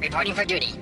Reporting for duty.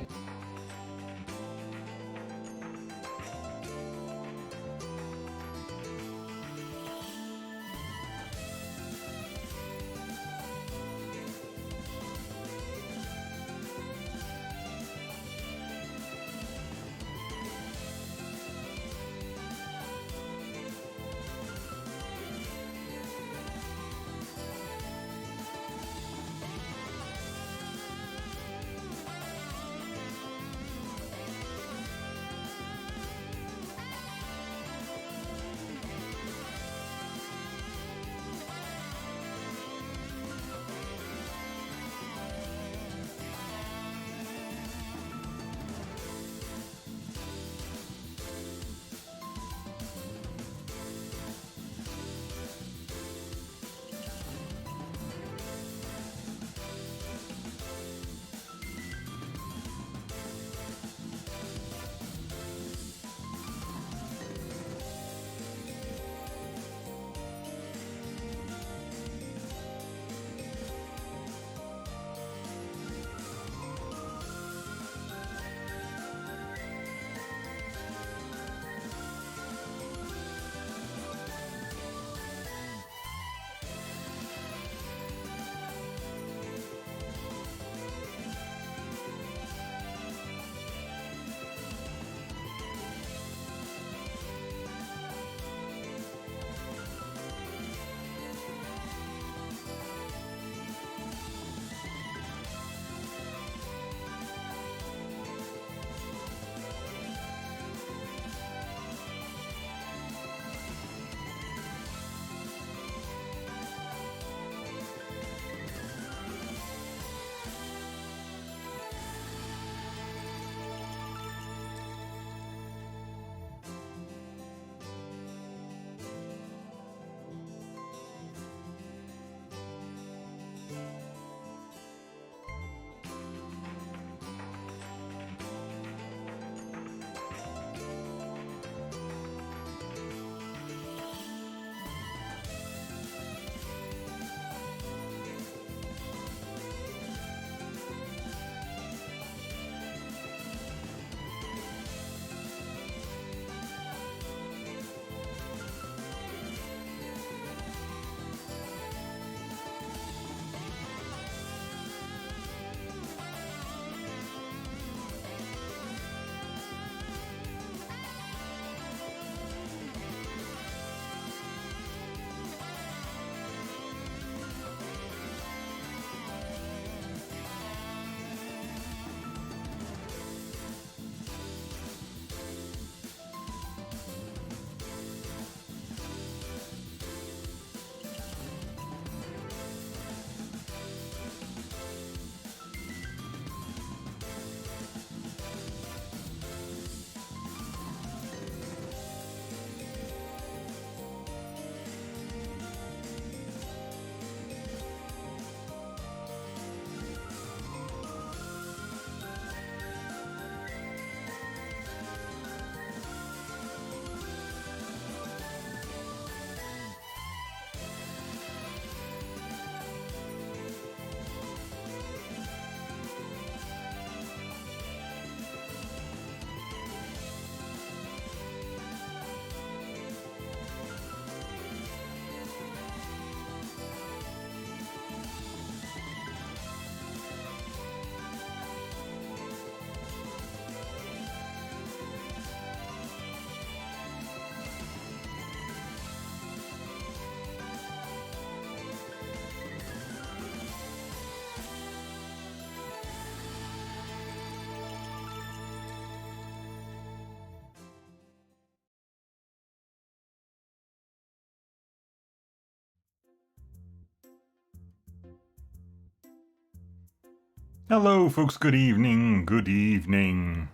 Hello, folks. Good evening. Good evening.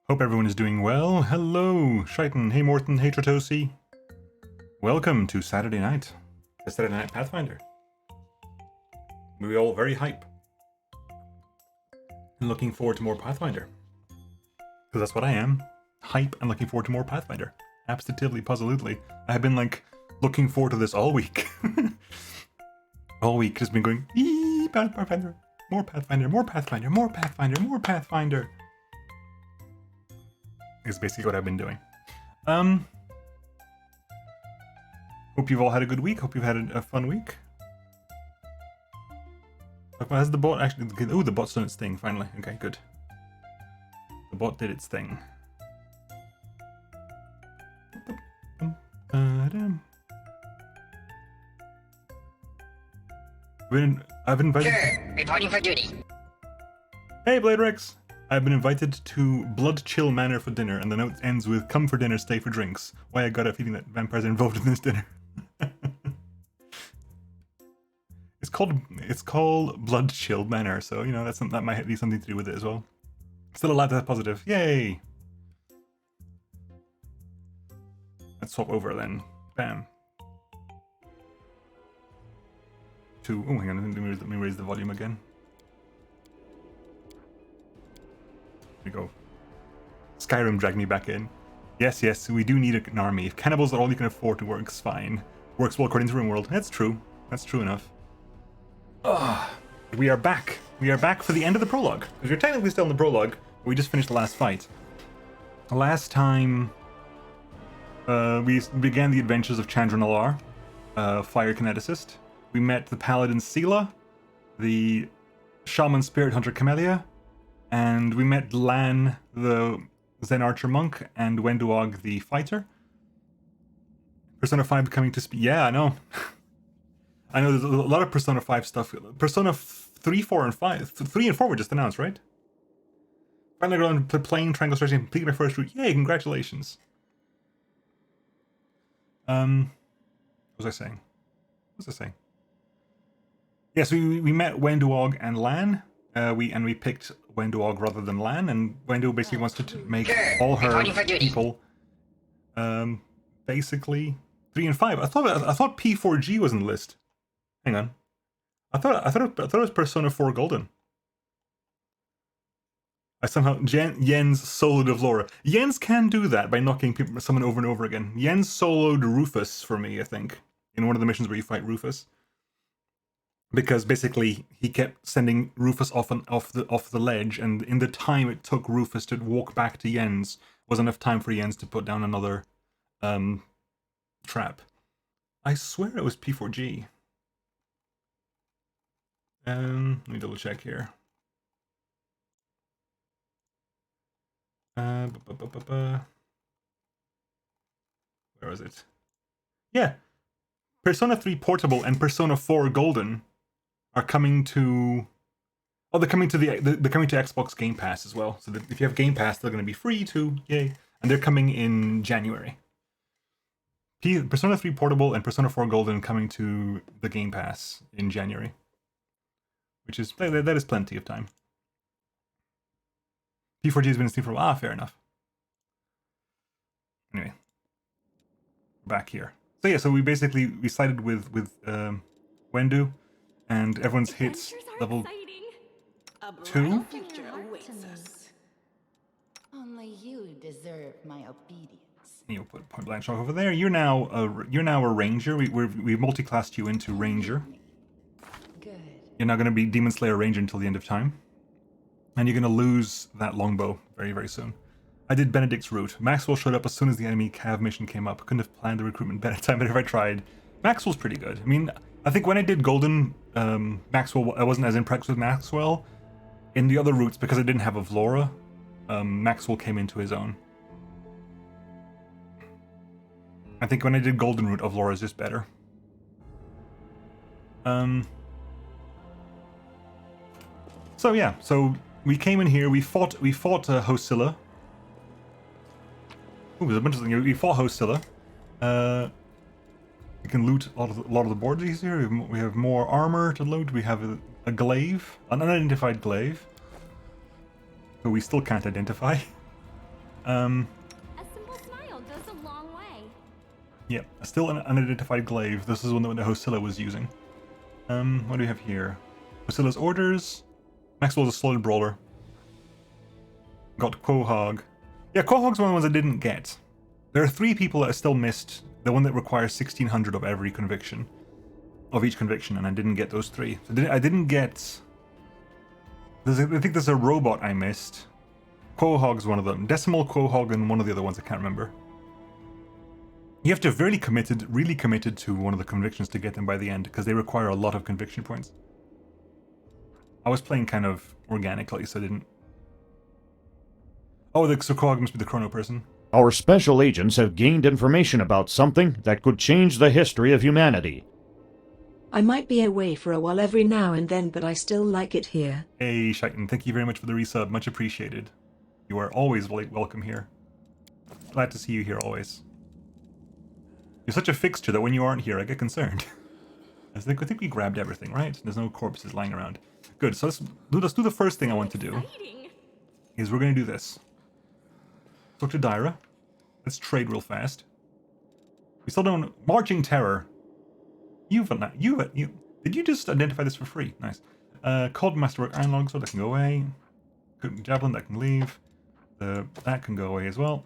Hope everyone is doing well. Hello, Shaitan. Hey, Morton. Hey, Tratosi. Welcome to Saturday night. The Saturday Night Pathfinder. We're all very hype. And looking forward to more Pathfinder. Because that's what I am. Hype and looking forward to more Pathfinder. Absolutely, positively. I have been, looking forward to this all week. All week, just been going, Pathfinder. More Pathfinder, more Pathfinder, more Pathfinder, more Pathfinder. Is basically what I've been doing. Hope you've all had a good week. Hope you've had a fun week. Has the bot actually... Oh, the bot's done its thing, finally. Okay, good. The bot did its thing. I've invited... Sure, reporting for duty. Hey, Blade Rex! I've been invited to Blood Chill Manor for dinner, and the note ends with, come for dinner, stay for drinks. Why I got a feeling that vampires are involved in this dinner. It's called Blood Chill Manor, so, you know, that might be something to do with it as well. Still allowed to have positive. Yay! Let's swap over then. Bam. Oh, hang on, let me raise the volume again. There we go. Skyrim dragged me back in. Yes, we do need an army. If cannibals are all you can afford to work, fine. Works well according to RimWorld. That's true. That's true enough. We are back. We are back for the end of the prologue. Because you're technically still in the prologue, but we just finished the last fight. The last time we began the adventures of Chandra Nalar, Fire Kineticist. We met the Paladin Sela, the Shaman Spirit Hunter Camellia, and we met Lan, the Zen Archer Monk, and Wendu the Fighter. Persona 5 coming to speed. Yeah, I know. I know there's a lot of Persona 5 stuff. Persona 3, 4, and 5. 3 and 4 were just announced, right? Finally got to playing Triangle Strategy and completed my first route. Yay, congratulations. What was I saying? Yes, we met Wendu and Lan. We picked Wendu rather than Lan, and Wendu basically wants to make all her people basically 3 and 5. I thought P4G was in the list. Hang on. I thought it was Persona 4 Golden. I somehow Jens soloed of Laura. Jens can do that by knocking someone over and over again. Jens soloed Rufus for me, I think, in one of the missions where you fight Rufus. Because basically he kept sending Rufus off the ledge, and in the time it took Rufus to walk back to Jens was enough time for Jens to put down another trap. I swear it was P4G. Let me double check here. Where is it? Yeah, Persona 3 Portable and Persona 4 Golden are coming to. Oh, they're coming to Xbox Game Pass as well. So if you have Game Pass, they're going to be free too. Yay! And they're coming in January. Persona 3 Portable and Persona 4 Golden coming to the Game Pass in January, which is that is plenty of time. P4G has been in Steam for a while. Fair enough. Anyway, back here. So yeah, so we sided with Wendu, and everyone's hits level 2. Only you deserve my obedience. You'll put Point Blank Shock over there. You're now a ranger. We've multi-classed you into ranger. Good. You're now going to be Demon Slayer ranger until the end of time. And you're going to lose that longbow very, very soon. I did Benedict's route. Maxwell showed up as soon as the enemy cav mission came up. Couldn't have planned the recruitment better time, but if I tried. Maxwell's pretty good. I mean, I think when I did Golden, Maxwell, I wasn't as impressed with Maxwell. In the other routes, because I didn't have a Vlora, Maxwell came into his own. I think when I did Golden route, Vlora is just better. So yeah, so we came in here. We fought Hosilla. Ooh, there's a bunch of things. We fought Hosilla. We can loot a lot of the boards easier. We have more armor to loot. We have a glaive, an unidentified glaive, who we still can't identify. A simple smile goes a long way. Yep, still an unidentified glaive. This is one that Hosilla was using. What do we have here? Hosilla's orders. Maxwell's a slowed brawler. Got Quahog. Yeah, Quahog's one of the ones I didn't get. There are 3 people that I still missed. The one that requires 1600 of each conviction, and I didn't get those 3. So I didn't get I think there's a robot I missed. Quahog's one of them. Decimal, Quahog, and one of the other ones I can't remember. You have to have really committed to one of the convictions to get them by the end, because they require a lot of conviction points. I was playing kind of organically, so I didn't... Oh, so Quahog must be the chrono person. Our special agents have gained information about something that could change the history of humanity. I might be away for a while every now and then, but I still like it here. Hey, Shaitan, thank you very much for the resub. Much appreciated. You are always welcome here. Glad to see you here always. You're such a fixture that when you aren't here, I get concerned. I think we grabbed everything, right? There's no corpses lying around. Good, so let's do the first thing I want to do. Exciting. Is we're going to do this. Talk to Dyra. Let's trade real fast. We still don't... Marching Terror. Did you just identify this for free? Nice. Cold Masterwork Iron Log, so that can go away. Javelin, that can leave. That can go away as well.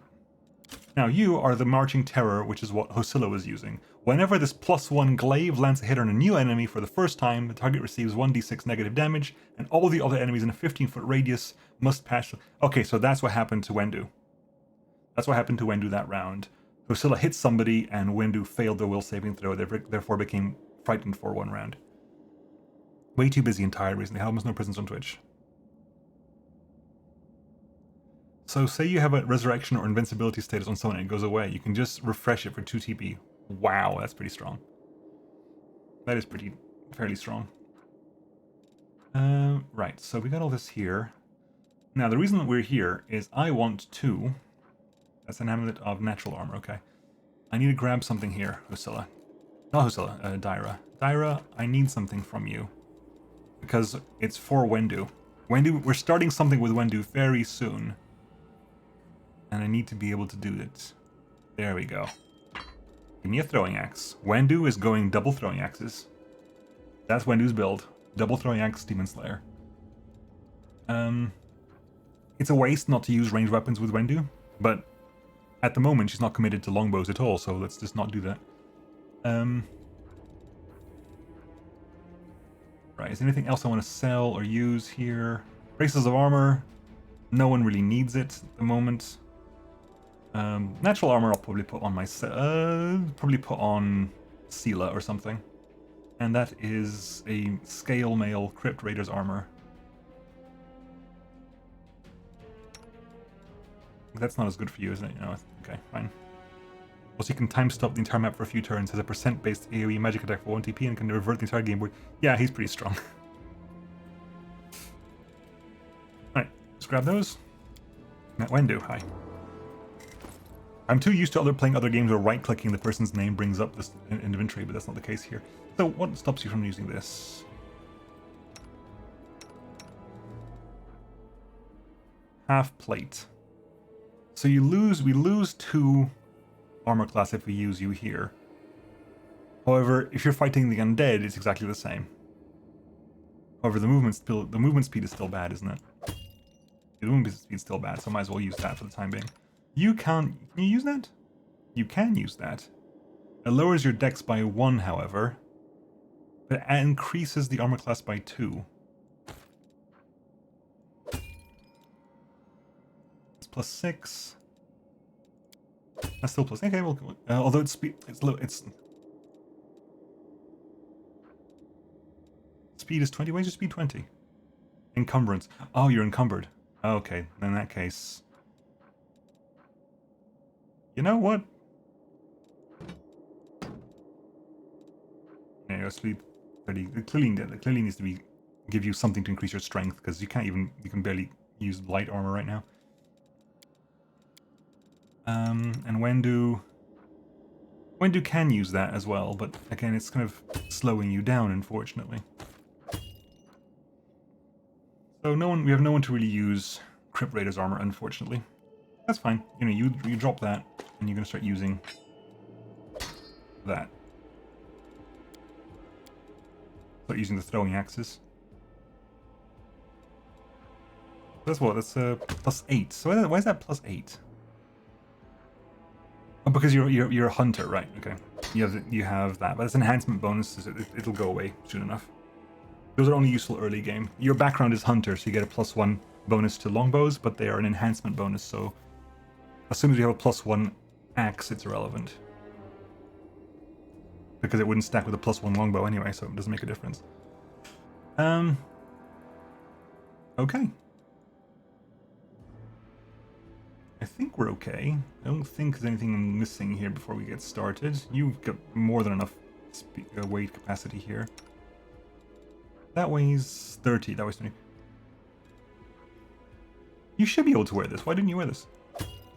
Now you are the Marching Terror, which is what Hosilla was using. Whenever this +1 glaive lands a hit on a new enemy for the first time, the target receives 1d6 negative damage, and all the other enemies in a 15-foot radius must pass... Okay, so that's what happened to Wendu. That's what happened to Wendu that round. Hosilla hit somebody, and Wendu failed their will saving throw, therefore became frightened for one round. Way too busy and tired recently. Almost no presence on Twitch. So say you have a resurrection or invincibility status on someone and it goes away. You can just refresh it for 2 TP. Wow, that's pretty strong. That is fairly strong. Right, so we got all this here. Now, the reason that we're here is I want to... That's an amulet of natural armor, okay. I need to grab something here, Hosilla. Not Hosilla, Dyra. Dyra, I need something from you. Because it's for Wendu. We're starting something with Wendu very soon. And I need to be able to do it. There we go. Give me a throwing axe. Wendu is going double throwing axes. That's Wendu's build. Double throwing axe, Demon Slayer. It's a waste not to use ranged weapons with Wendu, but at the moment she's not committed to longbows at all, so let's just not do that. Right, is there anything else I want to sell or use here? Braces of armor. No one really needs it at the moment. Natural armor I'll probably put on probably put on Sela or something. And that is a scale mail Crypt Raider's armor. That's not as good for you, isn't it? No, okay, fine. Also, you can time stop the entire map for a few turns, has a percent-based AoE magic attack for 1 TP, and can revert the entire game board. Yeah, he's pretty strong. Alright, let's grab those. Wendu, hi. I'm too used to playing other games where right-clicking the person's name brings up this inventory, but that's not the case here. So, what stops you from using this? Half plate. So we lose 2 armor class if we use you here. However, if you're fighting the undead, it's exactly the same. However, the movement speed is still bad, isn't it? The movement speed is still bad, so I might as well use that for the time being. Can you use that? You can use that. It lowers your dex by 1, however, but it increases the armor class by 2. It's +6. That's still plus. Okay, well, although speed is 20. Why is your speed 20? Encumbrance. Oh, you're encumbered. Okay, in that case, you know what? Yeah, your speed 30. It clearly needs to give you something to increase your strength, because you can barely use light armor right now. And Wendu can use that as well, but again, it's kind of slowing you down, unfortunately. So we have no one to really use Crypt Raider's armor, unfortunately. That's fine. You know, you drop that, and you're gonna start using that. Start using the throwing axes. That's what? That's +8. So why is that +8? Oh, because you're a hunter, right? Okay. You have that, but it's an enhancement bonus. So it'll go away soon enough. Those are only useful early game. Your background is hunter, so you get a +1 bonus to longbows, but they are an enhancement bonus, so as soon as you have a +1 axe, it's irrelevant. Because it wouldn't stack with a +1 longbow anyway, so it doesn't make a difference. Okay. I think we're okay. I don't think there's anything missing here before we get started. You've got more than enough weight capacity here. That weighs 30, that weighs 20. You should be able to wear this. Why didn't you wear this?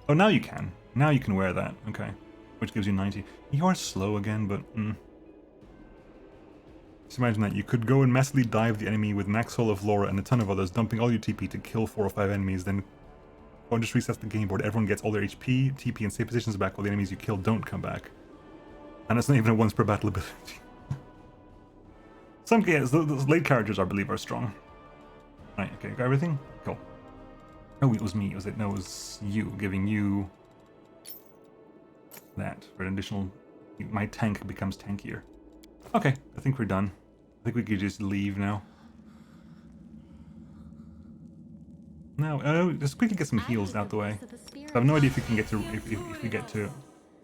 Oh, now you can. Now you can wear that. Okay. Which gives you 90. You are slow again, but... Just imagine that. You could go and massively dive the enemy with max hull of Laura and a ton of others, dumping all your TP to kill 4 or 5 enemies, then go and just resets the game board. Everyone gets all their HP, TP, and save positions back while the enemies you kill don't come back. And it's not even a once per battle ability. Some cases, those late characters, I believe, are strong. Right, okay, got everything? Cool. Oh, it was me, was it? No, it was you, giving you that for an additional... My tank becomes tankier. Okay, I think we're done. I think we could just leave now. Now, just quickly get some heals out the way. I have no idea if we can get to if we get to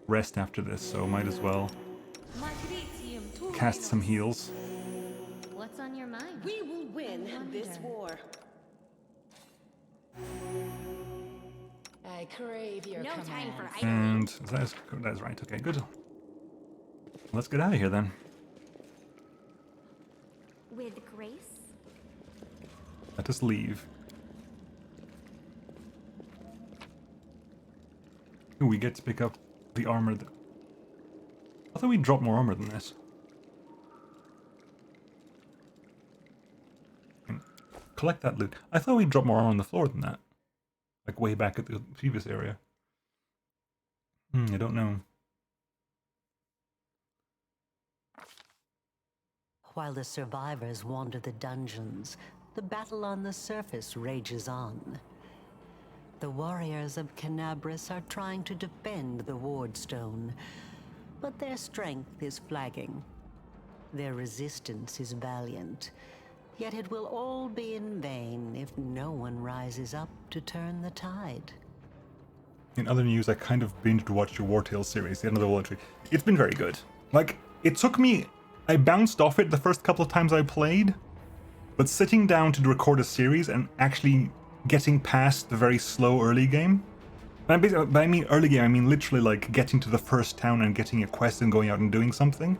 rest after this, so might as well cast some heals. What's on your mind? We will win this war. I crave your No time for commands. idling. And that's right. Okay, good. Let's get out of here then. With grace. Let us leave. Ooh, we get to pick up the armor. I thought we'd drop more armor than this. And collect that loot. I thought we'd drop more armor on the floor than that. Like way back at the previous area. I don't know. While the survivors wander the dungeons, the battle on the surface rages on. The warriors of Cannabris are trying to defend the wardstone, but their strength is flagging. Their resistance is valiant, yet it will all be in vain if no one rises up to turn the tide. In other news, I kind of binged watched your War Tales series, the end of the Wall Tree. It's been very good. Like, it took me... I bounced off it the first couple of times I played, but sitting down to record a series and actually getting past the very slow early game. And by I mean early game, I mean literally like getting to the first town and getting a quest and going out and doing something.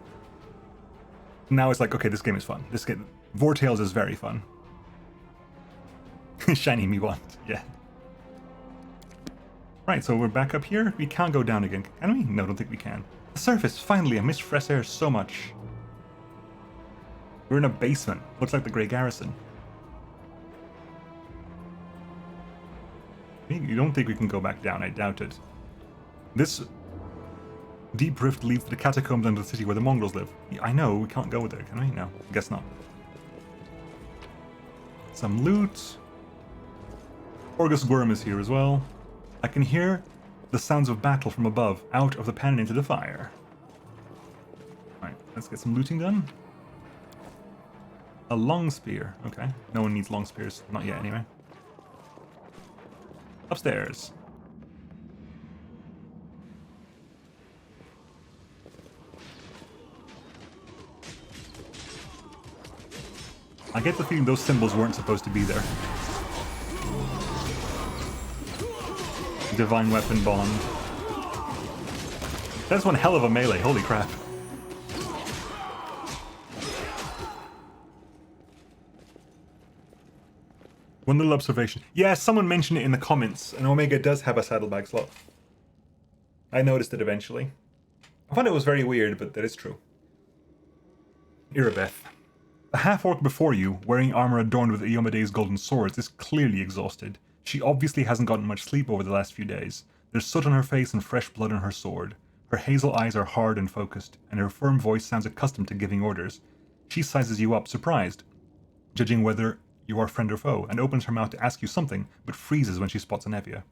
Now it's like, okay, this game is fun. This game, War Tales is very fun. Shiny me want, yeah. Right, so we're back up here. We can't go down again, can we? No, I don't think we can. The surface, finally, I miss fresh air so much. We're in a basement. Looks like the Grey Garrison. You don't think we can go back down? I doubt it. This deep rift leads to the catacombs under the city where the Mongols live. Yeah, I know, we can't go there, can we? No, guess not. Some loot. Orgus Worm is here as well. I can hear the sounds of battle from above, out of the pen and into the fire. Alright, let's get some looting done. A long spear. Okay, no one needs long spears. Not yet, anyway. Upstairs. I get the feeling those symbols weren't supposed to be there. Divine Weapon Bond. That's one hell of a melee, holy crap. One little observation. Yeah, someone mentioned it in the comments, and Omega does have a saddlebag slot. I noticed it eventually. I found it was very weird, but that is true. Irabeth. The half-orc before you, wearing armor adorned with Iomede's golden swords, is clearly exhausted. She obviously hasn't gotten much sleep over the last few days. There's soot on her face and fresh blood on her sword. Her hazel eyes are hard and focused, and her firm voice sounds accustomed to giving orders. She sizes you up, surprised, judging whether you are friend or foe, and opens her mouth to ask you something, but freezes when she spots Anevia.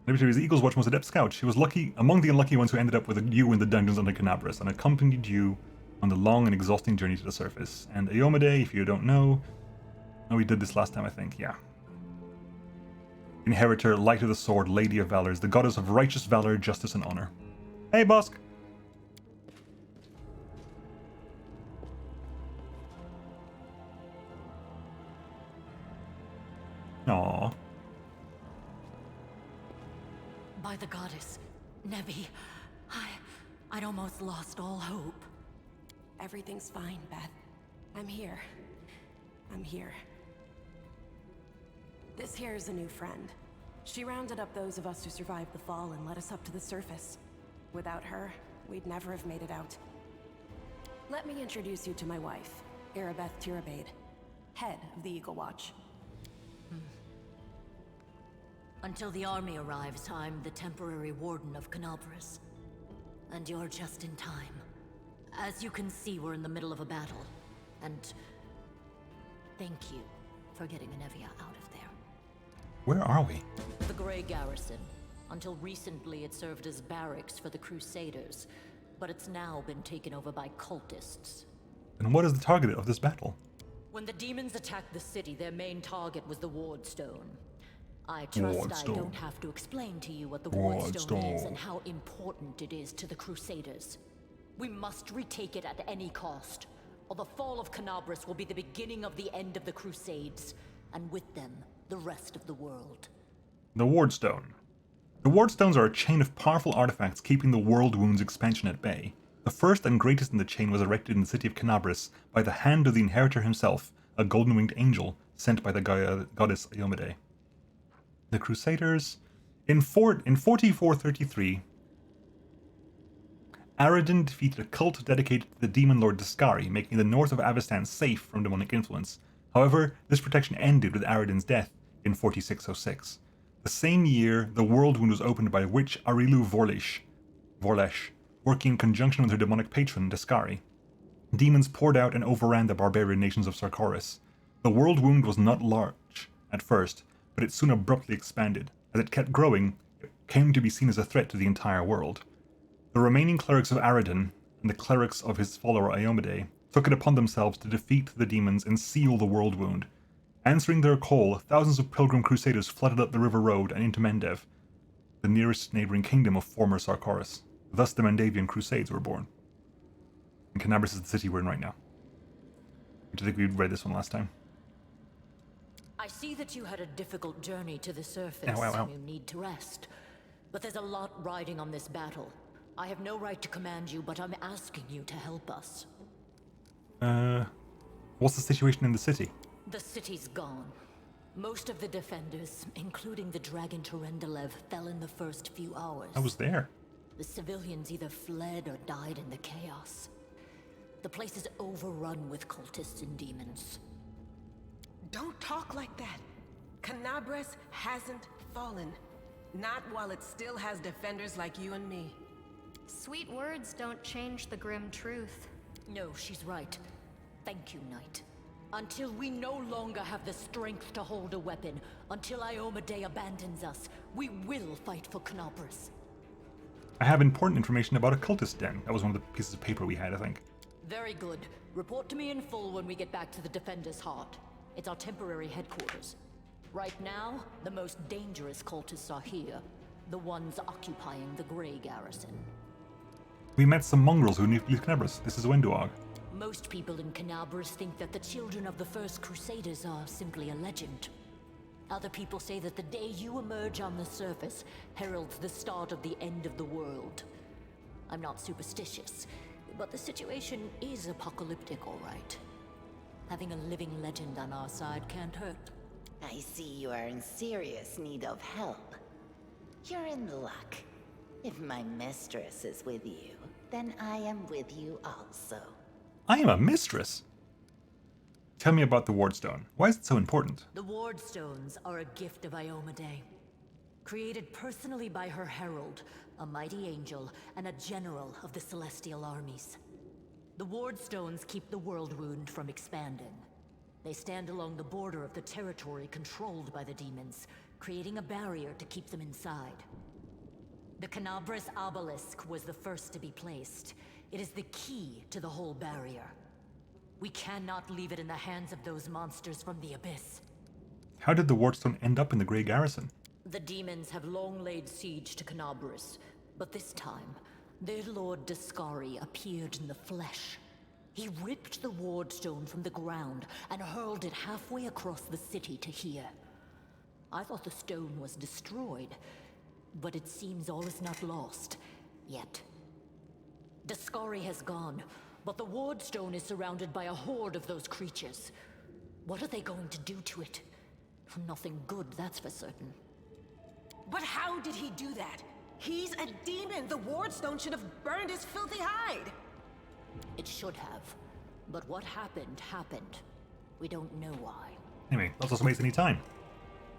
Liberty was the Eagle's Watch most adept scout. She was lucky among the unlucky ones who ended up with you in the dungeons under Cannabris, and accompanied you on the long and exhausting journey to the surface. And Iomade, if you don't know, we did this last time, I think, yeah. Inheritor, Light of the Sword, Lady of Valor, is the goddess of righteous valor, justice, and honor. Hey, Bosk! Aww. By the goddess, Nebi, I'd almost lost all hope. Everything's fine, Beth. I'm here. I'm here. This here's a new friend. She rounded up those of us who survived the fall and led us up to the surface. Without her, we'd never have made it out. Let me introduce you to my wife, Arabeth Tirabade, head of the Eagle Watch. Until the army arrives, I'm the temporary warden of Cannabris. And you're just in time. As you can see, we're in the middle of a battle. And thank you for getting Anevia out of there. Where are we? The Grey Garrison. Until recently, it served as barracks for the Crusaders, but it's now been taken over by cultists. And what is the target of this battle? When the demons attacked the city, their main target was the Wardstone. I trust I don't have to explain to you what the Wardstone is and how important it is to the Crusaders. We must retake it at any cost, or the fall of Cannabris will be the beginning of the end of the Crusades, and with them, the rest of the world. The Wardstone. The Wardstones are a chain of powerful artifacts keeping the World Wound's expansion at bay. The first and greatest in the chain was erected in the city of Cannabris by the hand of the Inheritor himself, a golden-winged angel sent by the goddess Iomade. The Crusaders... In 4433, Aradin defeated a cult dedicated to the demon lord Discari, making the north of Avestan safe from demonic influence. However, this protection ended with Aradin's death in 4606. The same year, the World Wound was opened by witch Arilu Vorlesh, working in conjunction with her demonic patron, Discari. Demons poured out and overran the barbarian nations of Sarkoris. The World Wound was not large at first, but it soon abruptly expanded. As it kept growing, it came to be seen as a threat to the entire world. The remaining clerics of Aradin, and the clerics of his follower Iomade, took it upon themselves to defeat the demons and seal the World Wound. Answering their call, thousands of pilgrim crusaders flooded up the river road and into Mendev, the nearest neighboring kingdom of former Sarkoris. Thus the Mendavian Crusades were born. And Cannabris is the city we're in right now. I think we read this one last time. I see that you had a difficult journey to the surface. Ow. You need to rest. But there's a lot riding on this battle. I have no right to command you, but I'm asking you to help us. What's the situation in the city? The city's gone. Most of the defenders, including the Dragon Terendelev, fell in the first few hours. I was there. The civilians either fled or died in the chaos. The place is overrun with cultists and demons. Don't talk like that. Cannabris hasn't fallen. Not while it still has defenders like you and me. Sweet words don't change the grim truth. No, she's right. Thank you, Knight. Until we no longer have the strength to hold a weapon, until Iomade abandons us, we will fight for Cannabris. I have important information about a cultist den. That was one of the pieces of paper we had, I think. Very good. Report to me in full when we get back to the Defender's Heart. It's our temporary headquarters. Right now, the most dangerous cultists are here. The ones occupying the Grey Garrison. We met some mongrels who leave Cannabris. This is Wendu. Most people in Cannabris think that the children of the first Crusaders are simply a legend. Other people say that the day you emerge on the surface heralds the start of the end of the world. I'm not superstitious, but the situation is apocalyptic, all right. Having a living legend on our side can't hurt. I see you are in serious need of help. You're in luck. If my mistress is with you, then I am with you also. I am a mistress? Tell me about the Wardstone. Why is it so important? The Wardstones are a gift of Iomade. Created personally by her herald, a mighty angel, and a general of the celestial armies. The Wardstones keep the World Wound from expanding. They stand along the border of the territory controlled by the demons, creating a barrier to keep them inside. The Cannabris obelisk was the first to be placed. It is the key to the whole barrier. We cannot leave it in the hands of those monsters from the abyss. How did the Wardstone end up in the Grey Garrison? The demons have long laid siege to Cannabris, but this time, their lord Dascari appeared in the flesh. He ripped the Wardstone from the ground and hurled it halfway across the city to here. I thought the stone was destroyed, but it seems all is not lost, yet. Dascari has gone, but the Wardstone is surrounded by a horde of those creatures. What are they going to do to it? Nothing good, that's for certain. But how did he do that? He's a demon! The Wardstone should have burned his filthy hide! It should have. But what happened, happened. We don't know why. Anyway, let's also waste any time.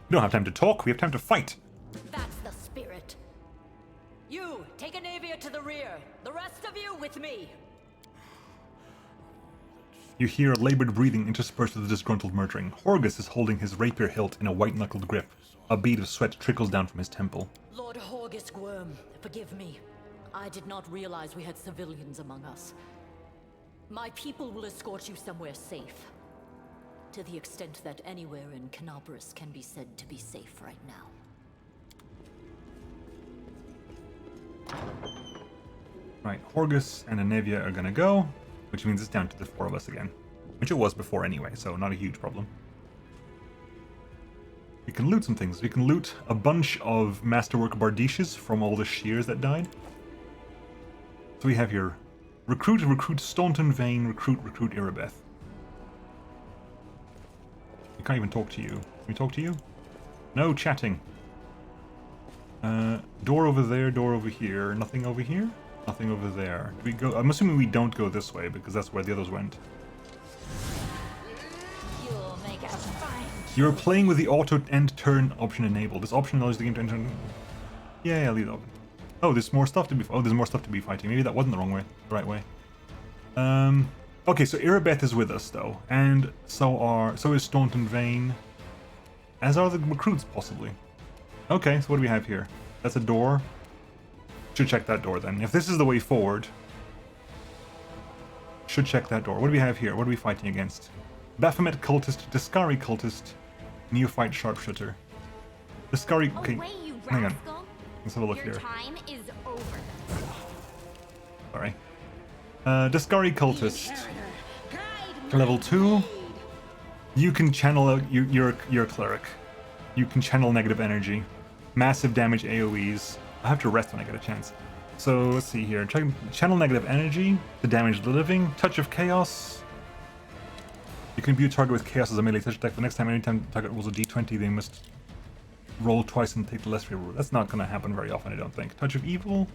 We don't have time to talk, we have time to fight. That's the spirit. You, take Anavia to the rear. The rest of you with me. You hear labored breathing interspersed with the disgruntled murmuring. Horgus is holding his rapier hilt in a white-knuckled grip. A bead of sweat trickles down from his temple. Lord Horgus Worm, forgive me. I did not realize we had civilians among us. My people will escort you somewhere safe. To the extent that anywhere in Cannabris can be said to be safe right now. Right, Horgus and Anavia are gonna go, which means it's down to the 4 of us again. Which it was before anyway, so not a huge problem. We can loot some things. We can loot a bunch of Masterwork Bardishes from all the shears that died. So we have here Recruit Staunton Vane, Recruit Irabeth. We can't even talk to you. Can we talk to you? No chatting. Door over there, door over here. Nothing over here? Nothing over there. Do we go? I'm assuming we don't go this way because that's where the others went. You'll make a fine. You're playing with the auto end turn option enabled. This option allows the game to end turn. Yeah, I'll leave it open. Oh, there's more stuff to be. Oh, there's more stuff to be fighting. Maybe that wasn't the wrong way. The right way. Okay, so Irabeth is with us though, and so is Staunton Vane, as are the recruits possibly. Okay, so what do we have here? That's a door. Should check that door then. If this is the way forward, should check that door. What do we have here? What are we fighting against? Baphomet cultist, Dascari cultist, neophyte sharpshooter. Dascari. Okay, Away, you hang on. rascal. Let's have a look Your here. time is over. Sorry. Dascari cultist. Level 2. You can channel. You're a cleric. You can channel negative energy. Massive damage AoEs. I have to rest when I get a chance. So let's see here. Channel negative energy to damage the living. Touch of chaos. You can imbue a target with chaos as a melee touch attack. The next time anytime the target rolls a d20, they must roll twice and take the less favorable. That's not going to happen very often, I don't think. Touch of evil.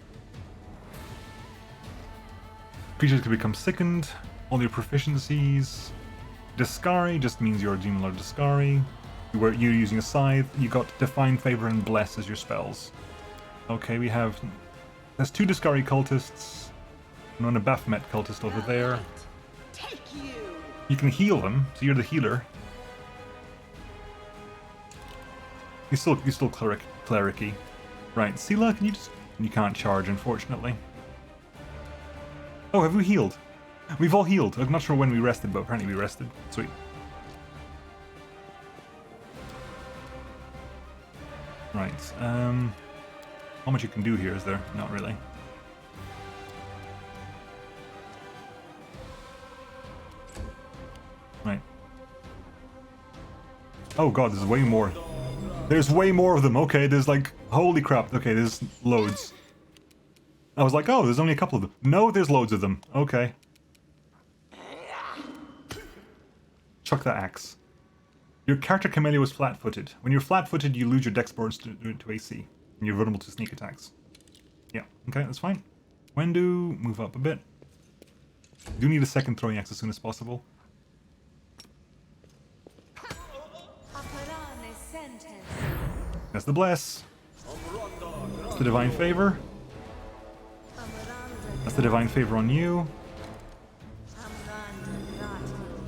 Creatures can become sickened. All your proficiencies. Dascari just means you're a demon lord Dascari. You're using a scythe. You got Define, Favor, and Bless as your spells. Okay, we have. There's 2 Dascari cultists. And a Baphomet cultist over there. Take you! You can heal them, so you're the healer. You're still cleric-y. Right, Sela, can you just. You can't charge, unfortunately. Oh, have we healed? We've all healed. I'm not sure when we rested, but apparently we rested. Sweet. Right, how much you can do here, is there? Not really. Right. Oh god, there's way more. There's way more of them. Okay, there's like, holy crap. Okay, there's loads. I was like, oh, there's only a couple of them. No, there's loads of them. Okay. Chuck that axe. Your character Camellia was flat-footed. When you're flat-footed, you lose your dex bonus to AC, and you're vulnerable to sneak attacks. Yeah, okay, that's fine. Wendu, move up a bit. Do need a second throwing axe as soon as possible. That's the bless. That's the divine favor. That's the divine favor on you.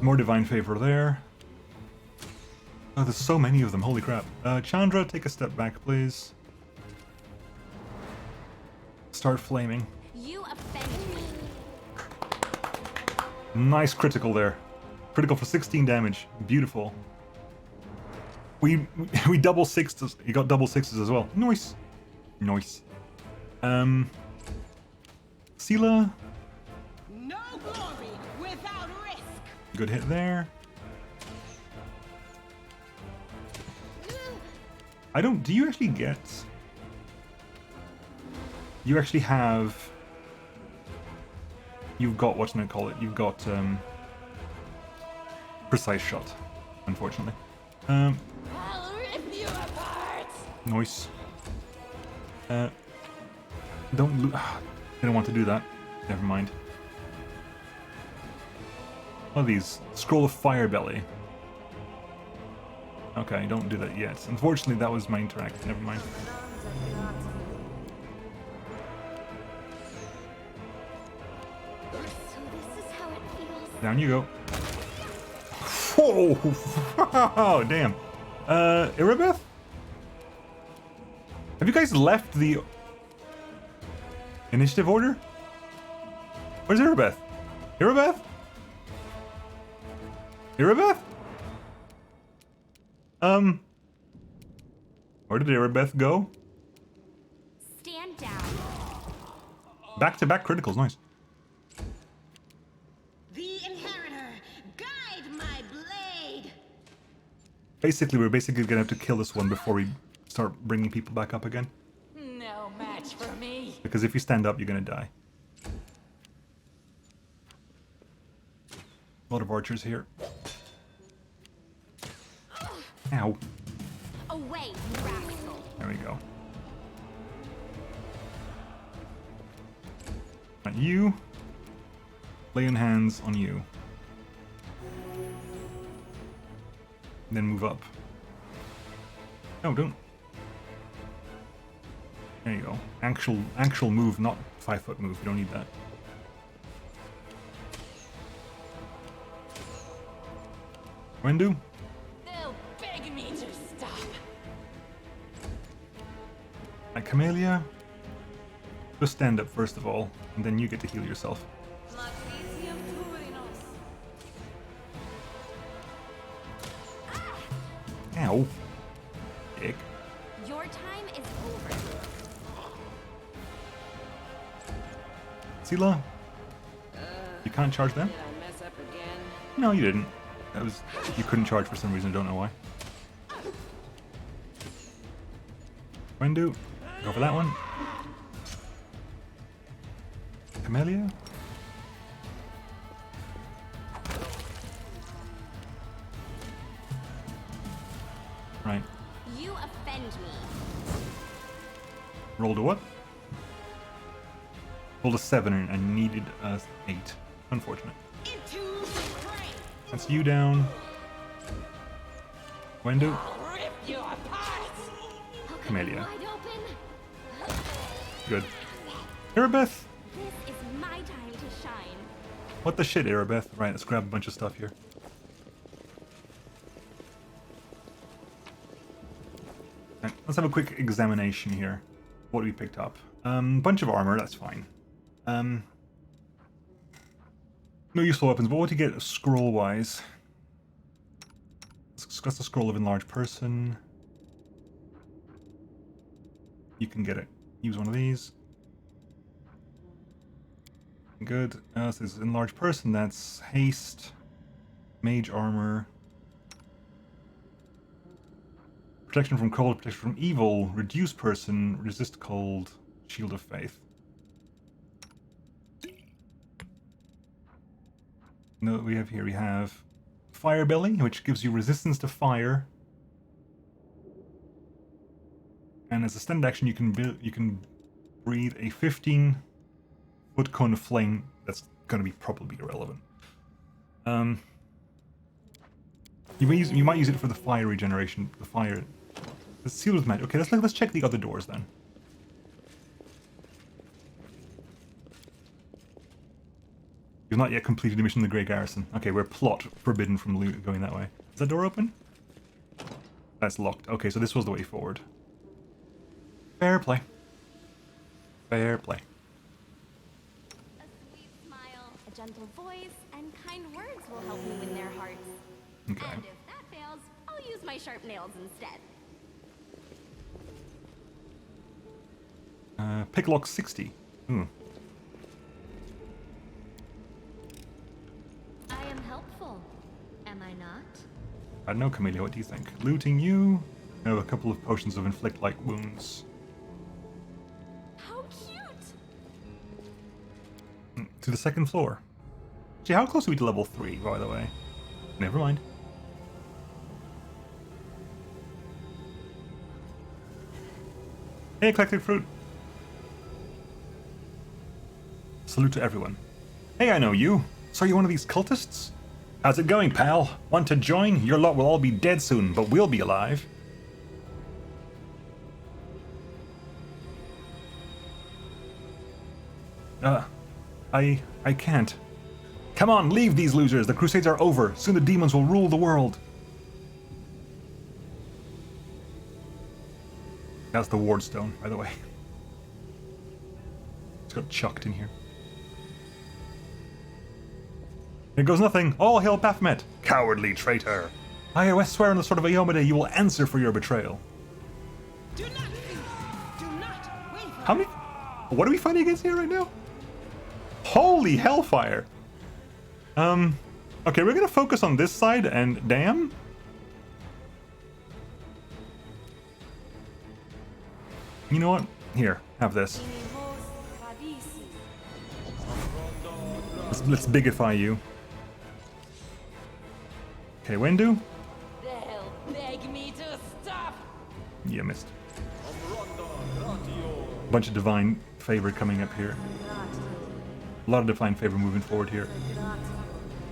More divine favor there. Oh, there's so many of them. Holy crap. Chandra, take a step back, please. start flaming. You offend me. Nice critical there. Critical for 16 damage. Beautiful. We double sixes. You got double sixes as well. Nice. Nice. Sela. No glory without risk. Good hit there. I don't... Do you actually get... You actually have... You've got... What's going to call it? You've got... Precise shot, unfortunately. I'll rip you apart. Nice. Don't lo- Didn't want to do that. Never mind. What are these? Scroll of Firebelly. Okay, don't do that yet. Unfortunately, that was my interact. Never mind. So this is how it feels. Down you go. Whoa! Oh, damn. Irabeth? Have you guys left the initiative order? Where's Irabeth? Irabeth? Irabeth? Where did Irabeth go? Stand down. Back-to-back criticals, nice. The inheritor, guide my blade. Basically, we're gonna have to kill this one before we start bringing people back up again. No match for me. Because if you stand up, you're gonna die. A lot of archers here. Ow. Away, you rascal. There we go. Right, you. Laying hands on you. And then move up. No, don't. There you go. Actual move, not 5-foot move. You don't need that. Wendu? They'll beg me to stop. Right, Camellia. Just stand up first of all, and then you get to heal yourself. Ow. Dick. Your time is over. Sela? You can't charge them? Did I mess up again? No, you didn't. That was... You couldn't charge for some reason, I don't know why. Wendu, go for that one. Camellia? Right. You offend me. Rolled a what? Rolled a 7 and needed a 8. Unfortunate. Into the fray. That's you down. Wendu? I'll rip you apart. I'll cut Camellia. you wide open. Good. Irabeth? This is my time to shine. What the shit, Irabeth? Right, let's grab a bunch of stuff here. Right, let's have a quick examination here. What we picked up. Bunch of armor, that's fine. No useful weapons, but what do you get scroll-wise? Let's discuss the scroll of enlarged person. You can get it. Use one of these. Good. This is enlarged person, that's haste, mage armor, protection from cold, protection from evil, reduce person, resist cold, shield of faith. No, we have here, we have fire belly, which gives you resistance to fire. And as a standard action, you can breathe a 15-foot cone of flame. That's going to be probably irrelevant. You might use it for the fire regeneration. The fire. The seal with magic. Okay, let's check the other doors then. You've not yet completed the mission in the Grey Garrison. Okay, we're plot forbidden from going that way. Is that door open? That's locked. Okay, so this was the way forward. Fair play. Fair play. a gentle voice and kind words will help me win their hearts. Okay. And if that fails, I'll use my sharp nails instead. Picklock 60. Ooh. I am helpful, am I not? I don't know, Camellia, what do you think? Looting you. I have a couple of potions of inflict like wounds. How cute! To the second floor. Gee, how close are we to level 3, by the way? Never mind. Hey, eclectic fruit. Salute to everyone. Hey, I know you. So you're one of these cultists? How's it going, pal? Want to join? Your lot will all be dead soon, but we'll be alive. I can't. Come on, leave these losers. The Crusades are over. Soon the demons will rule the world. That's the ward stone, by the way. It's got chucked in here. Here goes nothing. All hail Baphomet. Cowardly traitor. I swear on the sword of Iomade you will answer for your betrayal. Do not waver. How many? What are we fighting against here right now? Holy hellfire. Okay, we're gonna focus on this side and damn. You know what? Here, have this. Let's bigify you. Okay, Wendu. They'll beg me to stop. Yeah, missed. Bunch of divine favor coming up here. A lot of divine favor moving forward here.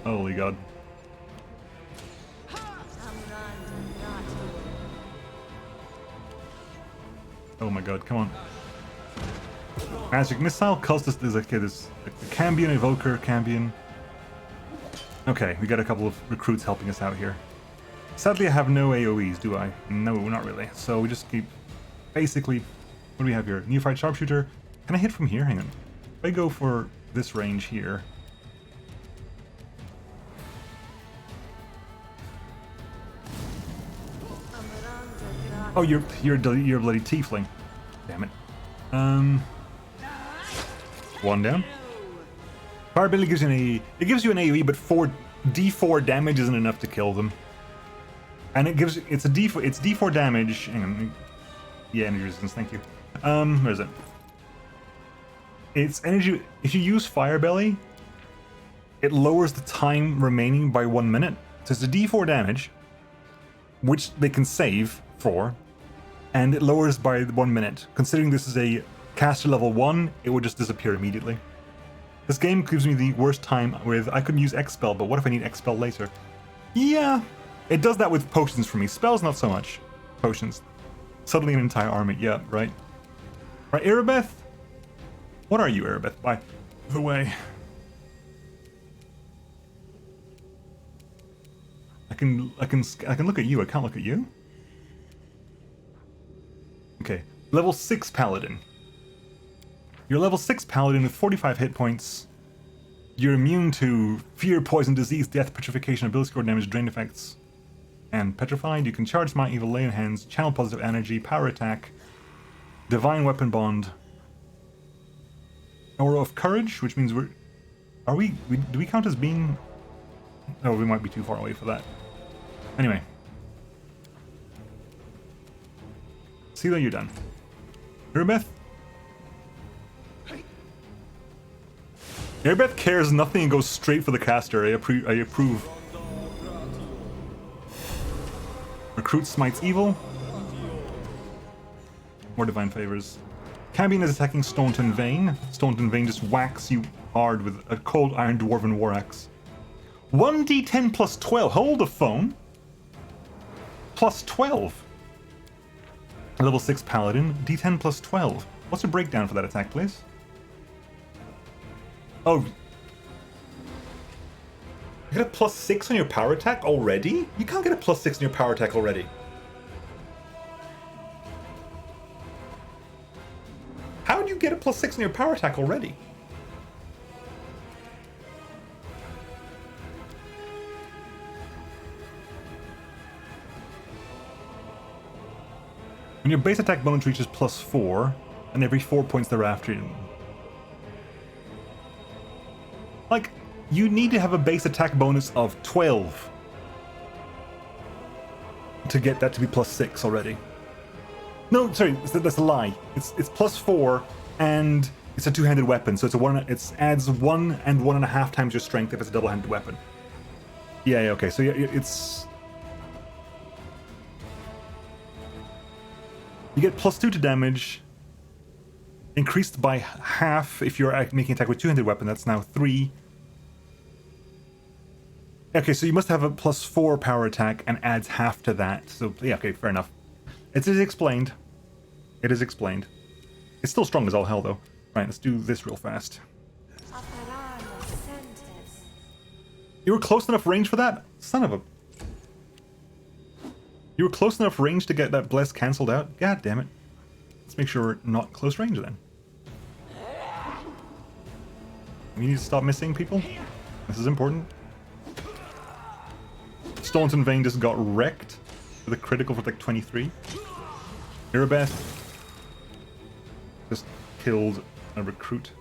Holy god. Oh my god, come on. Magic missile, cultist is okay, there's a Cambion, evoker, Cambion. Okay, we got a couple of recruits helping us out here. Sadly I have no AoEs, do I? No, not really. So we just keep basically what do we have here? Neophyte sharpshooter. Can I hit from here? Hang on. If I go for this range here. Oh, you're a bloody tiefling. Damn it. One down. Fire ability gives you an AoE. It gives you an AoE, but D4 damage isn't enough to kill them. And it's D4 damage. Hang on. Yeah, energy resistance. Thank you. Where is it? It's energy. If you use Fire Belly, it lowers the time remaining by 1 minute. So it's a D4 damage, which they can save for, and it lowers by 1 minute. Considering this is a caster level 1, it would just disappear immediately. This game gives me the worst time with, I could use Expel, but what if I need Expel later? Yeah, it does that with potions for me. Spells, not so much. Potions. Suddenly an entire army, yeah, right. Right, Erebeth? What are you, Erebeth? By the way. I can look at you, I can't look at you. Okay, level 6 Paladin. You're level 6 Paladin with 45 hit points. You're immune to fear, poison, disease, death, petrification, ability score damage, drain effects, and petrified. You can charge Smite, Evil, Lay on Hands, channel positive energy, power attack, divine weapon bond, aura of courage, which means do we count as being? Oh, we might be too far away for that. Anyway. See that you're done. Erebeth? Erebeth cares nothing and goes straight for the caster. I approve. Recruit smites evil. More divine favors. Cambion is attacking Staunton Vein. Staunton Vein just whacks you hard with a cold iron dwarven war axe. 1d10 plus 12. Hold the phone. Plus 12. Level 6 Paladin. D10 plus 12. What's the breakdown for that attack, please? Oh. You get a plus 6 on your power attack already? You can't get a plus 6 on your power attack already. How do you get a plus 6 on your power attack already? When your base attack bonus reaches +4, and every 4 points thereafter. Like, you need to have a base attack bonus of 12 to get that to be +6 already. No, sorry, that's a lie. It's +4, and it's a two-handed weapon, so it adds 1 and 1.5 times your strength if it's a double-handed weapon. Yeah, okay, so it's... You get +2 to damage, increased by half if you're making attack with two-handed weapon. That's now 3. Okay, so you must have a +4 power attack and adds half to that. So yeah, okay, fair enough. It is explained. It is explained. It's still strong as all hell, though. Right, let's do this real fast. You were close enough range for that? Son of a... You were close enough range to get that bless cancelled out? God damn it. Let's make sure we're not close range then. We need to stop missing people. This is important. Staunton Vane just got wrecked with a critical for like 23. Mirabeth just killed a recruit.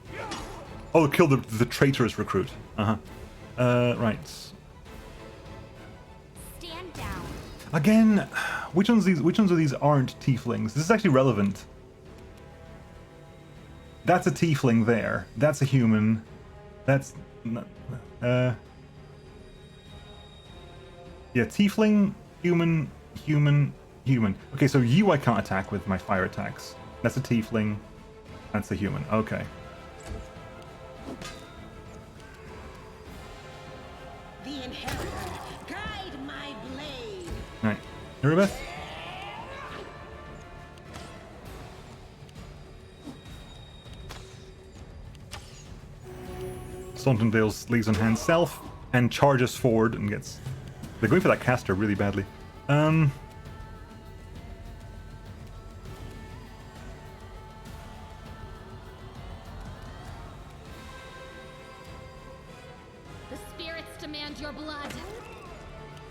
Oh, killed the traitorous recruit. Right. Stand down. Again, which ones of these aren't tieflings? This is actually relevant. That's a tiefling there. That's a human. That's yeah, tiefling, human. Okay, so you I can't attack with my fire attacks. That's a tiefling. That's a human. Okay. The inheritor, guide my blade. Right. Mirabeth? Staunton Vale's leaves on hand self and charges forward and gets... They're going for that caster really badly. The spirits demand your blood.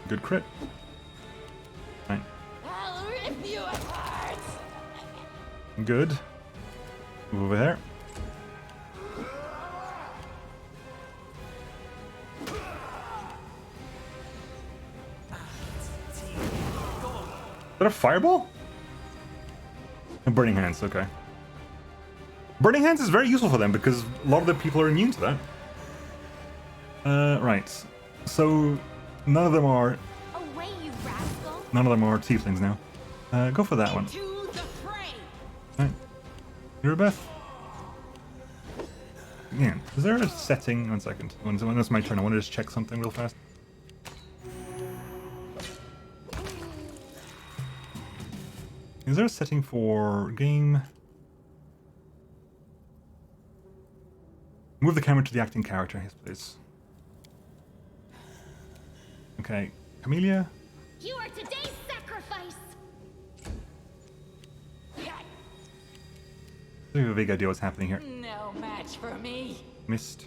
Good crit. Right. I'll rip you apart. Good. Move over there. Is that a fireball? And Burning Hands, okay. Burning Hands is very useful for them because a lot of the people are immune to that. Right. So none of them are Away, you rascal. tieflings now. Go for that one. To the fray. Right. Mirabeth? Yeah. Is there a setting? 1 second. When it's my turn, I want to just check something real fast. Is there a setting for game? Move the camera to the acting character. Yes, please. Okay. Camellia? You are today's sacrifice. I have a vague idea what's happening here. No match for me. Missed.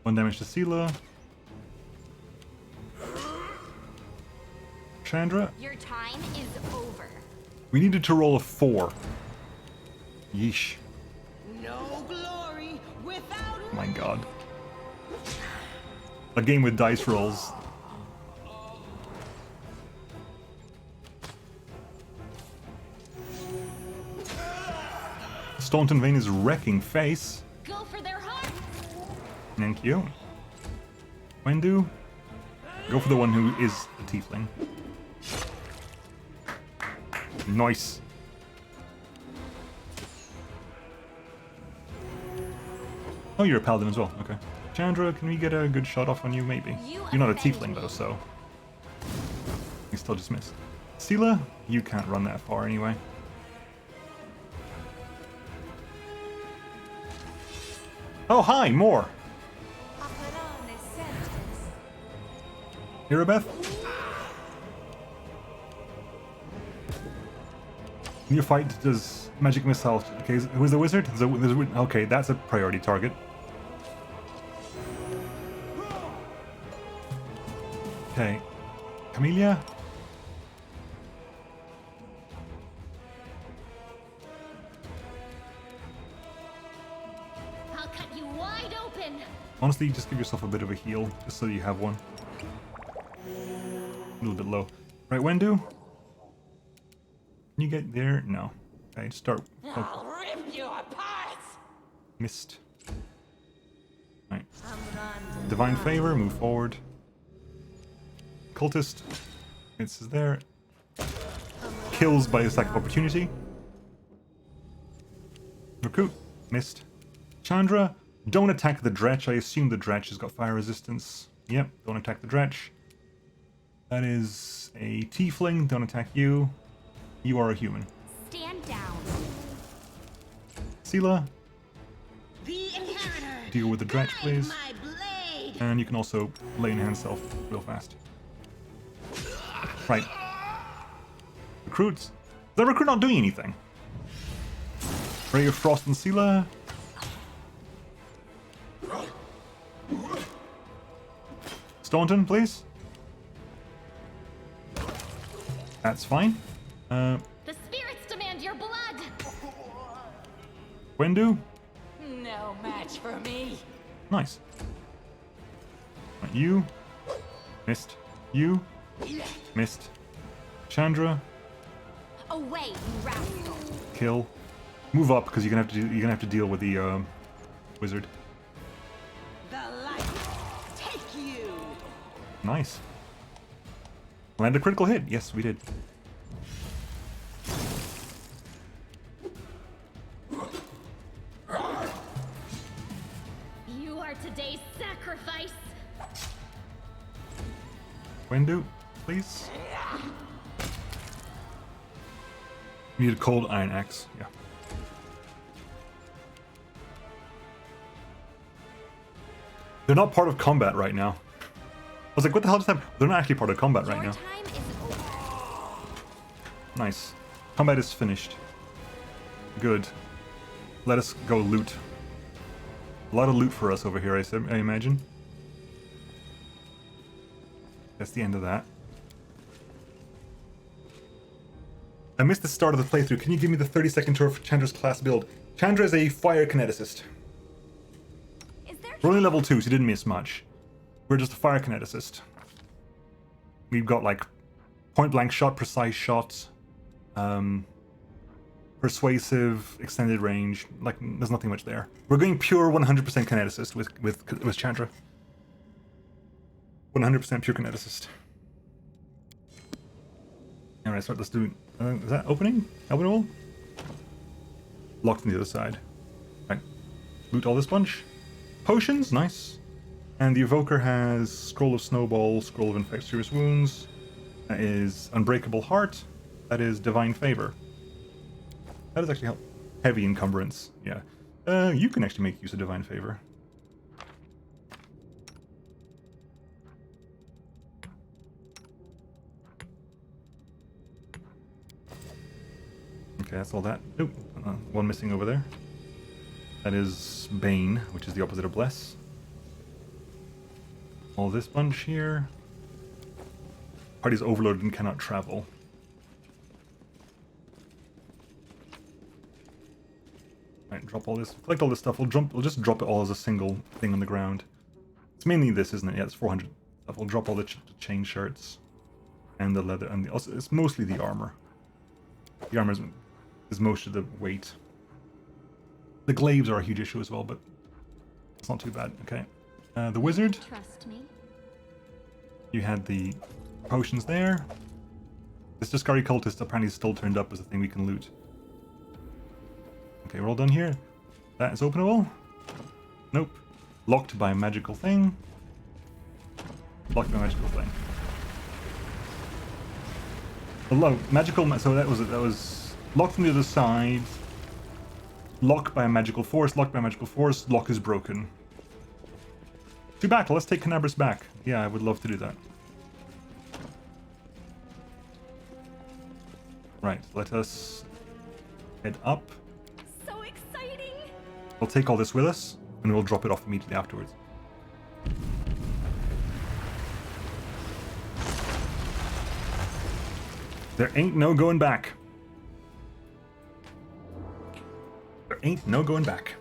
One damage to Sela. Chandra. Your time is over. We needed to roll a 4. Yeesh. No glory without. Oh my god. A game with dice rolls. Staunton Vane is wrecking face. Go for their heart. Thank you. Wendu, go for the one who is a tiefling. Nice. Oh, you're a paladin as well. Okay. Chandra, can we get a good shot off on you? Maybe. You're not a tiefling though, so you still just miss. Sela, you can't run that far anyway. Oh, hi, more. Mirabeth? In your fight, does magic missile... Okay, who's the wizard? Okay, that's a priority target. Okay. Camellia? I'll cut you wide open. Honestly, just give yourself a bit of a heal, just so you have one. A little bit low. Right, Wendu? Can you get there? No. Okay, start. I'll rip you apart! Missed. Right. Divine Favor, move forward. Cultist. It's there. Kills by attack of opportunity. Recruit. Missed. Chandra. Don't attack the Dretch. I assume the Dretch has got fire resistance. Yep, don't attack the Dretch. That is a Tiefling. Don't attack you. You are a human. Stand down. Sela. The inheritor! Deal with the Dretch, please. My blade! And you can also lay in hand self real fast. Right. Recruits. Is that recruit not doing anything? Ray of Frost and Sela. Staunton, please. That's fine. The spirits demand your blood. Wendu. No match for me. Nice. Right, you. Missed. You. Missed. Chandra. Away, you rascal. Kill. Move up because you're gonna have to deal with the wizard. The light take you. Nice. Land a critical hit. Yes, we did. You are today's sacrifice. Wendu, please. You need a cold iron axe. Yeah. They're not part of combat right now. I was like, what the hell just happened? They're not actually part of combat right now. Your time is over. Nice. Combat is finished. Good. Let us go loot. A lot of loot for us over here, I imagine. That's the end of that. I missed the start of the playthrough. Can you give me the 30-second tour for Chandra's class build? Chandra is a fire kineticist. Is there We're only level 2, so you didn't miss much. We're just a fire kineticist. We've got like point-blank shot, precise shot, persuasive, extended range. Like, there's nothing much there. We're going pure 100% kineticist with Chandra. 100% pure kineticist. Alright, let's do... is that opening? Openable? Locked on the other side. Right. Loot all this bunch. Potions, nice. And the Evoker has Scroll of Snowball, Scroll of Infectious Wounds. That is Unbreakable Heart. That is Divine Favor. That does actually help. Heavy Encumbrance, yeah. You can actually make use of Divine Favor. Okay, that's all that. Oh, one missing over there. That is Bane, which is the opposite of Bless. All this bunch here. Party's overloaded and cannot travel. Right, drop all this. Collect all this stuff. We'll just drop it all as a single thing on the ground. It's mainly this, isn't it? Yeah, it's 400 stuff. We'll drop all the chain shirts and the leather, and also it's mostly the armor. The armor is most of the weight. The glaives are a huge issue as well, but it's not too bad. Okay. The wizard. Trust me. You had the potions there. This Discari cultist apparently still turned up as a thing we can loot. Okay, we're all done here. That is openable. Nope. Locked by a magical thing. Locked by a magical thing. Hello, magical. So that was locked from the other side. Locked by a magical force. Locked by a magical force. Lock is broken. To battle. Let's take Cannabis back. Yeah, I would love to do that. Right, let us head up. So exciting! We'll take all this with us, and we'll drop it off immediately afterwards. There ain't no going back. There ain't no going back.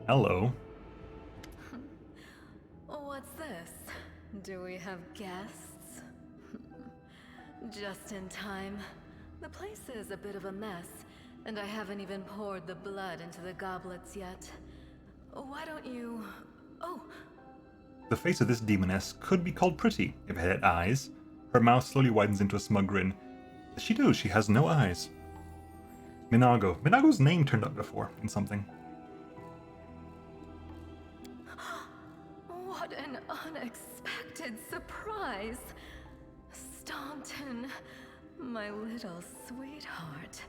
Hello. What's this? Do we have guests? Just in time. The place is a bit of a mess, and I haven't even poured the blood into the goblets yet. Why don't you... Oh! The face of this demoness could be called pretty if it had eyes. Her mouth slowly widens into a smug grin. She do, she has no eyes. Minago. Minago's name turned up before in something. What an unexpected surprise! Staunton, my little sweetheart.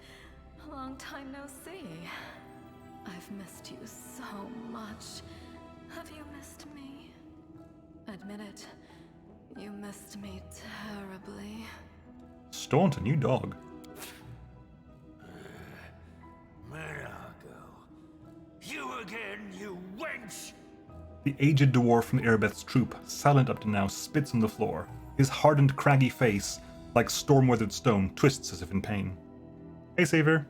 Long time no see. I've missed you so much. Have you missed me? Admit it. You missed me terribly. Staunton, you dog. Minago. You again, you wench! The aged dwarf from the Erebeth's troop, silent up to now, spits on the floor. His hardened, craggy face, like storm-weathered stone, twists as if in pain. Hey, Savior.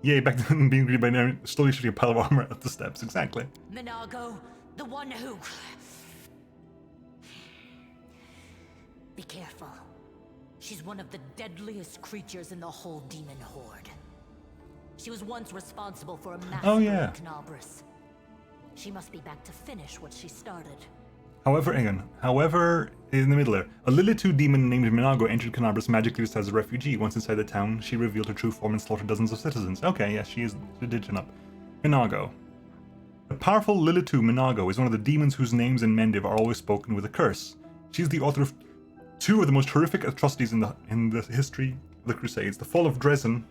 Yay, back to being greeted by now, slowly shooting a pile of armor up the steps. Exactly. Minago, the one who... Be careful. She's one of the deadliest creatures in the whole demon horde. She was once responsible for a massacre in Cannabris. She must be back to finish what she started. However, in the middle there, a Lilitu demon named Minago entered Cannabris magically as a refugee. Once inside the town, she revealed her true form and slaughtered dozens of citizens. Okay, yes, she did turn up. Minago. The powerful Lilitu Minago is one of the demons whose names in Mendiv are always spoken with a curse. She's the author of two of the most horrific atrocities in the history of the Crusades, the Fall of Dresden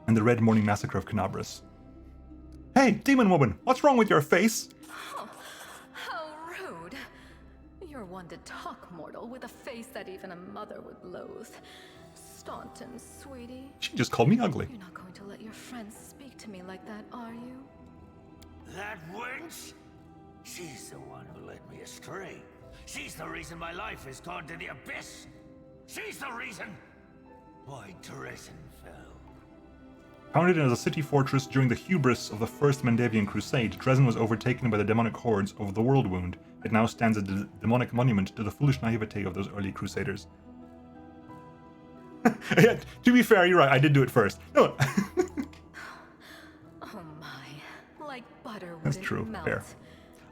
and the Red Morning Massacre of Cannabris. Hey, demon woman, what's wrong with your face? Oh, how rude. You're one to talk, mortal, with a face that even a mother would loathe. Staunton, sweetie. She just called me ugly. You're not going to let your friends speak to me like that, are you? That wench? She's the one who led me astray. She's the reason my life has gone to the abyss. She's the reason why Dresden fell. Founded as a city fortress during the hubris of the First Mendevian Crusade, Dresden was overtaken by the demonic hordes of the World Wound. It now stands as a demonic monument to the foolish naivete of those early crusaders. Yeah, to be fair, you're right, I did do it first. No. Oh my, like butter would That's it true, melt. fair.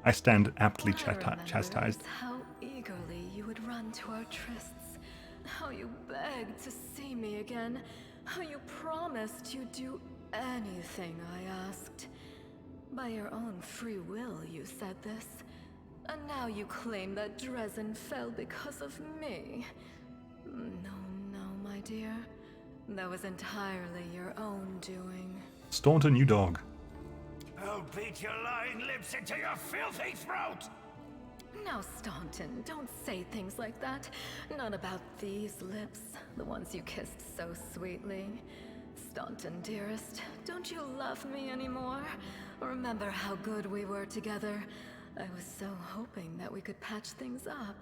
I stand aptly What I remember chastised. is how eagerly you would run to our trysts, how you begged to see me again, how you promised you'd do anything I asked. By your own free will, you said this. And now you claim that Dresden fell because of me. No, my dear. That was entirely your own doing. Staunton, you dog. I'll beat your lying lips into your filthy throat! Now, Staunton, don't say things like that. Not about these lips, the ones you kissed so sweetly. Staunton, dearest, don't you love me anymore? Remember how good we were together? I was so hoping that we could patch things up.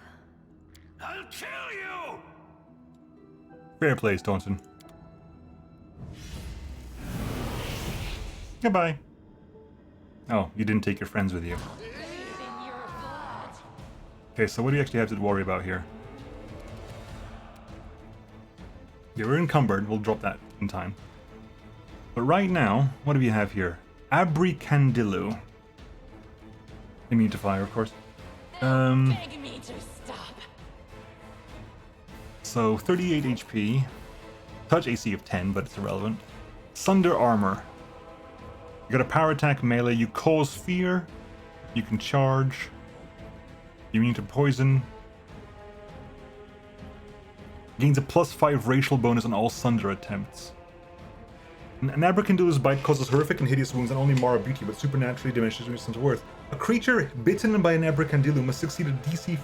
I'll kill you! Fair play, Staunton. Goodbye. Oh, you didn't take your friends with you. Okay, so what do you actually have to worry about here? Yeah, we're encumbered. We'll drop that in time. But right now, what do we have here? Abricandilu. Immune to fire, of course. Beg me to stop. So 38 HP. Touch AC of 10, but it's irrelevant. Sunder armor. You got a power attack melee. You cause fear. You can charge. You immune to poison. Gains a +5 racial bonus on all Sunder attempts. An Abracandilu's bite causes horrific and hideous wounds and only mar beauty, but supernaturally diminishes resistance worth. A creature bitten by an Abracandilu must succeed a DC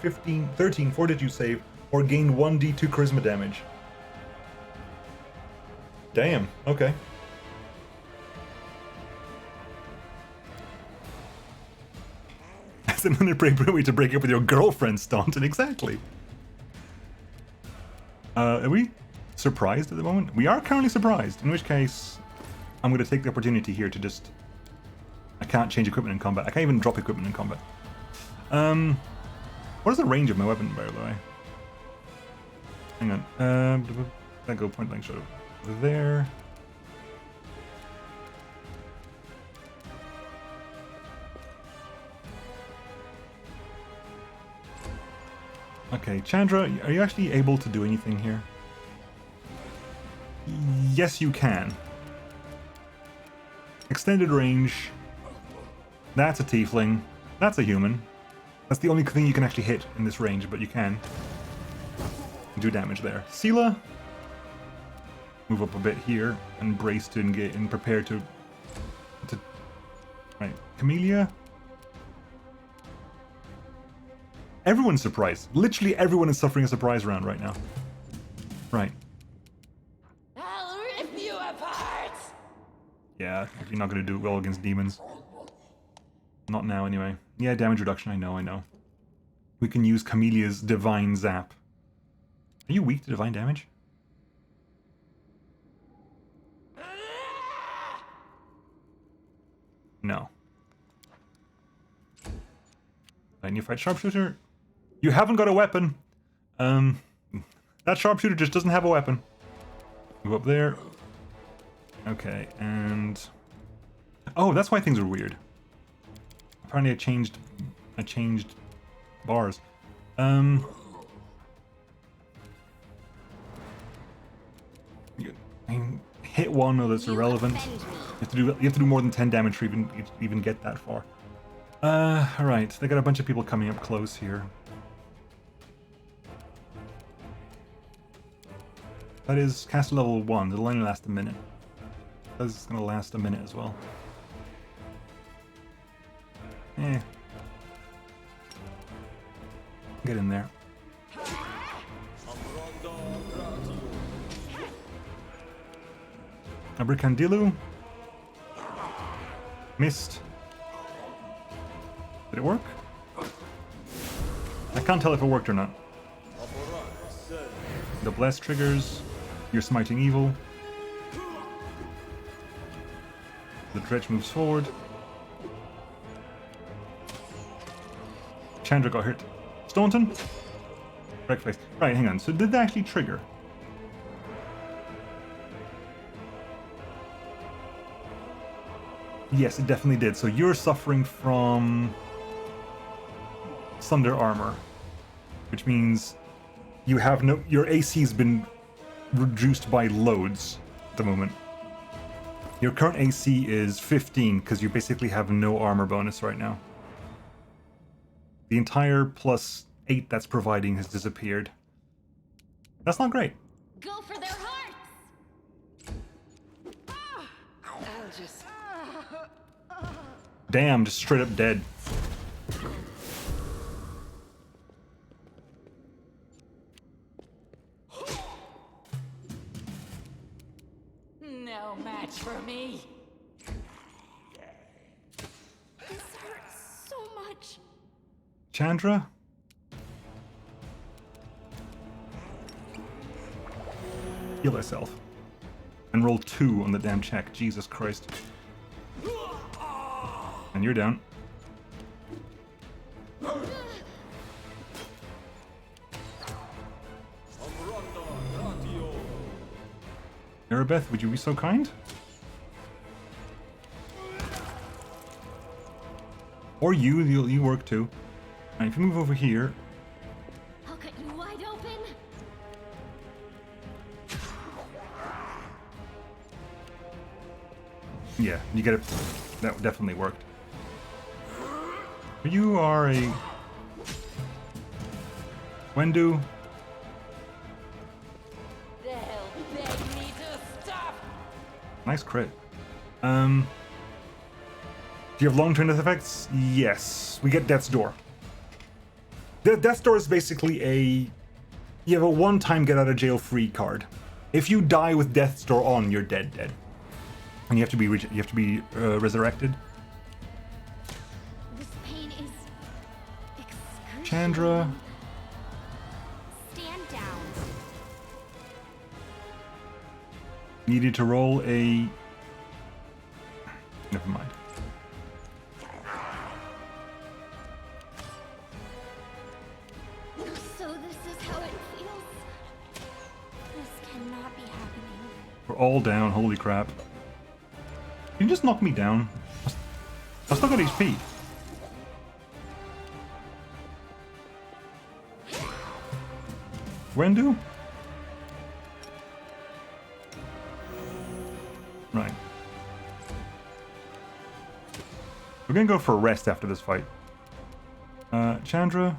13 Fortitude save or gain 1d2 Charisma damage. Damn, okay. That's an inappropriate way to break up with your girlfriend, Staunton, exactly. Are we surprised at the moment? We are currently surprised, in which case I'm going to take the opportunity here to just... I can't change equipment in combat. I can't even drop equipment in combat. What is the range of my weapon, by the way? Hang on. I go point blank shot over there. Okay, Chandra, are you actually able to do anything here? Yes, you can. Extended range. That's a tiefling. That's a human. That's the only thing you can actually hit in this range, but you can do damage there. Sela, move up a bit here and brace to engage and prepare to right. Camellia. Everyone's surprised. Literally everyone is suffering a surprise round right now. Right. I'll rip you apart. Yeah, you're not going to do well against demons. Not now, anyway. Yeah, damage reduction, I know. We can use Camellia's Divine Zap. Are you weak to Divine Damage? No. And you fight Sharpshooter? You haven't got a weapon! That Sharpshooter just doesn't have a weapon. Move up there. Okay, and... Oh, that's why things are weird. Apparently I changed bars. Hit one, oh, that's irrelevant. You have to do more than 10 damage to even get that far. Alright, they got a bunch of people coming up close here. That is cast level 1, it'll only last a minute. That's gonna last a minute as well. Get in there. Abracandilu. Missed. Did it work? I can't tell if it worked or not. The bless triggers. You're smiting evil. The dredge moves forward. Chandra got hurt. Staunton? Breakfast. Right, hang on. So did that actually trigger? Yes, it definitely did. So you're suffering from Thunder Armor, which means you have no... Your AC's been reduced by loads at the moment. Your current AC is 15 because you basically have no armor bonus right now. The entire plus 8 that's providing has disappeared. That's not great. Go for their hearts! I'll just... Damn, just straight up dead. No match for me. This hurts so much. Chandra? Heal thyself. And roll 2 on the damn check. Jesus Christ. And you're down. Erebeth, would you be so kind? Or you work too. And if you move over here... I'll cut you wide open. Yeah, you get it. That definitely worked. You are a... Wendu. They'll beg me to stop. Nice crit. Do you have long-term death effects? Yes. We get Death's Door. Death's Door is basically you have a one-time get-out-of-jail-free card. If you die with Death's Door on, you're dead. And you have to be resurrected. This pain is excruciating. Chandra. Stand down. Needed to roll a... Never mind. So this is how it feels. This cannot be happening. We're all down, holy crap. You just knock me down. I still got HP. Wendu? Right. We're gonna go for a rest after this fight. Chandra,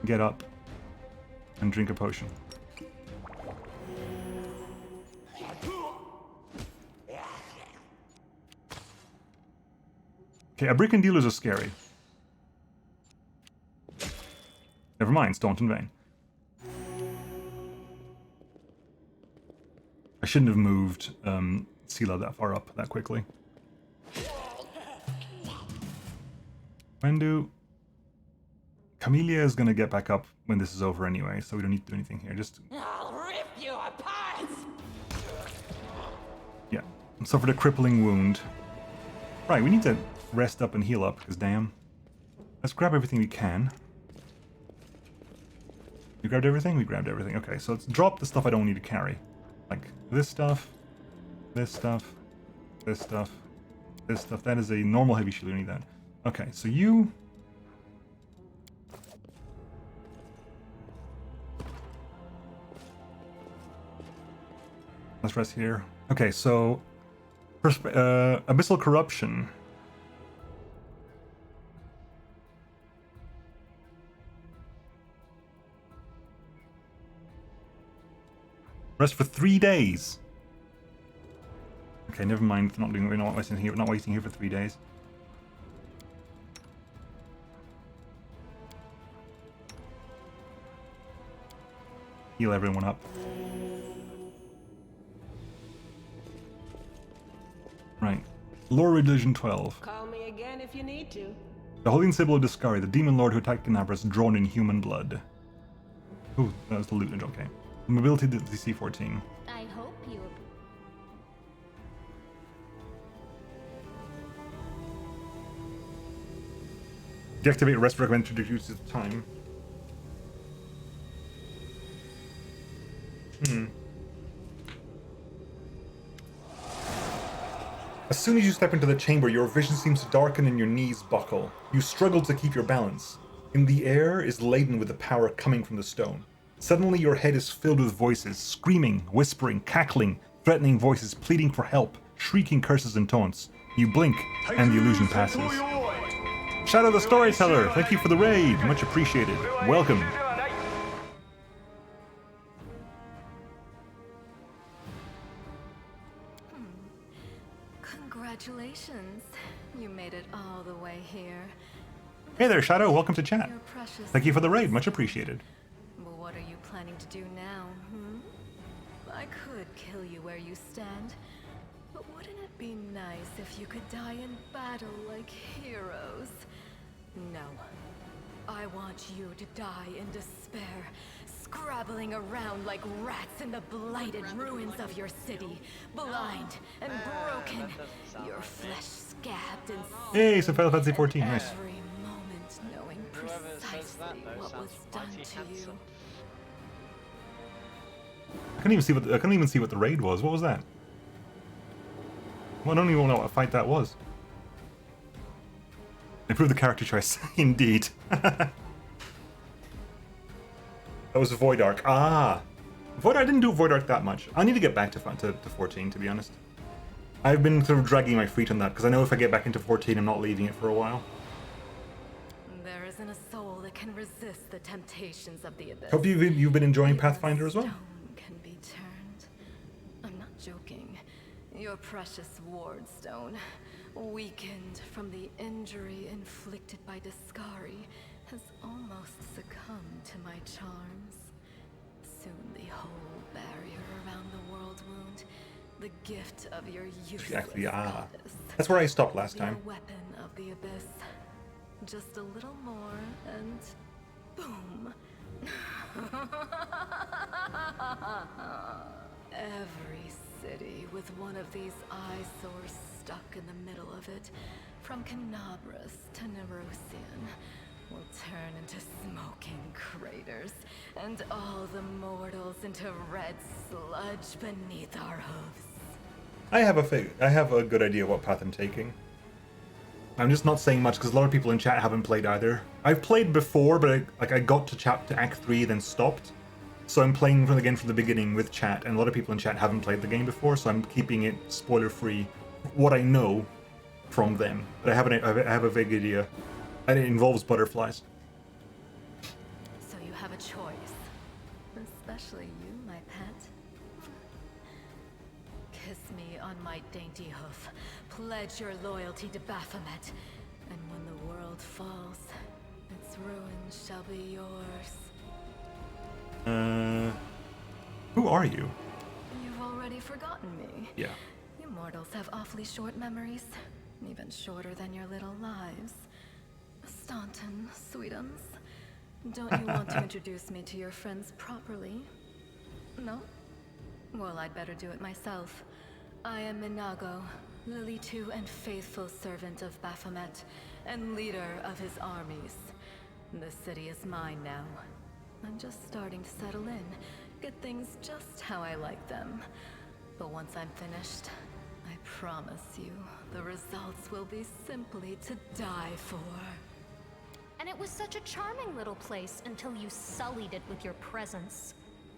get up and drink a potion. Okay, Abrican dealers are scary. Never mind, Staunch in vain. I shouldn't have moved Sela that far up that quickly. Wendu. Camellia is gonna get back up when this is over anyway, so we don't need to do anything here. Just I'll rip you apart! yeah, suffered a crippling wound. Right, we need to rest up and heal up, because damn. Let's grab everything we can. You grabbed everything? We grabbed everything. Okay, so let's drop the stuff I don't need to carry. Like this stuff, this stuff, this stuff, this stuff. That is a normal heavy shield, you need that. Okay, so you... Let's rest here. Okay, so... Abyssal Corruption. Rest for 3 days. Okay, never mind. We're not waiting here for 3 days. Heal everyone up. Right. Lore Religion 12. Call me again if you need to. The Holy Symbol of Discovery, the demon lord who attacked Cannabis, drawn in human blood. Ooh, that was the loot. Okay. Mobility DC 14. I hope you... Deactivate rest recommended to reduce the time. As soon as you step into the chamber, your vision seems to darken and your knees buckle. You struggle to keep your balance. In the air is laden with the power coming from the stone. Suddenly your head is filled with voices, screaming, whispering, cackling, threatening voices, pleading for help, shrieking curses and taunts. You blink, and the illusion passes. Shadow the Storyteller, thank you for the raid, much appreciated. Welcome. Congratulations. You made it all the way here. Hey there, Shadow, welcome to chat. Your precious Thank you for the raid, much appreciated. But what are you planning to do now, I could kill you where you stand, but wouldn't it be nice if you could die in battle like heroes? No. I want you to die in despair, scrabbling around like rats in the blighted ruins of your city, blind and broken, your flesh scabbed and Hey, so Final Fantasy 14, nice. every moment knowing precisely what was done to you. I couldn't even see what the raid was. What was that? Well, I don't even know what fight that was. Improve the character choice. Indeed. That was Void Arc. Ah! Void Arc, I didn't do Void Arc that much. I need to get back to 14, to be honest. I've been sort of dragging my feet on that, because I know if I get back into 14, I'm not leaving it for a while. There isn't a soul that can resist the temptations of the abyss. Hope you've been enjoying Pathfinder as well. Stone can be turned. I'm not joking. Your precious wardstone, weakened from the injury inflicted by Discari, has almost succumbed to my charms. Soon the whole barrier around the world wound, the gift of your useless Actually, goddess, that's where I stopped last will be time. a weapon of the abyss. Just a little more, and boom. Every city with one of these eyesores stuck in the middle of it, from Cannabris to Nerosian, will turn into smoking craters, and all the mortals into red sludge beneath our hooves. I have a good idea what path I'm taking. I'm just not saying much because a lot of people in chat haven't played either. I've played before, but I got to Act 3, then stopped. So I'm playing again from the beginning with chat, and a lot of people in chat haven't played the game before, so I'm keeping it spoiler-free. What I know from them, but I have a vague idea, and it involves butterflies. So you have a choice, especially you, my pet. Kiss me on my dainty hoof, pledge your loyalty to Baphomet, and when the world falls, its ruins shall be yours. Who are you? You've already forgotten me. Yeah. You mortals have awfully short memories, even shorter than your little lives. Staunton, sweetums. Don't you want to introduce me to your friends properly? No? Well, I'd better do it myself. I am Minago, Lily II and faithful servant of Baphomet, and leader of his armies. The city is mine now. I'm just starting to settle in, get things just how I like them. But once I'm finished, I promise you, the results will be simply to die for. And it was such a charming little place until you sullied it with your presence.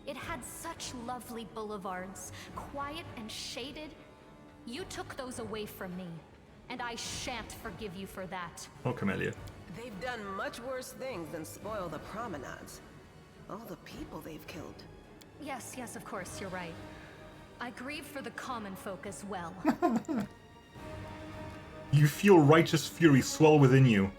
It had such lovely boulevards, quiet and shaded. You took those away from me, and I shan't forgive you for that. Oh, Camellia. They've done much worse things than spoil the promenades. All the people they've killed. Yes, of course, you're right. I grieve for the common folk as well. You feel righteous fury swell within you.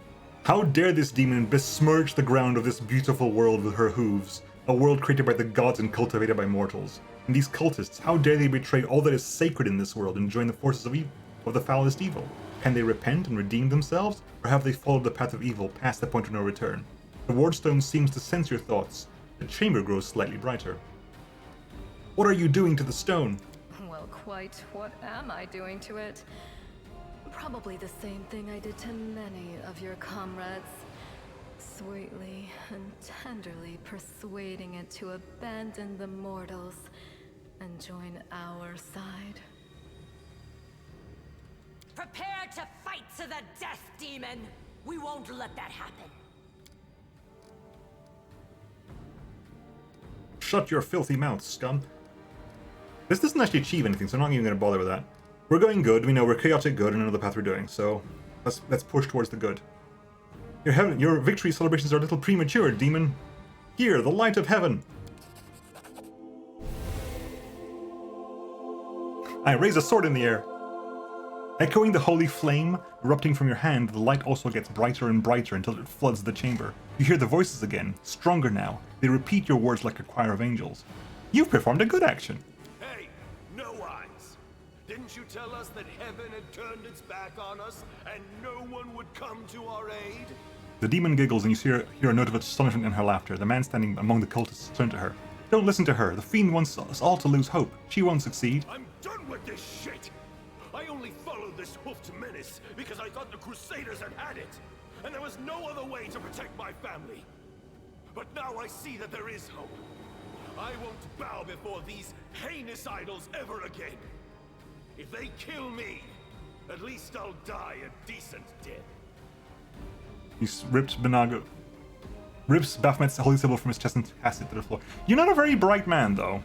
How dare this demon besmirch the ground of this beautiful world with her hooves, a world created by the gods and cultivated by mortals. And these cultists, how dare they betray all that is sacred in this world and join the forces of the foulest evil? Can they repent and redeem themselves, or have they followed the path of evil past the point of no return? The wardstone seems to sense your thoughts. The chamber grows slightly brighter. What are you doing to the stone? Well, quite what am I doing to it? Probably the same thing I did to many of your comrades. Sweetly and tenderly persuading it to abandon the mortals and join our side. Prepare to fight to the death, demon! We won't let that happen. Shut your filthy mouth, scum. This doesn't actually achieve anything, so I'm not even going to bother with that. We're going good, we know we're chaotic good, and I know the path we're doing, so let's push towards the good. Your victory celebrations are a little premature, demon. Here, the light of heaven. I raise a sword in the air. Echoing the holy flame erupting from your hand, the light also gets brighter and brighter until it floods the chamber. You hear the voices again, stronger now. They repeat your words like a choir of angels. You've performed a good action. Hey, no eyes! Didn't you tell us that heaven had turned its back on us and no one would come to our aid? The demon giggles and you hear a note of astonishment in her laughter. The man standing among the cultists turns to her. Don't listen to her. The fiend wants us all to lose hope. She won't succeed. I'm done with this shit! I only followed this hoofed menace because I thought the Crusaders had it, and there was no other way to protect my family. But now I see that there is hope. I won't bow before these heinous idols ever again. If they kill me, at least I'll die a decent death. He rips Baphomet's holy symbol from his chest and casts it to the floor. You're not a very bright man, though.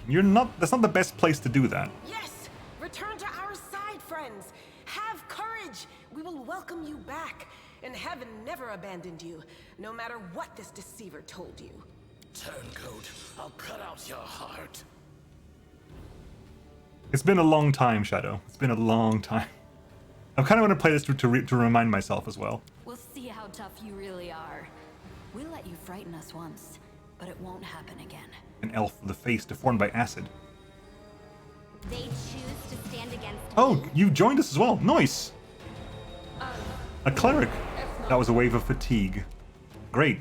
That's not the best place to do that. Yes! Return to our side, friends! Have courage! We will welcome you back. And heaven never abandoned you, no matter what this deceiver told you. Turncoat, I'll cut out your heart. It's been a long time, Shadow. It's been a long time. I kind of want to play this to remind myself as well. We'll see how tough you really are. We let you frighten us once, but it won't happen again. An elf with a face deformed by acid. They choose to stand against Oh, me. you joined us as well. Nice. A cleric. That was a wave of fatigue. Great.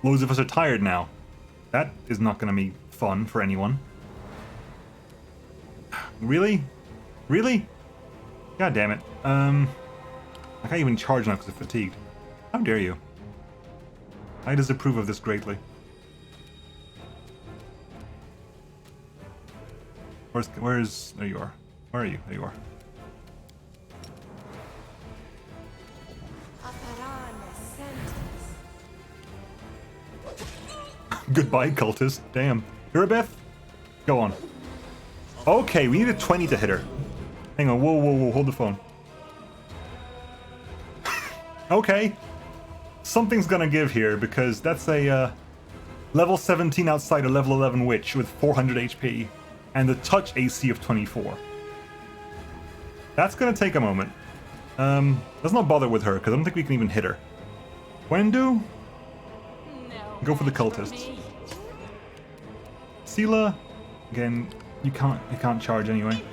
Loads of us are tired now. That is not going to be fun for anyone. Really? Really? God damn it. I can't even charge now because I'm fatigued. How dare you? I disapprove of this greatly. Where's... There you are. Where are you? There you are. Goodbye, cultist. Damn. Irabeth? Go on. Okay, we need a 20 to hit her. Hang on. Whoa, whoa, whoa. Hold the phone. Okay. Something's gonna give here, because that's a level 17 outsider, level 11 witch with 400 HP, and the touch AC of 24. That's gonna take a moment. Let's not bother with her, because I don't think we can even hit her. Wendu? Go for the cultists. Sela? Again, you can't charge anyway.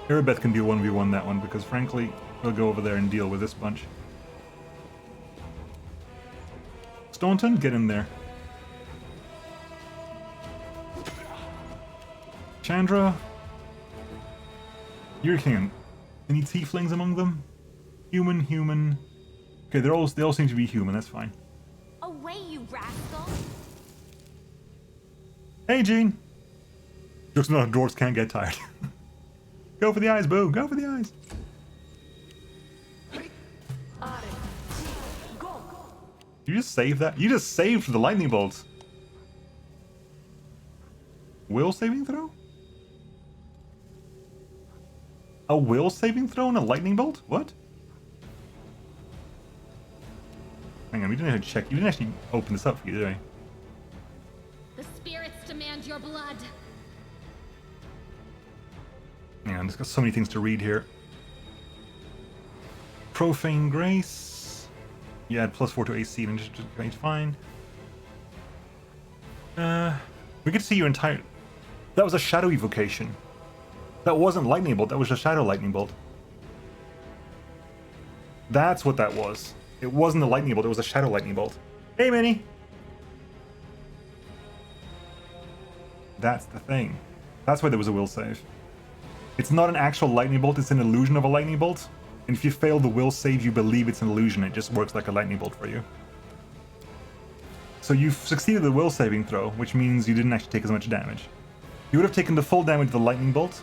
Irabeth can do 1v1 that one, because frankly, we'll go over there and deal with this bunch. Staunton, get in there. Chandra? You're king. Any tieflings among them? Human. Okay, they all seem to be human, that's fine. Away, you rascal! Hey, Jean! Just not dwarves can't get tired. Go for the eyes, boo! Go for the eyes! You just saved that? You just saved the lightning bolts! Will saving throw? A will saving throw and a lightning bolt? What? Hang on, we didn't have to check. You didn't actually open this up for you, did I? The spirits demand your blood. Hang on, there's got so many things to read here. Profane Grace. You add +4 to AC and just fine. We get to see your entire... That was a shadow evocation. That wasn't lightning bolt, that was a shadow lightning bolt. That's what that was. It wasn't a lightning bolt, it was a shadow lightning bolt. Hey, Minnie! That's the thing. That's why there was a will save. It's not an actual lightning bolt, it's an illusion of a lightning bolt. And if you fail the will save, you believe it's an illusion, it just works like a lightning bolt for you. So you've succeeded the will saving throw, which means you didn't actually take as much damage. You would have taken the full damage of the lightning bolt.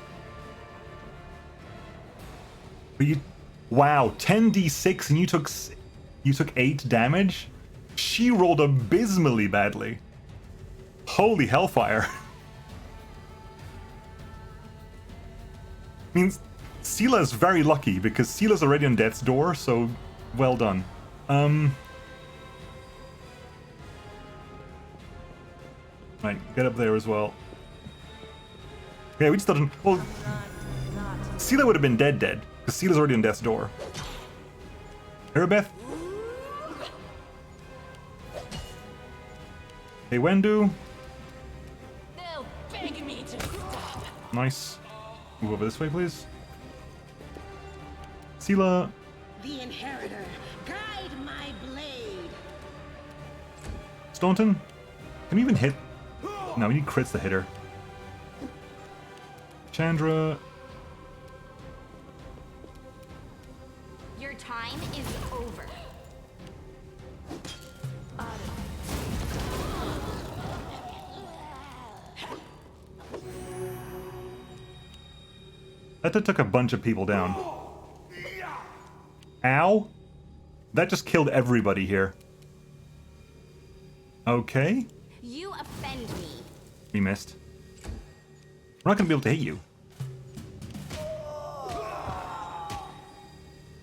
But you... Wow, 10d6 and you took 8 damage? She rolled abysmally badly. Holy hellfire. Means Sela's very lucky because Sela's already on death's door, so well done. Right, get up there as well. Yeah, we just didn't. Well, Sela would have been dead, because Sela's already on death's door. Irabeth? Hey, Wendu. They'll beg me to stop. Nice. Move over this way, please. Sela. The Inheritor, guide my blade. Staunton? Can we even hit? No, we need crits to hit her. Chandra. Your time is over. That took a bunch of people down. Ow? That just killed everybody here. Okay. You offend me. We missed. We're not gonna be able to hit you.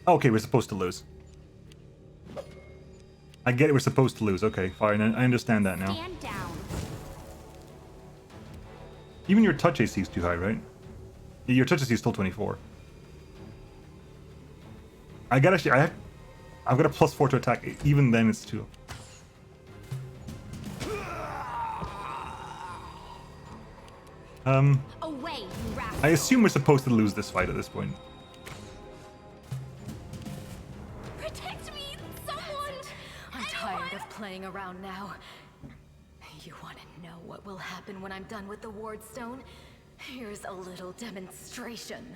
Okay, we're supposed to lose. I get it, we're supposed to lose. Okay, fine. I understand that now. Stand down. Even your touch AC is too high, right? Yeah, your touch AC is still 24. I've got a +4 to attack. Even then, it's 2. Away, you rascal. I assume we're supposed to lose this fight at this point. Protect me, someone! I'm tired of playing around now. You want to know what will happen when I'm done with the Ward Stone? Here's a little demonstration.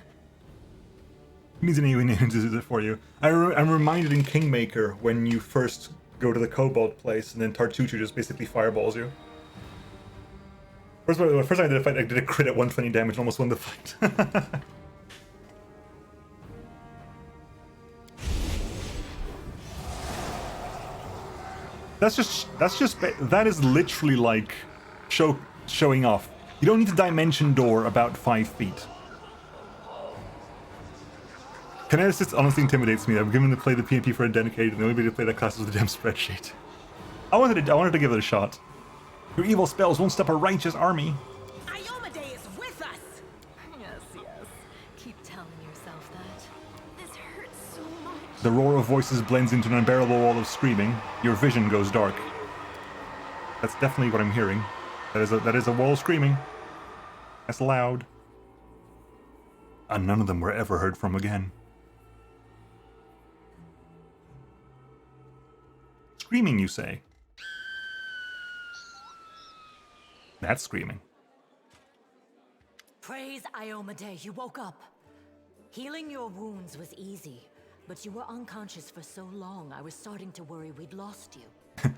Means anyone does it for you. I'm reminded in Kingmaker when you first go to the Cobalt place and then Tartuccio just basically fireballs you. First time I did a fight, I did a crit at 120 damage and almost won the fight. That is literally like showing off. You don't need to dimension door about 5 feet. Kineticist honestly intimidates me. I'm given to play the PvP for a dedicated, and the only way to play that class is with a damn spreadsheet. I wanted to give it a shot. Your evil spells won't stop a righteous army. Iomade is with us! Yes. Keep telling yourself that. This hurts so much. The roar of voices blends into an unbearable wall of screaming. Your vision goes dark. That's definitely what I'm hearing. That is a wall screaming. That's loud. And none of them were ever heard from again. Screaming, you say? That's screaming. Praise Iomade, you woke up. Healing your wounds was easy, but you were unconscious for so long, I was starting to worry we'd lost you.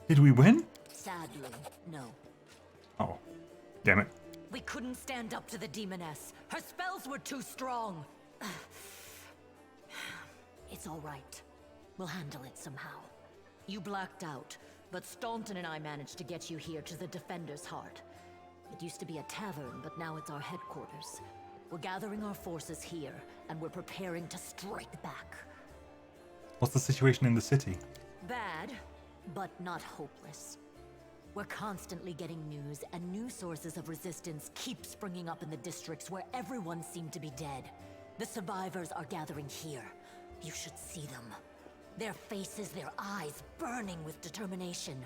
Did we win? Sadly, no. Oh, damn it. We couldn't stand up to the demoness. Her spells were too strong. It's all right. We'll handle it somehow. You blacked out, but Staunton and I managed to get you here to the Defender's Heart. It used to be a tavern, but now it's our headquarters. We're gathering our forces here, and we're preparing to strike back. What's the situation in the city? Bad, but not hopeless. We're constantly getting news, and new sources of resistance keep springing up in the districts where everyone seemed to be dead. The survivors are gathering here. You should see them. Their faces, their eyes burning with determination.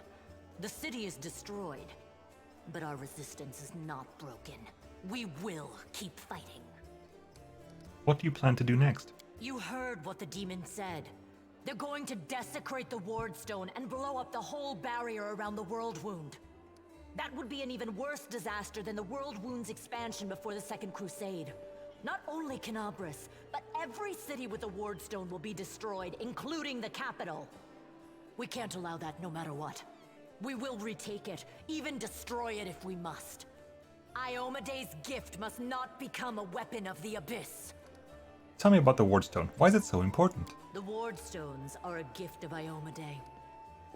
The city is destroyed, but our resistance is not broken. We will keep fighting. What do you plan to do next? You heard what the demon said. They're going to desecrate the Ward Stone and blow up the whole barrier around the World Wound. That would be an even worse disaster than the World Wound's expansion before the Second Crusade. Not only Cannabris, but every city with the Ward Stone will be destroyed, including the capital. We can't allow that no matter what. We will retake it, even destroy it if we must. Iomade's gift must not become a weapon of the Abyss. Tell me about the Wardstone. Why is it so important? The Ward Stones are a gift of Iomade.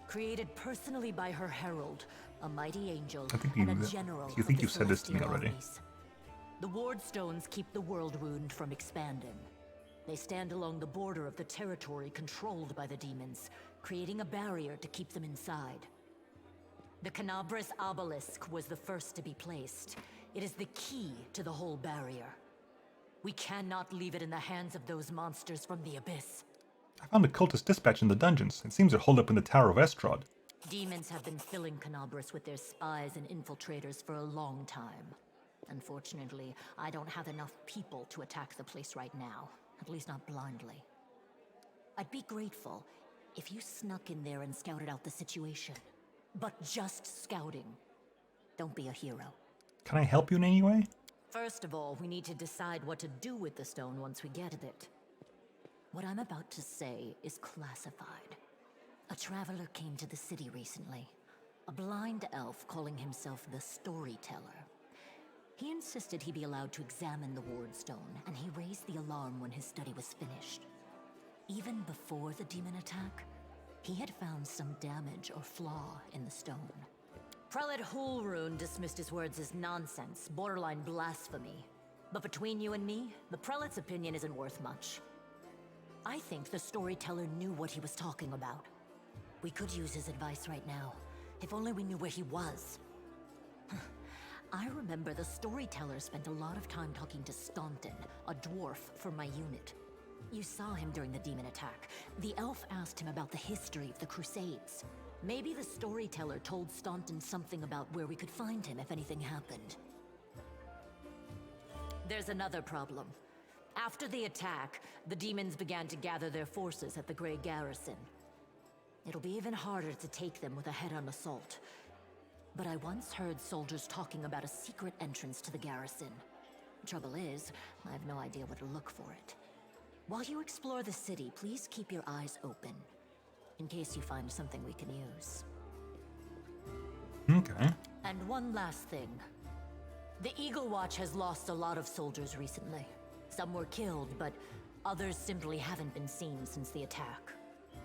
Created personally by her herald, a mighty angel, and a general you think of the you've said this to me Celestial already. Armies. The Ward Stones keep the World Wound from expanding. They stand along the border of the territory controlled by the demons, creating a barrier to keep them inside. The Cannabris Obelisk was the first to be placed. It is the key to the whole barrier. We cannot leave it in the hands of those monsters from the Abyss. I found a cultist dispatch in the dungeons. It seems they're holed up in the Tower of Estrad. Demons have been filling Cannabris with their spies and infiltrators for a long time. Unfortunately, I don't have enough people to attack the place right now. At least not blindly. I'd be grateful if you snuck in there and scouted out the situation. But just scouting. Don't be a hero. Can I help you in any way? First of all, we need to decide what to do with the stone once we get it. What I'm about to say is classified. A traveler came to the city recently. A blind elf calling himself the Storyteller. He insisted he be allowed to examine the Ward Stone, and he raised the alarm when his study was finished. Even before the demon attack, he had found some damage or flaw in the stone. Prelate Hulrune dismissed his words as nonsense, borderline blasphemy. But between you and me, the prelate's opinion isn't worth much. I think the Storyteller knew what he was talking about. We could use his advice right now. If only we knew where he was. I remember the storyteller spent a lot of time talking to Staunton, a dwarf from my unit. You saw him during the demon attack. The elf asked him about the history of the Crusades. Maybe the storyteller told Staunton something about where we could find him if anything happened. There's another problem. After the attack, the demons began to gather their forces at the Grey Garrison. It'll be even harder to take them with a head-on assault. But I once heard soldiers talking about a secret entrance to the garrison. Trouble is, I have no idea where to look for it. While you explore the city, please keep your eyes open, in case you find something we can use. Okay. And one last thing. The Eagle Watch has lost a lot of soldiers recently. Some were killed, but others simply haven't been seen since the attack.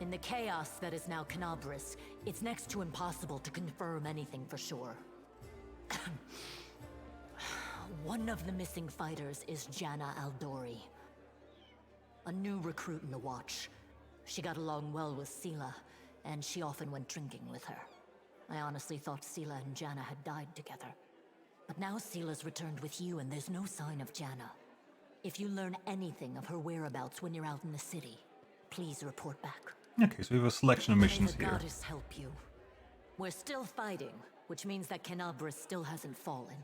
In the chaos that is now Cannabris, it's next to impossible to confirm anything for sure. One of the missing fighters is Janna Aldori, a new recruit in the Watch. She got along well with Sela, and she often went drinking with her. I honestly thought Sela and Janna had died together. But now Sela's returned with you, and there's no sign of Janna. If you learn anything of her whereabouts when you're out in the city, please report back. Okay, so we have a selection of missions May the here. goddess help you. We're still fighting, which means that Cannabris still hasn't fallen.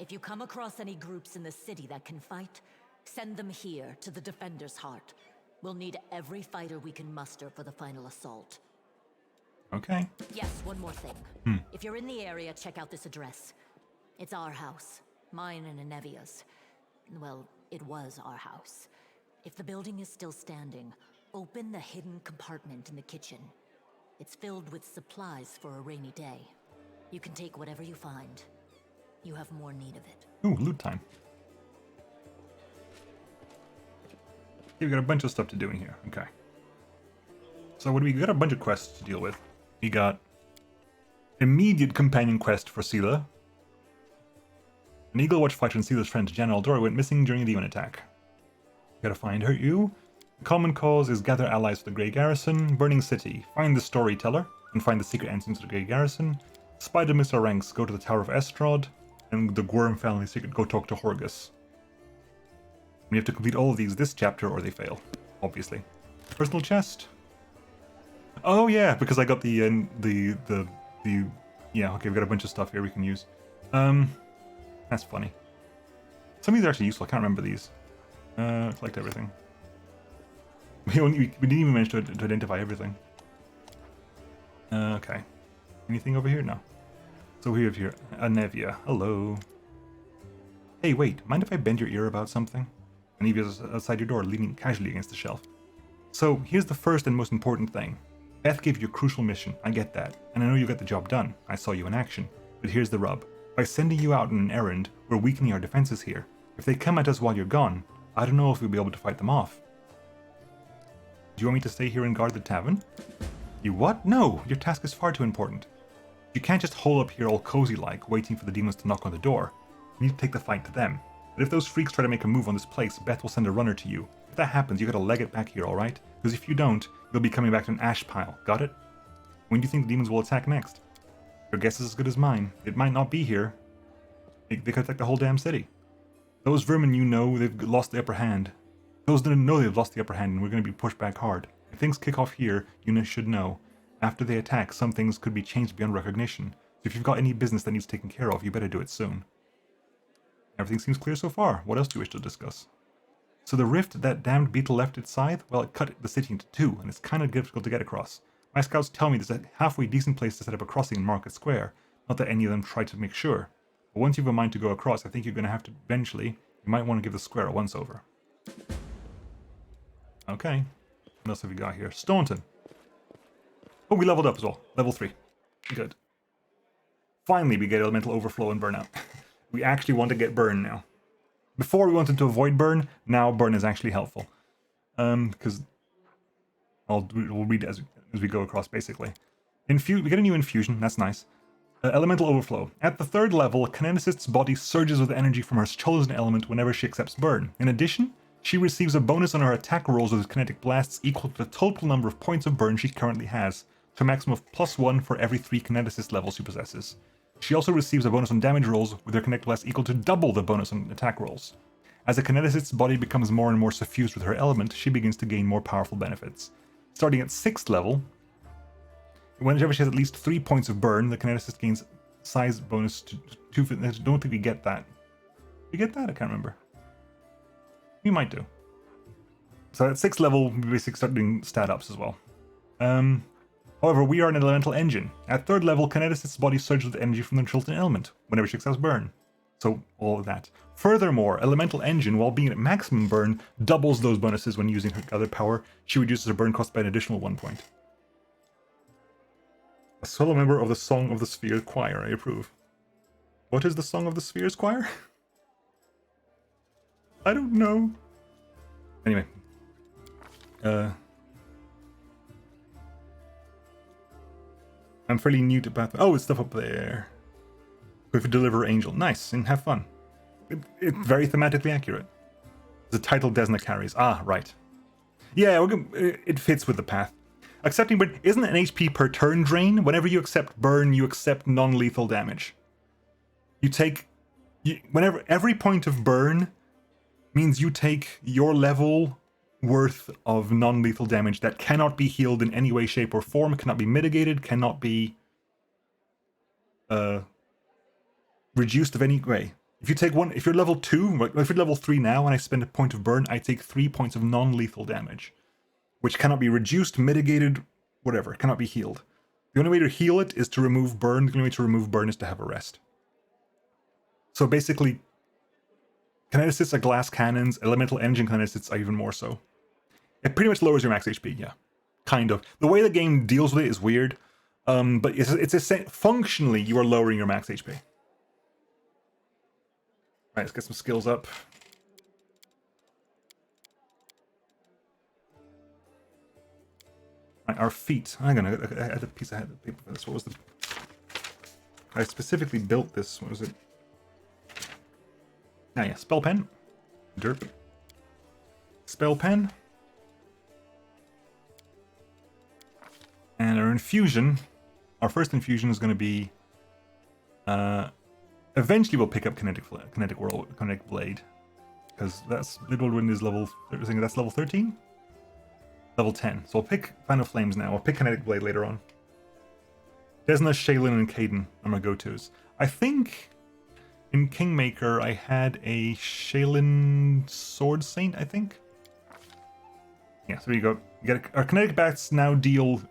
If you come across any groups in the city that can fight, send them here to the Defender's Heart. We'll need every fighter we can muster for the final assault. Okay. Yes, one more thing. If you're in the area, check out this address. It's our house. Mine and Anevia's. Well, it was our house. If the building is still standing, open the hidden compartment in the kitchen. It's filled with supplies for a rainy day. You can take whatever you find. You have more need of it. Ooh, loot time. Okay, we got a bunch of stuff to do in here. Okay. So what do we got? A bunch of quests to deal with. We got immediate companion quest for Sela. An Eagle Watch fighter and Sela's friend Janna Aldori went missing during a demon attack. We gotta find her. The common cause is gather allies for the Grey Garrison, Burning City, find the Storyteller, and find the secret entrance to the Grey Garrison. Spider miss our ranks, go to the Tower of Estrad, and the Gwyrm family secret, go talk to Horgus. We have to complete all of these this chapter or they fail, obviously. Personal chest. Oh yeah, because I got yeah, okay, we've got a bunch of stuff here we can use. That's funny. Some of these are actually useful, I can't remember these. Collect everything. We didn't even manage to identify everything. Okay. Anything over here? No. So we have here Anevia. Hello. Hey, wait. Mind if I bend your ear about something? Anevia's outside your door, leaning casually against the shelf. So here's the first and most important thing. Beth gave you a crucial mission. I get that, and I know you got the job done. I saw you in action. But here's the rub. By sending you out on an errand, we're weakening our defenses here. If they come at us while you're gone, I don't know if we'll be able to fight them off. Do you want me to stay here and guard the tavern? You what? No, your task is far too important. You can't just hole up here all cozy-like, waiting for the demons to knock on the door. You need to take the fight to them. But if those freaks try to make a move on this place, Beth will send a runner to you. If that happens, you gotta leg it back here, alright? Because if you don't, you'll be coming back to an ash pile. Got it? When do you think the demons will attack next? Your guess is as good as mine. It might not be here. They could attack the whole damn city. Those vermin you know, they've lost the upper hand. Those that know they've lost the upper hand and we're going to be pushed back hard. If things kick off here, you should know. After they attack, some things could be changed beyond recognition. So if you've got any business that needs taken care of, you better do it soon. Everything seems clear so far. What else do you wish to discuss? So the rift that damned beetle left its scythe, well, it cut the city into two, and it's kind of difficult to get across. My scouts tell me there's a halfway decent place to set up a crossing in Market Square. Not that any of them try to make sure. But once you have a mind to go across, I think you're going to have to eventually. You might want to give the square a once-over. Okay. What else have we got here? Staunton. Oh, we leveled up as well. Level 3. Good. Finally, we get elemental overflow and burnout. We actually want to get burn now. Before we wanted to avoid burn, now burn is actually helpful. Because we'll read it as we go across, basically. We get a new infusion, that's nice. Elemental overflow. At the 3rd level, Kineticist's body surges with energy from her chosen element whenever she accepts burn. In addition, she receives a bonus on her attack rolls with kinetic blasts equal to the total number of points of burn she currently has. to a maximum of +1 for every 3 kineticist levels she possesses. She also receives a bonus on damage rolls with her kinetic blast equal to double the bonus on attack rolls. As a kineticist's body becomes more and more suffused with her element, she begins to gain more powerful benefits. Starting at 6th level, whenever she has at least 3 points of burn, the kineticist gains size bonus to 2. I don't think we get that. We get that? I can't remember. We might do. So at 6th level, we basically start doing stat ups as well. However, we are an elemental engine. At 3rd level, kineticist's body surges with energy from the resultant element whenever she accepts burn. So all of that. Furthermore, elemental engine, while being at maximum burn, doubles those bonuses when using her other power. She reduces her burn cost by an additional 1 point. A solo member of the Song of the Sphere Choir. I approve. What is the Song of the Spheres Choir? I don't know. Anyway. I'm fairly new to Pathfinder. Oh, it's stuff up there. If you deliver Angel. Nice, and have fun. It's very thematically accurate. The title Desna carries. Ah, right. Yeah, it fits with the path. Accepting burn isn't an HP per turn drain. Whenever you accept burn, you accept non-lethal damage. Whenever every point of burn means you take your level worth of non-lethal damage that cannot be healed in any way, shape, or form, cannot be mitigated, cannot be reduced of any way. If you're level 2, if you're level 3 now and I spend a point of burn, I take 3 points of non-lethal damage, which cannot be reduced, mitigated, whatever, cannot be healed. The only way to heal it is to remove burn. The only way to remove burn is to have a rest. So basically, kineticists are glass cannons, elemental engine kineticists are even more so. It pretty much lowers your max HP, yeah. Kind of. The way the game deals with it is weird, but functionally, you are lowering your max HP. Alright, let's get some skills up. Right, our feet. I had a piece of paper for this. What was the... I specifically built this. What was it? Ah, yeah. Spell pen. Derp. Spell pen. And our infusion. Our first infusion is going to be... eventually we'll pick up Kinetic Blade. Because that's... Little Wind is level... I think that's level 13? Level 10. So I'll pick Fan of Flames now. I'll pick Kinetic Blade later on. Desna, Shaylin, and Caden are my go-tos. I think in Kingmaker I had a Shaylin Sword Saint, I think? Yeah, so there you go. Our Kinetic Bats now deal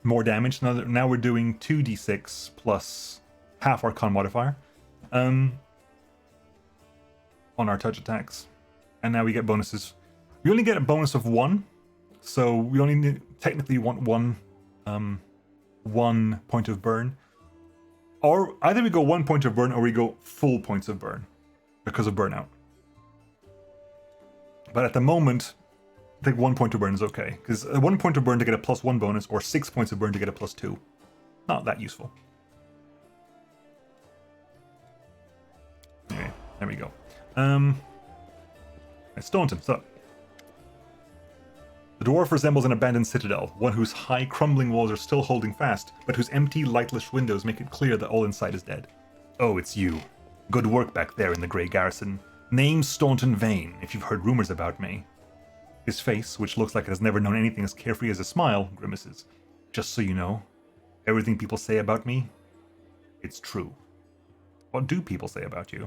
more damage. Now we're doing 2d6 plus half our con modifier on our touch attacks. And now we get bonuses. We only get a bonus of 1, so we only technically want one point of burn. Or either we go 1 point of burn or we go full points of burn because of burnout. But at the moment, I think 1 point of burn is okay, because 1 point of burn to get a +1 bonus or 6 points of burn to get a +2. Not that useful. Okay, there we go. Staunton, so the dwarf resembles an abandoned citadel, one whose high, crumbling walls are still holding fast, but whose empty, lightless windows make it clear that all inside is dead. Oh, it's you. Good work back there in the Grey Garrison. Name's Staunton Vane, if you've heard rumors about me. His face, which looks like it has never known anything as carefree as a smile, grimaces. Just so you know, everything people say about me, it's true. What do people say about you?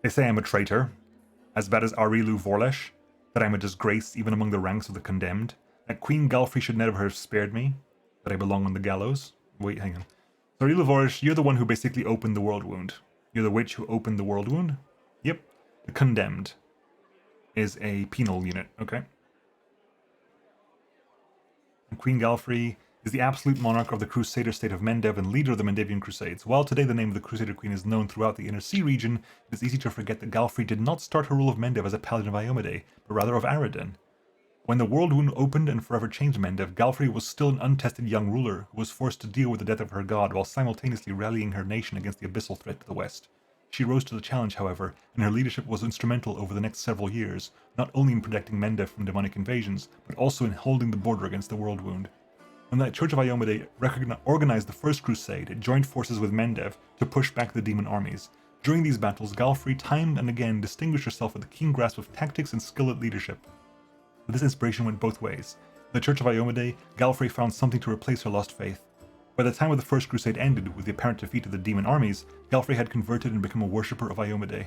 They say I'm a traitor, as bad as Arilu Vorlesh, that I'm a disgrace even among the ranks of the condemned, that Queen Galfrey should never have spared me, that I belong on the gallows. Wait, hang on. So Arilu Vorlesh, you're the one who basically opened the world wound. You're the witch who opened the world wound? Yep. The condemned is a penal unit, okay? And Queen Galfrey is the absolute monarch of the Crusader state of Mendev and leader of the Mendevian Crusades. While today the name of the Crusader Queen is known throughout the Inner Sea region, it is easy to forget that Galfrey did not start her rule of Mendev as a paladin of Iomedae, but rather of Araden. When the world wound opened and forever changed Mendev, Galfrey was still an untested young ruler who was forced to deal with the death of her god while simultaneously rallying her nation against the abyssal threat to the west. She rose to the challenge, however, and her leadership was instrumental over the next several years, not only in protecting Mendev from demonic invasions, but also in holding the border against the world wound. When the Church of Iomedae organized the First Crusade, it joined forces with Mendev to push back the demon armies. During these battles, Galfrey time and again distinguished herself with a keen grasp of tactics and skill at leadership. But this inspiration went both ways. In the Church of Iomedae, Galfrey found something to replace her lost faith. By the time of the First Crusade ended with the apparent defeat of the demon armies, Galfrey had converted and become a worshipper of Iomedae,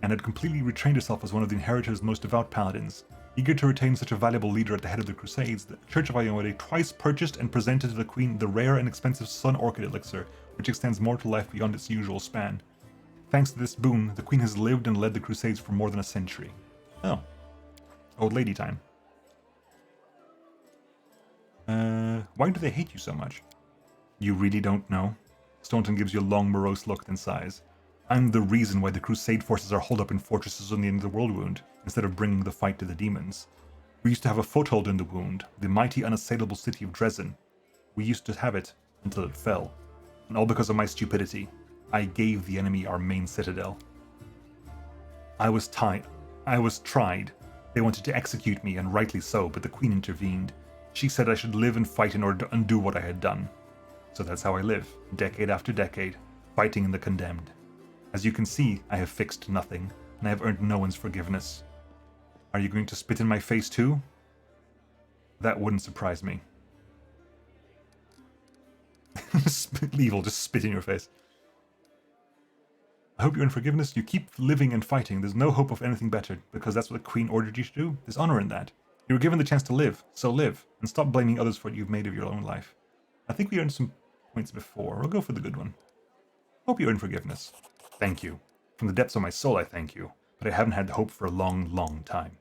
and had completely retrained herself as one of the Inheritor's most devout paladins. Eager to retain such a valuable leader at the head of the Crusades, the Church of Iomedae twice purchased and presented to the Queen the rare and expensive Sun Orchid Elixir, which extends mortal life beyond its usual span. Thanks to this boon, the Queen has lived and led the Crusades for more than a century. Oh. Old lady time. Why do they hate you so much? You really don't know? Staunton gives you a long, morose look, then sighs. I'm the reason why the Crusade forces are holed up in fortresses on the end of the world wound, instead of bringing the fight to the demons. We used to have a foothold in the wound, the mighty unassailable city of Dresden. We used to have it until it fell. And all because of my stupidity. I gave the enemy our main citadel. I was tried. They wanted to execute me, and rightly so, but the Queen intervened. She said I should live and fight in order to undo what I had done. So that's how I live, decade after decade, fighting in the condemned. As you can see, I have fixed nothing, and I have earned no one's forgiveness. Are you going to spit in my face too? That wouldn't surprise me. Evil, just spit in your face. I hope you earn forgiveness. You keep living and fighting. There's no hope of anything better, because that's what the Queen ordered you to do. There's honor in that. You were given the chance to live, so live, and stop blaming others for what you've made of your own life. I think we earned some points before. We'll go for the good one. Hope you earn forgiveness. Thank you. From the depths of my soul, I thank you, but I haven't had hope for a long, long time.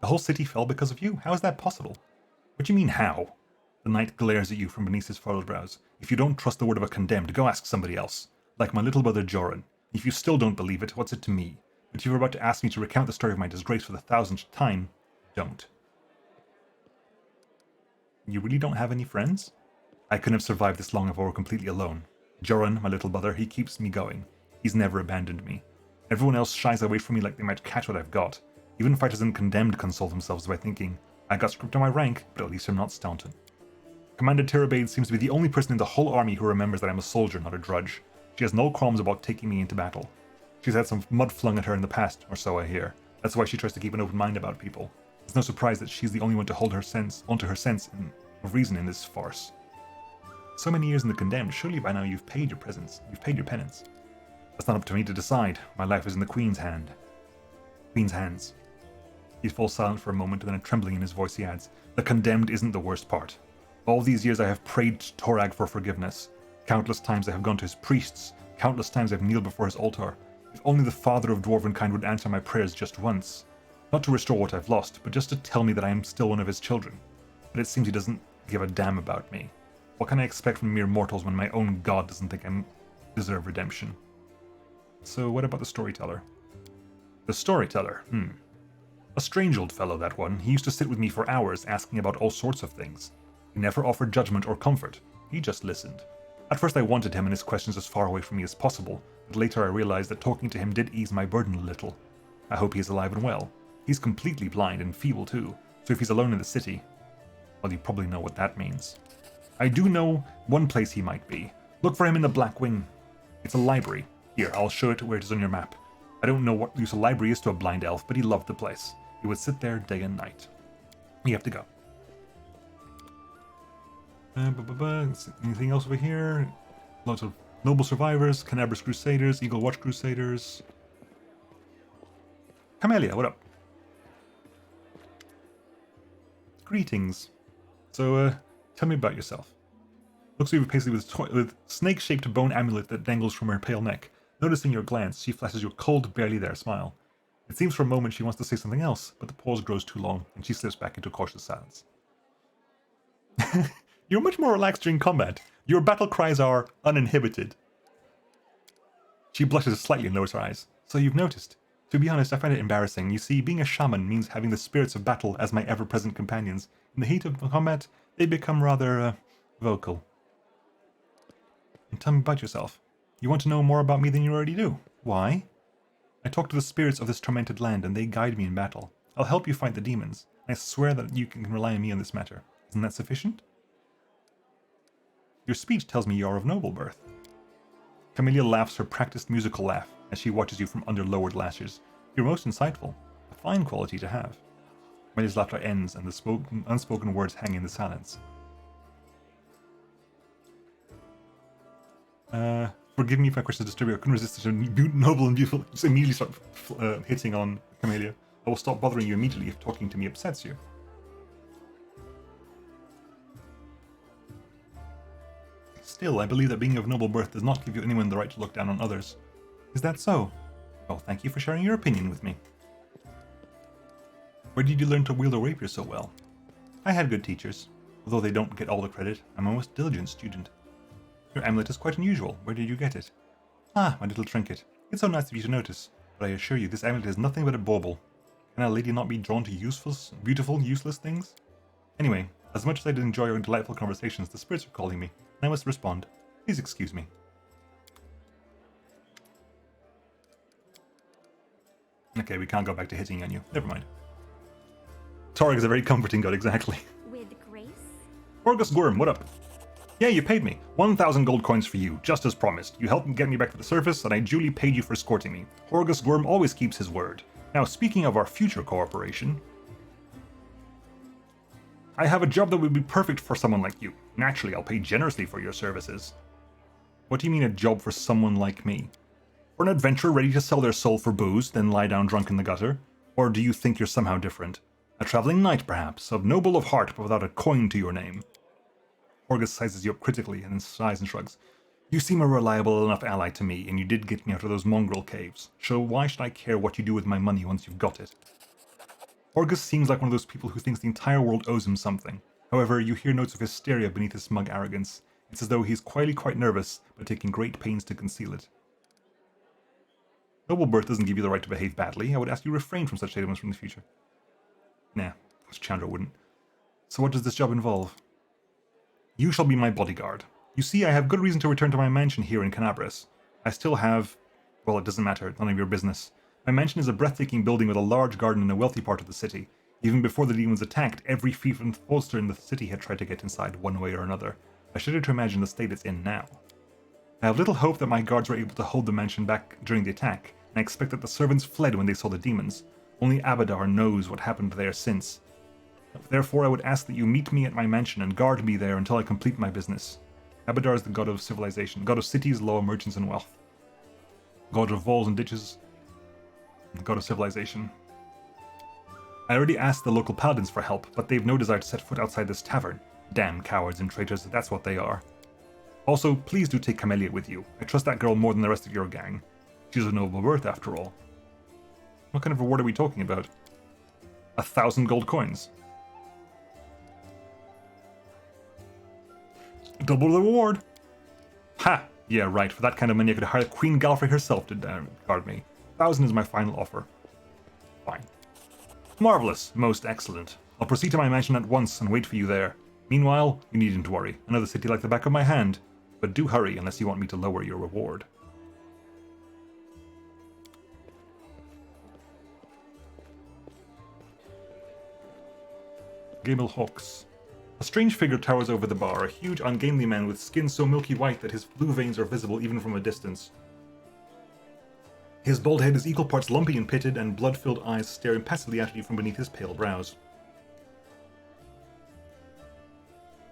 The whole city fell because of you? How is that possible? What do you mean, how? The knight glares at you from beneath his furrowed brows. If you don't trust the word of a condemned, go ask somebody else. Like my little brother Joran. If you still don't believe it, what's it to me? But if you're about to ask me to recount the story of my disgrace for the 1000th time, don't. You really don't have any friends? I couldn't have survived this long if I were completely alone. Joran, my little brother, he keeps me going. He's never abandoned me. Everyone else shies away from me like they might catch what I've got. Even fighters and condemned console themselves by thinking, I got script on my rank, but at least I'm not Staunton. Commander Tirabade seems to be the only person in the whole army who remembers that I'm a soldier, not a drudge. She has no qualms about taking me into battle. She's had some mud flung at her in the past, or so I hear. That's why she tries to keep an open mind about people. It's no surprise that she's the only one to hold her sense onto her sense of reason in this farce. So many years in the condemned, surely by now you've paid your presents. You've paid your penance. That's not up to me to decide. My life is in the Queen's hand. Queen's hands. He falls silent for a moment, and then a trembling in his voice he adds, the condemned isn't the worst part. All these years I have prayed to Torag for forgiveness. Countless times I have gone to his priests. Countless times I have kneeled before his altar. If only the father of dwarvenkind would answer my prayers just once. Not to restore what I've lost, but just to tell me that I am still one of his children. But it seems he doesn't give a damn about me. What can I expect from mere mortals when my own god doesn't think I deserve redemption? So what about the storyteller? The storyteller? A strange old fellow, that one. He used to sit with me for hours, asking about all sorts of things. He never offered judgment or comfort. He just listened. At first I wanted him and his questions as far away from me as possible, but later I realized that talking to him did ease my burden a little. I hope he is alive and well. He's completely blind and feeble too, so if he's alone in the city, well, you probably know what that means. I do know one place he might be. Look for him in the Black Wing. It's a library. Here, I'll show it where it is on your map. I don't know what use a library is to a blind elf, but he loved the place. He would sit there day and night. You have to go. Anything else over here? Lots of noble survivors, Cannabis Crusaders, Eagle Watch Crusaders. Camellia, what up? Greetings. So, tell me about yourself. Looks over Paisley with snake-shaped bone amulet that dangles from her pale neck. Noticing your glance, she flashes you a cold, barely there smile. It seems for a moment she wants to say something else, but the pause grows too long, and she slips back into cautious silence. You're much more relaxed during combat. Your battle cries are uninhibited. She blushes slightly and lowers her eyes. So you've noticed. To be honest, I find it embarrassing. You see, being a shaman means having the spirits of battle as my ever-present companions. In the heat of combat, they become rather, vocal. And tell me about yourself. You want to know more about me than you already do. Why? I talk to the spirits of this tormented land, and they guide me in battle. I'll help you fight the demons. I swear that you can rely on me on this matter. Isn't that sufficient? Your speech tells me you are of noble birth. Camellia laughs her practiced musical laugh as she watches you from under lowered lashes. You're most insightful. A fine quality to have. Camelia's laughter ends and the unspoken words hang in the silence. Forgive me if my questions disturb you. I couldn't resist such a noble and beautiful. Just immediately start hitting on Camellia. I will stop bothering you immediately if talking to me upsets you. Still, I believe that being of noble birth does not give you anyone the right to look down on others. Is that so? Well, thank you for sharing your opinion with me. Where did you learn to wield a rapier so well? I had good teachers. Although they don't get all the credit, I'm a most diligent student. Your amulet is quite unusual. Where did you get it? Ah, my little trinket. It's so nice of you to notice, but I assure you this amulet is nothing but a bauble. Can a lady not be drawn to beautiful, useless things? Anyway, as much as I did enjoy our delightful conversations, the spirits are calling me, and I must respond. Please excuse me. Okay, we can't go back to hitting on you. Never mind. Torg is a very comforting god, exactly. With grace? Horgus Gorm, what up? Yeah, you paid me. 1,000 gold coins for you, just as promised. You helped get me back to the surface, and I duly paid you for escorting me. Horgus Gorm always keeps his word. Now, speaking of our future cooperation, I have a job that would be perfect for someone like you. Naturally, I'll pay generously for your services. What do you mean a job for someone like me? For an adventurer ready to sell their soul for booze, then lie down drunk in the gutter? Or do you think you're somehow different? A traveling knight, perhaps, of noble of heart but without a coin to your name. Horgus sizes you up critically and then sighs and shrugs. You seem a reliable enough ally to me, and you did get me out of those mongrel caves. So why should I care what you do with my money once you've got it? Horgus seems like one of those people who thinks the entire world owes him something. However, you hear notes of hysteria beneath his smug arrogance. It's as though he's quietly quite nervous, but taking great pains to conceal it. Noble birth doesn't give you the right to behave badly. I would ask you refrain from such statements from the future. Nah, Chandra wouldn't. So what does this job involve? You shall be my bodyguard. You see, I have good reason to return to my mansion here in Cannabris. I still have... well, it doesn't matter, none of your business. My mansion is a breathtaking building with a large garden in a wealthy part of the city. Even before the demons attacked, every thief and fraudster in the city had tried to get inside one way or another. I shudder to imagine the state it's in now. I have little hope that my guards were able to hold the mansion back during the attack, and I expect that the servants fled when they saw the demons. Only Abadar knows what happened there since. Therefore, I would ask that you meet me at my mansion and guard me there until I complete my business. Abadar is the god of civilization, god of cities, law, merchants, and wealth. God of walls and ditches, the god of civilization. I already asked the local paladins for help, but they've no desire to set foot outside this tavern. Damn cowards and traitors, that's what they are. Also, please do take Camellia with you. I trust that girl more than the rest of your gang. She's of noble birth, after all. What kind of reward are we talking about? 1,000 gold coins. Double the reward. Ha! Yeah, right. For that kind of money, I could hire Queen Galfrey herself to guard me. 1,000 is my final offer. Fine. Marvelous. Most excellent. I'll proceed to my mansion at once and wait for you there. Meanwhile, you needn't worry. I know the city like the back of my hand. But do hurry unless you want me to lower your reward. Gable Hawks. A strange figure towers over the bar, a huge, ungainly man with skin so milky white that his blue veins are visible even from a distance. His bald head is equal parts lumpy and pitted, and blood-filled eyes stare impassively at you from beneath his pale brows.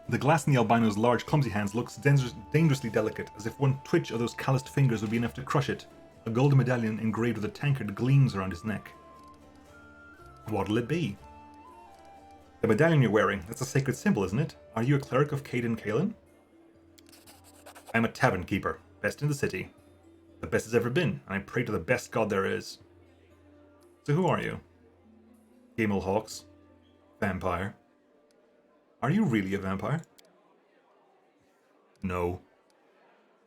The glass in the albino's large, clumsy hands looks dangerously delicate, as if one twitch of those calloused fingers would be enough to crush it. A gold medallion engraved with a tankard gleams around his neck. What'll it be? The medallion you're wearing, that's a sacred symbol, isn't it? Are you a cleric of Cayden Cailan? I'm a tavern keeper, best in the city. The best has ever been, and I pray to the best god there is. So who are you? Gamel Hawks. Vampire. Are you really a vampire? No.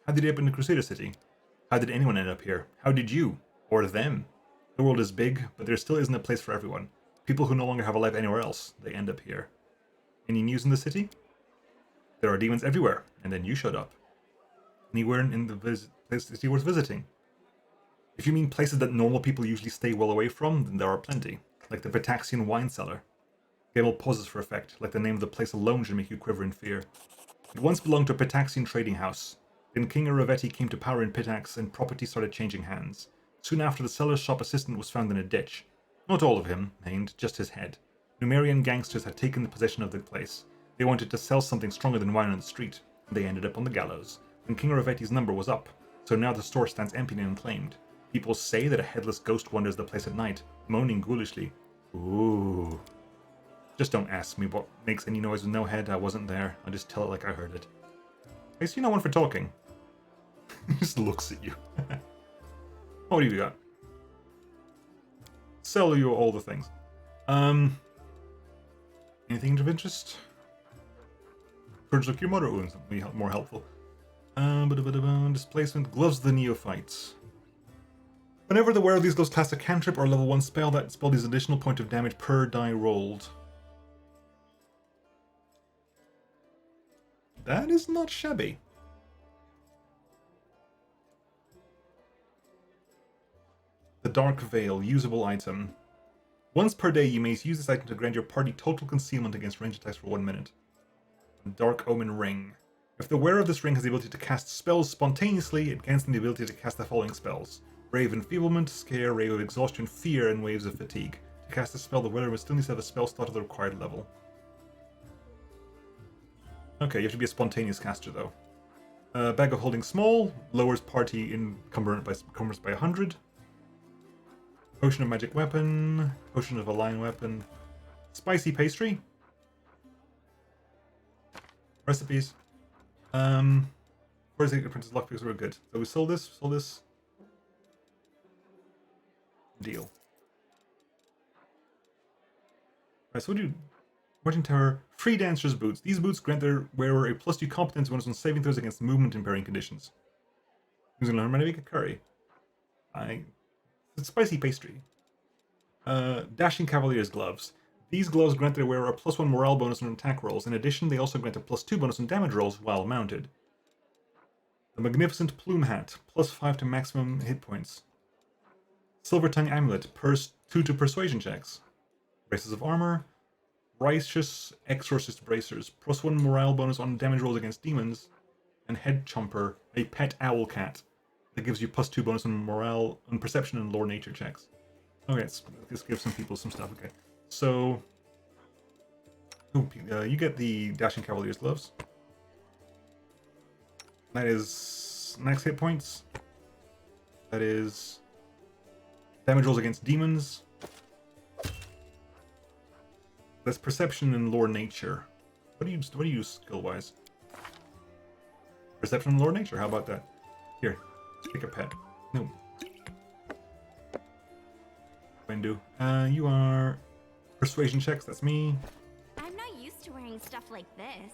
How did you end up in the Crusader City? How did anyone end up here? How did you? Or them? The world is big, but there still isn't a place for everyone. People who no longer have a life anywhere else, they end up here. Any news in the city? There are demons everywhere, and then you showed up. Anywhere in the places you were visiting. If you mean places that normal people usually stay well away from, then there are plenty, like the Vitaxian wine cellar. Gable pauses for effect, like the name of the place alone should make you quiver in fear. It once belonged to a Pitaxian trading house. Then King Aravetti came to power in Pitax and property started changing hands. Soon after, the seller's shop assistant was found in a ditch. Not all of him, hanged, just his head. Numerian gangsters had taken possession of the place. They wanted to sell something stronger than wine on the street, and they ended up on the gallows. Then King Aravetti's number was up, so now the store stands empty and unclaimed. People say that a headless ghost wanders the place at night, moaning ghoulishly. Ooh. Just don't ask me what makes any noise with no head. I wasn't there. I'll just tell it like I heard it. I see no one for talking. He just looks at you. What do you got? Sell you all the things. Anything of interest? Purge look your moderate wounds would be more helpful. Displacement, gloves of the neophytes. Whenever the wearer of these gloves casts a cantrip or level 1 spell, that spell deals additional point of damage per die rolled. That is not shabby. The Dark Veil, usable item. Once per day, you may use this item to grant your party total concealment against ranged attacks for 1 minute. Dark Omen Ring. If the wearer of this ring has the ability to cast spells spontaneously, it grants them the ability to cast the following spells. Ray of Enfeeblement, Scare, Ray of Exhaustion, Fear, and Waves of Fatigue. To cast a spell, the wearer must still need to have a spell slot at the required level. Okay, you have to be a spontaneous caster, though. Bag of Holding Small, lowers party encumbrance by 100. Potion of Magic Weapon, Potion of a Lion Weapon, Spicy Pastry, Recipes. Where's the Princess Lockpicks were good. So we sold this. Deal. Right, so what do you... Marching Tower, Free Dancer's Boots. These boots grant their wearer a +2 competence bonus on saving throws against movement impairing conditions. Who's going to learn how to make a curry? It's Spicy Pastry. Dashing Cavalier's Gloves. These gloves grant their wearer a +1 morale bonus on attack rolls. In addition, they also grant a +2 bonus on damage rolls while mounted. The Magnificent Plume Hat, +5 to maximum hit points. Silver Tongue Amulet, +2 to persuasion checks. Braces of Armor. Righteous Exorcist Bracers, +1 morale bonus on damage rolls against demons. And Head Chomper, a pet owl cat that gives you +2 bonus on morale, on perception and lore nature checks. Okay, let's give some people some stuff. Okay, so you get the Dashing Cavalier's Gloves. That is max hit points. That is damage rolls against demons. That's perception and lore nature. What do you use skill wise? Perception and lore nature. How about that? Here, pick a pet. No. Wendu. You are persuasion checks. That's me. I'm not used to wearing stuff like this.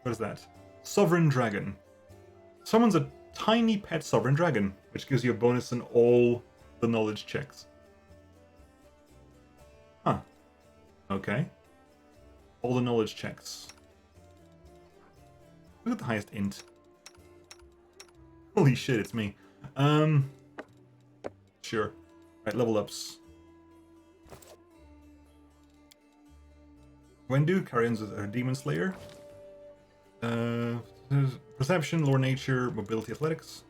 What is that? Sovereign Dragon. Summons a tiny pet Sovereign Dragon, which gives you a bonus in all the knowledge checks. Huh. Okay. All the knowledge checks. Who's got the highest int? Holy shit, it's me. Sure. Right, level ups. Wendu carries her Demon Slayer. Perception, lore nature, mobility, athletics.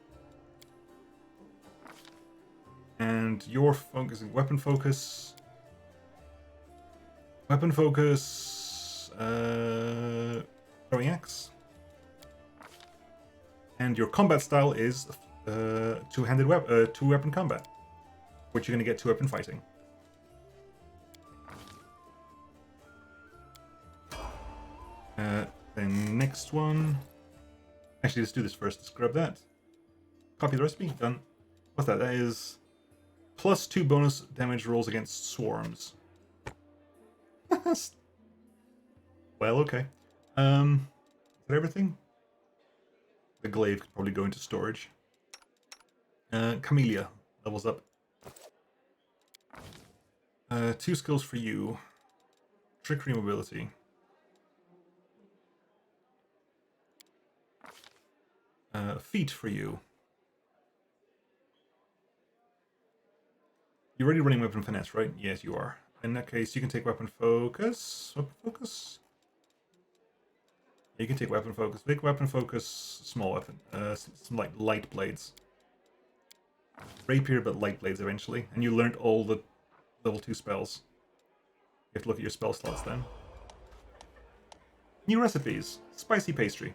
And your focus, weapon focus. Weapon focus, throwing axe. And your combat style is two-handed two-weapon combat, which you're going to get two-weapon fighting. Then next one. Actually, let's do this first. Let's grab that. Copy the recipe. Done. What's that? That is +2 bonus damage rolls against swarms. Well, okay. Is that everything? The glaive could probably go into storage. Camellia levels up. 2 skills for you. Trickery mobility. Feet for you. You're already running weapon finesse, right? Yes, you are. In that case, you can take weapon focus. Weapon focus? You can take weapon focus. Big weapon focus, small weapon. Some like light blades. Rapier, but light blades eventually. And you learned all the level 2 spells. You have to look at your spell slots then. New recipes. Spicy pastry.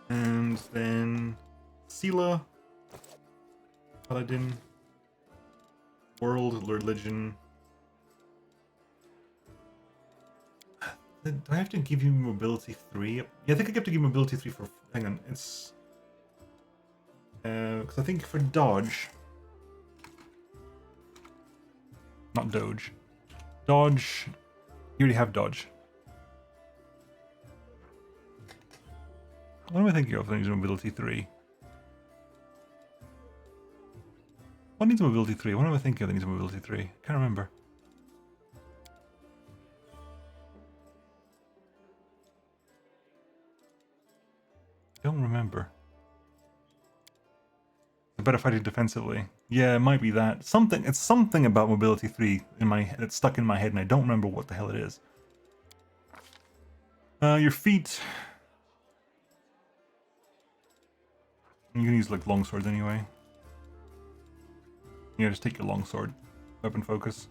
And then Sela. Paladin. World, religion. Do I have to give you mobility 3? Yeah, I think I have to give mobility 3 for... Hang on, it's... Because I think for dodge... Not doge. Dodge... You already have dodge. What am I thinking of that needs mobility 3? What needs mobility 3? What am I thinking of that needs mobility 3? Can't remember. Don't remember. Better fighting defensively. Yeah, it might be that. Something. It's something about mobility 3 in my head. It's stuck in my head, and I don't remember what the hell it is. Your feet. You can use like longswords anyway. Yeah, just take your longsword. Weapon focus.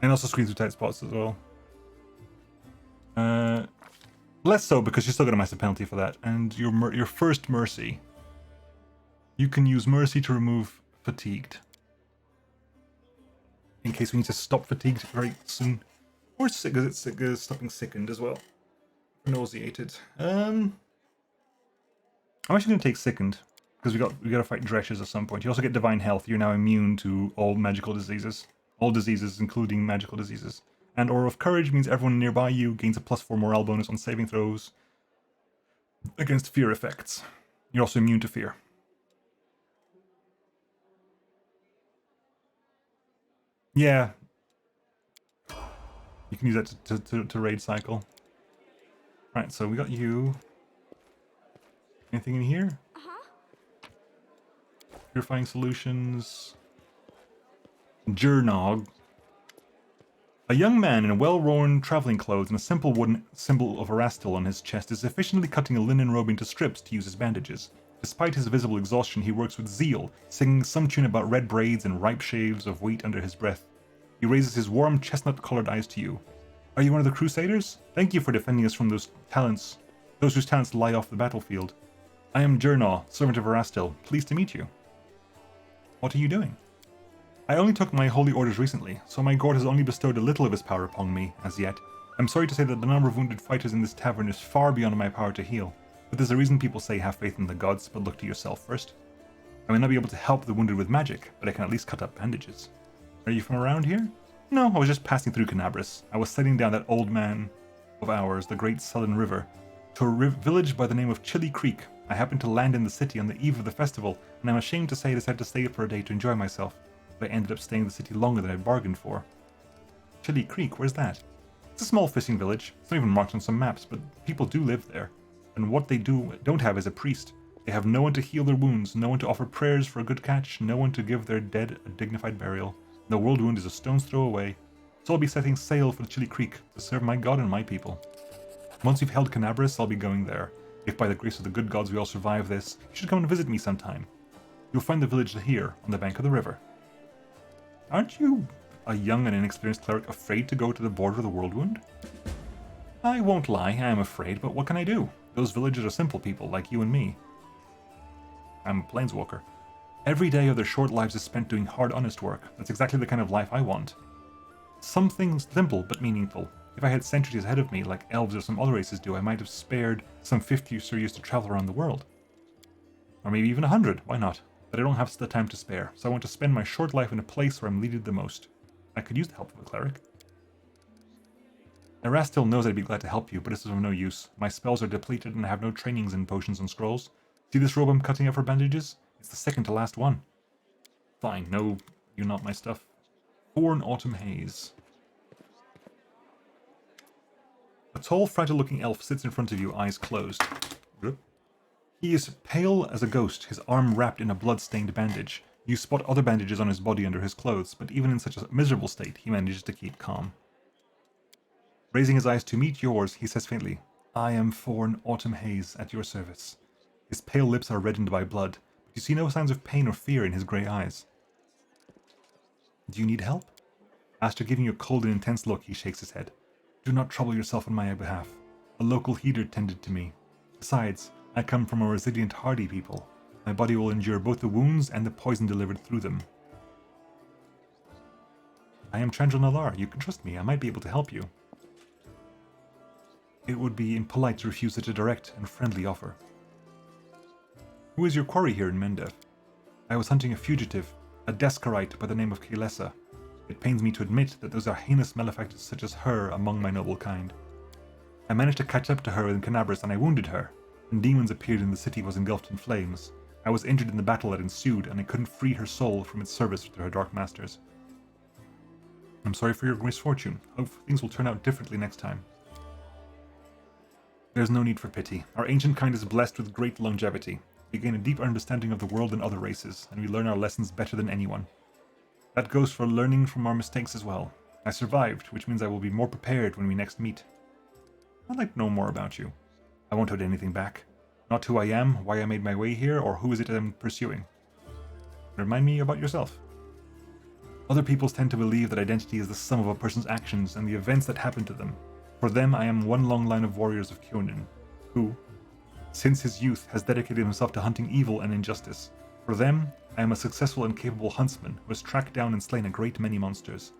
And also squeeze through tight spots as well. Less so because you're still got a massive penalty for that. And your first mercy. You can use mercy to remove fatigued. In case we need to stop fatigued very soon. Or sick, because it's stopping sickened as well. Nauseated. I'm actually going to take sickened. Because we got to fight Dresches at some point. You also get divine health. You're now immune to all magical diseases. All diseases, including magical diseases. And Aura of Courage means everyone nearby you gains a +4 morale bonus on saving throws against fear effects. You're also immune to fear. Yeah. You can use that to raid cycle. Right, so we got you. Anything in here? Purifying solutions. Jurnog. A young man in a well-worn traveling clothes and a simple wooden symbol of Erastil on his chest is efficiently cutting a linen robe into strips to use as bandages. Despite his visible exhaustion, he works with zeal, singing some tune about red braids and ripe shaves of wheat under his breath. He raises his warm chestnut-colored eyes to you. Are you one of the Crusaders? Thank you for defending us from those whose talents lie off the battlefield. I am Jurnaw, servant of Erastil. Pleased to meet you. What are you doing? I only took my holy orders recently, so my god has only bestowed a little of his power upon me, as yet. I'm sorry to say that the number of wounded fighters in this tavern is far beyond my power to heal, but there's a reason people say have faith in the gods, but look to yourself first. I may not be able to help the wounded with magic, but I can at least cut up bandages. Are you from around here? No, I was just passing through Cannabris. I was sailing down that old man of ours, the great Sullen River, to a village by the name of Chilly Creek. I happened to land in the city on the eve of the festival, and I'm ashamed to say I decided to stay for a day to enjoy myself. But I ended up staying in the city longer than I'd bargained for. Chilly Creek, where's that? It's a small fishing village. It's not even marked on some maps, but people do live there. And what they don't have is a priest. They have no one to heal their wounds, no one to offer prayers for a good catch, no one to give their dead a dignified burial. The world wound is a stone's throw away. So I'll be setting sail for the Chilly Creek to serve my god and my people. Once we've held Cannabris, I'll be going there. If by the grace of the good gods we all survive this, you should come and visit me sometime. You'll find the village here, on the bank of the river. Aren't you a young and inexperienced cleric afraid to go to the border of the world wound? I won't lie, I am afraid, but what can I do? Those villagers are simple people, like you and me. I'm a planeswalker. Every day of their short lives is spent doing hard, honest work. That's exactly the kind of life I want. Something simple but meaningful. If I had centuries ahead of me, like elves or some other races do, I might have spared some 50 or so years to travel around the world. Or maybe even 100, why not? But I don't have the time to spare, so I want to spend my short life in a place where I'm needed the most. I could use the help of a cleric. Erastil knows I'd be glad to help you, but this is of no use. My spells are depleted and I have no trainings in potions and scrolls. See this robe I'm cutting up for bandages? It's the second to last one. Fine, no, you're not my stuff. Born Autumn Haze. tall, fragile-looking elf sits in front of you, eyes closed. He is pale as a ghost, his arm wrapped in a blood-stained bandage. You spot other bandages on his body under his clothes, but even in such a miserable state, he manages to keep calm. Raising his eyes to meet yours, he says faintly, "I am Forn Autumn Haze, at your service." His pale lips are reddened by blood, but you see no signs of pain or fear in his grey eyes. "Do you need help?" After giving you a cold and intense look, he shakes his head. "Do not trouble yourself on my behalf. A local healer tended to me. Besides, I come from a resilient, hardy people. My body will endure both the wounds and the poison delivered through them. I am Chandra Nalar. You can trust me. I might be able to help you." It would be impolite to refuse such a direct and friendly offer. "Who is your quarry here in Mendev?" "I was hunting a fugitive, a Descarite by the name of Kaelessa. It pains me to admit that those are heinous malefactors such as her among my noble kind. I managed to catch up to her in Cannabris and I wounded her. When demons appeared and the city was engulfed in flames. I was injured in the battle that ensued and I couldn't free her soul from its service to her dark masters. I'm sorry for your misfortune. Hope things will turn out differently next time." "There's no need for pity. Our ancient kind is blessed with great longevity. We gain a deep understanding of the world and other races, and we learn our lessons better than anyone. That goes for learning from our mistakes as well. I survived, which means I will be more prepared when we next meet. I'd like to know more about you. I won't hold anything back. Not who I am, why I made my way here, or who is it I'm pursuing. Remind me about yourself." "Other peoples tend to believe that identity is the sum of a person's actions and the events that happen to them. For them, I am one long line of warriors of Kyonin, who, since his youth, has dedicated himself to hunting evil and injustice. For them, I am a successful and capable huntsman who has tracked down and slain a great many monsters.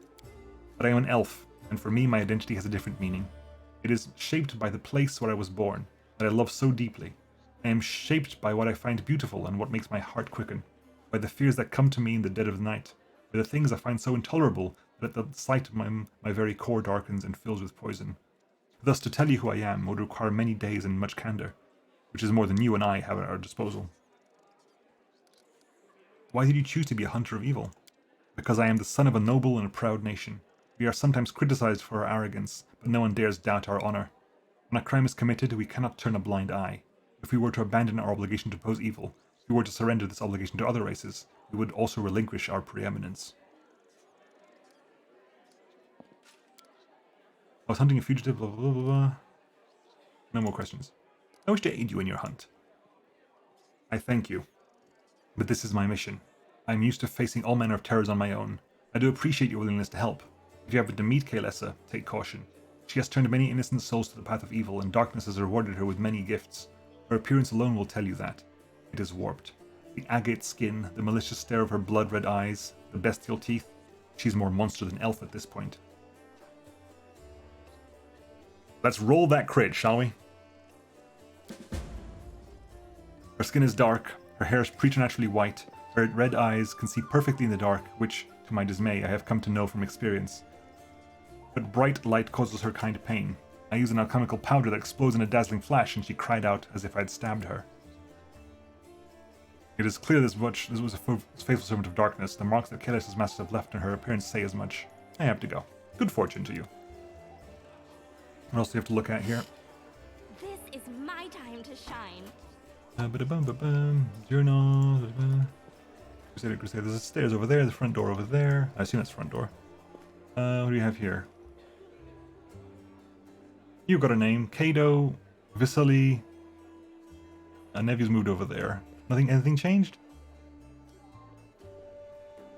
But I am an elf, and for me my identity has a different meaning. It is shaped by the place where I was born, that I love so deeply. I am shaped by what I find beautiful and what makes my heart quicken, by the fears that come to me in the dead of the night, by the things I find so intolerable that at the sight of my very core darkens and fills with poison. Thus, to tell you who I am would require many days and much candor, which is more than you and I have at our disposal." "Why did you choose to be a hunter of evil?" "Because I am the son of a noble and a proud nation. We are sometimes criticized for our arrogance, but no one dares doubt our honor. When a crime is committed, we cannot turn a blind eye. If we were to abandon our obligation to oppose evil, if we were to surrender this obligation to other races, we would also relinquish our preeminence." "I was hunting a fugitive, blah, blah, blah, blah. No more questions. I wish to aid you in your hunt." "I thank you. But this is my mission. I am used to facing all manner of terrors on my own. I do appreciate your willingness to help. If you happen to meet Kaelessa, take caution. She has turned many innocent souls to the path of evil, and darkness has rewarded her with many gifts. Her appearance alone will tell you that. It is warped. The agate skin, the malicious stare of her blood-red eyes, the bestial teeth. She's more monster than elf at this point." Let's roll that crit, shall we? Her skin is dark, her hair is preternaturally white, her red eyes can see perfectly in the dark, which, to my dismay, I have come to know from experience. But bright light causes her kind pain. I use an alchemical powder that explodes in a dazzling flash, and she cried out as if I had stabbed her. It is clear this was a faithful servant of darkness. The marks that Kaelessa's masters have left in her appearance say as much. I have to go. Good fortune to you. What else do you have to look at here? This is my time to shine. Journal. Crusader. There's stairs over there, the front door over there. I assume that's the front door. What do you have here? You got a name. Kado, Visali. Nevia's moved over there. Anything changed?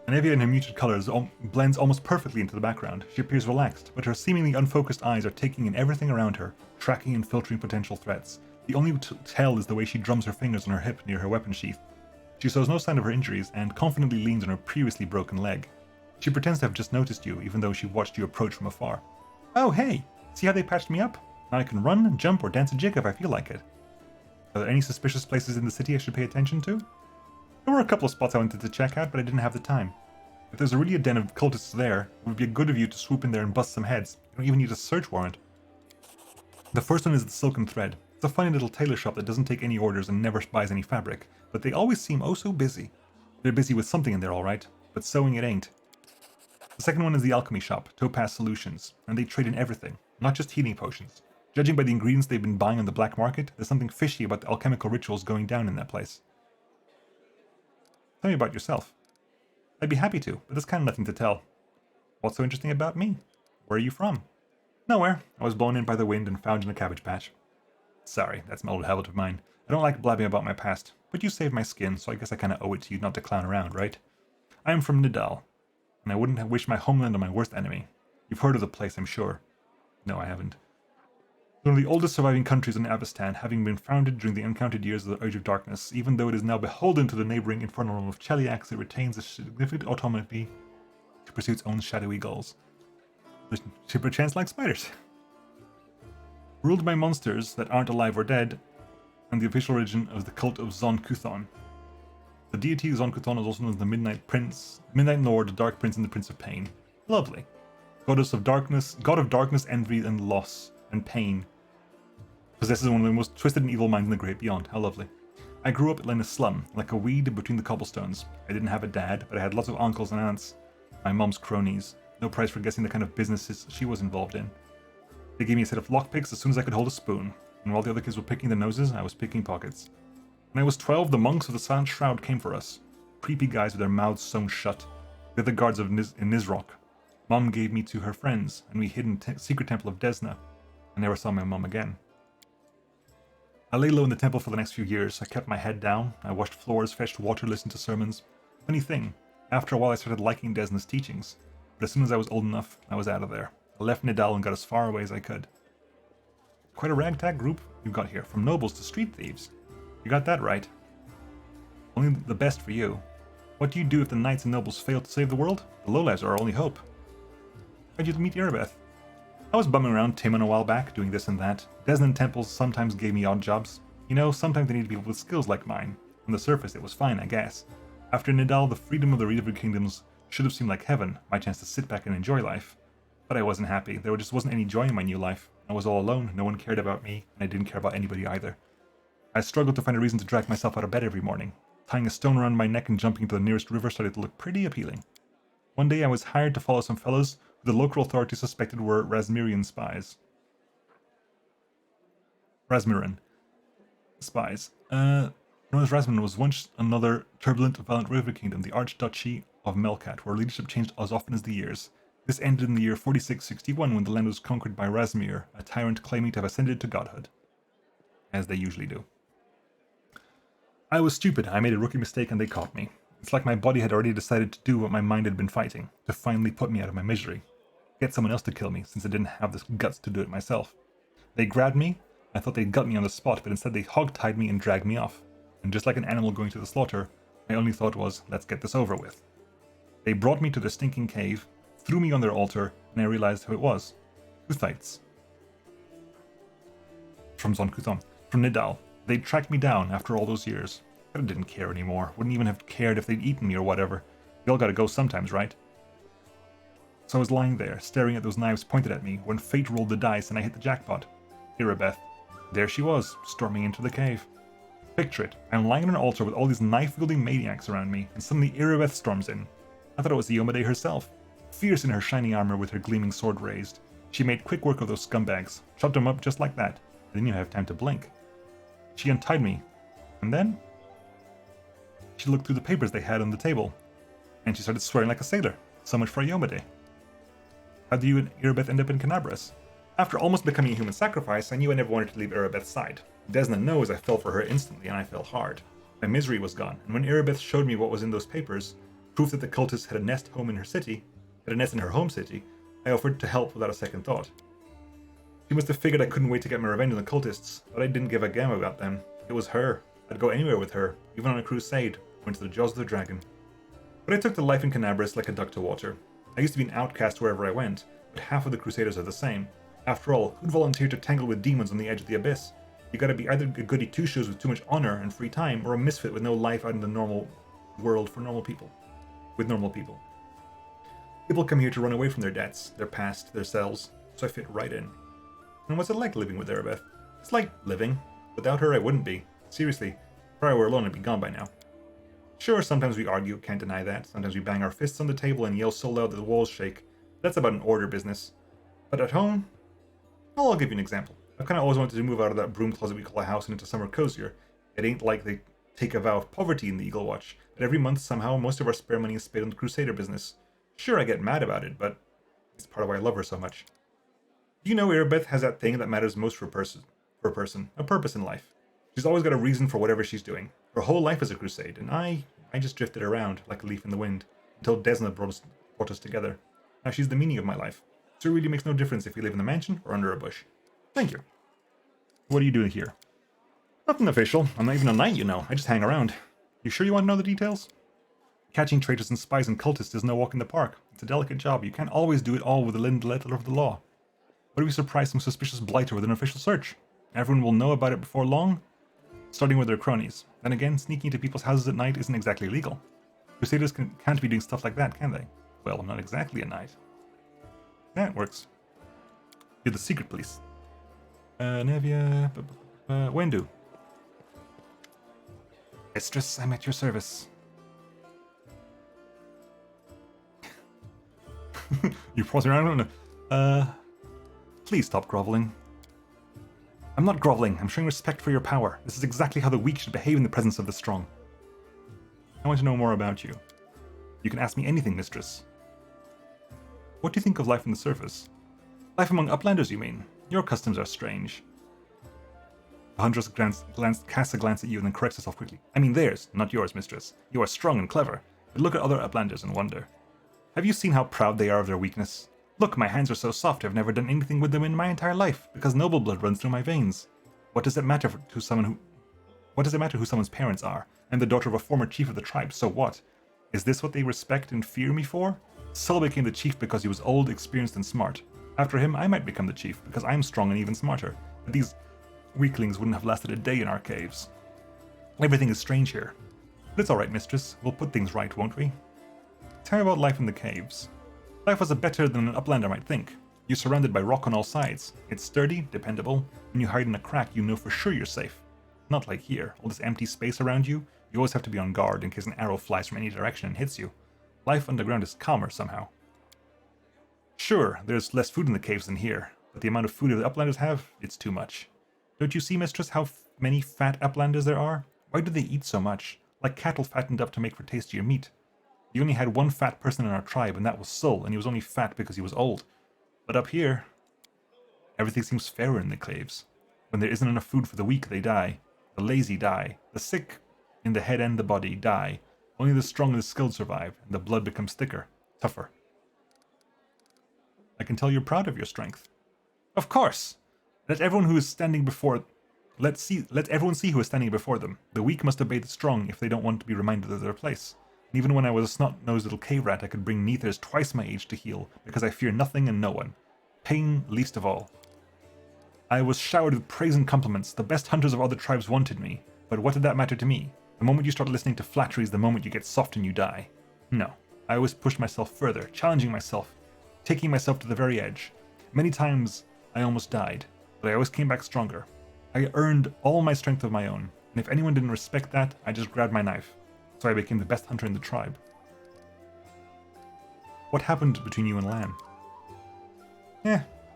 Nevia in her muted colors blends almost perfectly into the background. She appears relaxed, but her seemingly unfocused eyes are taking in everything around her, tracking and filtering potential threats. The only tell is the way she drums her fingers on her hip near her weapon sheath. She shows no sign of her injuries and confidently leans on her previously broken leg. She pretends to have just noticed you, even though she watched you approach from afar. Oh hey! See how they patched me up? Now I can run, jump, or dance a jig if I feel like it. Are there any suspicious places in the city I should pay attention to? There were a couple of spots I wanted to check out, but I didn't have the time. If there's really a den of cultists there, it would be good of you to swoop in there and bust some heads. You don't even need a search warrant. The first one is the Silken Thread. It's a funny little tailor shop that doesn't take any orders and never buys any fabric, but they always seem oh so busy. They're busy with something in there alright, but sewing it ain't. The second one is the alchemy shop, Topaz Solutions, and they trade in everything, not just healing potions. Judging by the ingredients they've been buying on the black market, there's something fishy about the alchemical rituals going down in that place. Tell me about yourself. I'd be happy to, but there's kind of nothing to tell. What's so interesting about me? Where are you from? Nowhere. I was blown in by the wind and found in a cabbage patch. Sorry, that's an old habit of mine. I don't like blabbing about my past, but you saved my skin, so I guess I kind of owe it to you not to clown around, right? I am from Nidal, and I wouldn't have wished my homeland on my worst enemy. You've heard of the place, I'm sure. No, I haven't. One of the oldest surviving countries in Avestan, having been founded during the uncounted years of the Age of Darkness, even though it is now beholden to the neighbouring infernal realm of Cheliax, it retains a significant autonomy to pursue its own shadowy goals. They perchance like spiders. Ruled by monsters that aren't alive or dead, and the official religion of the cult of Zon Kuthon. The deity Zon Kuthon is also known as the Midnight Prince, Midnight Lord, the Dark Prince, and the Prince of Pain. Lovely. Goddess of darkness, god of darkness, envy, and loss, and pain. Possesses one of the most twisted and evil minds in the great beyond. How lovely. I grew up in a slum, like a weed between the cobblestones. I didn't have a dad, but I had lots of uncles and aunts. My mom's cronies. No prize for guessing the kind of businesses she was involved in. They gave me a set of lockpicks as soon as I could hold a spoon, and while the other kids were picking their noses, I was picking pockets. When I was 12, the monks of the Silent Shroud came for us. Creepy guys with their mouths sewn shut. They're the guards of in Nizrok. Mom gave me to her friends, and we hid in the secret temple of Desna. I never saw my mom again. I lay low in the temple for the next few years. I kept my head down. I washed floors, fetched water, listened to sermons. Funny thing, after a while I started liking Desna's teachings. But as soon as I was old enough, I was out of there. I left Nidal and got as far away as I could. Quite a ragtag group you've got here, from nobles to street thieves. You got that right. Only the best for you. What do you do if the knights and nobles fail to save the world? The lowlives are our only hope. How'd you meet Erebeth? I was bumming around Timon a while back, doing this and that. Desnan temples sometimes gave me odd jobs. You know, sometimes they need people with skills like mine. On the surface, it was fine, I guess. After Nidal, the freedom of the Reaver Kingdoms should have seemed like heaven, my chance to sit back and enjoy life. But I wasn't happy. There just wasn't any joy in my new life. I was all alone, no one cared about me, and I didn't care about anybody either. I struggled to find a reason to drag myself out of bed every morning. Tying a stone around my neck and jumping into the nearest river started to look pretty appealing. One day I was hired to follow some fellows who the local authorities suspected were Razmirian spies. Razmiran spies. Known as Razmiran was once another turbulent, violent river kingdom, the Archduchy of Melkat, where leadership changed as often as the years. This ended in the year 4661 when the land was conquered by Razmir, a tyrant claiming to have ascended to godhood. As they usually do. I was stupid. I made a rookie mistake and they caught me. It's like my body had already decided to do what my mind had been fighting, to finally put me out of my misery. Get someone else to kill me, since I didn't have the guts to do it myself. They grabbed me. I thought they'd gut me on the spot, but instead they hog-tied me and dragged me off. And just like an animal going to the slaughter, my only thought was, let's get this over with. They brought me to their stinking cave, threw me on their altar, and I realized who it was. Kuthites. From Zon Kuthon. From Nidal. They'd tracked me down after all those years. But I didn't care anymore. Wouldn't even have cared if they'd eaten me or whatever. We all gotta go sometimes, right? So I was lying there, staring at those knives pointed at me, when fate rolled the dice and I hit the jackpot. Erebeth. There she was, storming into the cave. Picture it. I'm lying on an altar with all these knife-wielding maniacs around me, and suddenly Erebeth storms in. I thought it was the Yomade herself. Fierce in her shining armor with her gleaming sword raised. She made quick work of those scumbags, chopped them up just like that. I didn't even have time to blink. She untied me, and then she looked through the papers they had on the table, and she started swearing like a sailor. So much for a Yomade. How do you and Erebeth end up in Cannabris? After almost becoming a human sacrifice, I knew I never wanted to leave Erebeth's side. Desna knows I fell for her instantly, and I fell hard. My misery was gone, and when Erebeth showed me what was in those papers, proof that the cultists had a nest home in her city, had a nest in her home city, I offered to help without a second thought. She must have figured I couldn't wait to get my revenge on the cultists, but I didn't give a damn about them. It was her. I'd go anywhere with her, even on a crusade, or into the jaws of the dragon. But I took to life in Cannabris like a duck to water. I used to be an outcast wherever I went, but half of the Crusaders are the same. After all, who'd volunteer to tangle with demons on the edge of the abyss? You gotta be either a goody two-shoes with too much honor and free time, or a misfit with no life out in the normal world for normal people. With normal people. People come here to run away from their debts, their past, their selves, so I fit right in. And what's it like living with Erebeth? It's like living. Without her, I wouldn't be. Seriously, if I were alone, I'd be gone by now. Sure, sometimes we argue, can't deny that. Sometimes we bang our fists on the table and yell so loud that the walls shake. That's about an order business. But at home, I'll give you an example. I've kind of always wanted to move out of that broom closet we call a house and into somewhere cozier. It ain't like they take a vow of poverty in the Eagle Watch, but every month somehow most of our spare money is spent on the Crusader business. Sure, I get mad about it, but it's part of why I love her so much. Do you know Erebeth has that thing that matters most for a person, a purpose in life? She's always got a reason for whatever she's doing. Her whole life is a crusade, and I just drifted around like a leaf in the wind until Desna brought us together. Now she's the meaning of my life, so it really makes no difference if we live in a mansion or under a bush. Thank you. What are you doing here? Nothing official. I'm not even a knight, you know. I just hang around. You sure you want to know the details? Catching traitors and spies and cultists is no walk in the park. It's a delicate job. You can't always do it all with the letter of the law. What if we surprise some suspicious blighter with an official search? Everyone will know about it before long, starting with their cronies. Then again, sneaking into people's houses at night isn't exactly legal. Crusaders can't be doing stuff like that, can they? Well, I'm not exactly a knight. That works. You're the secret police. Nevia... Wendu. Mistress, I'm at your service. You pausing around? Please stop groveling. I'm not groveling. I'm showing respect for your power. This is exactly how the weak should behave in the presence of the strong. I want to know more about you. You can ask me anything, mistress. What do you think of life on the surface? Life among uplanders, you mean? Your customs are strange. The huntress casts a glance at you and then corrects herself quickly. I mean theirs, not yours, mistress. You are strong and clever, but look at other uplanders and wonder. Have you seen how proud they are of their weakness? Look, my hands are so soft I've never done anything with them in my entire life, because noble blood runs through my veins. What does it matter who someone's parents are? I'm the daughter of a former chief of the tribe, so what? Is this what they respect and fear me for? Sul became the chief because he was old, experienced, and smart. After him, I might become the chief, because I'm strong and even smarter. But these weaklings wouldn't have lasted a day in our caves. Everything is strange here. But it's alright, mistress. We'll put things right, won't we? Tell me about life in the caves. Life was better than an uplander might think. You're surrounded by rock on all sides. It's sturdy, dependable. When you hide in a crack, you know for sure you're safe. Not like here, all this empty space around you. You always have to be on guard in case an arrow flies from any direction and hits you. Life underground is calmer somehow. Sure, there's less food in the caves than here, but the amount of food the uplanders have, it's too much. Don't you see, mistress, how many fat uplanders there are? Why do they eat so much? Like cattle fattened up to make for tastier meat. You only had one fat person in our tribe, and that was Sul, and he was only fat because he was old. But up here, everything seems fairer in the caves. When there isn't enough food for the weak, they die. The lazy die. The sick, in the head and the body, die. Only the strong and the skilled survive, and the blood becomes thicker, tougher. I can tell you're proud of your strength. Of course! Let everyone see who is standing before them. The weak must obey the strong if they don't want to be reminded of their place. And even when I was a snot-nosed little cave rat, I could bring neithers twice my age to heal, because I fear nothing and no one. Pain least of all. I was showered with praise and compliments. The best hunters of other tribes wanted me. But what did that matter to me? The moment you start listening to flattery is the moment you get soft and you die. No. I always pushed myself further, challenging myself, taking myself to the very edge. Many times, I almost died, but I always came back stronger. I earned all my strength of my own, and if anyone didn't respect that, I just grabbed my knife. So I became the best hunter in the tribe. What happened between you and Lan?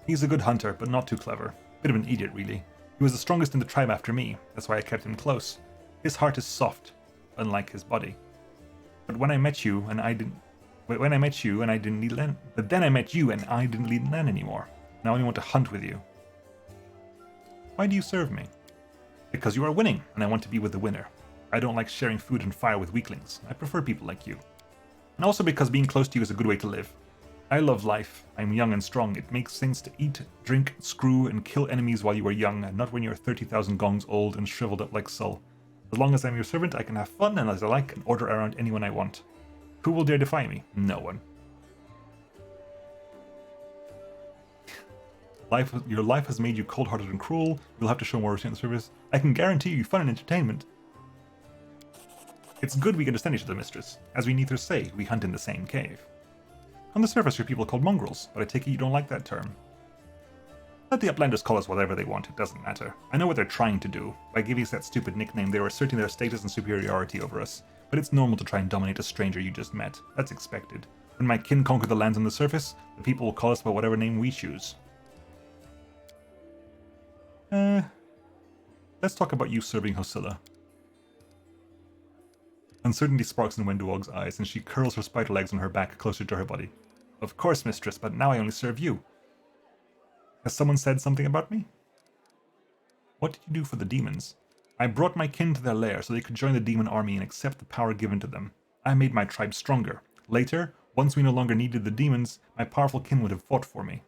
He's a good hunter, but not too clever. Bit of an idiot, really. He was the strongest in the tribe after me, that's why I kept him close. His heart is soft, unlike his body. But when I met you and I didn't need Lan. But then I met you and I didn't need Lan anymore. Now I only want to hunt with you. Why do you serve me? Because you are winning, and I want to be with the winner. I don't like sharing food and fire with weaklings. I prefer people like you. And also because being close to you is a good way to live. I love life. I'm young and strong. It makes sense to eat, drink, screw, and kill enemies while you are young, and not when you're 30,000 gongs old and shriveled up like Sul. As long as I'm your servant, I can have fun and as I like and order around anyone I want. Who will dare defy me? No one. Your life has made you cold-hearted and cruel. You'll have to show more restraint in service. I can guarantee you fun and entertainment. It's good we understand each other, mistress. As we neithers say, we hunt in the same cave. On the surface, you're people called mongrels, but I take it you don't like that term. Let the uplanders call us whatever they want, it doesn't matter. I know what they're trying to do. By giving us that stupid nickname, they're asserting their status and superiority over us. But it's normal to try and dominate a stranger you just met. That's expected. When my kin conquer the lands on the surface, the people will call us by whatever name we choose. Let's talk about you serving Hosilla. Uncertainty sparks in Wenduog's eyes, and she curls her spider legs on her back closer to her body. Of course, mistress, but now I only serve you. Has someone said something about me? What did you do for the demons? I brought my kin to their lair so they could join the demon army and accept the power given to them. I made my tribe stronger. Later, once we no longer needed the demons, my powerful kin would have fought for me.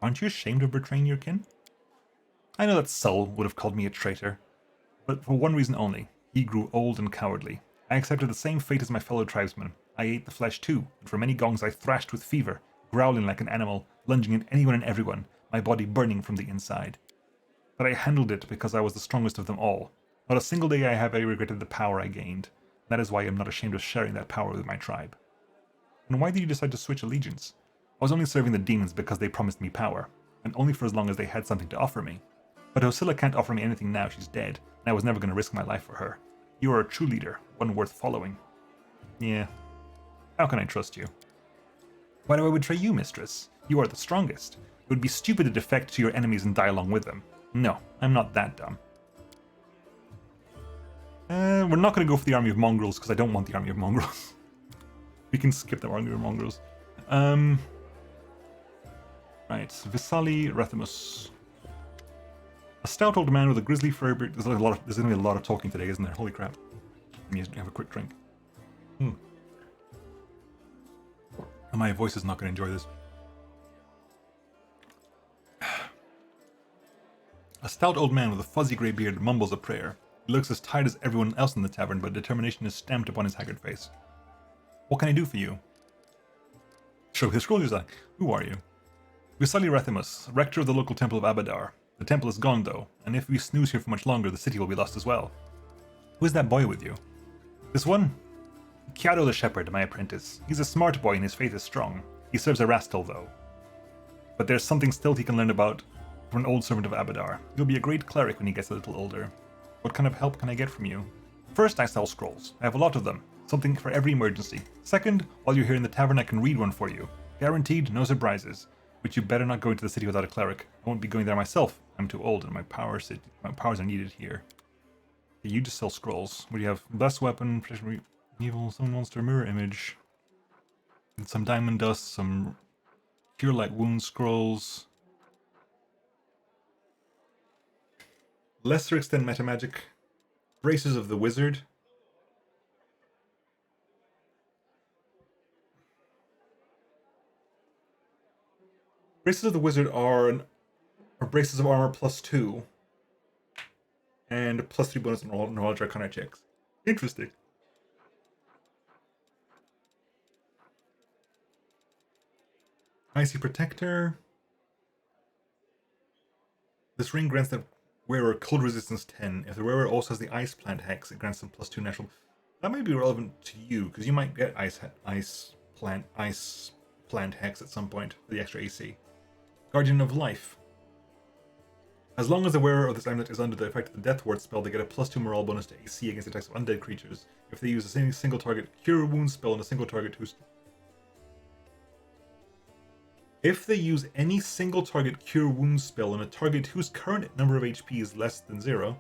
Aren't you ashamed of betraying your kin? I know that Sol would have called me a traitor, but for one reason only. He grew old and cowardly. I accepted the same fate as my fellow tribesmen. I ate the flesh too, and for many gongs I thrashed with fever, growling like an animal, lunging at anyone and everyone, my body burning from the inside. But I handled it because I was the strongest of them all. Not a single day have I regretted the power I gained. That is why I am not ashamed of sharing that power with my tribe. And why did you decide to switch allegiance? I was only serving the demons because they promised me power, and only for as long as they had something to offer me. But Hosilla can't offer me anything now she's dead, and I was never going to risk my life for her. You are a true leader, one worth following. Yeah. How can I trust you? Why do I betray you, mistress? You are the strongest. It would be stupid to defect to your enemies and die along with them. No, I'm not that dumb. We're not going to go for the army of mongrels, because I don't want the army of mongrels. We can skip the army of mongrels. Right, Visali Rathimus. A stout old man with a grizzly fur beard. There's going to be a lot of talking today, isn't there? Holy crap. Let me have a quick drink. My voice is not going to enjoy this. A stout old man with a fuzzy grey beard mumbles a prayer. He looks as tired as everyone else in the tavern, but determination is stamped upon his haggard face. What can I do for you? Show his scroll is like, who are you? Visali Rathimus, rector of the local temple of Abadar. The temple is gone though, and if we snooze here for much longer, the city will be lost as well. Who is that boy with you? This one? Kiado the shepherd, my apprentice. He's a smart boy and his faith is strong. He serves a rascal though. But there's something still he can learn about from an old servant of Abadar. He'll be a great cleric when he gets a little older. What kind of help can I get from you? First, I sell scrolls. I have a lot of them. Something for every emergency. Second, while you're here in the tavern, I can read one for you. Guaranteed, no surprises. But you better not go into the city without a cleric. I won't be going there myself. I'm too old and my powers are needed here. Okay, you just sell scrolls. What do you have? Blessed weapon, protection, evil, summon monster, mirror image. And some diamond dust, some cure light wound scrolls. Lesser extent metamagic. Braces of the wizard. Braces of the wizard are braces of armor +2 and +3 bonus on knowledge arcana checks. Interesting. Icy protector. This ring grants the wearer cold resistance 10. If the wearer also has the ice plant hex, it grants them +2 natural. That might be relevant to you because you might get ice plant hex at some point for the extra AC. Guardian of Life. As long as the wearer of this amulet is under the effect of the Death Ward spell, they get a +2 morale bonus to AC against attacks of undead creatures. If they use a single target Cure Wound spell on a single target whose... If they use any single target Cure Wound spell on a target whose current number of HP is less than 0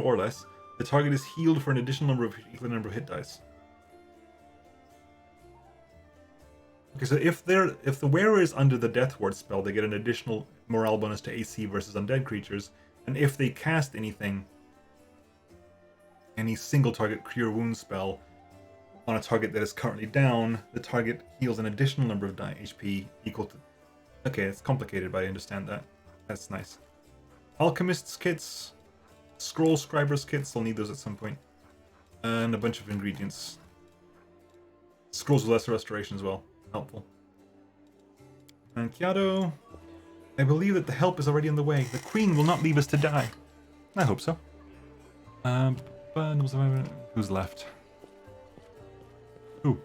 or less, the target is healed for an additional equal number of hit dice. Okay, so if the wearer is under the Death Ward spell, they get an additional morale bonus to AC versus undead creatures, and if they cast any single target Cure Wound spell on a target that is currently down, the target heals an additional number of HP equal to... Okay, it's complicated, but I understand that. That's nice. Alchemist's kits, Scroll Scriber's kits, I'll need those at some point, and a bunch of ingredients. Scrolls with lesser restoration as well. Helpful. And Kiado, I believe that the help is already on the way. The Queen will not leave us to die. I hope so. Who's left? Who?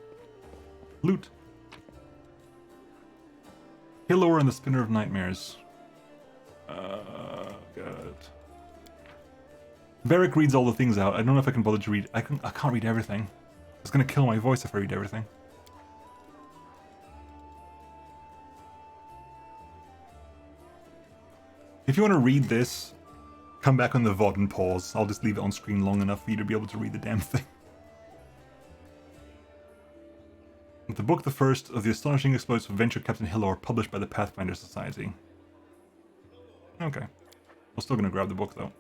Loot. Hillor and the Spinner of Nightmares. God. Varric reads all the things out. I don't know if I can bother to read. I can't read everything. It's gonna kill my voice if I read everything. If you want to read this, come back on the VOD and pause. I'll just leave it on screen long enough for you to be able to read the damn thing. The book, the first of the astonishing exploits of Venture Captain Hillor, published by the Pathfinder Society. Okay. I'm still gonna grab the book though.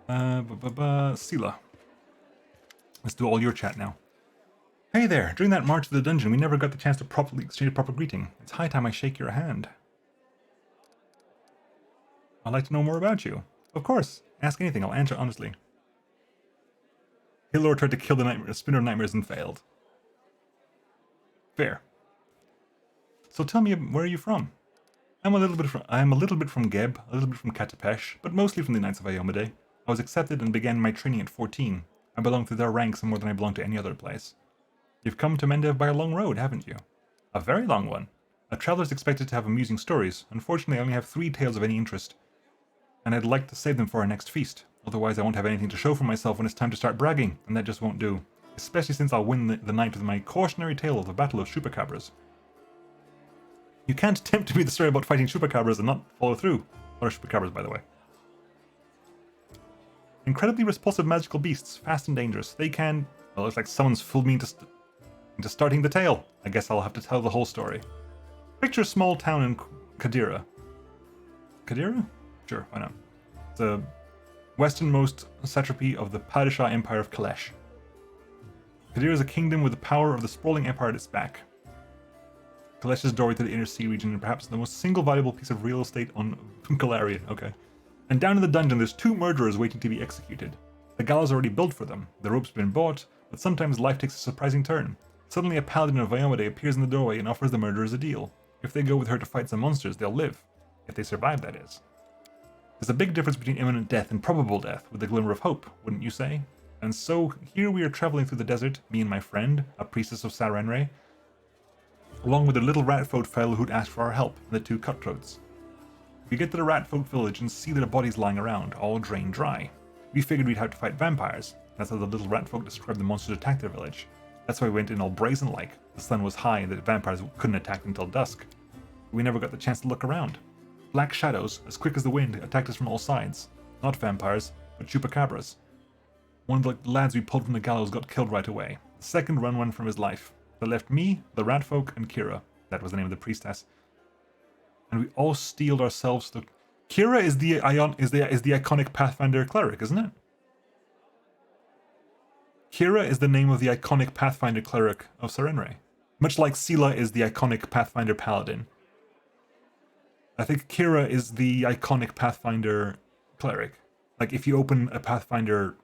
Sela. Let's do all your chat now. Hey there, during that march to the dungeon, we never got the chance to properly exchange a proper greeting. It's high time I shake your hand. I'd like to know more about you. Of course, ask anything, I'll answer honestly. Hillor tried to kill the spinner of nightmares and failed. Fair. So tell me, where are you from? I'm a little bit from Geb, a little bit from Katapesh, but mostly from the Knights of Iomedae. I was accepted and began my training at 14. I belong to their ranks more than I belong to any other place. You've come to Mendev by a long road, haven't you? A very long one. A traveler's expected to have amusing stories. Unfortunately, I only have 3 tales of any interest, and I'd like to save them for our next feast. Otherwise, I won't have anything to show for myself when it's time to start bragging, and that just won't do. Especially since I'll win the night with my cautionary tale of the Battle of Chupacabras. You can't attempt to be the story about fighting Chupacabras and not follow through. What are Chupacabras, by the way? Incredibly repulsive magical beasts, fast and dangerous. They can... Well, it's like someone's fooled me into starting the tale. I guess I'll have to tell the whole story. Picture a small town in Kadira. Kadira? Sure, why not? It's the westernmost satrapy of the Padishah Empire of Kalesh. Kadira is a kingdom with the power of the sprawling empire at its back. Kalesh's doorway to the inner sea region and perhaps the most single valuable piece of real estate on Galarian. Okay. And down in the dungeon there's 2 murderers waiting to be executed. The gallows are already built for them, the rope's been bought, but sometimes life takes a surprising turn. Suddenly a paladin of Iomedae appears in the doorway and offers the murderers a deal. If they go with her to fight some monsters, they'll live. If they survive, that is. There's a big difference between imminent death and probable death, with a glimmer of hope, wouldn't you say? And so, here we are traveling through the desert, me and my friend, a priestess of Sarenrae, along with a little ratfolk fellow who'd asked for our help, and the 2 cutthroats. We get to the ratfolk village and see that a body's lying around, all drained dry. We figured we'd have to fight vampires. That's how the little ratfolk described the monsters attacked their village. That's why we went in all brazen-like. The sun was high and the vampires couldn't attack until dusk. We never got the chance to look around. Black shadows, as quick as the wind, attacked us from all sides. Not vampires, but chupacabras. One of the lads we pulled from the gallows got killed right away. The second ran from his life. That left me, the ratfolk, and Kira. That was the name of the priestess. And we all steeled ourselves to... Kira is the iconic Pathfinder cleric, isn't it? Kira is the name of the iconic Pathfinder cleric of Sarenrae. Much like Sela is the iconic Pathfinder paladin. I think Kira is the iconic Pathfinder cleric. Like, if you open a Pathfinder...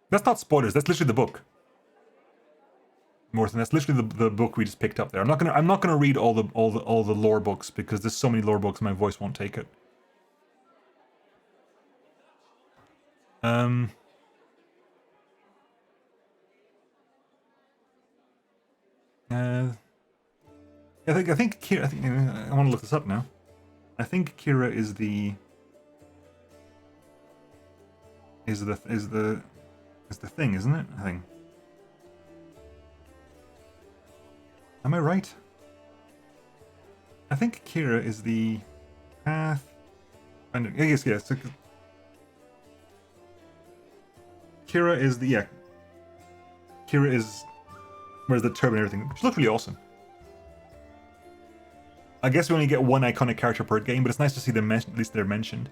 That's not spoilers, that's literally the book. Morton, that's literally the book we just picked up there. I'm not gonna read all the lore books because there's so many lore books my voice won't take it. I think Kira. I want to look this up now. I think Kira is the thing, isn't it? I think. Am I right? I think Kira is the path. Yes. Kira is the Kira is where's the turban and everything, which look really awesome. I guess we only get one iconic character per game, but it's nice to see them at least they're mentioned.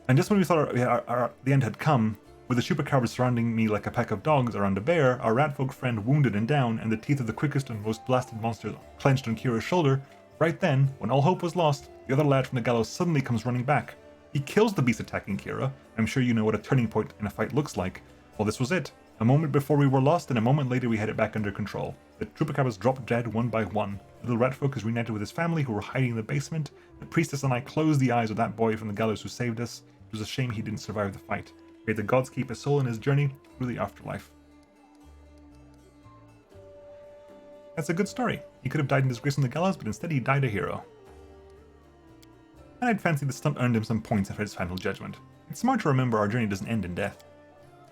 And just when we thought the end had come, with the chupacabras surrounding me like a pack of dogs around a bear, our ratfolk friend wounded and down, and the teeth of the quickest and most blasted monster clenched on Kira's shoulder, right then, when all hope was lost, the other lad from the gallows suddenly comes running back. He kills the beast attacking Kira. I'm sure you know what a turning point in a fight looks like. Well, this was it. A moment before we were lost, and a moment later we had it back under control. The chupacabras dropped dead one by one. The little ratfolk is reunited with his family who were hiding in the basement. The priestess and I closed the eyes of that boy from the gallows who saved us. It was a shame he didn't survive the fight. May the gods keep his soul in his journey through the afterlife. That's a good story. He could have died in disgrace on the gallows, but instead he died a hero. And I'd fancy the stunt earned him some points after his final judgment. It's smart to remember our journey doesn't end in death.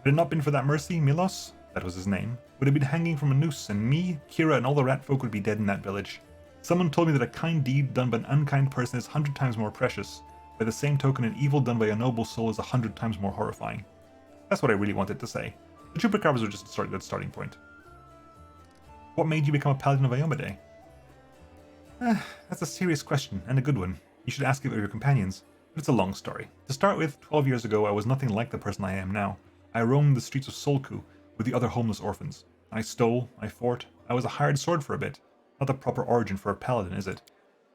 Had it not been for that mercy, Milos, that was his name, would have been hanging from a noose, and me, Kira, and all the rat folk would be dead in that village. Someone told me that a kind deed done by an unkind person is 100 times more precious. By the same token, an evil done by a noble soul is 100 times more horrifying. That's what I really wanted to say. The chupacabras are just a good starting point. What made you become a paladin of Iomedae? That's a serious question, and a good one. You should ask it of your companions. But it's a long story. To start with, 12 years ago I was nothing like the person I am now. I roamed the streets of Solku with the other homeless orphans. I stole, I fought, I was a hired sword for a bit. Not the proper origin for a paladin, is it?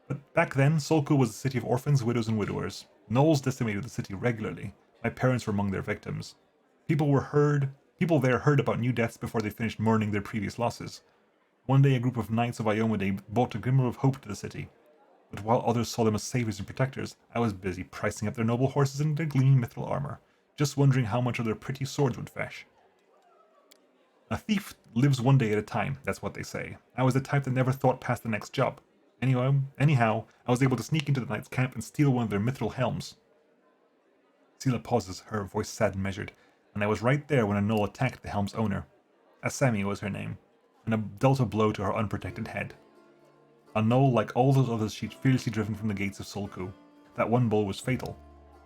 But back then, Solku was a city of orphans, widows, and widowers. Gnolls decimated the city regularly. My parents were among their victims. People there heard about new deaths before they finished mourning their previous losses. One day a group of knights of Iomedae brought a glimmer of hope to the city. But while others saw them as saviors and protectors, I was busy pricing up their noble horses and their gleaming mithril armor, just wondering how much of their pretty swords would fetch. A thief lives one day at a time, that's what they say. I was the type that never thought past the next job. Anyhow, I was able to sneak into the knight's camp and steal one of their mithril helms. Sela pauses, her voice sad and measured, and I was right there when a gnoll attacked the helm's owner. Asami was her name, and dealt a blow to her unprotected head. A gnoll, like all those others, she'd fiercely driven from the gates of Solku. That one blow was fatal.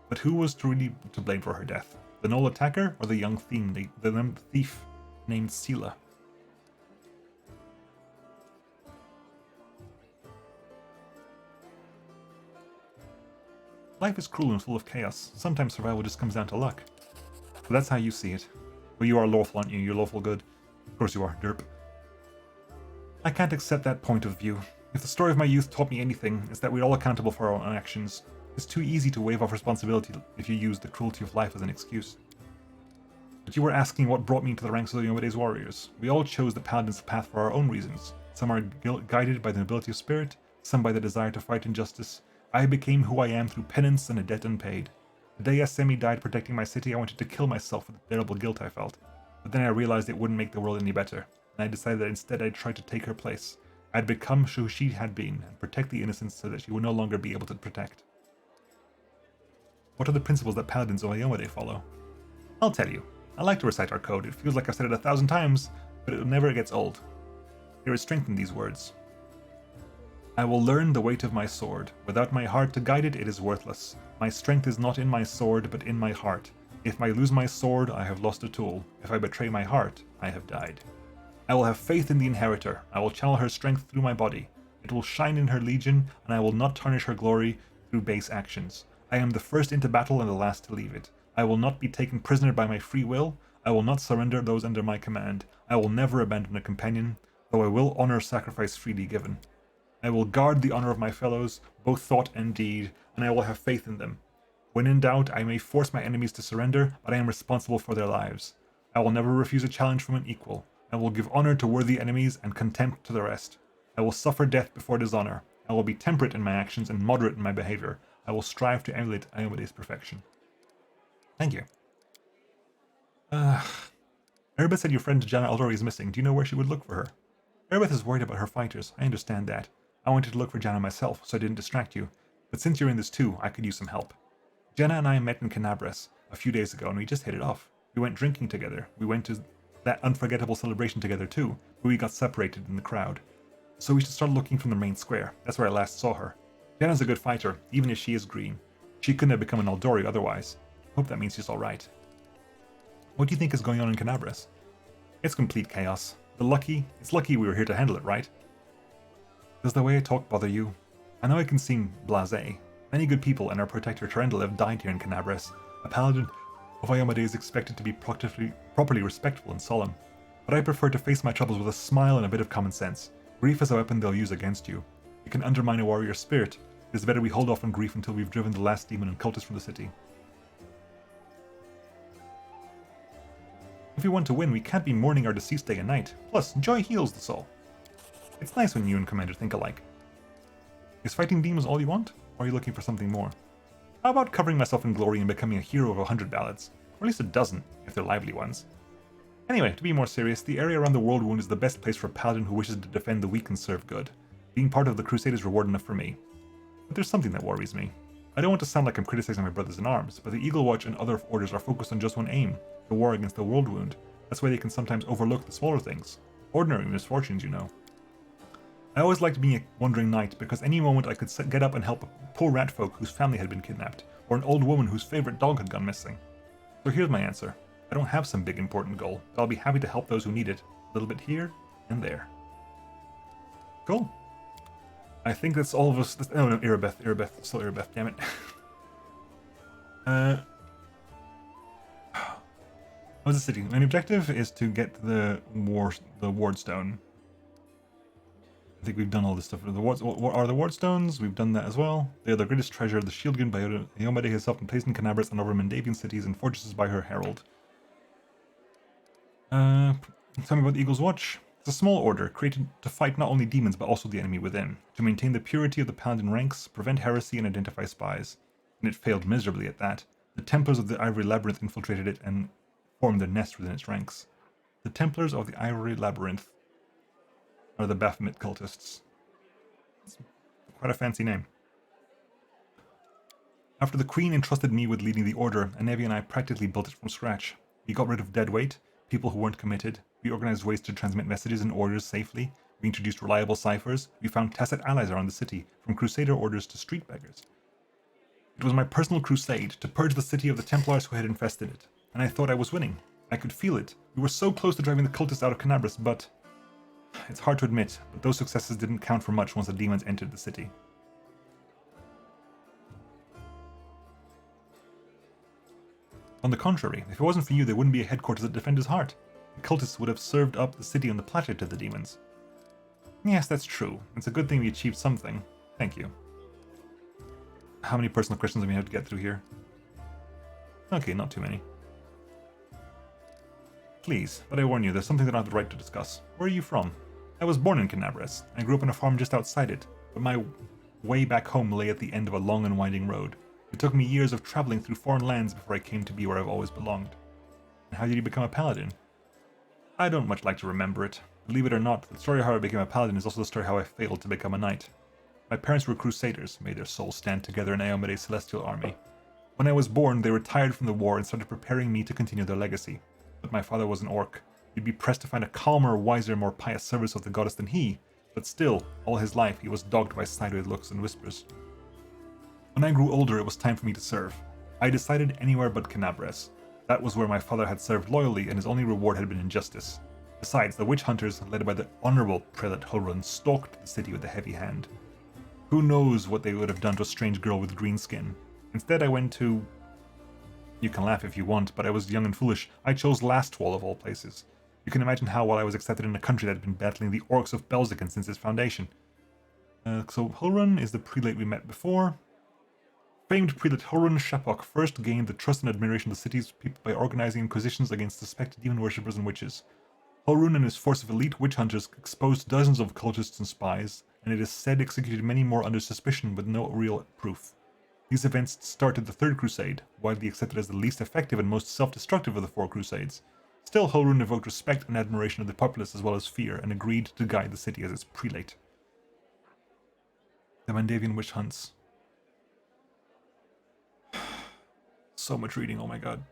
But who was truly to blame for her death? The gnoll attacker or the young thief named Sela? Life is cruel and full of chaos. Sometimes survival just comes down to luck. But that's how you see it. Well, you are lawful, aren't you? You're lawful good. Of course you are, derp. I can't accept that point of view. If the story of my youth taught me anything, it's that we're all accountable for our own actions. It's too easy to wave off responsibility if you use the cruelty of life as an excuse. But you were asking what brought me into the ranks of the Iomedae's warriors. We all chose the paladin's path for our own reasons. Some are guided by the nobility of spirit, some by the desire to fight injustice. I became who I am through penance and a debt unpaid. The day Asemi died protecting my city, I wanted to kill myself for the terrible guilt I felt. But then I realized it wouldn't make the world any better, and I decided that instead I'd try to take her place. I'd become who she had been, and protect the innocent so that she would no longer be able to protect. What are the principles that paladins of Iomedae follow? I'll tell you. I like to recite our code. It feels like I've said it 1,000 times, but it never gets old. There is strength in these words. I will learn the weight of my sword. Without my heart to guide it, it is worthless. My strength is not in my sword, but in my heart. If I lose my sword, I have lost a tool. If I betray my heart, I have died. I will have faith in the inheritor. I will channel her strength through my body. It will shine in her legion, and I will not tarnish her glory through base actions. I am the first into battle and the last to leave it. I will not be taken prisoner by my free will. I will not surrender those under my command. I will never abandon a companion, though I will honor sacrifice freely given. I will guard the honor of my fellows, both thought and deed, and I will have faith in them. When in doubt, I may force my enemies to surrender, but I am responsible for their lives. I will never refuse a challenge from an equal. I will give honor to worthy enemies and contempt to the rest. I will suffer death before dishonor. I will be temperate in my actions and moderate in my behavior. I will strive to emulate Iomedae's perfection. Thank you. Erebeth said your friend Janna Aldori is missing. Do you know where she would look for her? Erebeth is worried about her fighters. I understand that. I wanted to look for Janna myself, so I didn't distract you. But since you're in this too, I could use some help. Janna and I met in Cannabris a few days ago, and we just hit it off. We went drinking together. We went to that unforgettable celebration together too, but we got separated in the crowd. So we should start looking from the main square. That's where I last saw her. Janna's a good fighter, even if she is green. She couldn't have become an Aldori otherwise. Hope that means she's alright. What do you think is going on in Cannabris? It's complete chaos. It's lucky we were here to handle it, right? Does the way I talk bother you? I know I can seem blasé. Many good people and our protector Trendle have died here in Cannabris. A paladin of Iomedae is expected to be properly respectful and solemn. But I prefer to face my troubles with a smile and a bit of common sense. Grief is a weapon they'll use against you. It can undermine a warrior's spirit. It is better we hold off on grief until we've driven the last demon and cultist from the city. If we want to win, we can't be mourning our deceased day and night. Plus, joy heals the soul. It's nice when you and Commander think alike. Is fighting demons all you want? Or are you looking for something more? How about covering myself in glory and becoming a hero of 100 ballads? Or at least a dozen, if they're lively ones. Anyway, to be more serious, the area around the World Wound is the best place for a paladin who wishes to defend the weak and serve good. Being part of the crusade is reward enough for me. But there's something that worries me. I don't want to sound like I'm criticizing my brothers in arms, but the Eagle Watch and other orders are focused on just one aim, the war against the World Wound. That's why they can sometimes overlook the smaller things. Ordinary misfortunes, you know. I always liked being a wandering knight because any moment I could get up and help a poor rat folk whose family had been kidnapped, or an old woman whose favorite dog had gone missing. So here's my answer. I don't have some big important goal, but I'll be happy to help those who need it, a little bit here and there. Cool. I think that's all of us. Oh no, Erebeth, still Erebeth, damn it. What's the city? My objective is to get the ward stone. I think we've done all this stuff. What are the ward stones? We've done that as well. They are the greatest treasure. The shield given by Iomedae herself and placed in Cannabris and over Mendavian cities and fortresses by her herald. Tell me about the Eagle's Watch. It's a small order created to fight not only demons but also the enemy within, to maintain the purity of the paladin ranks, prevent heresy, and identify spies. And it failed miserably at that. The Templars of the Ivory Labyrinth infiltrated it and formed their nest within its ranks. The Templars of the Ivory Labyrinth are the Baphomet cultists. It's quite a fancy name. After the Queen entrusted me with leading the order, Anevi and I practically built it from scratch. We got rid of dead weight, people who weren't committed, we organized ways to transmit messages and orders safely, we introduced reliable ciphers, we found tacit allies around the city, from crusader orders to street beggars. It was my personal crusade to purge the city of the Templars who had infested it, and I thought I was winning. I could feel it. We were so close to driving the cultists out of Cannabris, but it's hard to admit, but those successes didn't count for much once the demons entered the city. On the contrary, if it wasn't for you, there wouldn't be a headquarters at Defender's Heart. The cultists would have served up the city on the platter to the demons. Yes, that's true. It's a good thing we achieved something. Thank you. How many personal questions do we have to get through here? Okay, not too many. Please, but I warn you, there's something that I have the right to discuss. Where are you from? I was born in Cannabris. I grew up on a farm just outside it, but my way back home lay at the end of a long and winding road. It took me years of traveling through foreign lands before I came to be where I've always belonged. And how did you become a paladin? I don't much like to remember it. Believe it or not, the story of how I became a paladin is also the story of how I failed to become a knight. My parents were crusaders, may their souls stand together in Iomedae's celestial army. When I was born, they retired from the war and started preparing me to continue their legacy. But my father was an orc. You'd be pressed to find a calmer, wiser, more pious service of the goddess than he, but still, all his life he was dogged by sideways looks and whispers. When I grew older, it was time for me to serve. I decided anywhere but Cannabris. That was where my father had served loyally, and his only reward had been injustice. Besides, the witch hunters, led by the honorable Prelate Hulrun, stalked the city with a heavy hand. Who knows what they would have done to a strange girl with green skin? Instead, I went to... You can laugh if you want, but I was young and foolish. I chose Lastwall of all places. You can imagine how well I was accepted in a country that had been battling the orcs of Belzican since its foundation. So Hulrun is the prelate we met before. Famed prelate Hulrun Shapok first gained the trust and admiration of the city's people by organizing inquisitions against suspected demon worshippers and witches. Hulrun and his force of elite witch hunters exposed dozens of cultists and spies, and it is said executed many more under suspicion with no real proof. These events started the Third Crusade, widely accepted as the least effective and most self-destructive of the four crusades. Still, Hulrun evoked respect and admiration of the populace as well as fear, and agreed to guide the city as its prelate. The Mendavian witch hunts. So much reading, oh my god.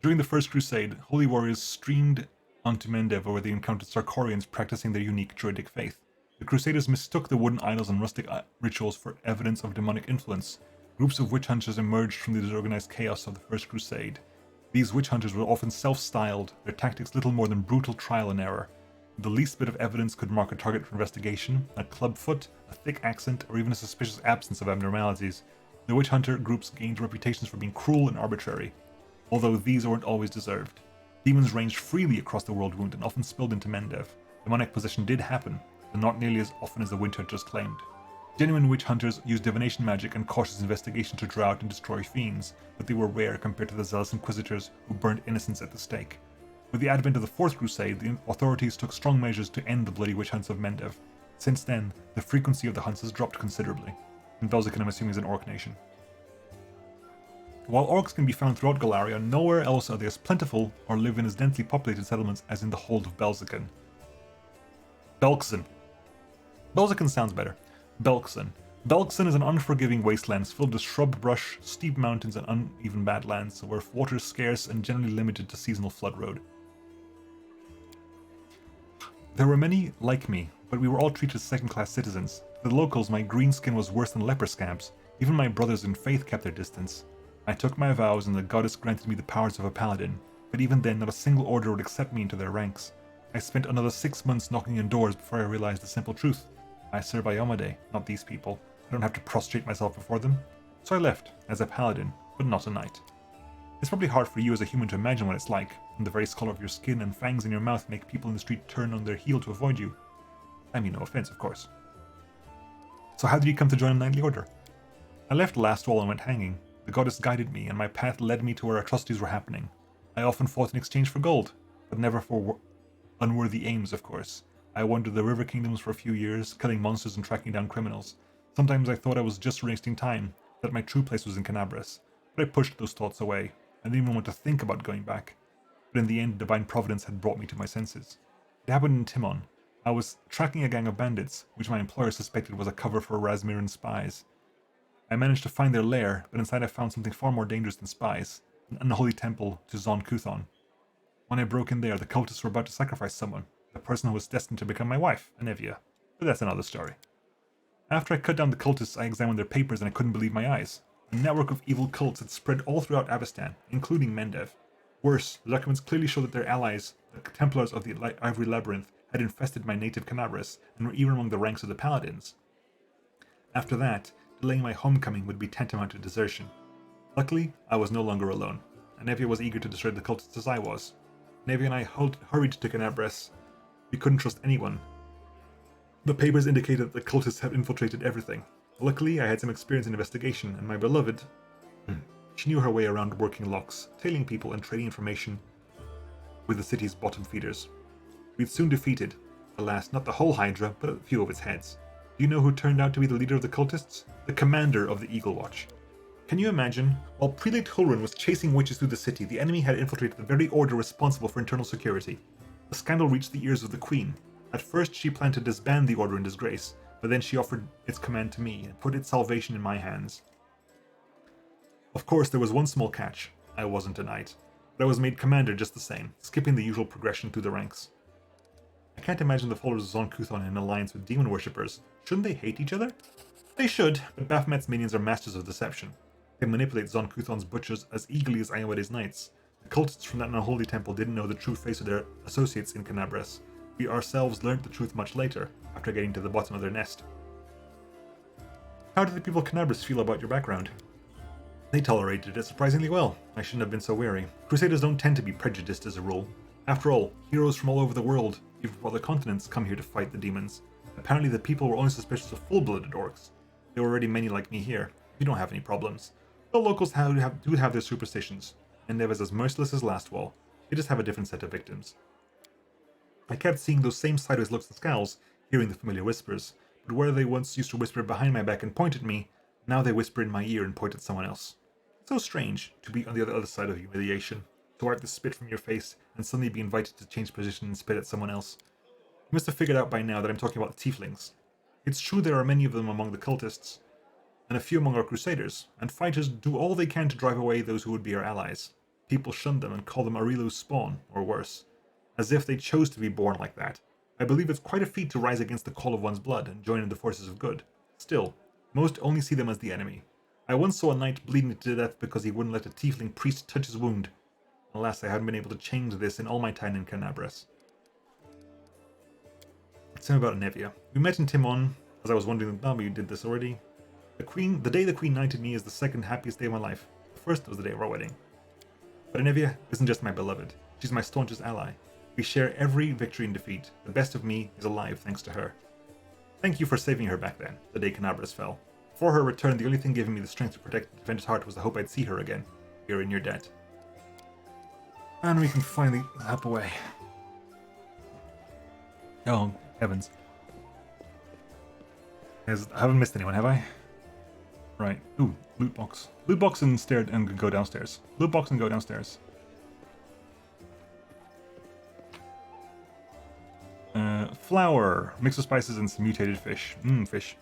During the First Crusade, holy warriors streamed onto Mendev where they encountered Sarkorians practicing their unique druidic faith. The Crusaders mistook the wooden idols and rustic rituals for evidence of demonic influence. Groups of witch hunters emerged from the disorganized chaos of the First Crusade. These witch hunters were often self-styled, their tactics little more than brutal trial and error. The least bit of evidence could mark a target for investigation, a clubfoot, a thick accent, or even a suspicious absence of abnormalities. The witch hunter groups gained reputations for being cruel and arbitrary, although these weren't always deserved. Demons ranged freely across the world wound and often spilled into Mendev. Demonic possession did happen, but not nearly as often as the witch hunters claimed. Genuine witch hunters used divination magic and cautious investigation to draw out and destroy fiends, but they were rare compared to the zealous inquisitors who burned innocents at the stake. With the advent of the Fourth Crusade, the authorities took strong measures to end the bloody witch hunts of Mendev. Since then, the frequency of the hunts has dropped considerably. In Belzican, I'm assuming, is an orc nation. While orcs can be found throughout Galaria, nowhere else are they as plentiful or live in as densely populated settlements as in the hold of Belzican. Belkzen. Belzican sounds better. Belkzen. Belkzen is an unforgiving wasteland filled with shrub brush, steep mountains, and uneven badlands, where water is scarce and generally limited to seasonal flood road. There were many like me, but we were all treated as second-class citizens. To the locals, my green skin was worse than leper scabs. Even my brothers in faith kept their distance. I took my vows and the goddess granted me the powers of a paladin, but even then not a single order would accept me into their ranks. I spent another 6 months knocking on doors before I realized the simple truth. I serve Iomedae, not these people. I don't have to prostrate myself before them. So I left, as a paladin, but not a knight. It's probably hard for you as a human to imagine what it's like, when the very color of your skin and fangs in your mouth make people in the street turn on their heel to avoid you. I mean no offense, of course. So how did you come to join a knightly order? I left Lastwall and went hanging. The goddess guided me, and my path led me to where atrocities were happening. I often fought in exchange for gold, but never for unworthy aims, of course. I wandered the river kingdoms for a few years, killing monsters and tracking down criminals. Sometimes I thought I was just wasting time, that my true place was in Cannabris, but I pushed those thoughts away. I didn't even want to think about going back. But in the end, divine providence had brought me to my senses. It happened in Timon. I was tracking a gang of bandits, which my employer suspected was a cover for Razmiran spies. I managed to find their lair, but inside I found something far more dangerous than spies, an unholy temple to Zon Kuthon. When I broke in there, the cultists were about to sacrifice someone, the person who was destined to become my wife, Anevia. But that's another story. After I cut down the cultists, I examined their papers and I couldn't believe my eyes. A network of evil cults had spread all throughout Avestan, including Mendev. Worse, the documents clearly showed that their allies, the Templars of the Ivory Labyrinth, had infested my native Cannabris and were even among the ranks of the Paladins. After that, delaying my homecoming would be tantamount to desertion. Luckily, I was no longer alone. Anevia was eager to destroy the cultists as I was. Anevia and I hurried to Cannabris. We couldn't trust anyone. The papers indicated that the cultists had infiltrated everything. Luckily, I had some experience in investigation, and my beloved... She knew her way around working locks, tailing people and trading information with the city's bottom feeders. We'd soon defeated, alas, not the whole Hydra, but a few of its heads. Do you know who turned out to be the leader of the cultists? The commander of the Eagle Watch. Can you imagine? While Prelate Hulrun was chasing witches through the city, the enemy had infiltrated the very order responsible for internal security. The scandal reached the ears of the Queen. At first, she planned to disband the order in disgrace, but then she offered its command to me and put its salvation in my hands. Of course, there was one small catch. I wasn't a knight, but I was made commander just the same, skipping the usual progression through the ranks. I can't imagine the followers of Zon Kuthon in an alliance with demon worshippers. Shouldn't they hate each other? They should, but Baphomet's minions are masters of deception. They manipulate Zon Kuthon's butchers as eagerly as Iomedae's knights. The cultists from that unholy temple didn't know the true face of their associates in Cannabris. We ourselves learned the truth much later, after getting to the bottom of their nest. How did the people of Cannabris feel about your background? They tolerated it surprisingly well. I shouldn't have been so wary. Crusaders don't tend to be prejudiced as a rule. After all, heroes from all over the world, even from other continents, come here to fight the demons. Apparently the people were only suspicious of full-blooded orcs. There were already many like me here. We don't have any problems. The locals do have their superstitions, and they're as merciless as Lastwall. They just have a different set of victims. I kept seeing those same sideways looks and scowls, hearing the familiar whispers, but where they once used to whisper behind my back and point at me, now they whisper in my ear and point at someone else. It's so strange to be on the other side of humiliation, to wipe the spit from your face and suddenly be invited to change position and spit at someone else. You must have figured out by now that I'm talking about tieflings. It's true there are many of them among the cultists, and a few among our crusaders, and fighters do all they can to drive away those who would be our allies. People shun them and call them Arilu's spawn, or worse, as if they chose to be born like that. I believe it's quite a feat to rise against the call of one's blood and join in the forces of good. Still, most only see them as the enemy. I once saw a knight bleeding to death because he wouldn't let a tiefling priest touch his wound. Alas, I haven't been able to change this in all my time in Cannabris. Same about Anevia. We met in Timon, as I was wondering, we did this already. The day the Queen knighted me is the second happiest day of my life. The first was the day of our wedding. But Anevia isn't just my beloved. She's my staunchest ally. We share every victory and defeat. The best of me is alive thanks to her. Thank you for saving her back then, the day Cannabris fell. For her return, the only thing giving me the strength to protect the defended heart was the hope I'd see her again. You're in your debt. And we can finally hop away. Oh, heavens. I haven't missed anyone, have I? Right. Ooh, loot box. Loot box and go downstairs. Loot box and go downstairs. Flour. Mix of spices and some mutated fish. Fish.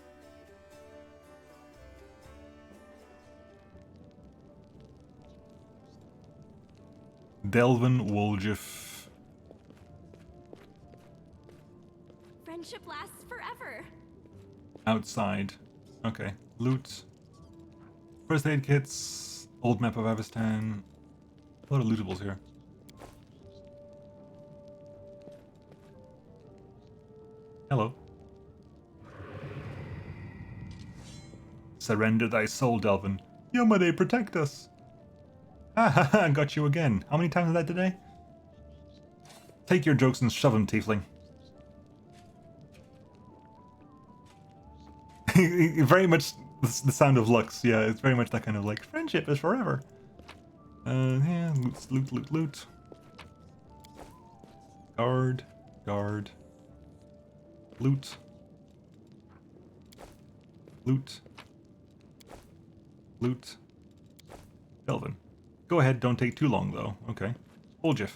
Delvin Woljif. friendship lasts forever. Outside. Okay. Loot. First aid kits. Old map of Avestan. A lot of lootables here. Hello. Surrender thy soul, Delvin. Yomade, protect us. Ha ha ha, got you again. How many times is that today? Take your jokes and shove them, tiefling. Very much the sound of Lux, yeah, it's very much that kind of like, friendship is forever. Yeah, loot. Guard. Loot. Delvin. Go ahead, don't take too long though. Okay. Oljif.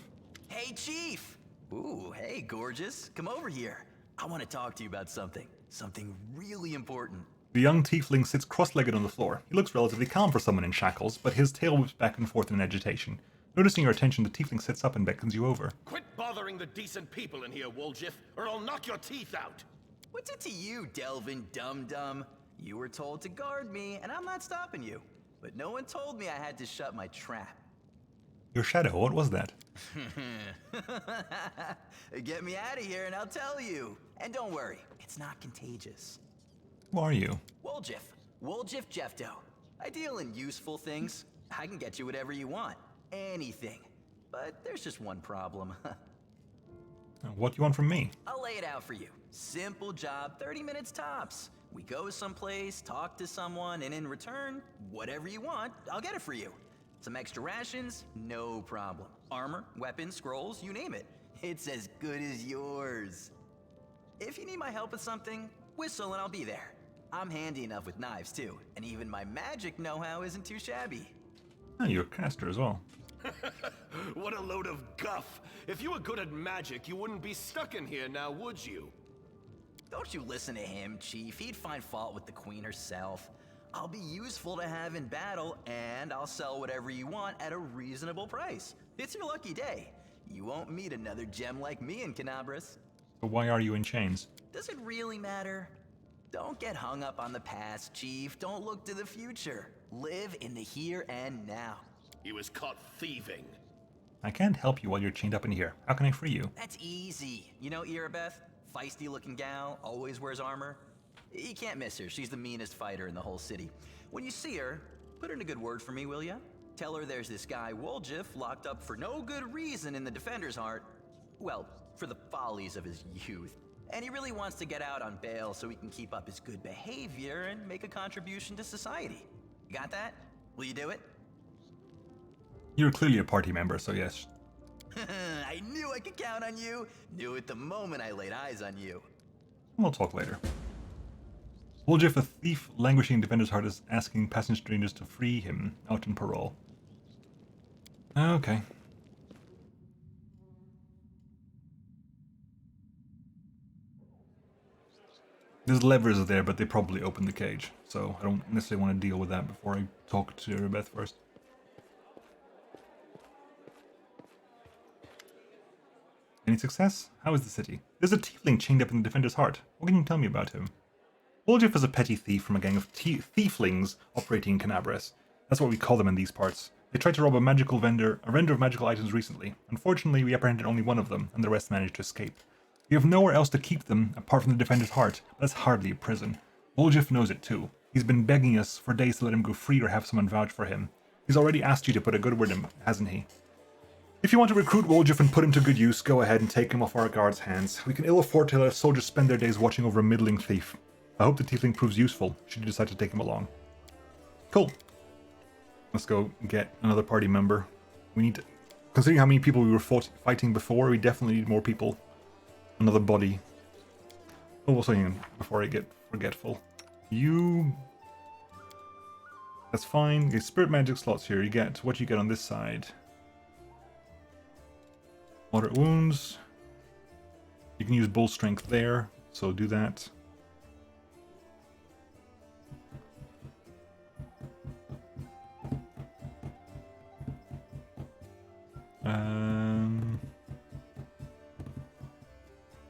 Hey, Chief! Ooh, hey, gorgeous. Come over here. I want to talk to you about something. Something really important. The young tiefling sits cross-legged on the floor. He looks relatively calm for someone in shackles, but his tail whips back and forth in agitation. Noticing your attention, the tiefling sits up and beckons you over. Quit bothering the decent people in here, Woljif, or I'll knock your teeth out! What's it to you, Delvin Dum-Dum? You were told to guard me, and I'm not stopping you. But no one told me I had to shut my trap. Your shadow, what was that? Get me out of here and I'll tell you. And don't worry, it's not contagious. Who are you? Woljif Jeffdo. I deal in useful things. I can get you whatever you want. Anything. But there's just one problem. What do you want from me? I'll lay it out for you. Simple job, 30 minutes tops. We go someplace, talk to someone, and in return, whatever you want, I'll get it for you. Some extra rations? No problem. Armor, weapons, scrolls, you name it. It's as good as yours. If you need my help with something, whistle and I'll be there. I'm handy enough with knives too, and even my magic know-how isn't too shabby. Oh, you're a caster as well. What a load of guff! If you were good at magic, you wouldn't be stuck in here now, would you? Don't you listen to him, Chief. He'd find fault with the Queen herself. I'll be useful to have in battle, and I'll sell whatever you want at a reasonable price. It's your lucky day. You won't meet another gem like me in Cannabris. But why are you in chains? Does it really matter? Don't get hung up on the past, Chief. Don't look to the future. Live in the here and now. He was caught thieving. I can't help you while you're chained up in here. How can I free you? That's easy. You know Irabeth? Feisty-looking gal, always wears armor. You can't miss her. She's the meanest fighter in the whole city. When you see her, put in a good word for me, will ya? Tell her there's this guy Woljif locked up for no good reason in the Defender's Heart. Well, for the follies of his youth. And he really wants to get out on bail so he can keep up his good behavior and make a contribution to society. You got that? Will you do it? You're clearly a party member, so yes. I knew I could count on you. Knew it the moment I laid eyes on you. We'll talk later. Woljif, a thief languishing in Defender's Heart, is asking passing strangers to free him out on parole. Okay. There's levers there, but they probably opened the cage, so I don't necessarily want to deal with that before I talk to Irabeth first. Any success? How is the city? There's a tiefling chained up in the Defender's Heart. What can you tell me about him? Woljif is a petty thief from a gang of thieflings operating in Cannabris. That's what we call them in these parts. They tried to rob a vendor of magical items recently. Unfortunately, we apprehended only one of them, and the rest managed to escape. We have nowhere else to keep them apart from the Defender's Heart, but that's hardly a prison. Woljif knows it too. He's been begging us for days to let him go free or have someone vouch for him. He's already asked you to put a good word in, hasn't he? If you want to recruit Woljif and put him to good use, go ahead and take him off our guards' hands. We can ill afford to let our soldiers spend their days watching over a middling thief. I hope the tiefling proves useful, should you decide to take him along. Cool. Let's go get another party member. We need to... Considering how many people we were fighting before, we definitely need more people. Another body. Oh, something before I get forgetful. You... That's fine. Okay, spirit magic slots here. You get what you get on this side. Moderate wounds. You can use bull strength there, so do that.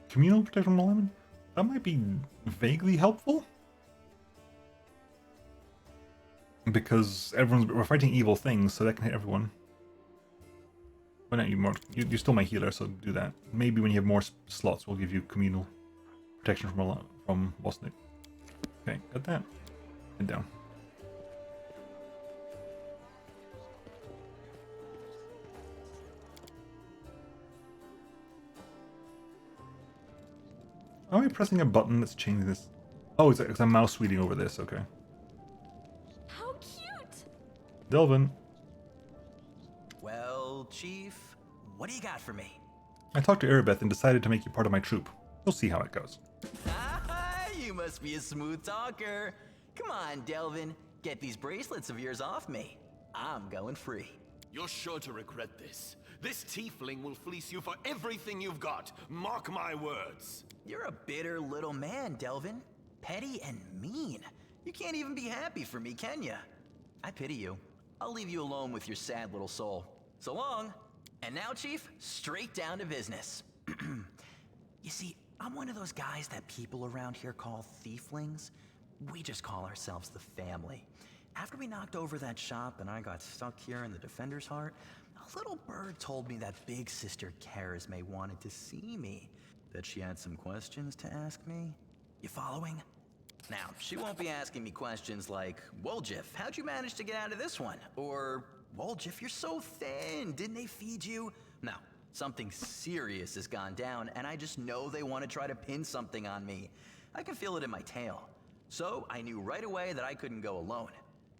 Communal protection from 11? That might be vaguely helpful. Because we're fighting evil things, so that can hit everyone. Well, not you, more. You're still my healer, so do that. Maybe when you have more slots, we'll give you communal protection from Wasnik. Okay, got that. And down. Are we pressing a button that's changing this? Oh, it's a mouse reading over this. Okay. How cute! Delvin. Well, Chief, what do you got for me? I talked to Erebeth and decided to make you part of my troop. We'll see how it goes. You must be a smooth talker. Come on, Delvin. Get these bracelets of yours off me. I'm going free. You're sure to regret this. This tiefling will fleece you for everything you've got. Mark my words. You're a bitter little man, Delvin. Petty and mean. You can't even be happy for me, can you? I pity you. I'll leave you alone with your sad little soul. So long. And now, Chief, straight down to business. You see, I'm one of those guys that people around here call thieflings. We just call ourselves the family. After we knocked over that shop and I got stuck here in the Defender's Heart, a little bird told me that Big Sister Charisme wanted to see me. That she had some questions to ask me. You following? Now, she won't be asking me questions like, Woljif, how'd you manage to get out of this one? Or, Woljif, you're so thin, didn't they feed you? No, something serious has gone down, and I just know they want to try to pin something on me. I can feel it in my tail. So, I knew right away that I couldn't go alone.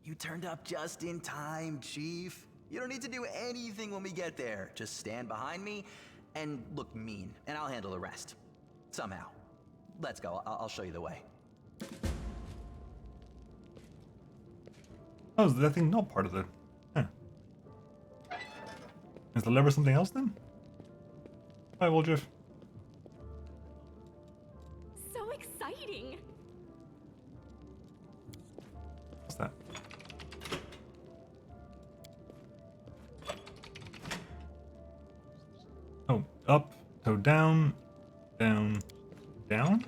You turned up just in time, Chief. You don't need to do anything when we get there. Just stand behind me and look mean, and I'll handle the rest. Somehow. Let's go, I'll show you the way. Oh, is that thing not part of the... Huh. Is the lever something else then? Hi, Woljif. So exciting! What's that? Oh, up, so down, down, down?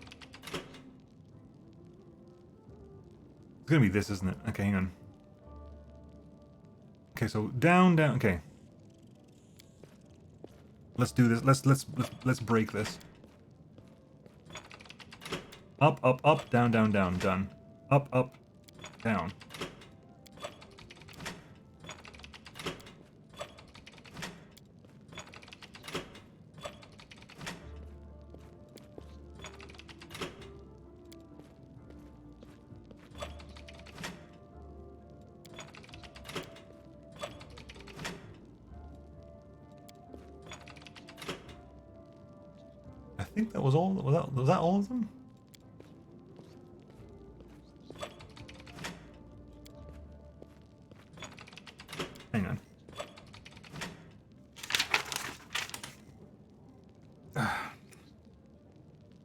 It's gonna be this, isn't it? Okay, hang on. Okay, so down, down, okay. Let's do this. Let's break this. Up, up, up, down, down, down, done. Up, up, down. I think that was all. Was that all of them? Hang on.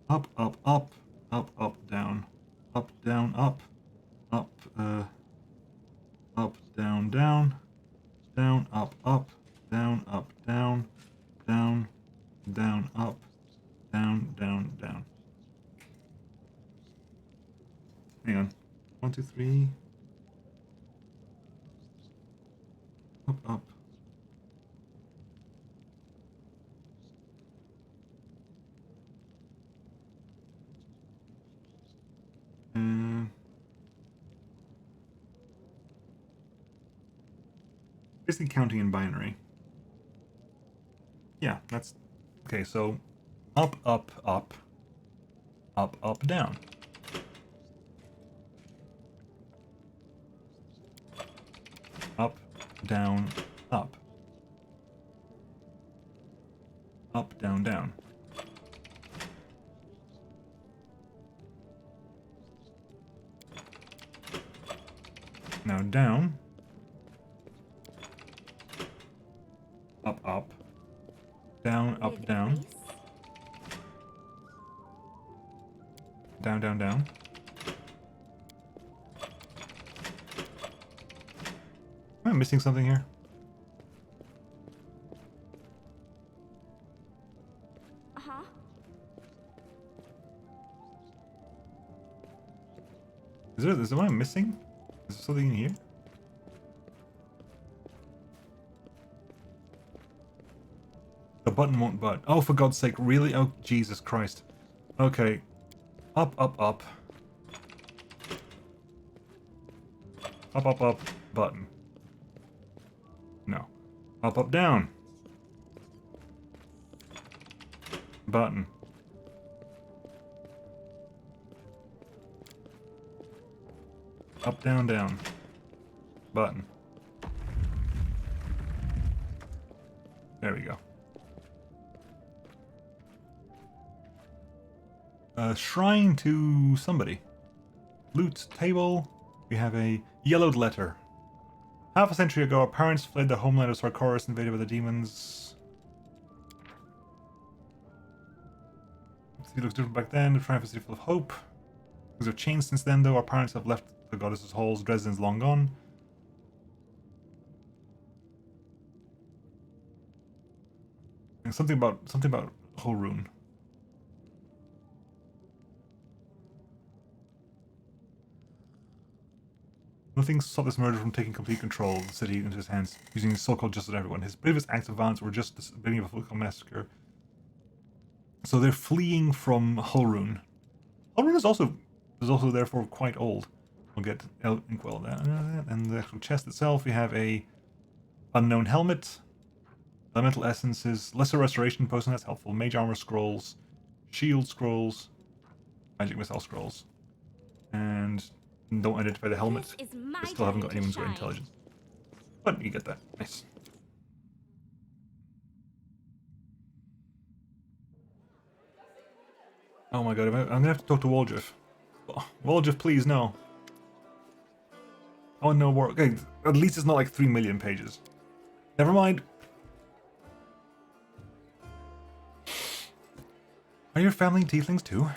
Up, up, up, up, up, down, up, down, up, up, up, down, down, down, up, up, down, up, down, down, down, up, down, down, down. Hang on. 1, 2, 3. Up, up. Basically counting in binary. Yeah, that's... Okay, so... Up, up, up. Up, up, down. Up, down, up. Up, down, down. Now down. Up, up. Down, up, down. Down, down, down. Am I missing something here? Uh-huh. Is there one I'm missing? Is there something in here? The button won't bud. Oh, for God's sake, really? Oh, Jesus Christ. Okay. Up, up, up. Up, up, up. Button. No. Up, up, down. Button. Up, down, down. Button. There we go. Shrine to somebody. Loot table. We have a yellowed letter. Half a century ago, our parents fled the homeland of Sarkoris, invaded by the demons. The city looks different back then. The triumph is a city full of hope. Things have changed since then, though. Our parents have left the goddess's halls. Dresden's long gone. And something about Horun. Nothing stopped this murderer from taking complete control of the city into his hands, using his so-called justice on everyone. His bravest acts of violence were just the beginning of a full massacre. So they're fleeing from Horun. Horun is also therefore quite old. We'll get Inkwell that. And the actual chest itself, we have a unknown helmet, elemental essences, lesser restoration potion, that's helpful, mage armor scrolls, shield scrolls, magic missile scrolls, and don't identify the helmet. I still haven't got anyone's got intelligence. But you get that. Nice. Oh my god, I'm gonna have to talk to Waldriff. Waldriff, please, no. Oh no, more. Okay, at least it's not like 3 million pages. Never mind. Are your family tieflings too?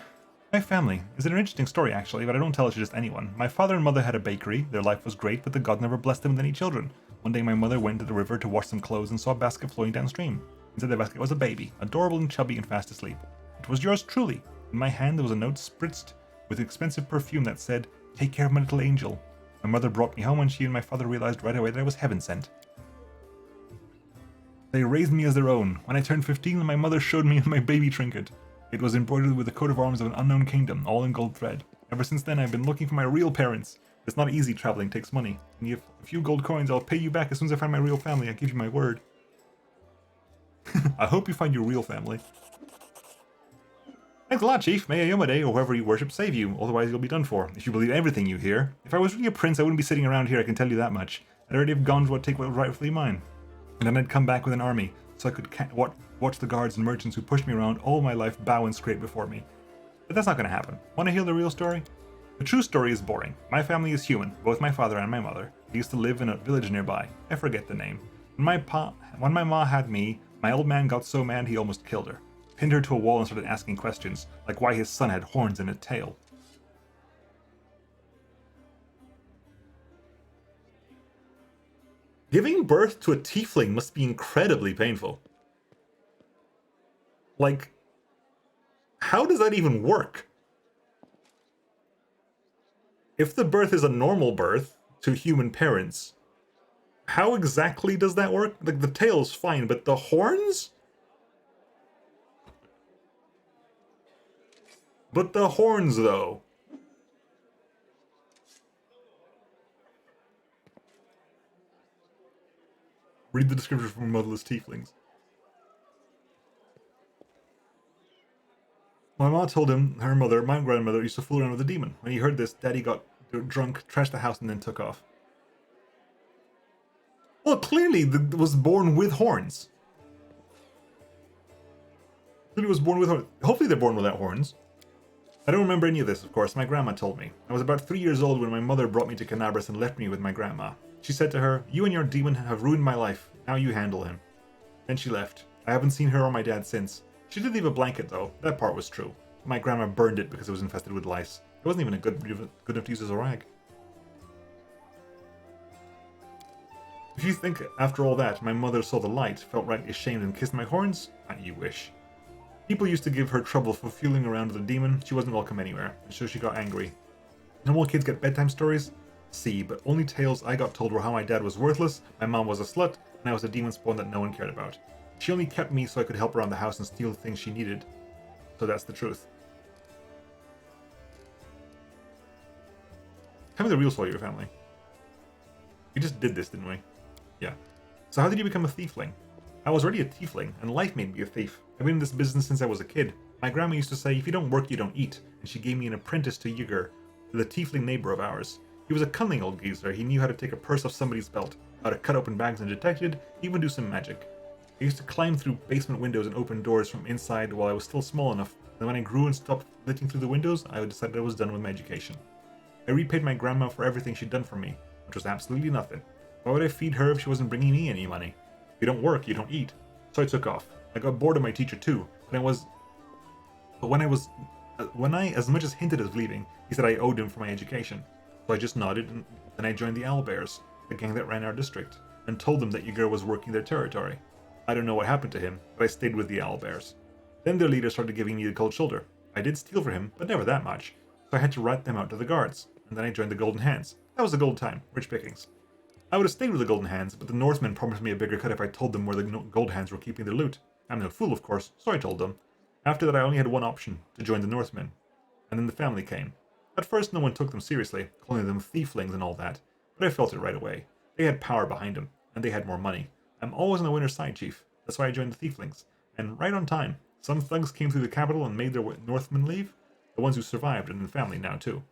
My family is an interesting story actually, but I don't tell it to just anyone. My father and mother had a bakery. Their life was great, but the god never blessed them with any children. One day my mother went to the river to wash some clothes and saw a basket floating downstream. Inside the basket was a baby, adorable and chubby and fast asleep. It was yours truly. In my hand there was a note spritzed with expensive perfume that said, "Take care of my little angel." My mother brought me home and she and my father realized right away that I was heaven sent. They raised me as their own. When I turned 15, my mother showed me my baby trinket. It was embroidered with the coat of arms of an unknown kingdom, all in gold thread. Ever since then, I've been looking for my real parents. It's not easy traveling, takes money. And you have a few gold coins, I'll pay you back as soon as I find my real family. I give you my word. I hope you find your real family. Thanks a lot, Chief. May Ayomade, or whoever you worship, save you. Otherwise, you'll be done for, if you believe everything you hear. If I was really a prince, I wouldn't be sitting around here, I can tell you that much. I'd already have gone to take what was rightfully mine. And then I'd come back with an army, so I could watch the guards and merchants who pushed me around all my life bow and scrape before me. But that's not going to happen. Want to hear the real story? The true story is boring. My family is human, both my father and my mother. They used to live in a village nearby. I forget the name. When my ma had me, my old man got so mad he almost killed her. Pinned her to a wall and started asking questions, like why his son had horns and a tail. Giving birth to a tiefling must be incredibly painful. Like, how does that even work? If the birth is a normal birth to human parents, how exactly does that work? Like, the tail's fine, but the horns? But the horns, though. Read the description from motherless tieflings. My mom told him her mother, my grandmother, used to fool around with a demon. When he heard this, Daddy got drunk, trashed the house, and then took off. Well, clearly was born with horns. Clearly was born with horns. Hopefully they're born without horns. I don't remember any of this, of course. My grandma told me. I was about 3 years old when my mother brought me to Cannabris and left me with my grandma. She said to her, "You and your demon have ruined my life. Now you handle him." Then she left. I haven't seen her or my dad since. She did leave a blanket, though. That part was true. My grandma burned it because it was infested with lice. It wasn't even a good enough to use as a rag. If you think, after all that, my mother saw the light, felt right ashamed and kissed my horns, you wish. People used to give her trouble for fooling around with a demon. She wasn't welcome anywhere, and so she got angry. Normal kids get bedtime stories? See, but only tales I got told were how my dad was worthless, my mom was a slut, and I was a demon spawn that no one cared about. She only kept me so I could help around the house and steal the things she needed. So that's the truth. Tell me the real story of your family. We just did this, didn't we? Yeah. So how did you become a tiefling? I was already a tiefling, and life made me a thief. I've been in this business since I was a kid. My grandma used to say, if you don't work, you don't eat, and she gave me an apprentice to Ygr, the tiefling neighbor of ours. He was a cunning old geezer. He knew how to take a purse off somebody's belt, how to cut open bags undetected, even do some magic. I used to climb through basement windows and open doors from inside while I was still small enough. And when I grew and stopped flitting through the windows, I decided I was done with my education. I repaid my grandma for everything she'd done for me, which was absolutely nothing. Why would I feed her if she wasn't bringing me any money? If you don't work, you don't eat. So I took off. I got bored of my teacher too, but when I as much as hinted at leaving, he said I owed him for my education. So I just nodded, and then I joined the Owlbears, the gang that ran our district, and told them that Ygr was working their territory. I don't know what happened to him, but I stayed with the Owlbears. Then their leader started giving me the cold shoulder. I did steal for him, but never that much, so I had to rat them out to the guards, and then I joined the Golden Hands. That was a gold time, rich pickings. I would have stayed with the Golden Hands, but the Northmen promised me a bigger cut if I told them where the Gold Hands were keeping their loot. I'm no fool, of course, so I told them. After that I only had one option, to join the Northmen. And then the family came. At first no one took them seriously, calling them thieflings and all that, but I felt it right away. They had power behind them, and they had more money. I'm always on the winner's side, Chief. That's why I joined the thieflings. And right on time. Some thugs came through the capital and made their Northmen leave. The ones who survived, and in the family now too.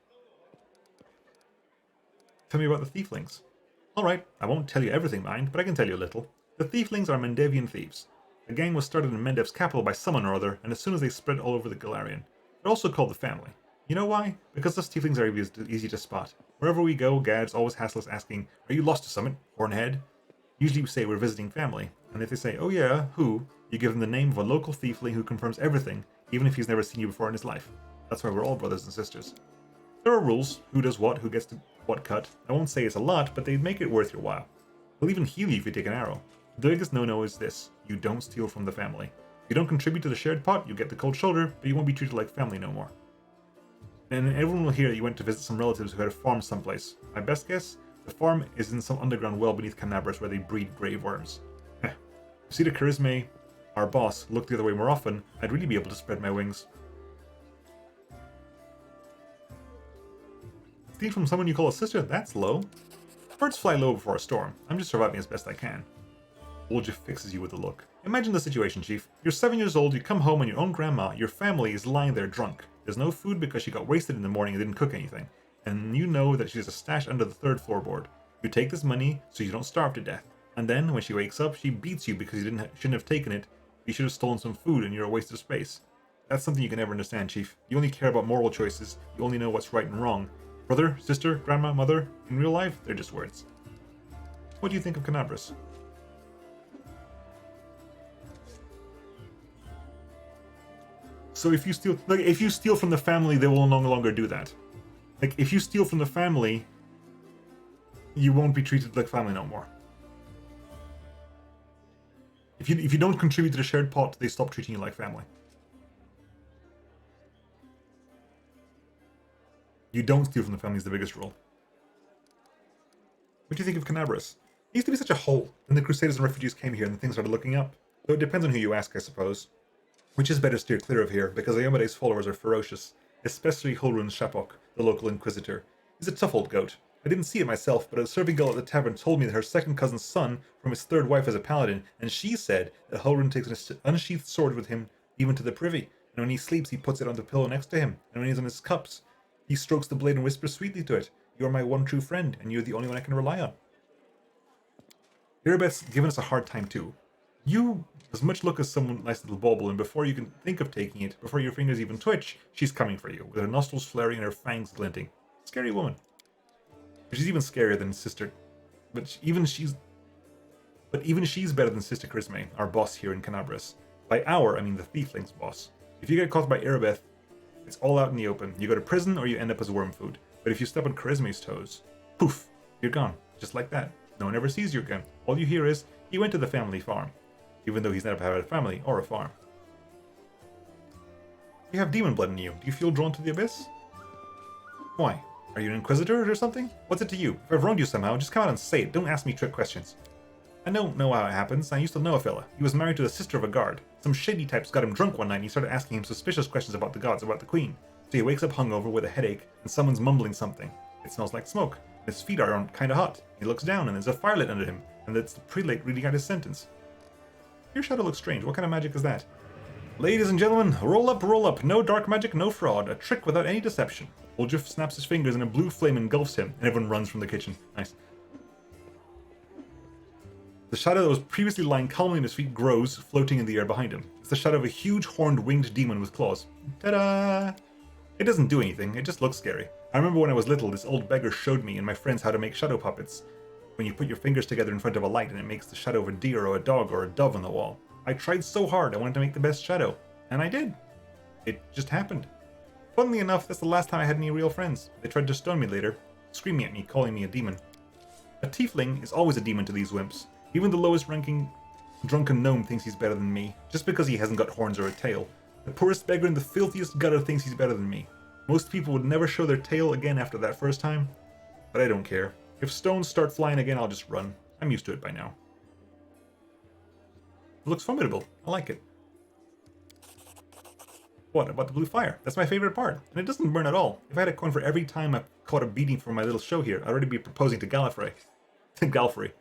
Tell me about the thieflings. Alright, I won't tell you everything, mind, but I can tell you a little. The thieflings are Mendevian thieves. The gang was started in Mendev's capital by someone or other, and as soon as they spread all over the Galarian. They're also called the family. You know why? Because us tieflings are easy to spot. Wherever we go, Gads always hassle us asking, are you lost to summit, Hornhead? Usually we say we're visiting family, and if they say, oh yeah, who? You give them the name of a local thiefling who confirms everything, even if he's never seen you before in his life. That's why we're all brothers and sisters. There are rules, who does what, who gets to what cut. I won't say it's a lot, but they make it worth your while. They'll even heal you if you take an arrow. The biggest no-no is this, you don't steal from the family. If you don't contribute to the shared pot, you get the cold shoulder, but you won't be treated like family no more. And everyone will hear that you went to visit some relatives who had a farm someplace. My best guess? The farm is in some underground well beneath Cannabris where they breed grave worms. See the Charisme, our boss, looked the other way more often, I'd really be able to spread my wings. Steal from someone you call a sister? That's low. Birds fly low before a storm. I'm just surviving as best I can. Wolja fixes you with a look. Imagine the situation, Chief. You're 7 years old, you come home and your own grandma, your family is lying there drunk. There's no food because she got wasted in the morning and didn't cook anything. And you know that she's a stash under the 3rd floorboard. You take this money so you don't starve to death. And then, when she wakes up, she beats you because you shouldn't have taken it. You should have stolen some food and you're a waste of space. That's something you can never understand, Chief. You only care about moral choices. You only know what's right and wrong. Brother, sister, grandma, mother, in real life, they're just words. What do you think of Cannabris? So if you steal from the family, they will no longer do that. Like, if you steal from the family, you won't be treated like family no more. If you don't contribute to the shared pot, they stop treating you like family. You don't steal from the family is the biggest rule. What do you think of Cannabris? It used to be such a hole. Then the Crusaders and refugees came here and things started looking up. Though it depends on who you ask, I suppose. Which is better steer clear of here, because Iomede's followers are ferocious, especially Hulrun Shapok, the local inquisitor. He's a tough old goat. I didn't see it myself, but a serving girl at the tavern told me that her second cousin's son from his 3rd wife is a paladin, and she said that Hulrun takes an unsheathed sword with him even to the privy, and when he sleeps he puts it on the pillow next to him, and when he's on his cups, he strokes the blade and whispers sweetly to it, "You are my one true friend, and you're the only one I can rely on." Irabeth's given us a hard time too. You as much look as some nice little bauble, and before you can think of taking it, before your fingers even twitch, she's coming for you, with her nostrils flaring and her fangs glinting. Scary woman. But she's even scarier than Sister... But even she's better than Sister Charisme, our boss here in Cannabris. By our, I mean the Thiefling's boss. If you get caught by Irabeth, it's all out in the open. You go to prison or you end up as worm food. But if you step on Charisme's toes, poof, you're gone. Just like that. No one ever sees you again. All you hear is, he went to the family farm. Even though he's never had a family or a farm. You have demon blood in you. Do you feel drawn to the abyss? Why? Are you an Inquisitor or something? What's it to you? If I've wronged you somehow, just come out and say it. Don't ask me trick questions. I don't know how it happens. I used to know a fella. He was married to the sister of a guard. Some shady types got him drunk one night and he started asking him suspicious questions about the gods, about the queen. So he wakes up hungover with a headache and someone's mumbling something. It smells like smoke. His feet are kind of hot. He looks down and there's a fire lit under him, and that's the prelate reading out his sentence. Your shadow looks strange. What kind of magic is that? Ladies and gentlemen, roll up, roll up. No dark magic, no fraud. A trick without any deception. Woljif snaps his fingers and a blue flame engulfs him, and everyone runs from the kitchen. Nice. The shadow that was previously lying calmly on his feet grows, floating in the air behind him. It's the shadow of a huge horned winged demon with claws. Ta-da! It doesn't do anything, it just looks scary. I remember when I was little, this old beggar showed me and my friends how to make shadow puppets. When you put your fingers together in front of a light and it makes the shadow of a deer or a dog or a dove on the wall. I tried so hard, I wanted to make the best shadow. And I did. It just happened. Funnily enough, that's the last time I had any real friends. They tried to stone me later, screaming at me, calling me a demon. A tiefling is always a demon to these wimps. Even the lowest ranking drunken gnome thinks he's better than me, just because he hasn't got horns or a tail. The poorest beggar and the filthiest gutter thinks he's better than me. Most people would never show their tail again after that first time, but I don't care. If stones start flying again, I'll just run. I'm used to it by now. It looks formidable. I like it. What about the blue fire? That's my favorite part, and it doesn't burn at all. If I had a coin for every time I caught a beating for my little show here, I'd already be proposing to Gallifrey. Galfrey.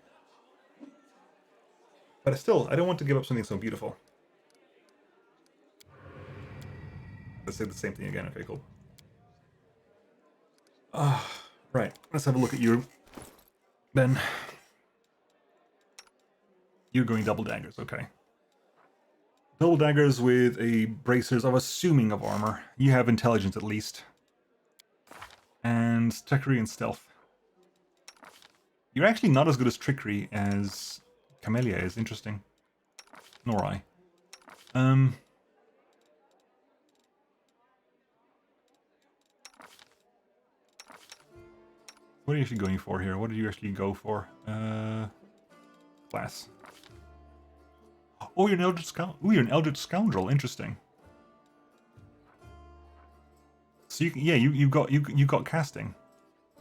But still, I don't want to give up something so beautiful. Let's say the same thing again. Okay, cool. Right. Let's have a look at you, Ben. You're going double daggers, okay. Double daggers with a bracers, I'm assuming, of armor. You have intelligence at least. And trickery and stealth. You're actually not as good as trickery as Camellia is. Interesting. Nor I. What are you actually going for here? What did you actually go for? Class. Oh, you're an Eldritch Scoundrel. Ooh, you're an Eldritch Scoundrel. Interesting. So you got casting.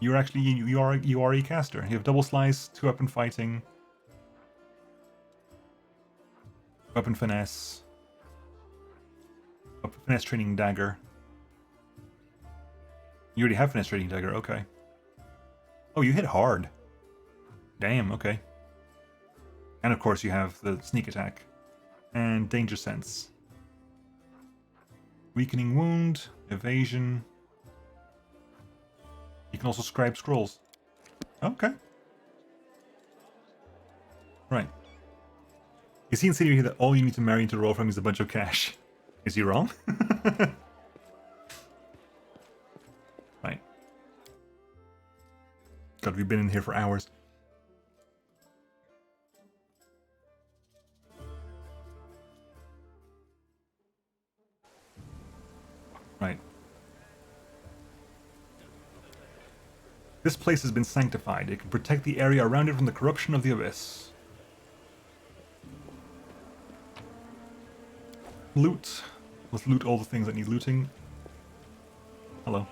You're actually you are a caster. You have double slice, 2-weapon fighting, weapon finesse, finesse training dagger. You already have finesse training dagger. Okay. Oh, you hit hard. Damn. Okay. And of course you have the sneak attack and danger sense, weakening wound, evasion. You can also scribe scrolls. Okay. Right. Is he insinuating here that all you need to marry into roll from is a bunch of cash? Is he wrong? Right. God, we've been in here for hours. Right. This place has been sanctified. It can protect the area around it from the corruption of the Abyss. Loot. Let's loot all the things that need looting. Hello.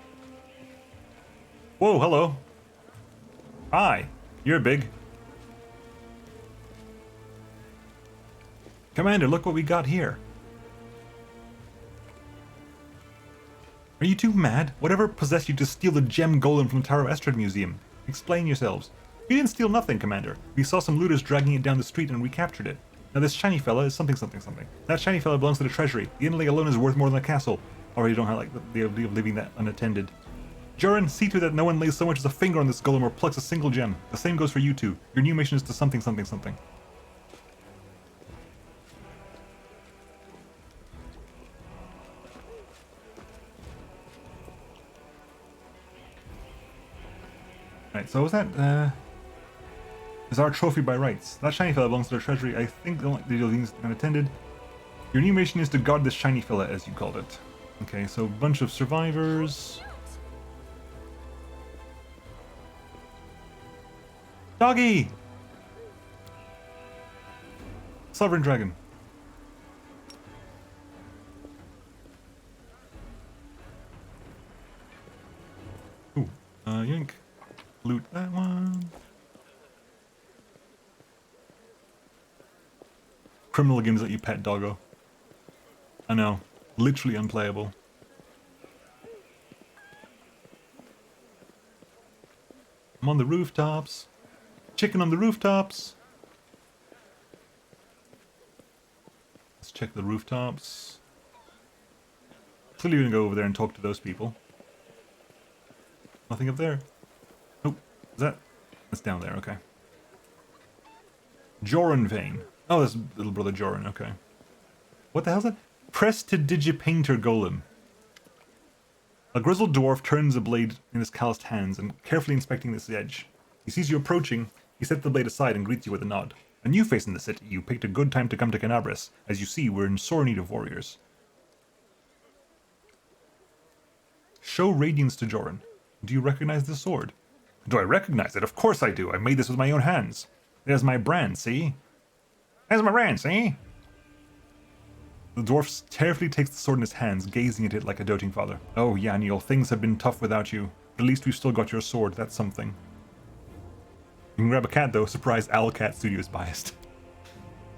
Whoa, hello. Hi. You're big. Commander, look what we got here. Are you two mad? Whatever possessed you to steal the gem golem from the Tower of Estrad Museum? Explain yourselves. We didn't steal nothing, Commander. We saw some looters dragging it down the street and recaptured it. Now this shiny fella is something. That shiny fella belongs to the treasury. The inlay alone is worth more than a castle. Already don't have like the idea of leaving that unattended. Joran, see to it that no one lays so much as a finger on this golem or plucks a single gem. The same goes for you two. Your new mission is to something. Right, so was that, is our trophy by rights. That shiny fella belongs to the treasury. I think the only things unattended. Your new mission is to guard this shiny fella, as you called it. Okay, so a bunch of survivors. Doggy! Sovereign Dragon. Ooh, Yoink. Loot that one. Criminal games that you pet, doggo. I know. Literally unplayable. I'm on the rooftops. Chicken on the rooftops. Let's check the rooftops. Clearly we're gonna go over there and talk to those people. Nothing up there. Nope. Is that? That's down there, okay. Joran Vein. Oh, that's little brother Joran, okay. What the hell's that? Prestidigipainter Golem. A grizzled dwarf turns a blade in his calloused hands and carefully inspecting its edge. He sees you approaching, he sets the blade aside and greets you with a nod. A new face in the city, you picked a good time to come to Cannabris. As you see, we're in sore need of warriors. Show radiance to Joran. Do you recognize this sword? Do I recognize it? Of course I do. I made this with my own hands. There's my brand, see? There's my brand, see? The dwarf carefully takes the sword in his hands, gazing at it like a doting father. Oh, Yaniel, things have been tough without you. But at least we've still got your sword, that's something. You can grab a cat though, surprise Owlcat Studio is biased.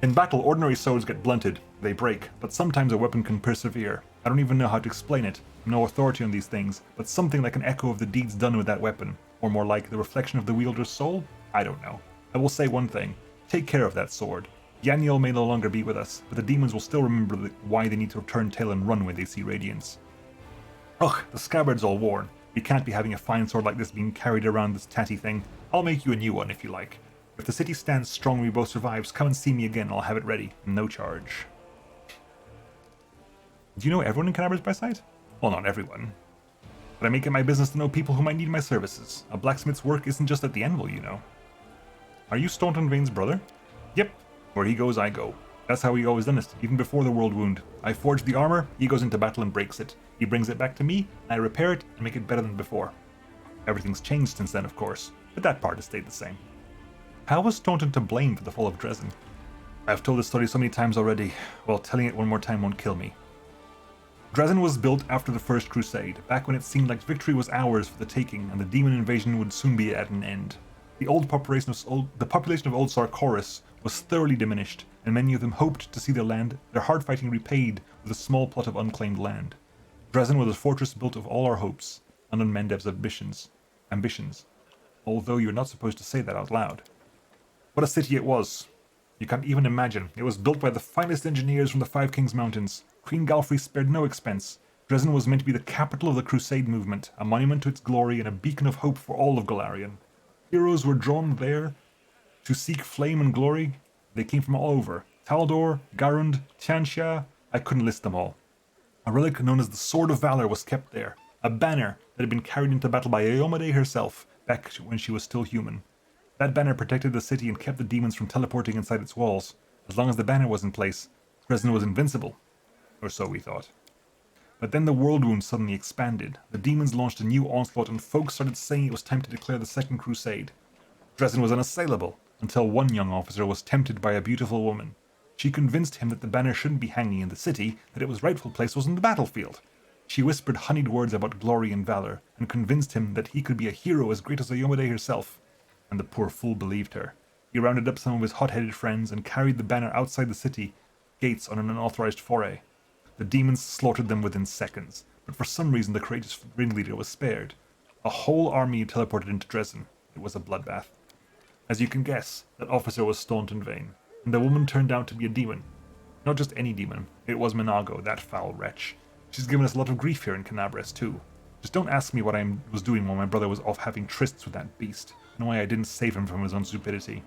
In battle, ordinary swords get blunted. They break, but sometimes a weapon can persevere. I don't even know how to explain it. I'm no authority on these things, but something like an echo of the deeds done with that weapon. Or more like the reflection of the wielder's soul? I don't know. I will say one thing. Take care of that sword. Yaniel may no longer be with us, but the demons will still remember why they need to turn tail and run when they see radiance. Ugh, the scabbard's all worn. We can't be having a fine sword like this being carried around this tatty thing. I'll make you a new one if you like. If the city stands strong and we both survives, come and see me again, I'll have it ready. No charge. Do you know everyone in Cannabis by sight? Well, not everyone. But I make it my business to know people who might need my services. A blacksmith's work isn't just at the anvil, you know. Are you Staunton Vane's brother? Yep. Where he goes, I go. That's how he always done it, even before the world wound. I forge the armor, he goes into battle and breaks it. He brings it back to me, and I repair it and make it better than before. Everything's changed since then, of course, but that part has stayed the same. How was Staunton to blame for the fall of Dresden? I've told this story so many times already. Well, telling it one more time won't kill me. Dresden was built after the First Crusade, back when it seemed like victory was ours for the taking and the demon invasion would soon be at an end. The population of Old Sarkoris was thoroughly diminished, and many of them hoped to see their hard fighting repaid with a small plot of unclaimed land. Dresden was a fortress built of all our hopes, and on Mendev's ambitions, although you're not supposed to say that out loud. What a city it was! You can't even imagine. It was built by the finest engineers from the Five Kings Mountains. Queen Galfrey spared no expense. Dresden was meant to be the capital of the Crusade movement, a monument to its glory and a beacon of hope for all of Golarion. Heroes were drawn there to seek flame and glory. They came from all over. Taldor, Garund, Tianxia, I couldn't list them all. A relic known as the Sword of Valor was kept there, a banner that had been carried into battle by Eomade herself, back when she was still human. That banner protected the city and kept the demons from teleporting inside its walls. As long as the banner was in place, Dresden was invincible. Or so we thought. But then the world wound suddenly expanded. The demons launched a new onslaught and folks started saying it was time to declare the Second Crusade. Dresden was unassailable, until one young officer was tempted by a beautiful woman. She convinced him that the banner shouldn't be hanging in the city, that its rightful place was in the battlefield. She whispered honeyed words about glory and valor, and convinced him that he could be a hero as great as Ayomade herself. And the poor fool believed her. He rounded up some of his hot-headed friends and carried the banner outside the city gates on an unauthorized foray. The demons slaughtered them within seconds, but for some reason the courageous ringleader was spared. A whole army teleported into Dresden. It was a bloodbath. As you can guess, that officer was Staunton Vane, and the woman turned out to be a demon. Not just any demon, it was Minago, that foul wretch. She's given us a lot of grief here in Cannabris too. Just don't ask me what I was doing while my brother was off having trysts with that beast, and why I didn't save him from his own stupidity.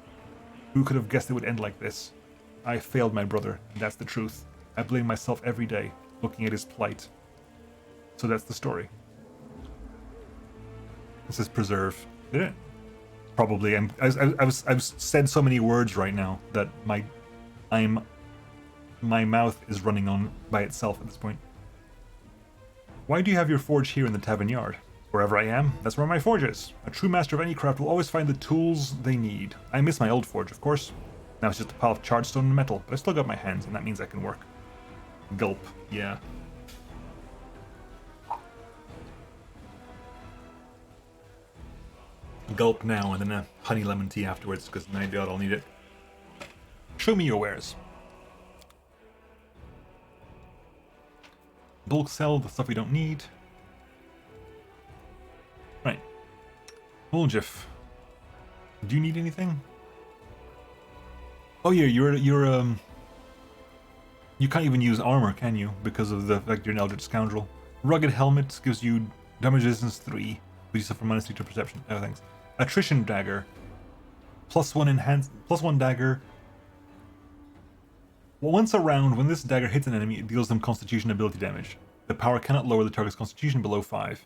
Who could have guessed it would end like this? I failed my brother, and that's the truth. I blame myself every day, looking at his plight. So that's the story. This is preserve. Did it? Probably. I've said so many words right now that my mouth is running on by itself at this point. Why do you have your forge here in the tavern yard? Wherever I am, that's where my forge is. A true master of any craft will always find the tools they need. I miss my old forge, of course. Now it's just a pile of charred stone and metal, but I still got my hands, and that means I can work. Gulp, yeah. Gulp now and then a honey lemon tea afterwards, because I doubt I'll need it. Show me your wares. Bulk sell the stuff we don't need. Right. Woljif. Do you need anything? Oh yeah, you can't even use armor, can you? Because of the fact you're an Eldritch Scoundrel. Rugged Helmet gives you damage resistance 3, but you suffer -3 to perception. Oh, thanks. Attrition Dagger. +1 dagger. Well, once a round, when this dagger hits an enemy, it deals them Constitution ability damage. The power cannot lower the target's Constitution below 5.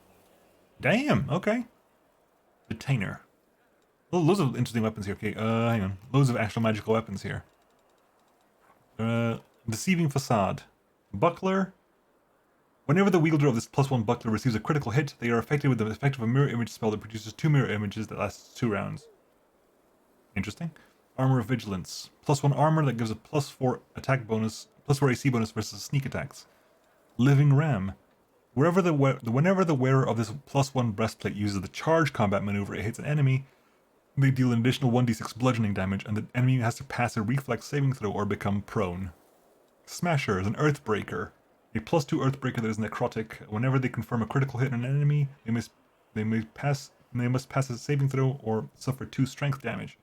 Damn, okay. Detainer. Well, loads of interesting weapons here. Okay, hang on. Loads of actual magical weapons here. Deceiving Facade. Buckler. Whenever the wielder of this +1 buckler receives a critical hit, they are affected with the effect of a mirror image spell that produces 2 mirror images that lasts 2 rounds. Interesting. Armor of Vigilance. +1 armor that gives a +4 attack bonus, +4 AC bonus versus sneak attacks. Living Ram. Whenever the wearer of this +1 breastplate uses the charge combat maneuver, it hits an enemy, they deal an additional 1d6 bludgeoning damage, and the enemy has to pass a reflex saving throw or become prone. Smasher is an Earthbreaker. A +2 Earthbreaker that is necrotic. Whenever they confirm a critical hit on an enemy, they must pass a saving throw or suffer 2 strength damage.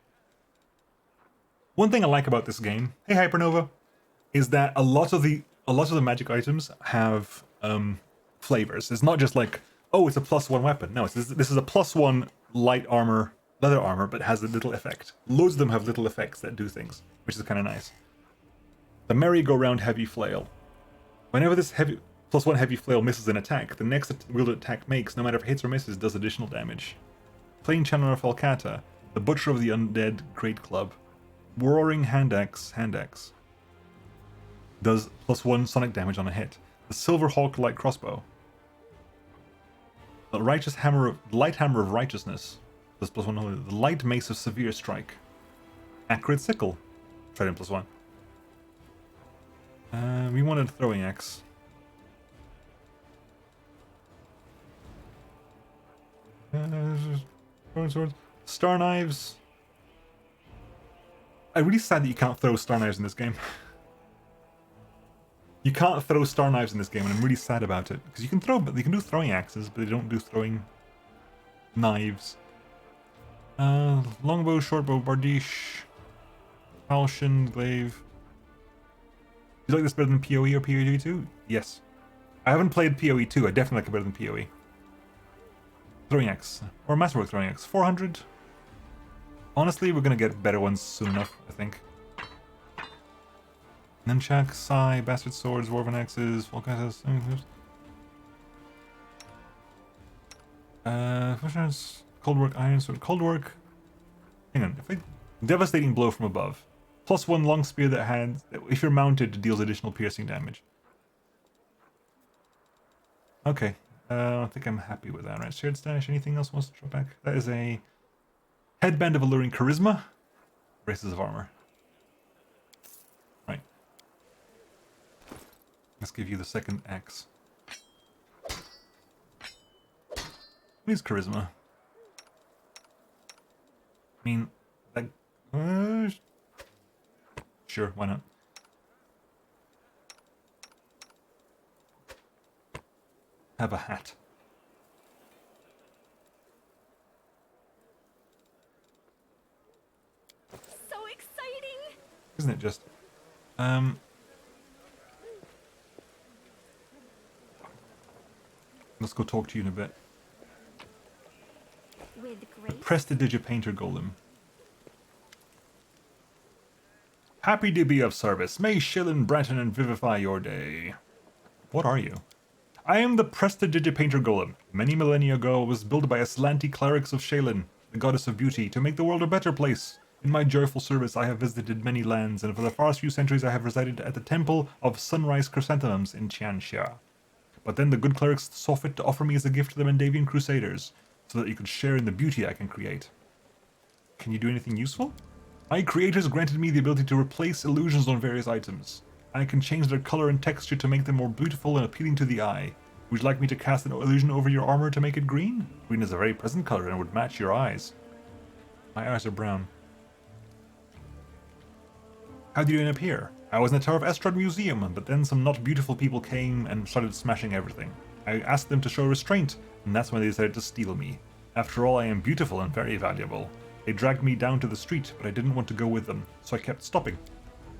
One thing I like about this game, hey Hypernova, is that a lot of the magic items have flavors. It's not just like, oh, it's a +1 weapon. No, this is a +1 light armor, leather armor, but has a little effect. Loads of them have little effects that do things, which is kind of nice. The Merry-Go-Round Heavy Flail. Whenever this +1 heavy flail misses an attack, the next wielded attack makes, no matter if it hits or misses, does additional damage. Plain Channeler Falcata. The Butcher of the Undead Great Club. Roaring Hand Axe. Does +1 sonic damage on a hit. The Silver Hawk Light Crossbow. The Light Hammer of Righteousness. Does +1. The Light Mace of Severe Strike. Acrid Sickle. Trident +1. We wanted Throwing Axe. Throwing Swords. Star Knives. I'm really sad that you can't throw Star Knives in this game. You can't throw Star Knives in this game, and I'm really sad about it. Because you can do Throwing Axes, but they don't do Throwing Knives. Longbow, Shortbow, Bardiche. Falchion, Glaive. Do you like this better than PoE or PoE 2? Yes. I haven't played PoE 2, I definitely like it better than PoE. Throwing Axe. Or Masterwork Throwing Axe. 400. Honestly, we're gonna get better ones soon enough, I think. Nunchuck, Sai, Bastard Swords, Dwarven Axes, Volcatas. Cold Work, Iron Sword, Cold Work. Hang on, Devastating Blow from above. +1 long spear that had, if you're mounted, deals additional piercing damage. Okay, I think I'm happy with that, right? Shared stash, anything else wants to drop back? That is a Headband of Alluring Charisma, Braces of Armor. Right. Let's give you the second axe. What is Charisma? I mean, that... Sure, why not? Have a hat. So exciting! Isn't it just? Let's go talk to you in a bit. With The Prestidigipainter Golem. Happy to be of service. May Shillen brighten and vivify your day. What are you? I am the Prestidigipainter Golem. Many millennia ago, I was built by Aslanti clerics of Shaylin, the goddess of beauty, to make the world a better place. In my joyful service, I have visited many lands, and for the past few centuries, I have resided at the Temple of Sunrise Chrysanthemums in Qianxia. But then the good clerics saw fit to offer me as a gift to the Mandavian Crusaders, so that you could share in the beauty I can create. Can you do anything useful? My creators granted me the ability to replace illusions on various items. I can change their color and texture to make them more beautiful and appealing to the eye. Would you like me to cast an illusion over your armor to make it green? Green is a very pleasant color and would match your eyes. My eyes are brown. How did you end up here? I was in the Tower of Estrad Museum, but then some not beautiful people came and started smashing everything. I asked them to show restraint, and that's when they decided to steal me. After all, I am beautiful and very valuable. They dragged me down to the street, but I didn't want to go with them, so I kept stopping.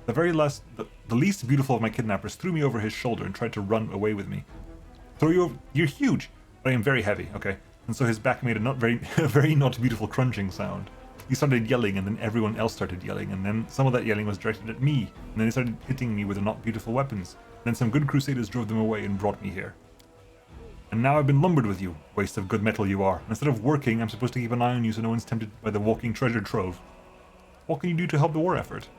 The least beautiful of my kidnappers threw me over his shoulder and tried to run away with me. Throw you over? You're huge, but I am very heavy, okay? And so his back made a very not beautiful crunching sound. He started yelling, and then everyone else started yelling, and then some of that yelling was directed at me, and then they started hitting me with their not beautiful weapons. Then some good crusaders drove them away and brought me here. And now I've been lumbered with you, waste of good metal you are. Instead of working, I'm supposed to keep an eye on you so no one's tempted by the walking treasure trove. What can you do to help the war effort?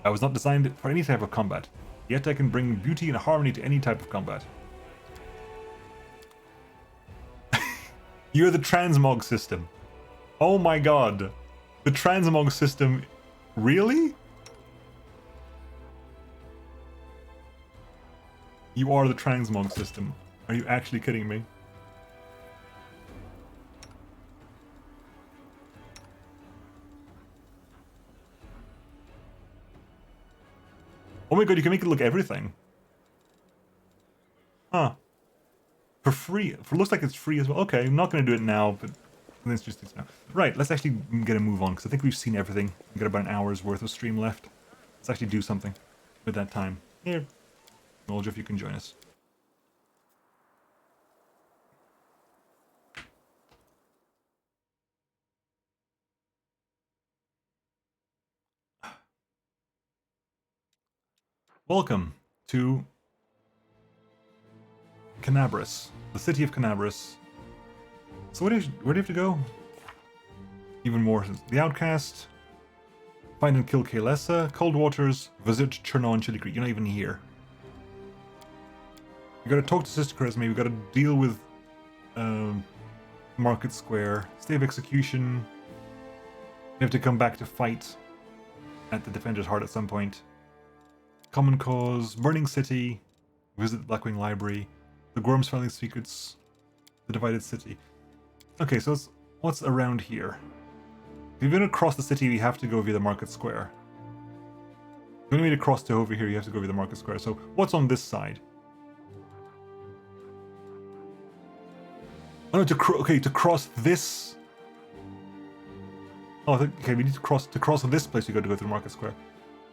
I was not designed for any type of combat, yet I can bring beauty and harmony to any type of combat. You're the transmog system. Oh my god. The transmog system... Really? You are the transmog system. Are you actually kidding me? Oh my god, you can make it look everything. Huh. For free. Looks like it's free as well. Okay, I'm not going to do it now, but let's just do it now. Right, let's actually get a move on, because I think we've seen everything. We've got about an hour's worth of stream left. Let's actually do something with that time. Here. Olja, if you can join us. Welcome to Cannabris, the city of Cannabris. So where do you have to go? Even more. The Outcast, find and kill Kaelessa, Cold Waters, visit Cherno and Chili Creek. You're not even here. You gotta talk to Sister Charisma, you gotta deal with Market Square, Stay of Execution. You have to come back to fight at the Defender's Heart at some point. Common Cause, Burning City, visit the Blackwing Library, the Gorm's Filing Secrets, the Divided City. Okay, so what's around here? If you're going to cross the city, we have to go via the Market Square. The only way to cross to over here, you have to go via the Market Square. So what's on this side? Oh no, to cross this... Oh, okay, we need to cross this place, we got to go through the Market Square.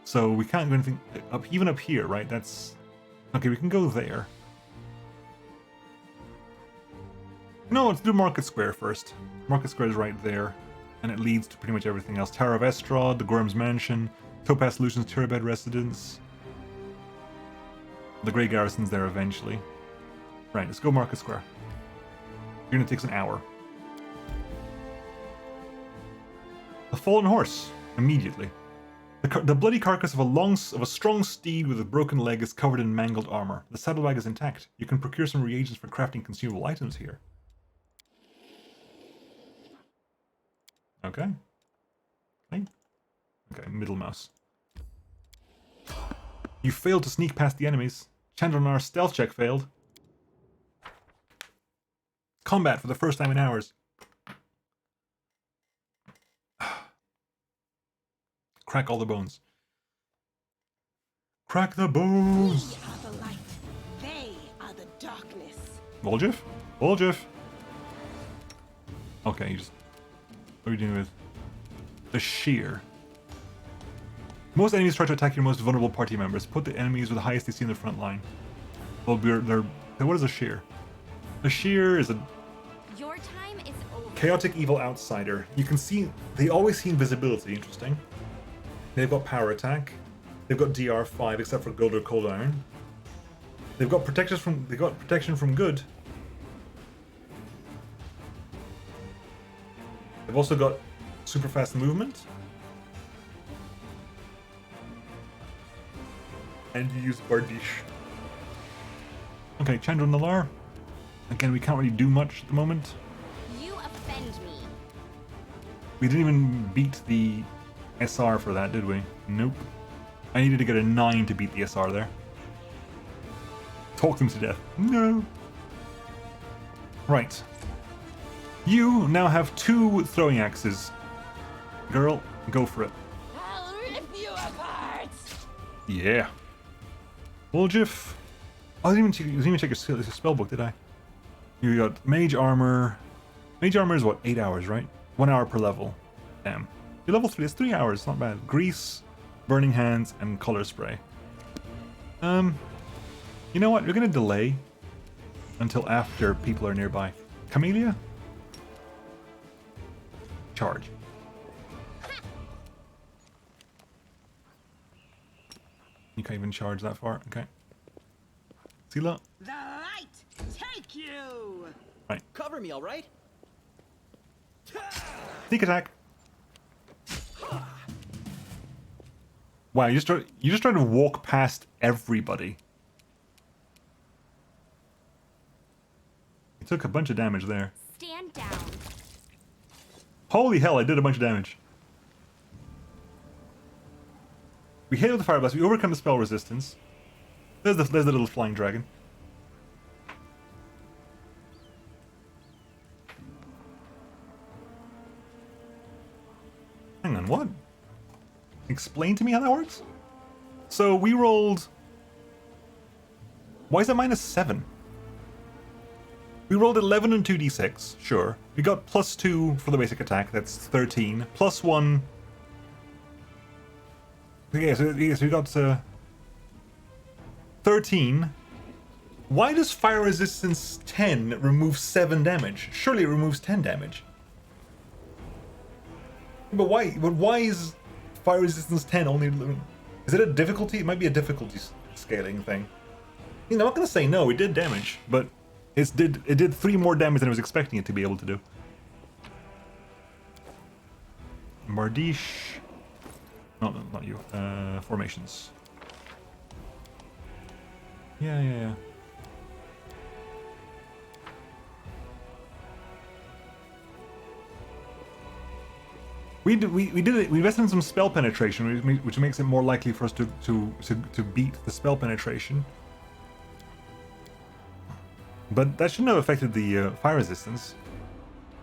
So we can't go anything up, even up here, right? That's... Okay, we can go there. No, let's do Market Square first. Market Square is right there, and it leads to pretty much everything else. Tower of Estrad, the Gorm's Mansion, Topaz Solutions Turabed Residence. The Grey Garrison's there eventually. Right, let's go Market Square. You're gonna take us an hour. A fallen horse, immediately. The bloody carcass of a strong steed with a broken leg is covered in mangled armor. The saddlebag is intact. You can procure some reagents for crafting consumable items here. Okay. Okay, middle mouse. You failed to sneak past the enemies. Chandranar's stealth check failed. Combat for the first time in hours. Crack all the bones. Crack the bones! We are the light. They are the darkness. Voljif? Voljif! Okay, you just... What are you doing with? The shear. Most enemies try to attack your most vulnerable party members. Put the enemies with the highest AC in the front line. Well, what is a shear? A shear is a... Your time is over. Chaotic evil outsider. You can see... They always see invisibility. Interesting. They've got power attack. They've got DR5 except for gold or cold iron. They've got protection from good. They've also got super fast movement. And you use Bardiche. Okay, Chandra Nalar. Again, we can't really do much at the moment. You offend me. We didn't even beat the SR for that, did we? Nope. I needed to get a 9 to beat the SR there. Talk them to death. No. Right. You now have 2 throwing axes. Girl, go for it. I'll rip you apart. Yeah. Woljif. Oh, I didn't even check your spell book, did I? You got Mage Armor. Mage Armor is what? 8 hours, right? 1 hour per level. Damn. You're level 3, it's 3 hours, not bad. Grease, Burning Hands, and Color Spray. You know what? You're gonna delay until after people are nearby. Camellia? Charge. You can't even charge that far. Okay. Sila? The light take you. Right. Cover me, all right? Sneak attack. Wow, you just tried to walk past everybody. You took a bunch of damage there. Stand down. Holy hell, I did a bunch of damage. We hit with the fire blast, we overcome the spell resistance. There's the little flying dragon. Hang on, what? Explain to me how that works? So we rolled... Why is that -7? We rolled 11 and 2d6, sure. We got +2 for the basic attack, that's 13. +1... Okay, so we got 13. Why does fire resistance 10 remove 7 damage? Surely it removes 10 damage. But why? But why is fire resistance 10 only? Is it a difficulty? It might be a difficulty scaling thing. You know, I'm not gonna say no. It did damage, but it did 3 more damage than I was expecting it to be able to do. Mardish. Not you. Formations. Yeah. We did it. We invested in some spell penetration, which makes it more likely for us to beat the spell penetration. But that shouldn't have affected the fire resistance.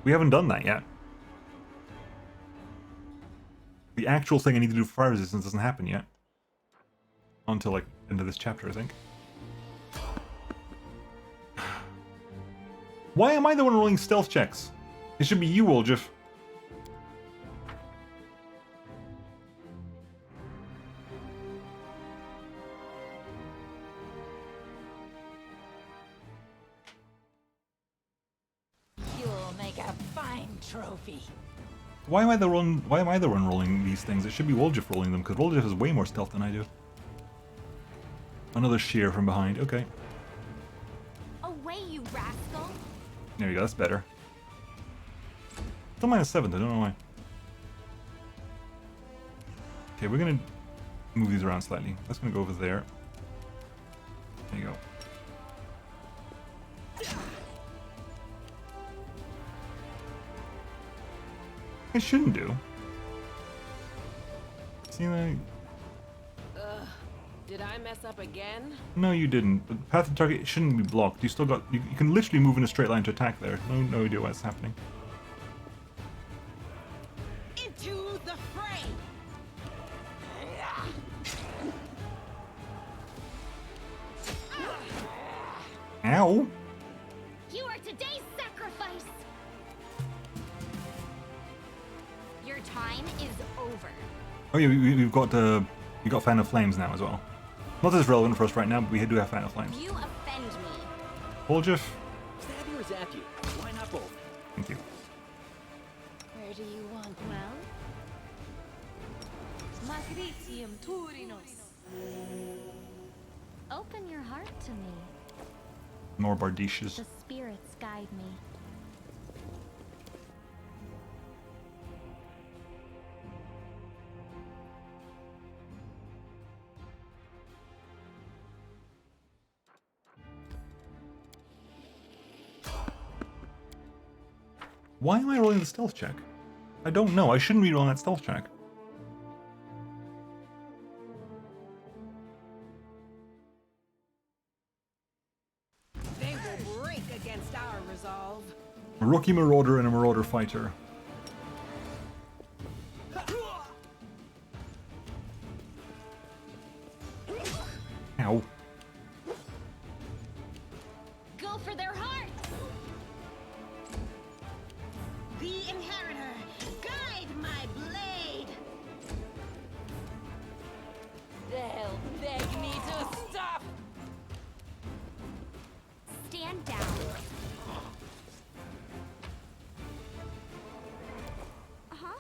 We haven't done that yet. The actual thing I need to do for fire resistance doesn't happen yet. Until, like, into this chapter, I think. Why am I the one rolling stealth checks? It should be you, Woljif. You'll make a fine trophy. Why am I the one rolling these things? It should be Woljif rolling them, because Woljif has way more stealth than I do. Another shear from behind, okay. Away, you rascal! There you go, that's better. Still -7, I don't know why. Okay, we're gonna move these around slightly. That's gonna go over there. There you go. I shouldn't do. See that? Did I mess up again? No, you didn't. But the path to target shouldn't be blocked. You still got. You can literally move in a straight line to attack there. No idea what's happening. Into the fray. Ow! You are today's sacrifice! Your time is over. Oh yeah, we've got you got Fan of Flames now as well. Not as relevant for us right now, but we do have Fan of Flames. You offend me. Woljif. Stab you or zap you? Why not both? Thank you. Where do you want? Well? Magritium Turinos. Open your heart to me. More Bardishes. The spirits guide me. Why am I rolling the stealth check? I don't know. I shouldn't be rolling that stealth check. They will break against our resolve. A rookie marauder and a marauder fighter. fall for their hearts! The Inheritor, guide my blade! They'll beg me to stop! Stand down. Uh-huh.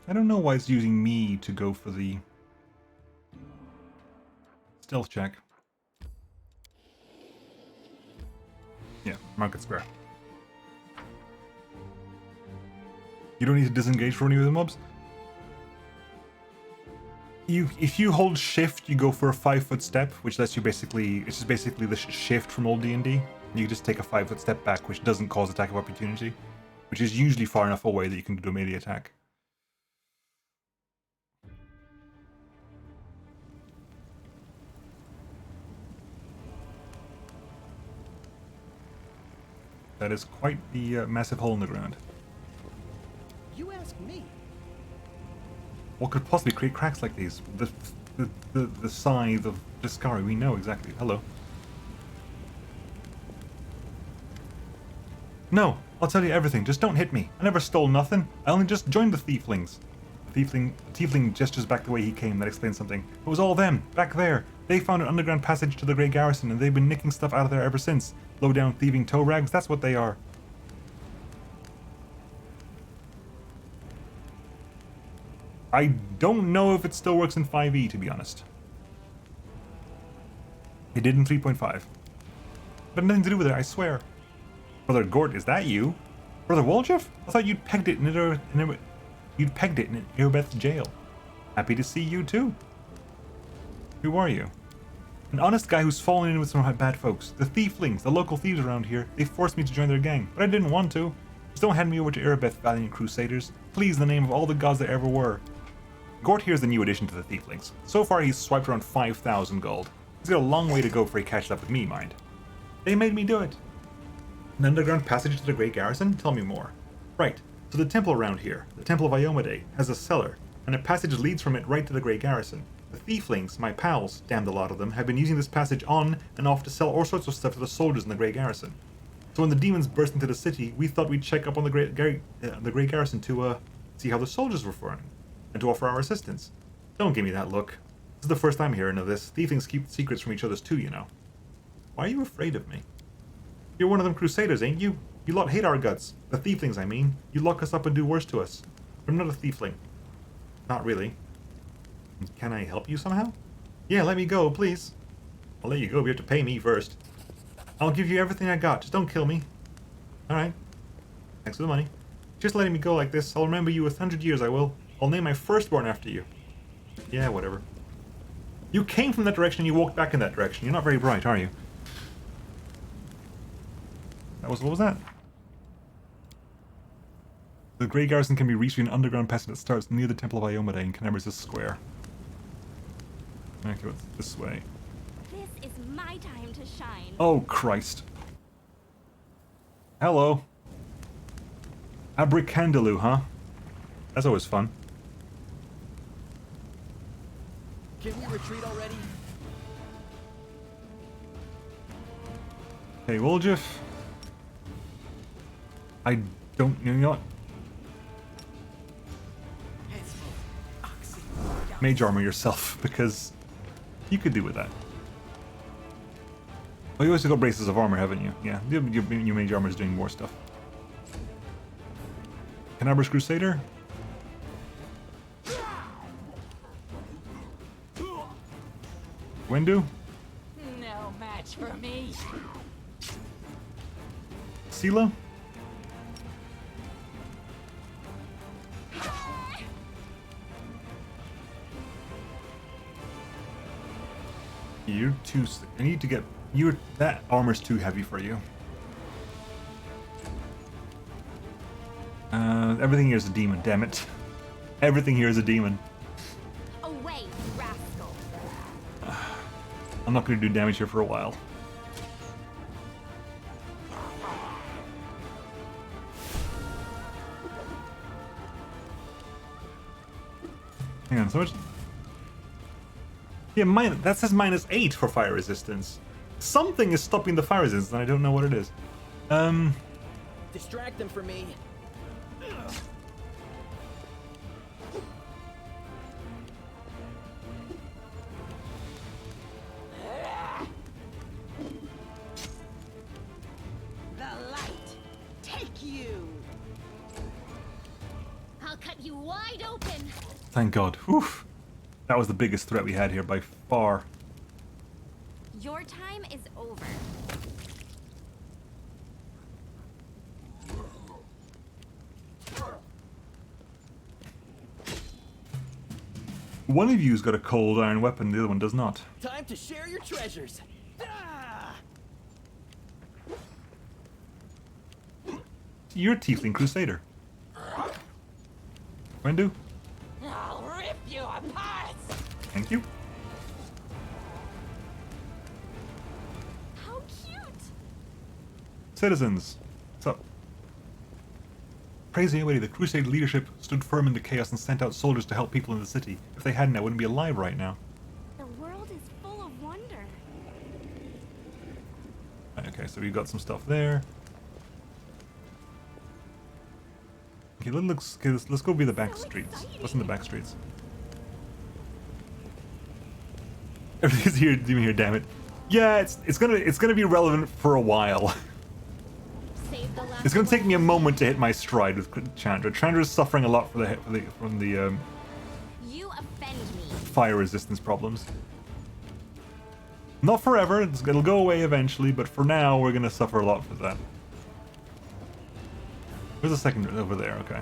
I don't know why it's using me to go for the stealth check. Yeah, Market Square. You don't need to disengage from any of the mobs. If you hold shift, you go for a 5-foot step, which lets you basically, it's just basically the shift from old D&D. You just take a 5-foot step back, which doesn't cause attack of opportunity, which is usually far enough away that you can do a melee attack. That is quite the massive hole in the ground. You ask me. What could possibly create cracks like these? The scythe of Discari, we know exactly. Hello. No, I'll tell you everything. Just don't hit me. I never stole nothing. I only just joined the Thieflings. The Tiefling gestures back the way he came. That explains something. It was all them, back there. They found an underground passage to the Grey Garrison, and they've been nicking stuff out of there ever since. Low-down thieving toe rags, that's what they are. I don't know if it still works in 5e, to be honest. It did in 3.5. But nothing to do with it, I swear. Brother Gort, is that you? Brother Woljef? I thought you'd pegged it in Irbeth's jail. Happy to see you too. Who are you? An honest guy who's fallen in with some bad folks. The Thieflings, the local thieves around here. They forced me to join their gang, but I didn't want to. Just don't hand me over to Irbeth, valiant crusaders. Please, in the name of all the gods there ever were. Gort here's the new addition to the Thieflings. So far he's swiped around 5,000 gold. He's got a long way to go before he catches up with me, mind. They made me do it. An underground passage to the Great Garrison? Tell me more. Right, so the temple around here, the Temple of Iomedae, has a cellar, and a passage leads from it right to the Great Garrison. The Thieflings, my pals, damned a lot of them, have been using this passage on and off to sell all sorts of stuff to the soldiers in the Great Garrison. So when the demons burst into the city, we thought we'd check up on the Great Garrison to see how the soldiers were faring, and to offer our assistance. Don't give me that look. This is the first I'm hearing of this. Thieflings keep secrets from each other too, you know. Why are you afraid of me? You're one of them crusaders, ain't you? You lot hate our guts. The Thieflings, I mean. You lock us up and do worse to us. I'm not a Thiefling. Not really. Can I help you somehow? Yeah, let me go, please. I'll let you go, but you have to pay me first. I'll give you everything I got, just don't kill me. Alright. Thanks for the money. Just letting me go like this, I'll remember you 100 years, I will. I'll name my firstborn after you. Yeah, whatever. You came from that direction and you walked back in that direction. You're not very bright, are you? What was that? The Grey Garrison can be reached via an underground passage that starts near the Temple of Iomedae in Cannibal Square. Okay, what's this way? This is my time to shine. Oh, Christ. Hello. Abracandaloo, huh? That's always fun. Can we retreat already? Hey, Woljef. I don't, you know what? Mage armor yourself, because you could do with that. Oh, you also got braces of armor, haven't you? Yeah, your mage armor is doing more stuff. Cannabis Crusader? Wendu? No match for me. Sela? You're too... I need to get... That armor's too heavy for you. Everything here is a demon, damn it. Everything here is a demon. Away, rascal. I'm not going to do damage here for a while. Hang on, so much... Yeah, that says -8 for fire resistance. Something is stopping the fire resistance, and I don't know what it is. Distract them for me. The light, take you. I'll cut you wide open. Thank God. Oof. That was the biggest threat we had here by far. Your time is over. One of you's got a cold iron weapon, the other one does not. Time to share your treasures. Ah! You're a Tiefling Crusader. Wendu? I'll rip you apart. Thank you. How cute. Citizens, what's up? Praise the Almighty, the Crusade leadership stood firm in the chaos and sent out soldiers to help people in the city. If they hadn't, I wouldn't be alive right now. The world is full of wonder. Okay, so we've got some stuff there. Okay, let's go via the back streets. What's in the back streets? Everything's here, demon here, damn it. Yeah, it's gonna be relevant for a while. It's gonna take me a moment to hit my stride with Chandra. Chandra's suffering a lot from the You offend me. fire resistance problems. Not forever. It'll go away eventually, but for now we're gonna suffer a lot for that. There's a second over there. Okay,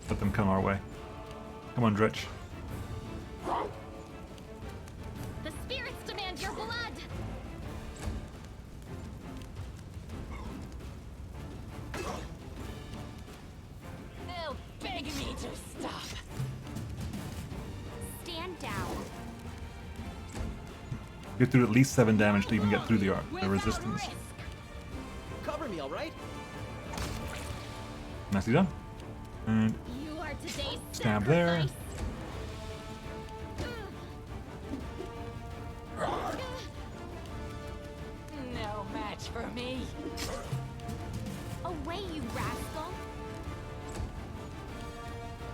let them come our way. Come on, Dretch. The spirits demand your blood. They'll beg me to stop. Stand down. You have to do at least 7 damage to even get through the resistance. Cover me, all right? Nicely done. And You are today's stab there. No match for me. Away, you rascal.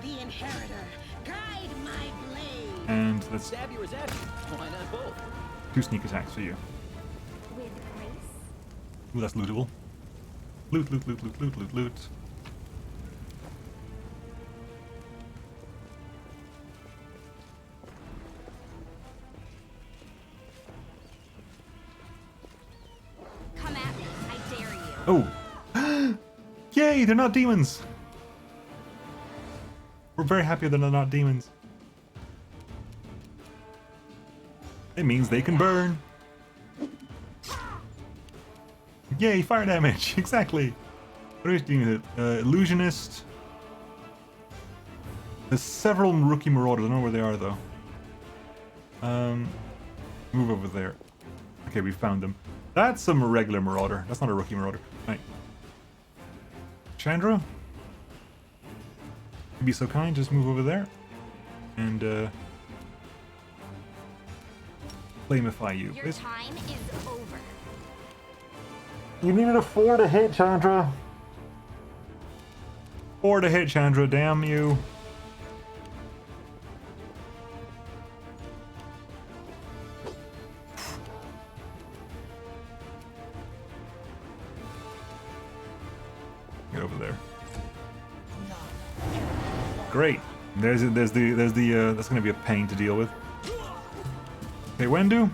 The Inheritor, guide my blade. And let's Stab you or zap you. Why not both? 2 sneak attacks for you. With grace. Ooh, that's lootable. Loot, loot, loot, loot, loot, loot, loot. Come at me. I dare you. Oh! Yay, they're not demons! We're very happy that they're not demons. It means they can burn. Yay, fire damage! Exactly! What are we doing with it? Illusionist. There's several rookie marauders. I don't know where they are though. Move over there. Okay, we found them. That's a regular marauder. That's not a rookie marauder. Right. Chandra? Be so kind, just move over there. And flamify you. Your time is over. You needed a 4 to hit, Chandra. 4 to hit, Chandra, damn you. Get over there. Great. There's the that's gonna be a pain to deal with. Okay, Wendu.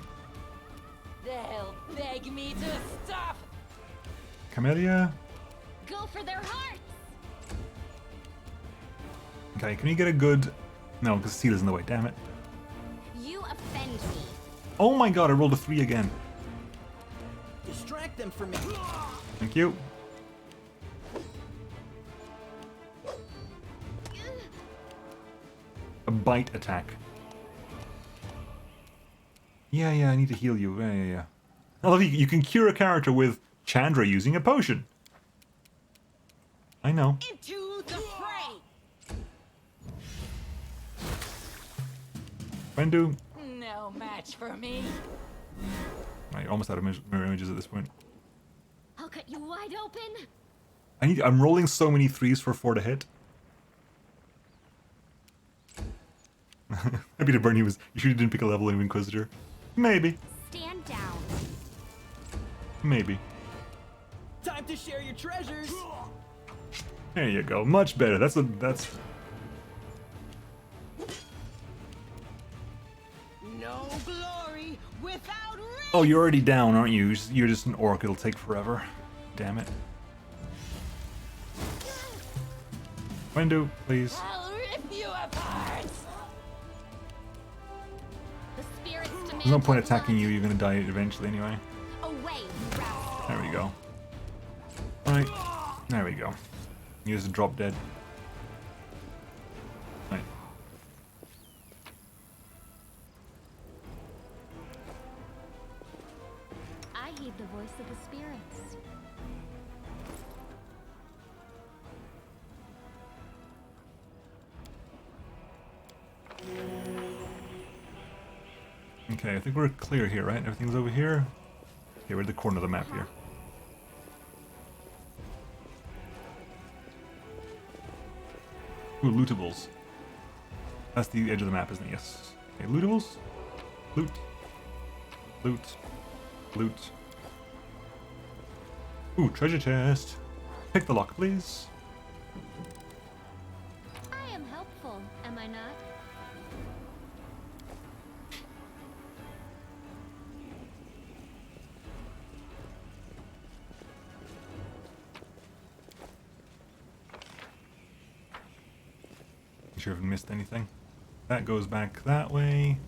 They'll beg me to stop. Camellia. Go for their hearts. Okay, can you get a good... No, because Seala's in the way, damn it. You offend me. Oh my god, I rolled a 3 again. Distract them for me. Thank you. A bite attack. Yeah, I need to heal you. Yeah. I love you can cure a character with Chandra using a potion. I know. Into the fray. Wendu. No match match for me. Right, almost out of mirror images at this point. I'll cut you wide open. I'm rolling so many 3s for 4 to hit. Maybe to burn you sure you didn't pick a level in Inquisitor? Maybe. Stand down. Maybe. Time to share your treasures. There you go. Much better. That's No glory without risk. Oh, you're already down, aren't you? You're just an orc. It'll take forever. Damn it. Wendu, please. I'll rip you apart. The spirits demand. There's no point attacking you. You're gonna die eventually anyway. Away, you rascal. There we go. Right. There we go. You just drop dead. Right. I heed the voice of the spirits. Okay, I think we're clear here, right? Everything's over here. Okay, we're at the corner of the map here. Ooh, lootables. That's the edge of the map, isn't it? Yes. Okay, lootables. Loot. Loot. Loot. Ooh, treasure chest. Pick the lock, please. I am helpful, am I not? Sure I haven't missed anything. That goes back that way.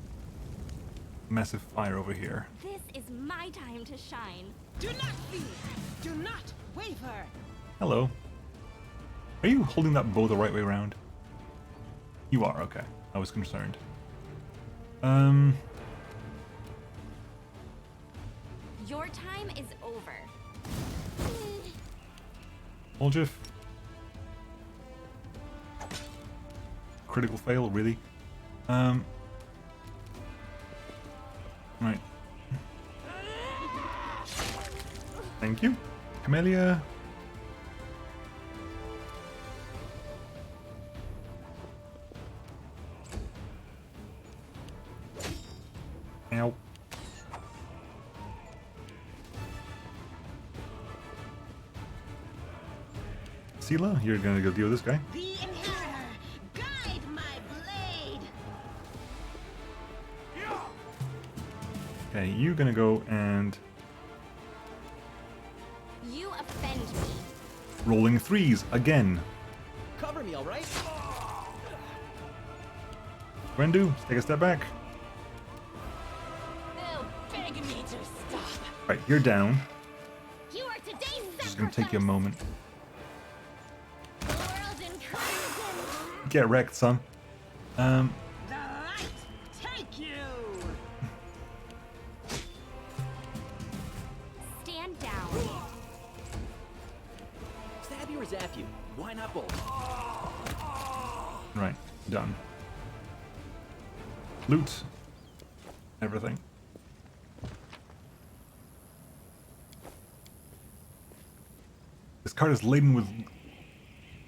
Massive fire over here. This is my time to shine. Do not fear. Do not waver. Hello. Are you holding that bow the right way around? You are, okay. I was concerned. Your time is over. Oljif. Critical fail, really? Right. Thank you. Camellia. Ow. Sela, you're gonna go deal with this guy. The inheritor, guide my blade. Okay, you're gonna go and You offend me. rolling 3s again. Cover me, all right? Wendu, take a step back. They'll beg me to stop. Right, you're down. You are today's Just gonna take you a moment. The world in crimson. Get wrecked, son. The light, take you. Stand down. Stab you or zap you? Why not both? Right, done. Loot. Everything. This card is laden with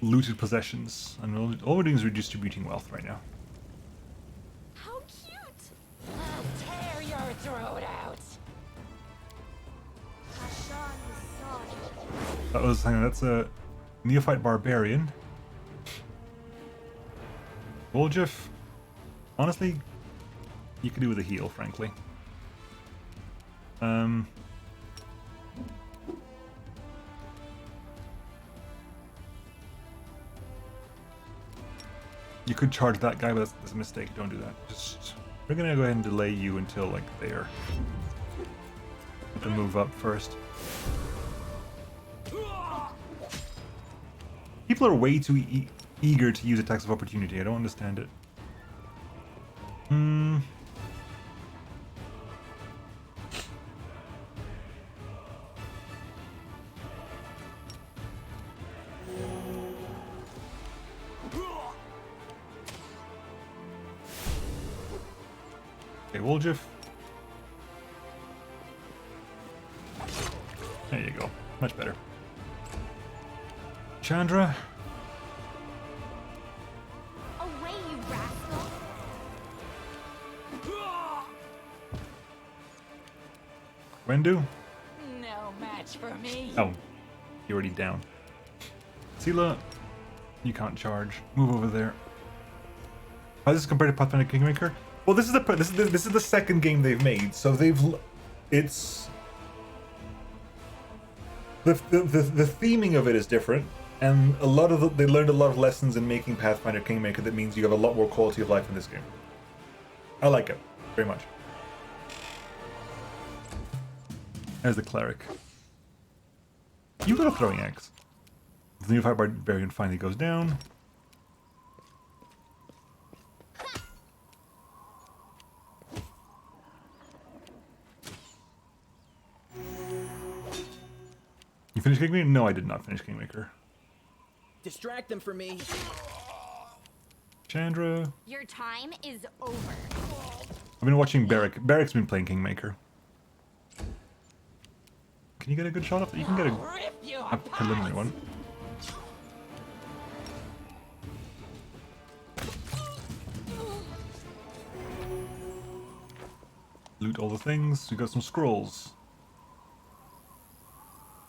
looted possessions, and all we're doing is redistributing wealth right now. How cute. I'll tear your throat out. That was, hang on, that's a neophyte barbarian. Oljif, honestly, you could do with a heal, frankly. You could charge that guy, but that's a mistake. Don't do that. Just we're gonna go ahead and delay you until like there. Have to move up first. People are way too eager to use attacks of opportunity. I don't understand it. Okay, Woljif, There you go. Much better. Chandra. Away, you rascal! Wendu? No match for me. Oh, you're already down. Sela, you can't charge. Move over there. How does this compare to Pathfinder Kingmaker? Well, this is the second game they've made, so it's the theming of it is different, and they learned a lot of lessons in making Pathfinder Kingmaker that means you have a lot more quality of life in this game. I like it very much. There's the cleric. You got a throwing axe. The Neophyte Barbarian finally goes down. You finished Kingmaker? No, I did not finish Kingmaker. Distract them for me. Chandra. Your time is over. I've been watching Barrick. Barrick's been playing Kingmaker. Can you get a good shot of it? You can get a preliminary one. Loot all the things. We got some scrolls.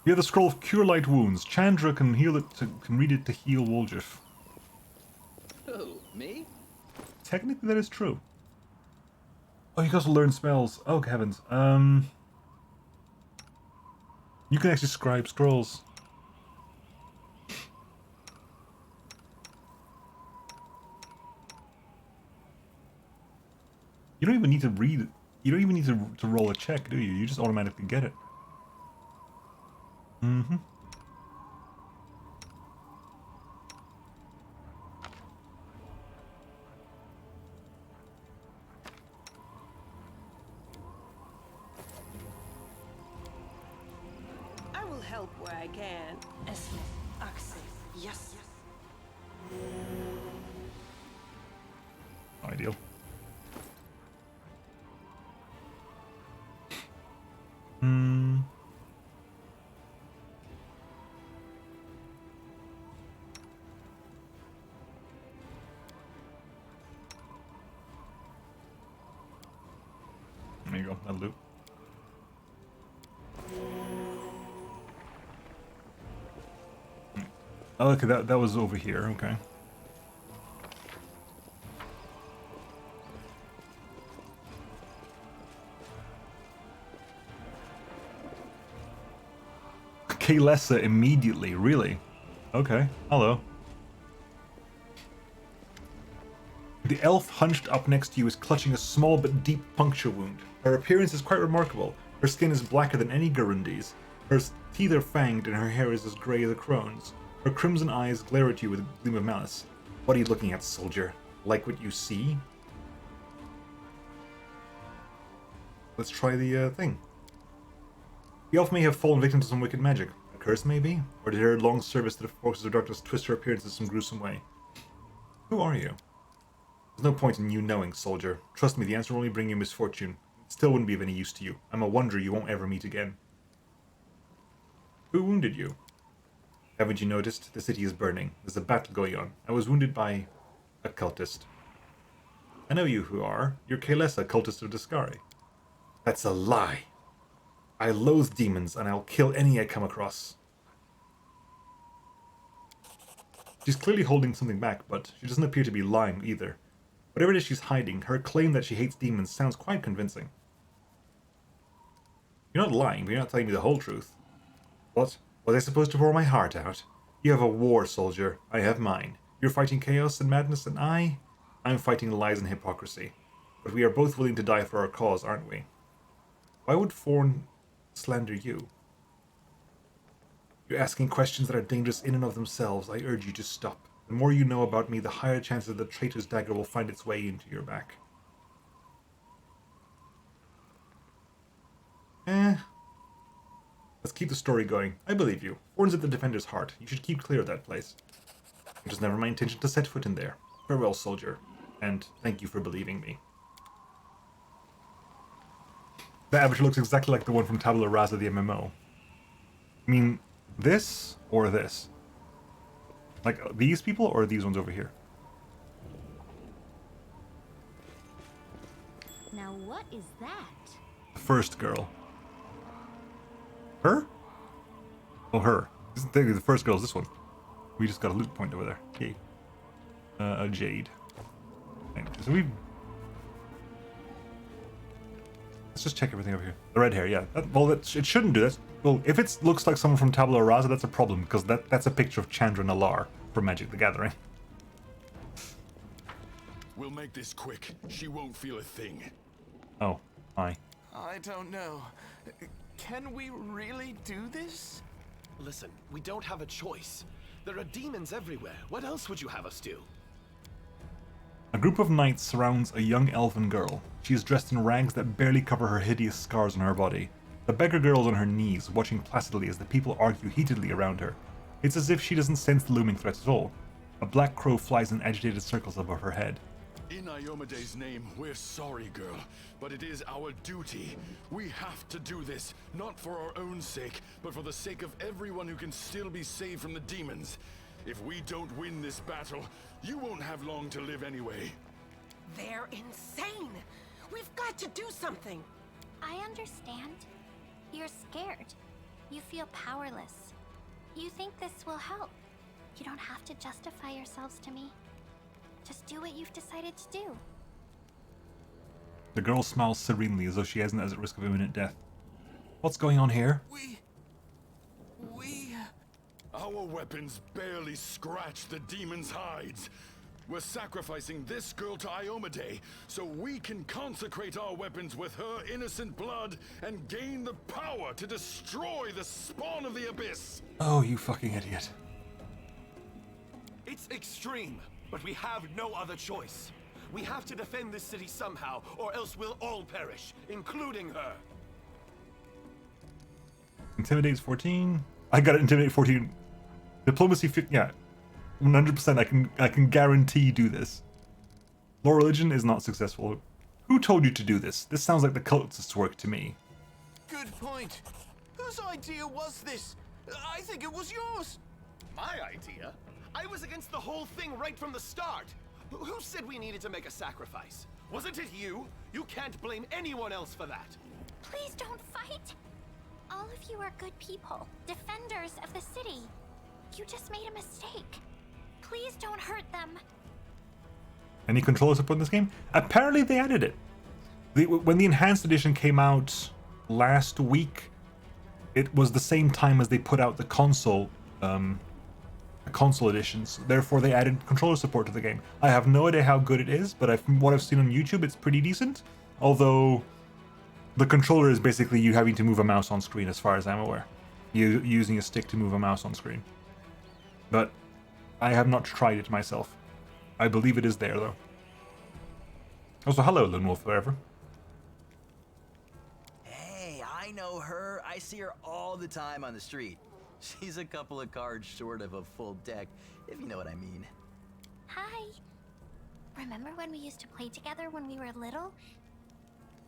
We have the scroll of Cure Light Wounds. Chandra can heal it. Can read it to heal Woljif. Who? Me? Technically, that is true. Oh, you can also learn spells. Oh heavens. You can actually scribe scrolls. You don't even need to read it. You don't even need to roll a check, do you? You just automatically get it. Mm-hmm. I will help where I can. Access. Yes. Ideal. There you go, that'll do. Oh, okay, that was over here, okay. Kaylessa immediately, really? Okay, hello. The elf hunched up next to you is clutching a small but deep puncture wound. Her appearance is quite remarkable. Her skin is blacker than any Gurundi's. Her teeth are fanged and her hair is as grey as a crone's. Her crimson eyes glare at you with a gleam of malice. What are you looking at, soldier? Like what you see? Let's try the thing. The elf may have fallen victim to some wicked magic. A curse, maybe? Or did her long service to the forces of darkness twist her appearance in some gruesome way? Who are you? There's no point in you knowing, soldier. Trust me, the answer will only bring you misfortune. It still wouldn't be of any use to you. I'm a wonder you won't ever meet again. Who wounded you? Haven't you noticed? The city is burning. There's a battle going on. I was wounded by a cultist. I know you who are. You're Kaylessa, cultist of Discari. That's a lie. I loathe demons, and I'll kill any I come across. She's clearly holding something back, but she doesn't appear to be lying either. Whatever it is she's hiding, her claim that she hates demons sounds quite convincing. You're not lying, but you're not telling me the whole truth. What? Was I supposed to pour my heart out? You have a war, soldier. I have mine. You're fighting chaos and madness, and I'm fighting lies and hypocrisy. But we are both willing to die for our cause, aren't we? Why would Thorn slander you? You're asking questions that are dangerous in and of themselves. I urge you to stop. The more you know about me, the higher chances the traitor's dagger will find its way into your back. Let's keep the story going. I believe you. Thorn's at the Defender's heart. You should keep clear of that place. It was never my intention to set foot in there. Farewell, soldier. And thank you for believing me. The avatar looks exactly like the one from Tabula Rasa, the MMO. I mean, this or this? Like, these people or these ones over here? Now what is that? The first girl. Her? Oh, her. Technically, the first girl is this one. We just got a loot point over there. Yay. A jade. So we... Let's just check everything over here. The red hair, yeah. It shouldn't do that. Well, if it looks like someone from Tabula Rasa, that's a problem, because that's a picture of Chandra Nalar from Magic the Gathering. We'll make this quick. She won't feel a thing. Oh, hi. I don't know. Can we really do this? Listen, we don't have a choice. There are demons everywhere. What else would you have us do? A group of knights surrounds a young elven girl. She is dressed in rags that barely cover her hideous scars on her body. The beggar girl is on her knees, watching placidly as the people argue heatedly around her. It's as if she doesn't sense the looming threat at all. A black crow flies in agitated circles above her head. In Iomede's name, we're sorry, girl, but it is our duty. We have to do this, not for our own sake, but for the sake of everyone who can still be saved from the demons. If we don't win this battle, you won't have long to live anyway. They're insane! We've got to do something! I understand. You're scared. You feel powerless. You think this will help. You don't have to justify yourselves to me. Just do what you've decided to do. The girl smiles serenely as though she isn't at risk of imminent death. What's going on here? Our weapons barely scratch the demon's hides. We're sacrificing this girl to Iomade so we can consecrate our weapons with her innocent blood and gain the power to destroy the spawn of the abyss. Oh, you fucking idiot. It's extreme, but we have no other choice. We have to defend this city somehow, or else we'll all perish, including her. Intimidate is 14. I got it. Intimidate 14. Diplomacy 50. Yeah, 100%. I can guarantee do this. Law religion is not successful. Who told you to do this? This sounds like the cultists' work to me. Good point. Whose idea was this? I think it was yours. My idea? I was against the whole thing right from the start. Who said we needed to make a sacrifice? Wasn't it you? You can't blame anyone else for that. Please don't fight. All of you are good people, defenders of the city. You just made a mistake. Please don't hurt them. Any controller support in this game? Apparently they added it. When the enhanced edition came out last week, it was the same time as they put out the console editions. Therefore, they added controller support to the game. I have no idea how good it is, but from what I've seen on YouTube, it's pretty decent. Although the controller is basically you having to move a mouse on screen, as far as I'm aware. You using a stick to move a mouse on screen. But I have not tried it myself. I believe it is there, though. Also, hello, Lone Wolf forever. Hey, I know her. I see her all the time on the street. She's a couple of cards short of a full deck, if you know what I mean. Hi. Remember when we used to play together when we were little?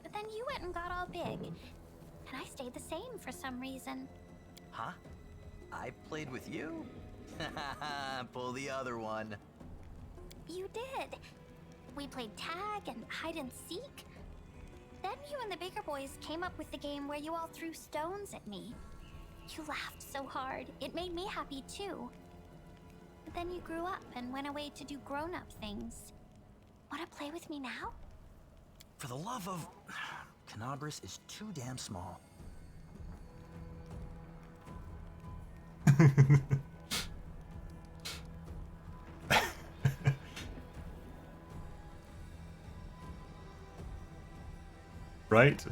But then you went and got all big. And I stayed the same for some reason. Huh? I played with you? Pull the other one. You did. We played tag and hide and seek. Then you and the bigger boys came up with the game where you all threw stones at me. You laughed so hard, it made me happy too. But then you grew up and went away to do grown-up things. Wanna play with me now? For the love of... Cannabis is too damn small. Right?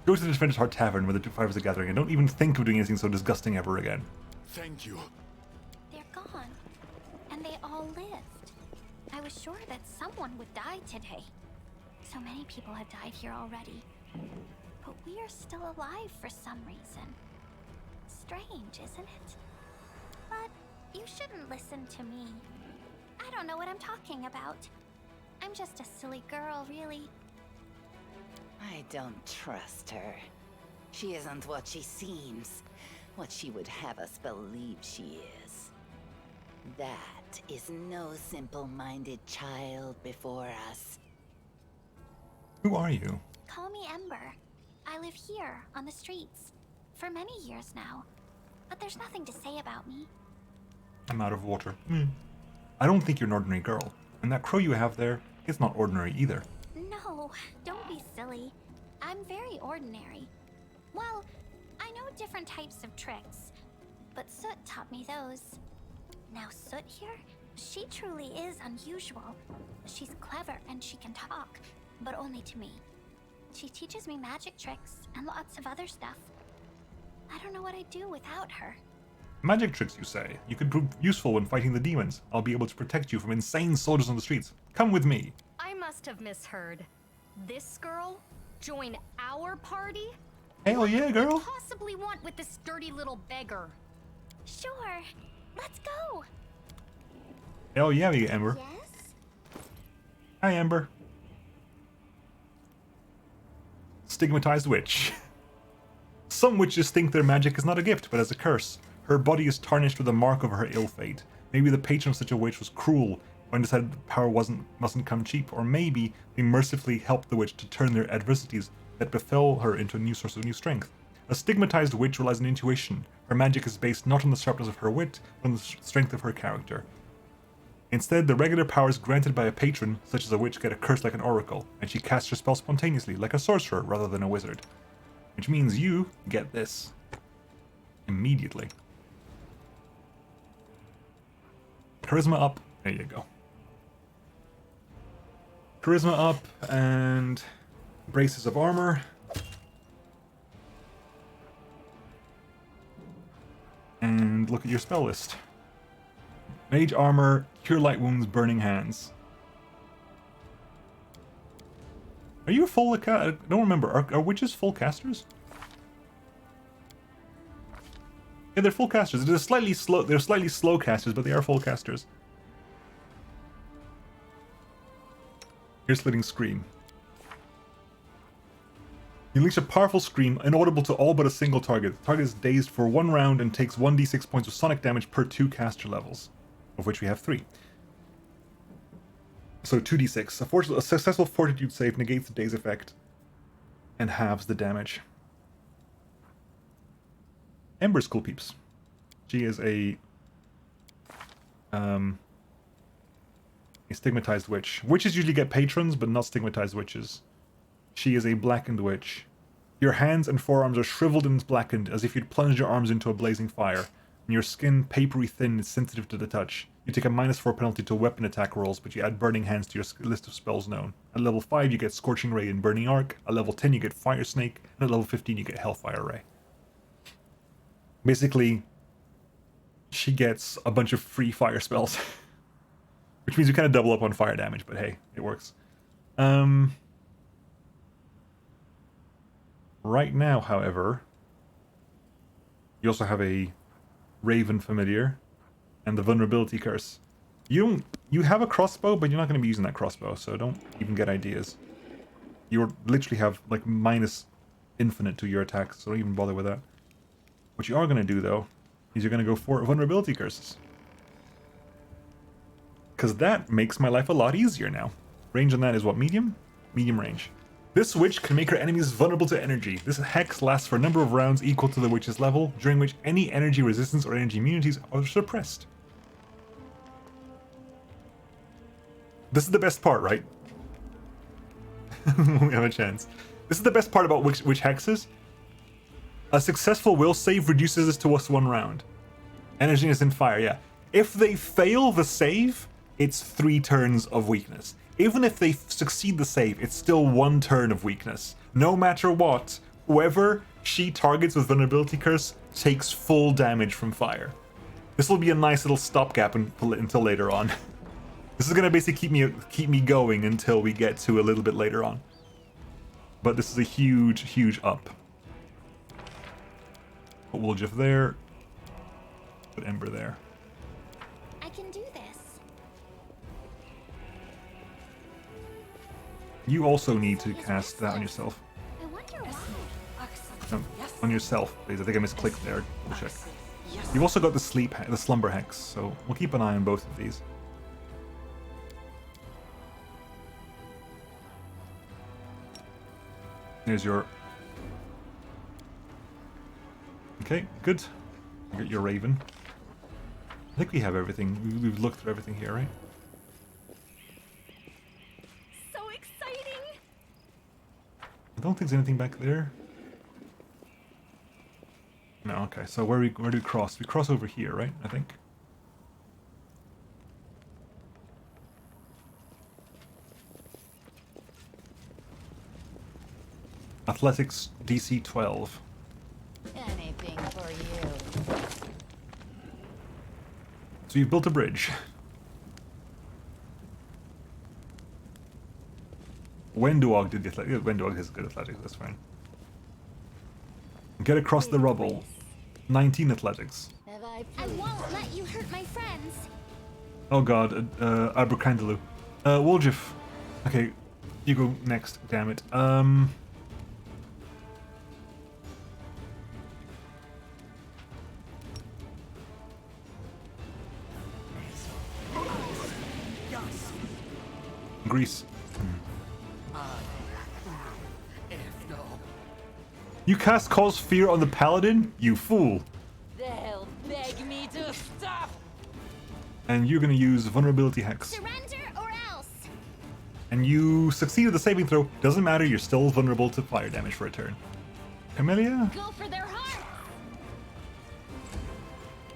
Go to the Defender's Heart Tavern where the two fighters are gathering and don't even think of doing anything so disgusting ever again. Thank you. They're gone. And they all lived. I was sure that someone would die today. So many people have died here already. But we are still alive for some reason. Strange, isn't it? But you shouldn't listen to me. I don't know what I'm talking about. I'm just a silly girl, really. I don't trust her. She isn't what she seems, what she would have us believe she is. That is no simple-minded child before us. Who are you? Call me Ember. I live here, on the streets, for many years now. But there's nothing to say about me. I'm out of water. I don't think you're an ordinary girl. And that crow you have there is not ordinary either. No, don't be silly. I'm very ordinary. Well, I know different types of tricks, but Soot taught me those. Now Soot here, she truly is unusual. She's clever and she can talk, but only to me. She teaches me magic tricks and lots of other stuff. I don't know what I'd do without her. Magic tricks, you say? You could prove useful when fighting the demons. I'll be able to protect you from insane soldiers on the streets. Come with me. I must have misheard. This girl? Join our party? Hell yeah, girl. What do you possibly want with this dirty little beggar? Sure. Let's go. Hell yeah, Ember. Yes? Hi, Ember. Stigmatized witch. Some witches think their magic is not a gift, but as a curse. Her body is tarnished with the mark of her ill fate. Maybe the patron of such a witch was cruel when decided the power mustn't come cheap, or maybe they mercifully helped the witch to turn their adversities that befell her into a new source of new strength. A stigmatized witch relies on intuition. Her magic is based not on the sharpness of her wit, but on the strength of her character. Instead, the regular powers granted by a patron, such as a witch, get a curse like an oracle, and she casts her spell spontaneously, like a sorcerer rather than a wizard. Which means you get this. Immediately. Charisma up. There you go. Charisma up and braces of armor. And look at your spell list. Mage armor, cure light wounds, burning hands. Are you a full I don't remember. Are witches full casters? Yeah, they're full casters. They're slightly slow casters, but they are full casters. Here's Slitting Scream. You unleash a powerful scream, inaudible to all but a single target. The target is dazed for 1 round and takes 1d6 points of sonic damage per 2 caster levels, of which we have 3. So 2d6. A successful fortitude save negates the daze effect and halves the damage. Ember's cool peeps. She is a stigmatized witch. Witches usually get patrons, but not stigmatized witches. She is a blackened witch. Your hands and forearms are shriveled and blackened, as if you'd plunged your arms into a blazing fire. And your skin, papery thin, is sensitive to the touch. You take a -4 penalty to weapon attack rolls, but you add Burning Hands to your list of spells known. At level 5 you get Scorching Ray and Burning Arc, at level 10 you get Fire Snake, and at level 15 you get Hellfire Ray. Basically, she gets a bunch of free fire spells. Which means you kind of double up on fire damage, but hey, it works. Right now, however, you also have a Raven Familiar and the Vulnerability Curse. You have a crossbow, but you're not going to be using that crossbow, so don't even get ideas. You literally have like minus infinite to your attacks, so don't even bother with that. What you are going to do, though, is you're going to go for Vulnerability Curses. Because that makes my life a lot easier now. Range on that is what, medium? Medium range. This witch can make her enemies vulnerable to energy. This hex lasts for a number of rounds equal to the witch's level, during which any energy resistance or energy immunities are suppressed. This is the best part, right? We have a chance. This is the best part about witch hexes. A successful will save reduces this to us 1 round. Energy is in fire, yeah. If they fail the save, it's 3 turns of weakness. Even if they succeed the save, it's still 1 turn of weakness. No matter what, whoever she targets with Vulnerability Curse takes full damage from fire. This will be a nice little stopgap until later on. This is gonna basically keep me going until we get to a little bit later on. But this is a huge, huge up. Put Wooljeff there. Put Ember there. I can do this. You also need to cast that on yourself. I wonder why. No. Yes, on yourself, please. I think I misclicked there. We'll check. You've also got the slumber hex, so we'll keep an eye on both of these. There's your... Okay, good. You got your raven. I think we have everything. We've looked through everything here, right? So exciting! I don't think there's anything back there. No, okay. So where do we cross? We cross over here, right? I think. Athletics DC 12. Anything for you. So you've built a bridge. Wendu did the athletics. Wendu has good athletics, that's fine. Get across the rubble. 19 athletics. I won't let you hurt my friends. Oh god, Abercandaloo. Woljif. Okay, you go next, damn it. Greece. You cast Cause Fear on the Paladin? You fool. They'll beg me to stop. And you're gonna use Vulnerability Hex. Surrender or else. And you succeeded the saving throw. Doesn't matter, you're still vulnerable to fire damage for a turn. Camellia? Go for their heart.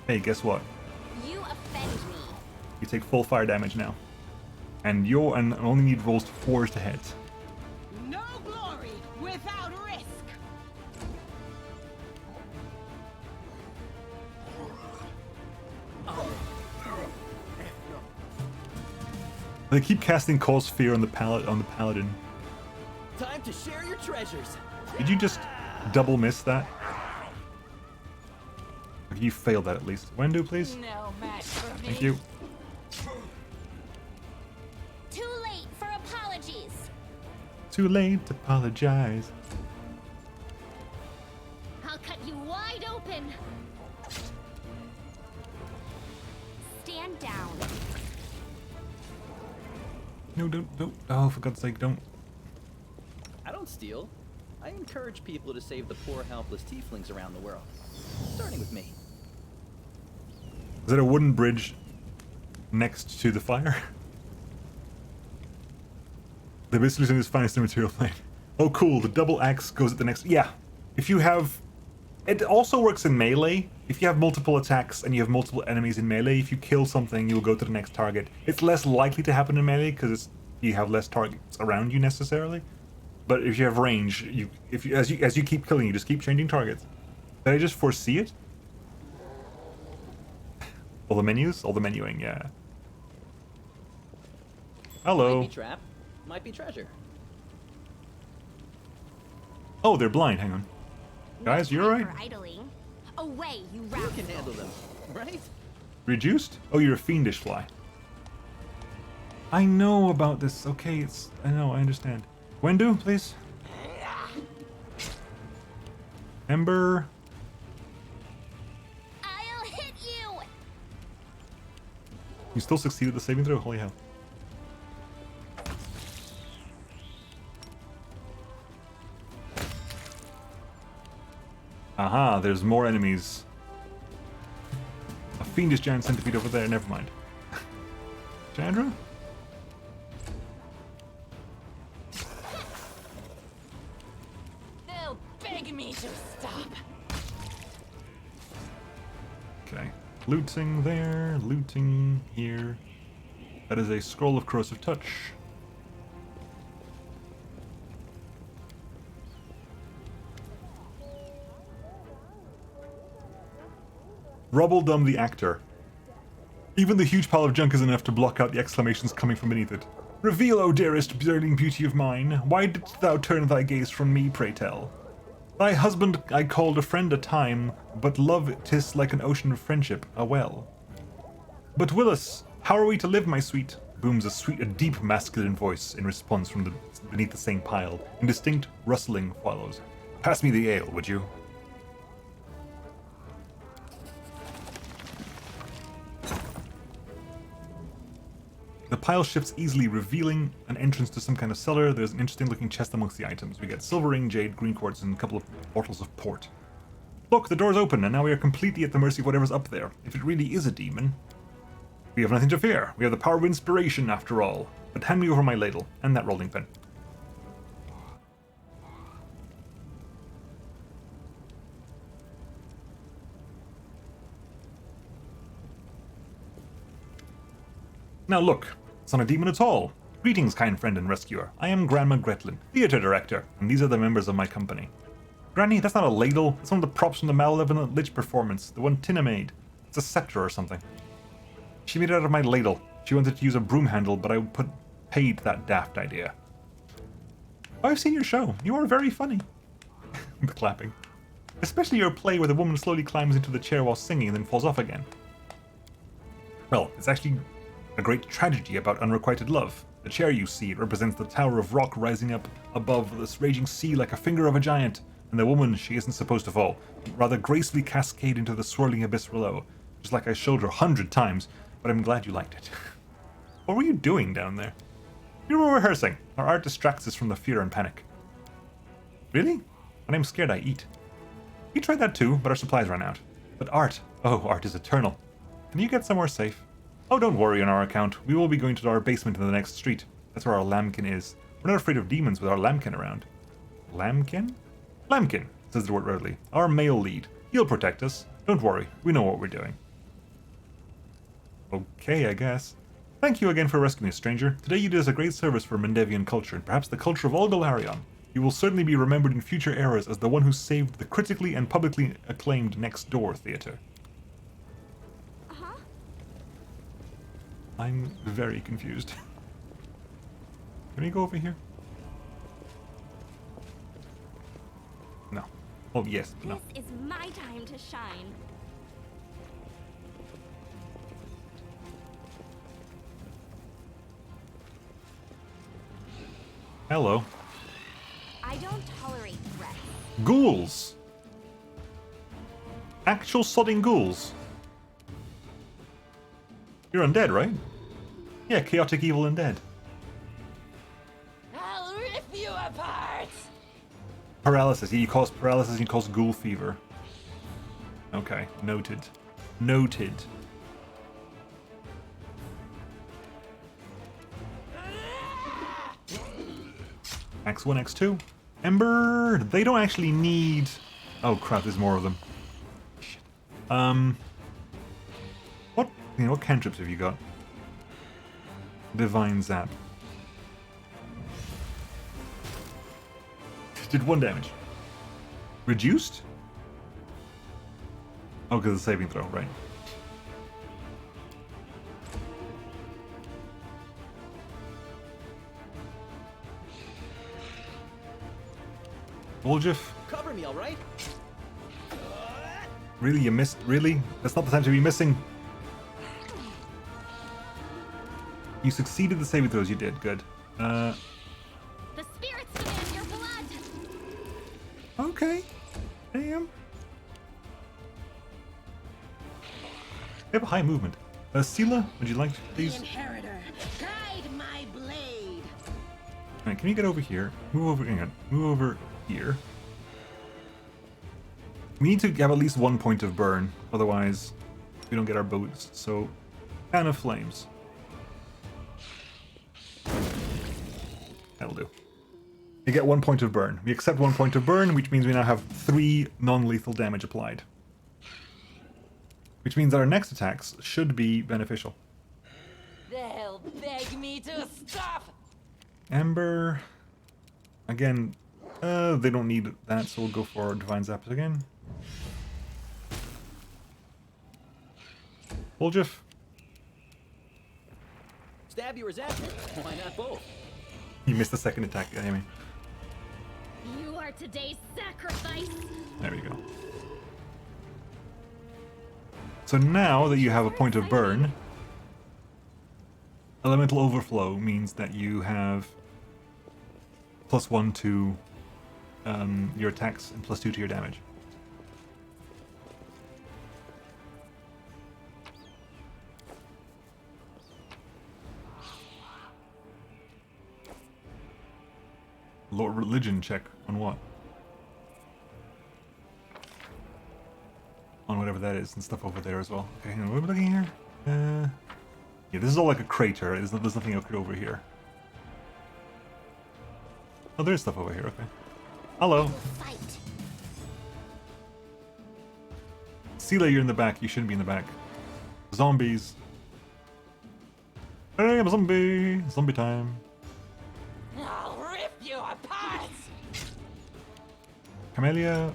Hey, guess what? You offend me. You take full fire damage now. And only need rolls to 4s to hit. No glory without risk. They keep casting Cause Fear on the Paladin. Time to share your treasures. Did you just double miss that? You failed that at least. Wendu, please. No match for me. Thank you. Too late for apologies. Too late to apologize. I'll cut you wide open. Stand down. No, don't. Oh, for God's sake, don't. I don't steal. I encourage people to save the poor, helpless tieflings around the world. Starting with me. Is there a wooden bridge next to the fire? The basically using this finest in material plane. Oh, cool. The double axe goes at the next. Yeah. If you have. It also works in melee. If you have multiple attacks and you have multiple enemies in melee, if you kill something, you'll go to the next target. It's less likely to happen in melee because you have less targets around you necessarily. But if you have range, as you keep killing, you just keep changing targets. Did I just foresee it? All the menus? All the menuing, yeah. Hello. Might be trap, might be treasure. Oh, they're blind. Hang on. Guys, you alright? Idling. Away, you You rascal. can handle them, right? Reduced? Oh, you're a fiendish fly. I know about this. Okay, I know, I understand. Wendu, please. Ember. I'll hit you. You still succeeded the saving throw? Holy hell. Aha, there's more enemies. A fiendish giant centipede over there, never mind. Chandra? They'll beg me to stop. Okay. Looting there, looting here. That is a scroll of corrosive touch. Rubbledum the actor. Even the huge pile of junk is enough to block out the exclamations coming from beneath it. Reveal, O dearest, burning beauty of mine, why didst thou turn thy gaze from me, pray tell? Thy husband I called a friend a time, but love 'tis like an ocean of friendship, a well. But Willis, how are we to live, my sweet? Booms a deep masculine voice in response from beneath the same pile. Indistinct rustling follows. Pass me the ale, would you? The pile shifts easily, revealing an entrance to some kind of cellar. There's an interesting looking chest amongst the items. We get silver ring, jade, green quartz, and a couple of bottles of port. Look, the door's open, and now we are completely at the mercy of whatever's up there. If it really is a demon, we have nothing to fear. We have the power of inspiration, after all. But hand me over my ladle, and that rolling pin. Now look, it's not a demon at all. Greetings, kind friend and rescuer. I am Grandma Gretlin, theater director, and these are the members of my company. Granny, that's not a ladle. That's one of the props from the Malevolent Lich performance, the one Tina made. It's a scepter or something. She made it out of my ladle. She wanted to use a broom handle, but I paid that daft idea. Oh, I've seen your show. You are very funny. The clapping. Especially your play where the woman slowly climbs into the chair while singing and then falls off again. Well, it's actually a great tragedy about unrequited love. The chair you see represents the tower of rock rising up above this raging sea like a finger of a giant, and the woman, she isn't supposed to fall, rather gracefully cascade into the swirling abyss below, just like I showed her 100 times, but I'm glad you liked it. What were you doing down there? You were rehearsing. Our art distracts us from the fear and panic. Really? When I'm scared, I eat. We tried that too, but our supplies ran out. But art, oh, art is eternal. Can you get somewhere safe? Oh, don't worry on our account. We will be going to our basement in the next street. That's where our lambkin is. We're not afraid of demons with our lambkin around. Lambkin? Lambkin, says the word readily. Our male lead. He'll protect us. Don't worry. We know what we're doing. Okay, I guess. Thank you again for rescuing us, stranger. Today you did us a great service for Mendevian culture, and perhaps the culture of all Galarion. You will certainly be remembered in future eras as the one who saved the critically and publicly acclaimed Next Door theater. I'm very confused. Can we go over here? No. Oh, yes, but no. This is my time to shine. Hello. I don't tolerate threats. Ghouls! Actual sodding ghouls. You're undead, right? Yeah, chaotic evil undead. I'll rip you apart! Paralysis. He caused paralysis and he caused ghoul fever. Okay, noted. Noted. X1, X2. Ember! They don't actually need... Oh crap, there's more of them. Shit. What cantrips have you got? Divine Zap. Did 1 damage. Reduced? Oh, because of the saving throw, right. Woljif? Cover me, all right? Really, you missed? Really? That's not the time to be missing. You succeeded the saving throws. You did. Good. The spirits demand your blood. Okay. Damn. They have a high movement. Sela, would you like to please? The Inheritor, guide my blade. Alright, can you get over here? Move over. Hang on. Move over here. We need to have at least 1 point of burn, otherwise we don't get our boost. So, fan of flames. That'll do. You get 1 point of burn. We accept 1 point of burn, which means we now have 3 non-lethal damage applied. Which means that our next attacks should be beneficial. They'll beg me to stop! Ember. Again, they don't need that, so we'll go for Divine Zap again. Woljif. Stab you or zap you? Why not both? You missed the second attack, Amy. You are today's sacrifice. There we go. So now that you have a point of burn, Elemental Overflow means that you have +1 to your attacks and +2 to your damage. religion check on what? On whatever that is and stuff over there as well. Okay, hang on, what are we looking here? Yeah, this is all like a crater. There's nothing over here. Oh, there's stuff over here. Okay. Hello. Sela, you're in the back. You shouldn't be in the back. Zombies. Hey, I'm a zombie. Zombie time. I'll rip you apart. Camellia.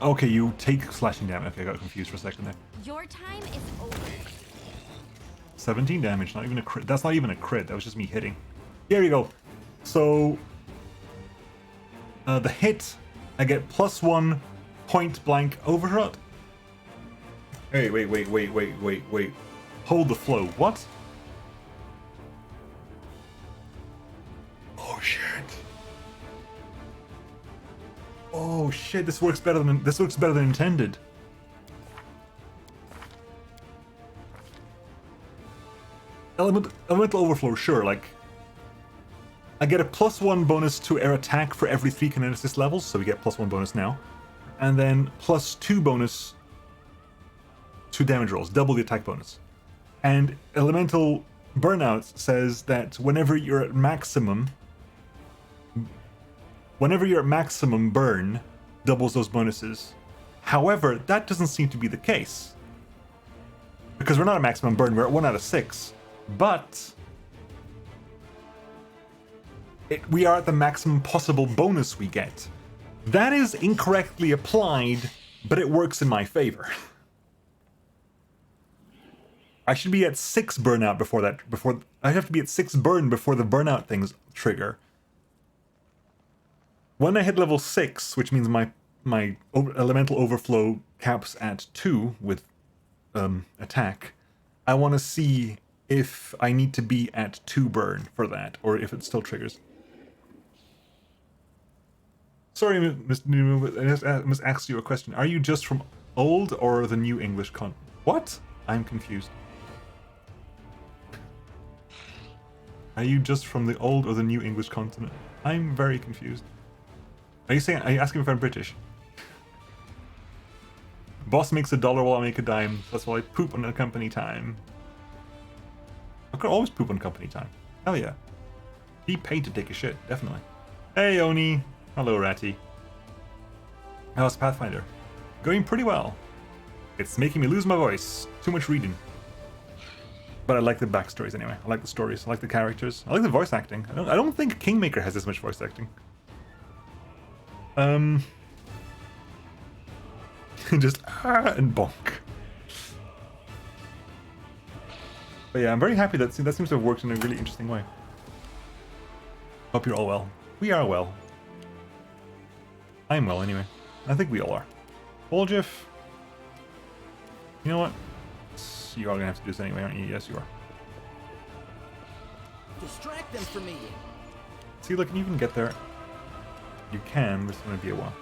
Okay, you take slashing damage. Okay, I got confused for a second there. Your time is over. 17 damage, not even a crit. That's not even a crit. That was just me hitting. Here you go. So, the hit, I get +1 point blank overshot. Hey, wait. Hold the flow. What? Oh shit. Oh shit, this works better than intended. Elemental overflow, sure, like I get a +1 bonus to air attack for every 3 kineticist levels, so we get +1 bonus now. And then +2 bonus to damage rolls, double the attack bonus. And elemental burnout says that whenever you're at maximum burn, doubles those bonuses. However, that doesn't seem to be the case. Because we're not at maximum burn, we're at 1 out of 6. But we are at the maximum possible bonus we get. That is incorrectly applied, but it works in my favor. I should be at 6 burnout I have to be at 6 burn before the burnout things trigger. When I hit level 6, which means my elemental overflow caps at 2 with attack, I want to see if I need to be at 2 burn for that, or if it still triggers. Sorry, Mr. Newman, I must ask you a question. Are you just from old or the new English con? What? I'm confused. Are you just from the old or the new English continent? I'm very confused. Are you asking if I'm British? Boss makes $1 while I make a dime. That's why I poop on company time. I could always poop on company time. Hell yeah. He paid to take a shit, definitely. Hey Oni. Hello Ratty. How's Pathfinder? Going pretty well. It's making me lose my voice. Too much reading. But I like the backstories anyway. I like the stories. I like the characters. I like the voice acting. I don't think Kingmaker has this much voice acting. Just and bonk. But yeah, I'm very happy that seems to have worked in a really interesting way. Hope you're all well. We are well. I'm well anyway. I think we all are. Volgif. You know what? You are gonna have to do this anyway, aren't you? Yes, you are. Distract them from me. See, look, can you even get there? You can, but it's gonna be a while.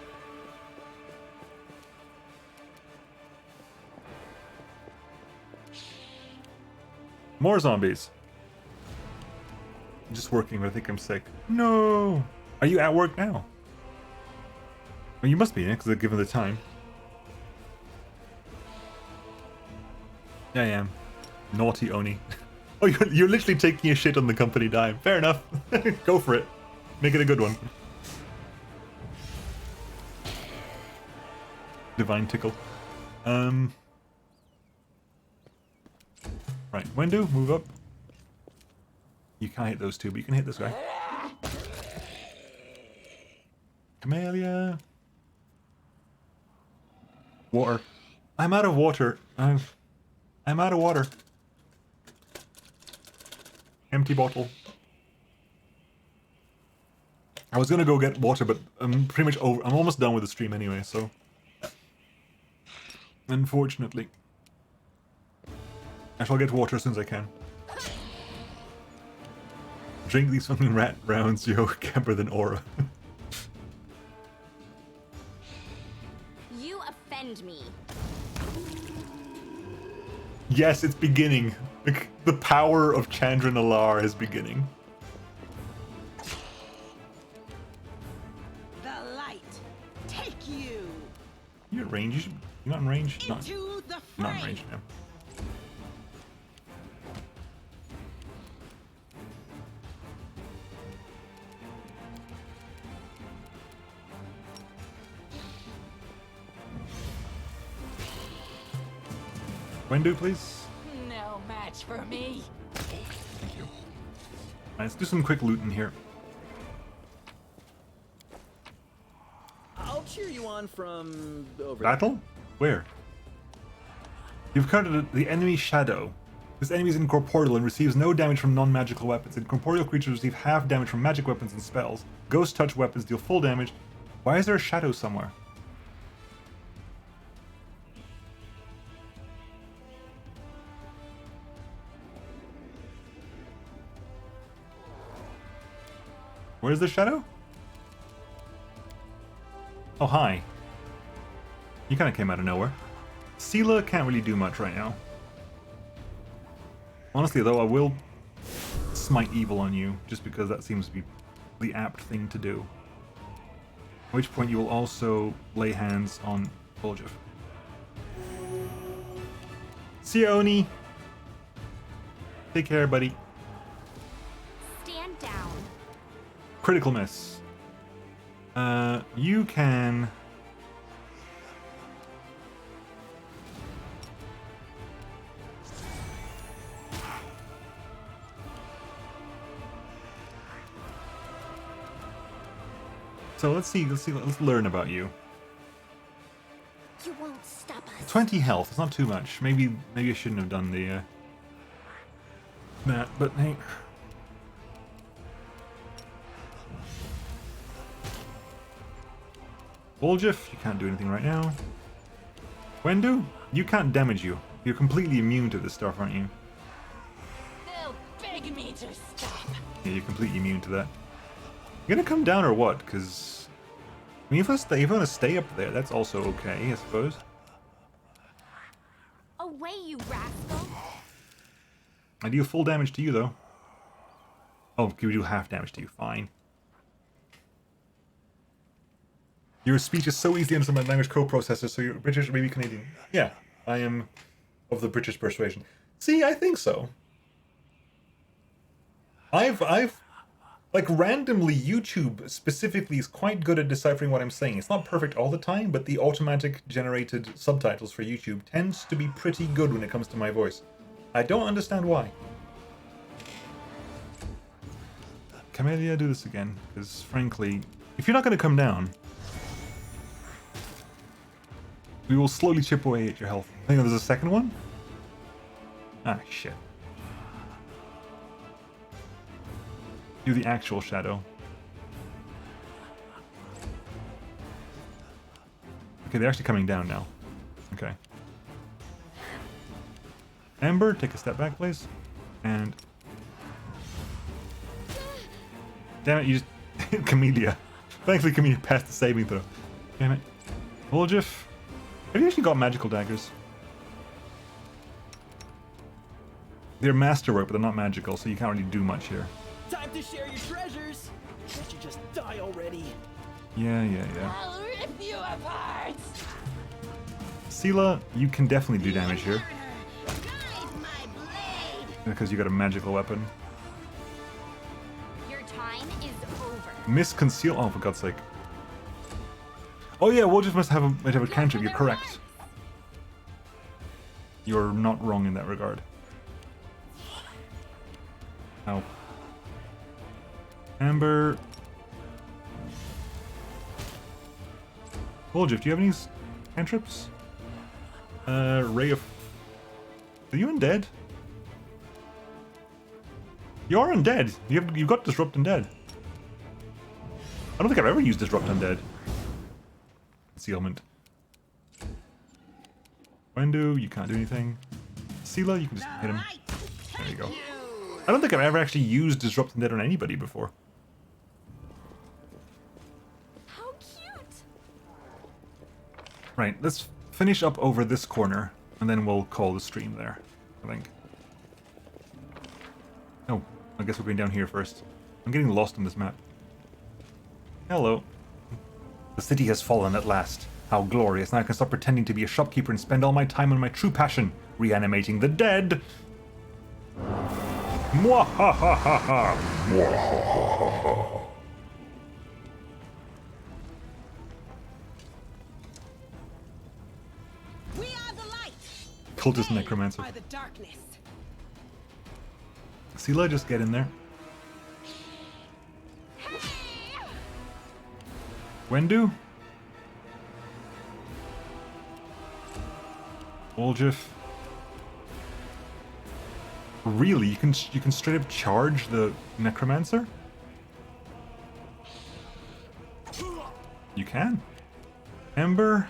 More zombies. I'm just working, but I think I'm sick. No! Are you at work now? Well, you must be, because they're given the time. Yeah, I am. Naughty Oni. Oh, you're literally taking a shit on the company dime. Fair enough. Go for it. Make it a good one. Divine tickle. Right, Wendu, move up. You can't hit those two, but you can hit this guy. Camellia. Water. I'm out of water. I'm out of water. Empty bottle. I was gonna go get water, but I'm pretty much over. I'm almost done with the stream anyway, so. Unfortunately. I shall get water as soon as I can. Drink these fucking rat rounds, yo, camper than aura. You offend me. Yes, it's beginning. The power of Chandra Nalar is beginning. The light, take you You're at range. You're not in range. into the Not in fray. range now. Wendu, please. No match for me. Thank you. Alright, let's do some quick looting here. I'll cheer you on from over Battle? Where? You've counted the enemy shadow. This enemy is incorporeal and receives no damage from non-magical weapons. Incorporeal creatures receive half damage from magic weapons and spells. Ghost touch weapons deal full damage. Why is there a shadow somewhere? Where's the shadow? Oh, hi. You kind of came out of nowhere. Sela can't really do much right now. Honestly, though, I will smite evil on you, just because that seems to be the apt thing to do. At which point you will also lay hands on Voljev. See ya, Oni! Take care, buddy. Stand down. Critical miss. You can... So let's learn about you. You won't stop us. 20 health, it's not too much. Maybe I shouldn't have done the that, but hey. Voljev, you can't do anything right now. Wendu, you can't damage you. You're completely immune to this stuff, aren't you? They'll beg me to stop. Yeah, you're completely immune to that. You gonna come down or what? Because I mean, if I want to stay up there, that's also okay, I suppose. Away, you rascal. I deal full damage to you, though. Oh, can we do half damage to you? Fine. Your speech is so easily understood by language co-processor, so you're British or maybe Canadian. Yeah, I am of the British persuasion. See, I think so. I've like randomly YouTube specifically is quite good at deciphering what I'm saying. It's not perfect all the time, but the automatic generated subtitles for YouTube tends to be pretty good when it comes to my voice. I don't understand why. Camellia, do this again, because frankly, if you're not going to come down, we will slowly chip away at your health. I think there's a second one? Ah, shit. Do the actual shadow. Okay, they're actually coming down now. Okay. Amber, take a step back, please. And... Damn it, you just... Camellia. Thankfully, Camellia passed the saving throw. Damn it. Voljev. Have you actually got magical daggers? They're masterwork, but they're not magical, so you can't really do much here. Time to share your treasures! Can't you just die already? Yeah. I'll rip you apart. Sela, you can definitely do damage here. Because you got a magical weapon. Your time is over. Miss conceal. Oh, for God's sake. Oh yeah, Wolf must have a cantrip. You're correct. You're not wrong in that regard. Ow. Amber. Voljev, do you have any cantrips? Ray of... Are you undead? You're undead. You've got Disrupt Undead. I don't think I've ever used Disrupt Undead. Concealment. Wendu, you can't do anything. Sela, you can just hit him. There you go. I don't think I've ever actually used Disrupt Undead on anybody before. How cute! Right, let's finish up over this corner, and then we'll call the stream there. I think. Oh, I guess we're going down here first. I'm getting lost on this map. Hello. The city has fallen at last. How glorious. Now I can stop pretending to be a shopkeeper and spend all my time on my true passion, reanimating the dead. Mwahahaha. Mwahahaha. We are the light. Cultist necromancer. Are the darkness. Sela, just get in there. Wendu? Oljif? Really? You can straight up charge the necromancer? You can. Ember?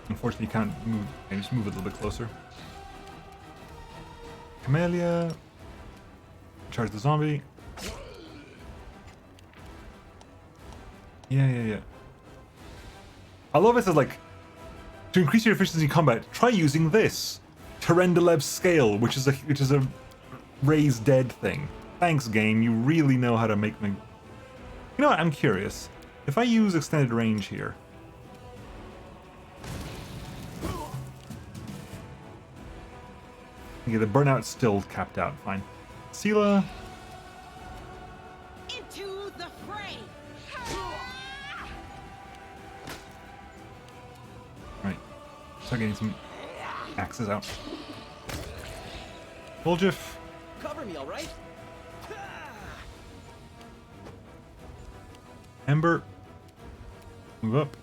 Unfortunately, you can't move. Okay, just move a little bit closer. Camellia. Charge the zombie. Yeah. I love it as like, to increase your efficiency in combat, try using this. Terendalev's Scale, which is a raise dead thing. Thanks, game. You really know how to make me. You know what? I'm curious. If I use extended range here. Okay, the burnout's still capped out. Fine. Sela. Into the fray. Right. Start getting some axes out. Oljif. Cover me, all right? Ember. Move up.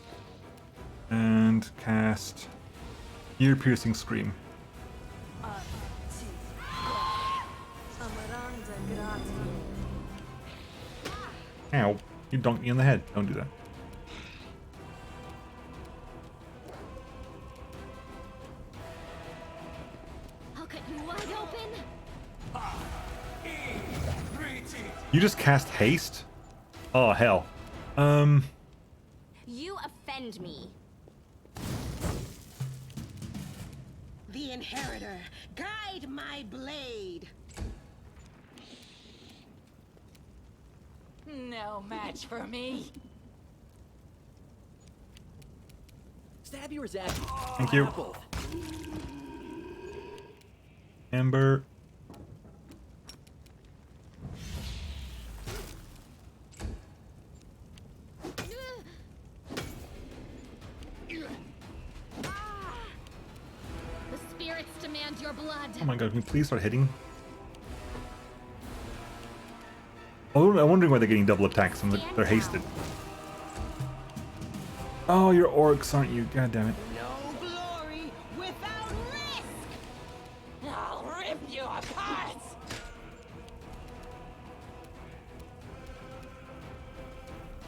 And cast ear-piercing scream. Ow. You donked me in the head. Don't do that. I'll cut you wide open. You just cast haste? Oh, hell. You offend me. The Inheritor, guide my blade. No match for me. Stab you or zap you? Thank you. Both. Ember. The spirits demand your blood. Oh my god, can you please start hitting? Oh, I'm wondering why they're getting double attacks and they're hasted. Oh, you're orcs, aren't you? God damn it. No glory without risk. I'll rip you apart.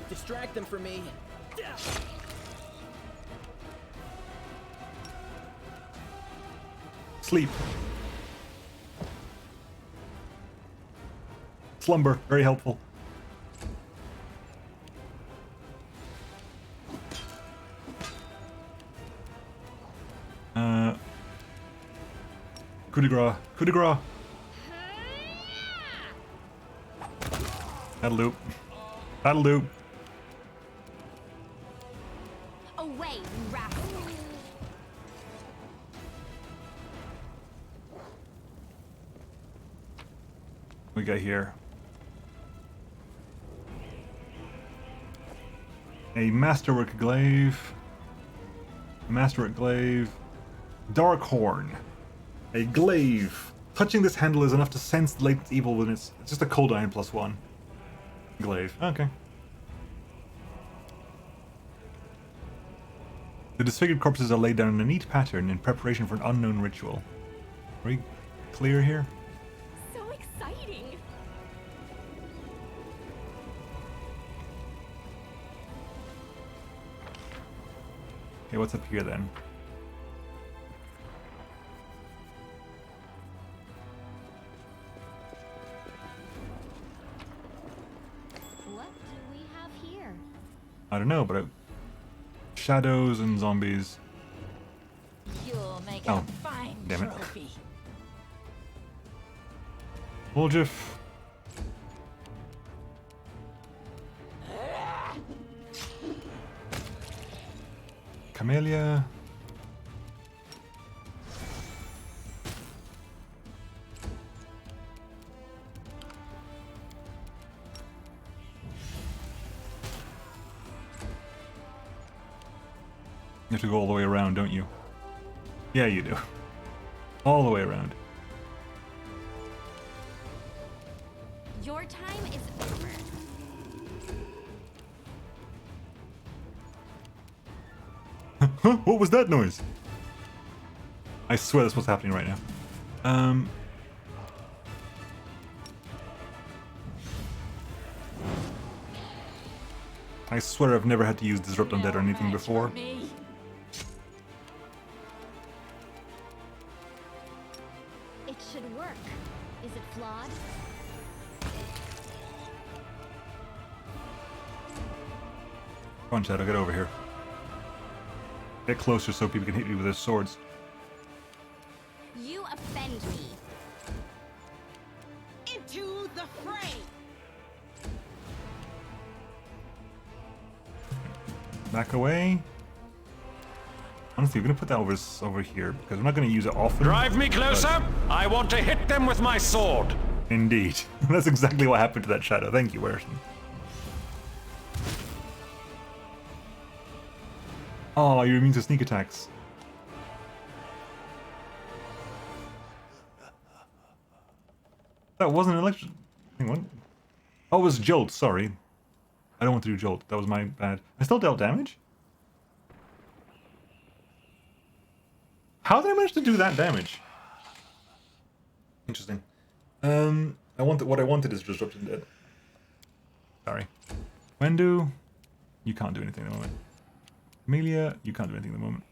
Distract them for me. Sleep. Slumber, very helpful. Coup de grace. Coup de grace. That'll do. That'll do. Away, you rascal. We got here. A masterwork glaive. Masterwork glaive. Dark horn. A glaive. Touching this handle is enough to sense the latent evil within it's just a cold iron +1. Glaive. Okay. The disfigured corpses are laid down in a neat pattern in preparation for an unknown ritual. Are we clear here? So exciting. Okay, what's up here then? What do we have here? I don't know, but shadows and zombies. Oh, fine damn it. trophy. Woljif. Camellia. You have to go all the way around, don't you? Yeah, you do. All the way around. Your time is over. Huh? What was that noise? I swear that's what's happening right now. I swear I've never had to use Disrupt Undead or anything before. It should work. Is it flawed? Come on, Shadow, get over here. Get closer so people can hit you with their swords. You offend me. Into the fray! Back away. Honestly, we're gonna put that over here because we're not gonna use it often. Drive me closer! I want to hit them with my sword! Indeed. That's exactly what happened to that Shadow. Thank you, Werson. Oh, you're immune to sneak attacks. That wasn't an electric... Hang on. Oh, it was Jolt, sorry. I don't want to do Jolt. That was my bad. I still dealt damage? How did I manage to do that damage? Interesting. What I wanted is Disruption Dead. Sorry. Wendu, you can't do anything at the moment. Amelia, you can't do anything at the moment.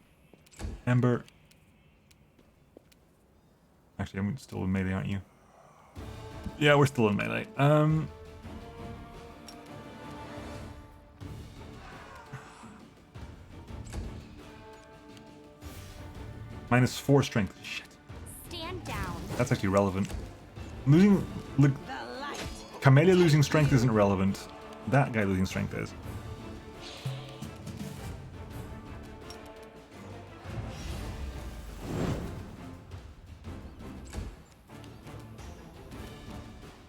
Ember. Actually, I'm still in melee, aren't you? Yeah, we're still in melee. -4 strength. Shit. Stand down. That's actually relevant. Look, Camellia losing strength isn't relevant. That guy losing strength is.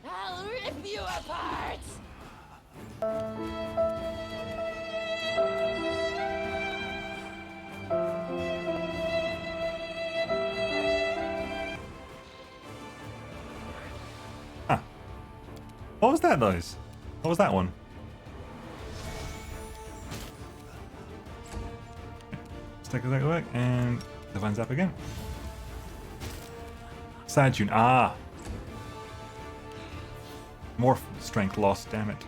I'll rip you apart! Huh. What was that noise? What was that one? Let's take a look and Divine Zap again. Sad tune. Ah! More strength loss, damn it.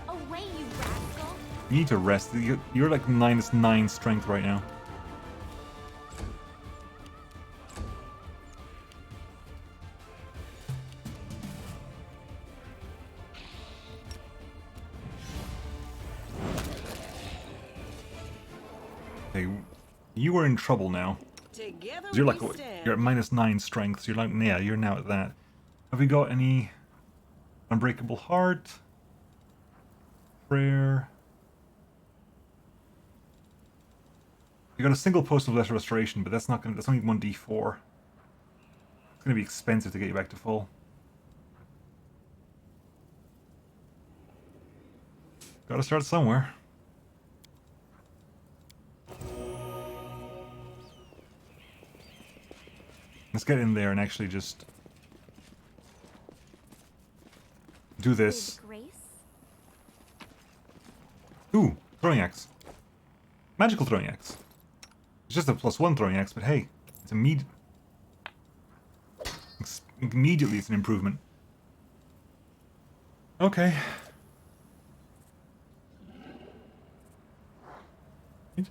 Away, you rascal! You need to rest. You're like -9 strength right now. Okay, you are in trouble now. Together You're like we stand. you're at -9 strength. So you're like, yeah, you're now at that. Have we got any Unbreakable Heart? Prayer. You got a single post of Lesser Restoration, but that's not gonna. That's only 1d4. It's gonna be expensive to get you back to full. Gotta start somewhere. Let's get in there and actually just do this. Ooh, throwing axe. Magical throwing axe. It's just a +1 throwing axe, but hey, it's immediately it's an improvement. Okay. We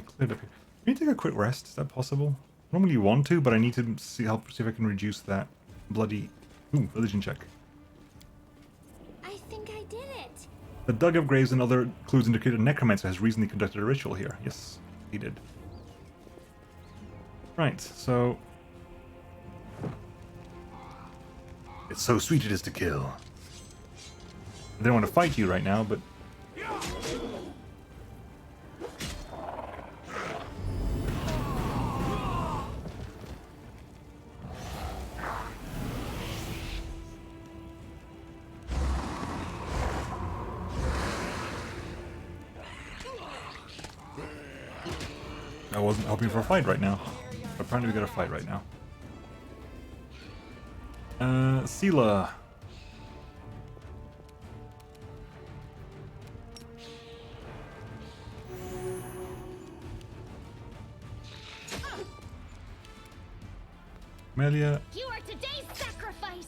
cleared up here. Can you take a quick rest? Is that possible? I normally want to, but I need to see if I can reduce that bloody... Ooh, religion check. I think I did it. The dug of graves and other clues indicate a necromancer has recently conducted a ritual here. Yes, he did. Right, so... It's so sweet it is to kill. I don't want to fight you right now, but... I wasn't hoping for a fight right now. Apparently we got a fight right now. Sela. Melia. You are today's sacrifice.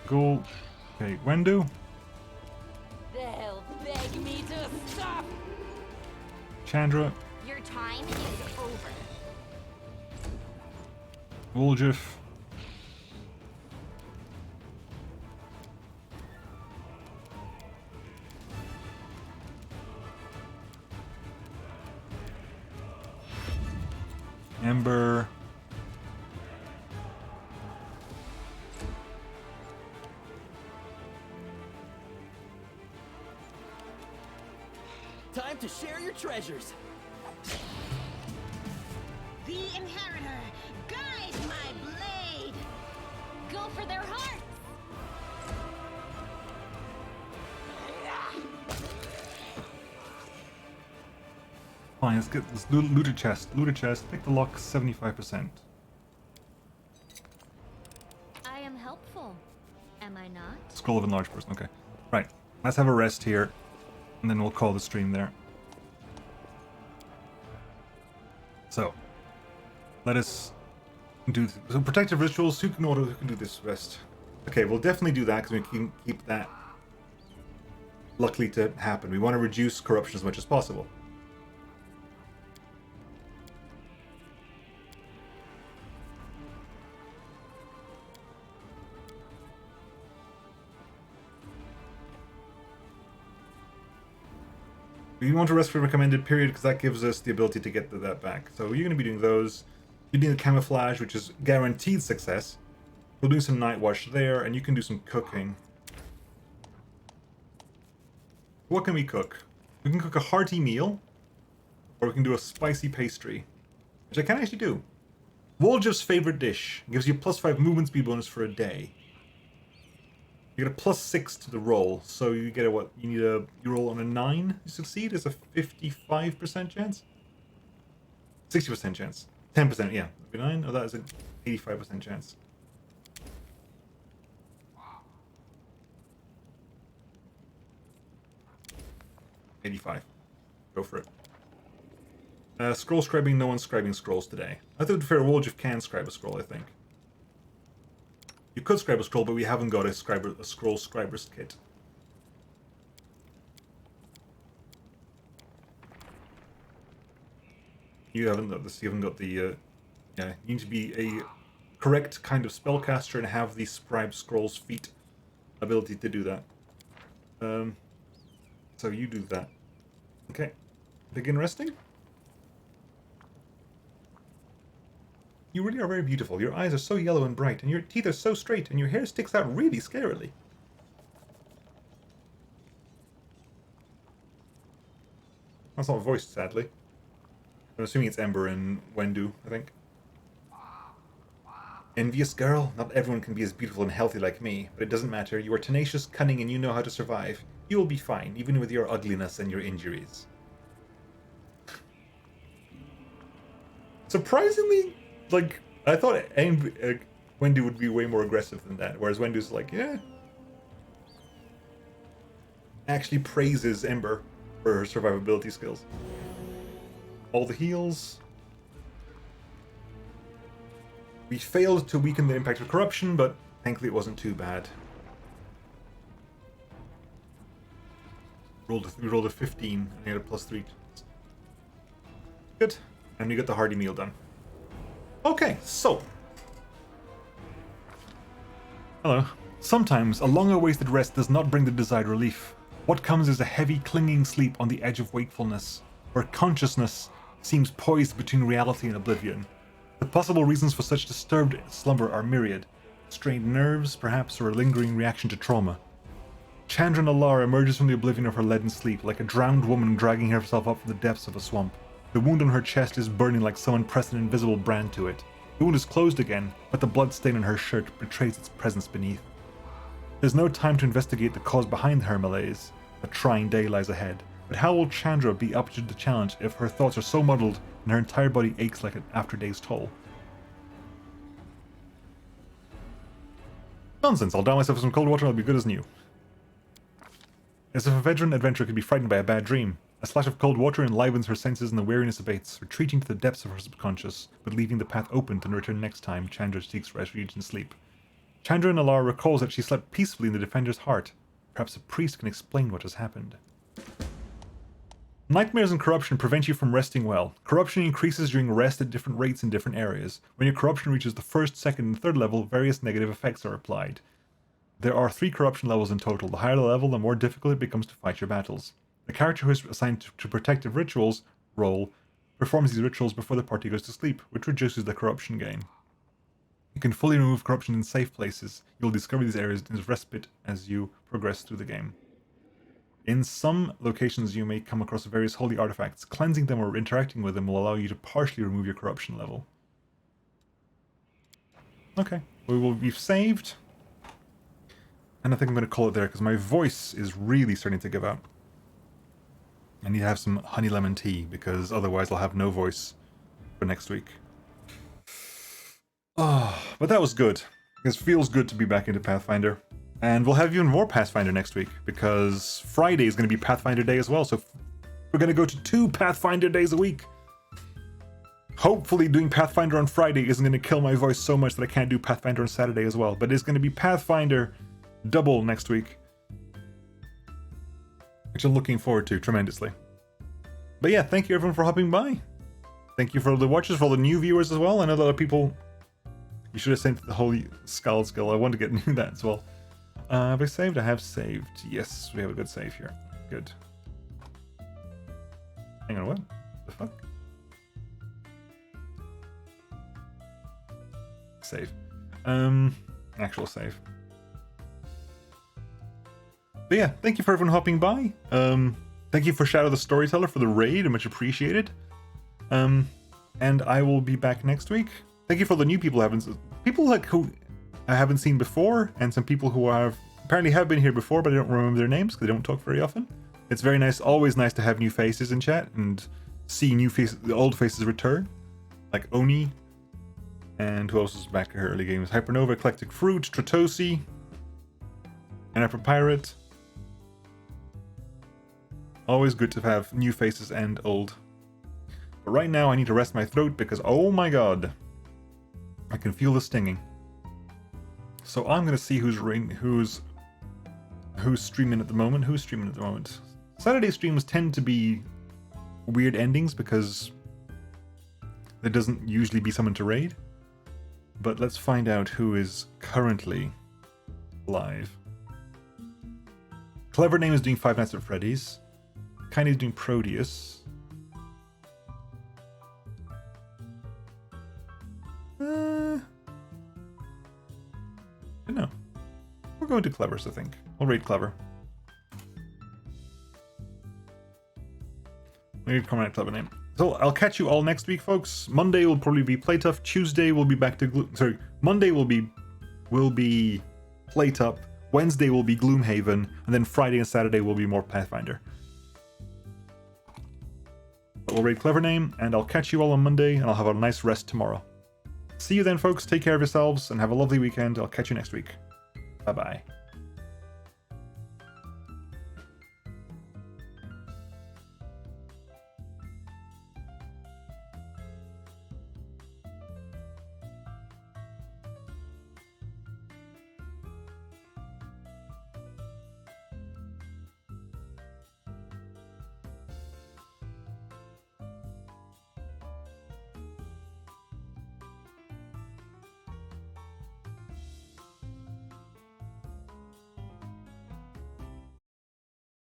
Ghoul. Okay, Wendu. They'll beg me to stop. Chandra. Your time is over. Woljif. Ember. Time to share your treasures. The Inheritor, guide my blade. Go for their hearts. Fine, let's get this looter chest. Looter chest, pick the lock 75%. I am helpful, am I not? Scroll of enlarged person, okay. Right, let's have a rest here, and then we'll call the stream there. So, let us do so protective rituals. Who can do this rest? Okay, we'll definitely do that because we can keep that luckily to happen. We want to reduce corruption as much as possible. We want to rest for a recommended period because that gives us the ability to get that back. So you're going to be doing those. You're doing the camouflage, which is guaranteed success. We'll do some night watch there, and you can do some cooking. What can we cook? We can cook a hearty meal, or we can do a spicy pastry, which I can actually do. Woljif's favorite dish gives you +5 movement speed bonus for a day. You get a +6 to the roll, so you get a what? You roll on a 9, you succeed. It's a 55% chance, 60% chance, 10%. Yeah, 9. Oh, that is an 85% chance. $85. Go for it. Scroll scribing. No one's scribing scrolls today. I thought fair Woljif can scribe a scroll. I think. You could scribe a scroll, but we haven't got a scroll scriber's kit. You haven't got this. You haven't got the. Yeah, you need to be a correct kind of spellcaster and have the scribe scrolls feat ability to do that. So you do that. Okay. Begin resting. You really are very beautiful. Your eyes are so yellow and bright, and your teeth are so straight, and your hair sticks out really scarily. That's not voiced, sadly. I'm assuming it's Ember and Wendu, I think. Envious girl? Not everyone can be as beautiful and healthy like me, but it doesn't matter. You are tenacious, cunning, and you know how to survive. You will be fine, even with your ugliness and your injuries. Surprisingly, like, I thought Wendu would be way more aggressive than that, whereas Wendu's like, yeah. Actually praises Ember for her survivability skills. All the heals. We failed to weaken the impact of corruption, but thankfully it wasn't too bad. We rolled a 15 and we had a +3. Good. And we got the hearty meal done. Okay, so. Hello. Sometimes a long-awaited rest does not bring the desired relief. What comes is a heavy, clinging sleep on the edge of wakefulness, where consciousness seems poised between reality and oblivion. The possible reasons for such disturbed slumber are myriad. Strained nerves, perhaps, or a lingering reaction to trauma. Chandra Nalar emerges from the oblivion of her leaden sleep, like a drowned woman dragging herself up from the depths of a swamp. The wound on her chest is burning like someone pressed an invisible brand to it. The wound is closed again, but the blood stain on her shirt betrays its presence beneath. There's no time to investigate the cause behind her malaise. A trying day lies ahead. But how will Chandra be up to the challenge if her thoughts are so muddled and her entire body aches like an after day's toll? Nonsense, I'll down myself with some cold water and I'll be good as new. As if a veteran adventurer could be frightened by a bad dream. A splash of cold water enlivens her senses and the weariness abates, retreating to the depths of her subconscious, but leaving the path open to return next time Chandra seeks refuge in sleep. Chandra Nalar recalls that she slept peacefully in the Defender's heart. Perhaps a priest can explain what has happened. Nightmares and corruption prevent you from resting well. Corruption increases during rest at different rates in different areas. When your corruption reaches the first, second, and third level, various negative effects are applied. There are 3 corruption levels in total. The higher the level, the more difficult it becomes to fight your battles. The character who is assigned to protective rituals role performs these rituals before the party goes to sleep, which reduces the corruption gain. You can fully remove corruption in safe places. You'll discover these areas as respite as you progress through the game. In some locations you may come across various holy artifacts. Cleansing them or interacting with them will allow you to partially remove your corruption level. Okay, we've saved. And I think I'm going to call it there because my voice is really starting to give out. I need to have some honey lemon tea because otherwise I'll have no voice for next week. Oh, but that was good. It feels good to be back into Pathfinder. And we'll have even more Pathfinder next week because Friday is going to be Pathfinder Day as well. So we're going to go to 2 Pathfinder days a week. Hopefully doing Pathfinder on Friday isn't going to kill my voice so much that I can't do Pathfinder on Saturday as well. But it's going to be Pathfinder double next week, which I'm looking forward to tremendously. But yeah, thank you everyone for hopping by. Thank you for all the watchers, for all the new viewers as well. I know a lot of people... You should have sent the Holy Skull skill. I want to get that as well. Have I saved? I have saved. Yes, we have a good save here. Good. Hang on, what the fuck? Save. Actual save. But yeah, thank you for everyone hopping by. Thank you for Shadow the Storyteller for the raid, much appreciated. And I will be back next week. Thank you for the new people who I haven't seen before, and some people who apparently have been here before, but I don't remember their names because they don't talk very often. It's very nice, always nice to have new faces in chat and see new faces, the old faces return, like Oni, and who else is back in early games? Hypernova, Eclectic Fruit, Tratosi, Anapra Pirate. Always good to have new faces and old. But right now I need to rest my throat because, oh my god, I can feel the stinging. So I'm gonna see who's streaming at the moment. Saturday streams tend to be weird endings because there doesn't usually be someone to raid. But let's find out who is currently live. Clever Name is doing Five Nights at Freddy's. Kind of doing Proteus. I don't know. We're going to Clevers, I think. We'll raid Clever. We need to comment Clever Name. So I'll catch you all next week, folks. Monday will probably be Play Tough. Tuesday will be back to Monday will be Play Tough. Wednesday will be Gloomhaven, and then Friday and Saturday will be more Pathfinder. We'll raid Clever Name, and I'll catch you all on Monday, and I'll have a nice rest tomorrow. See you then, folks. Take care of yourselves, and have a lovely weekend. I'll catch you next week. Bye-bye.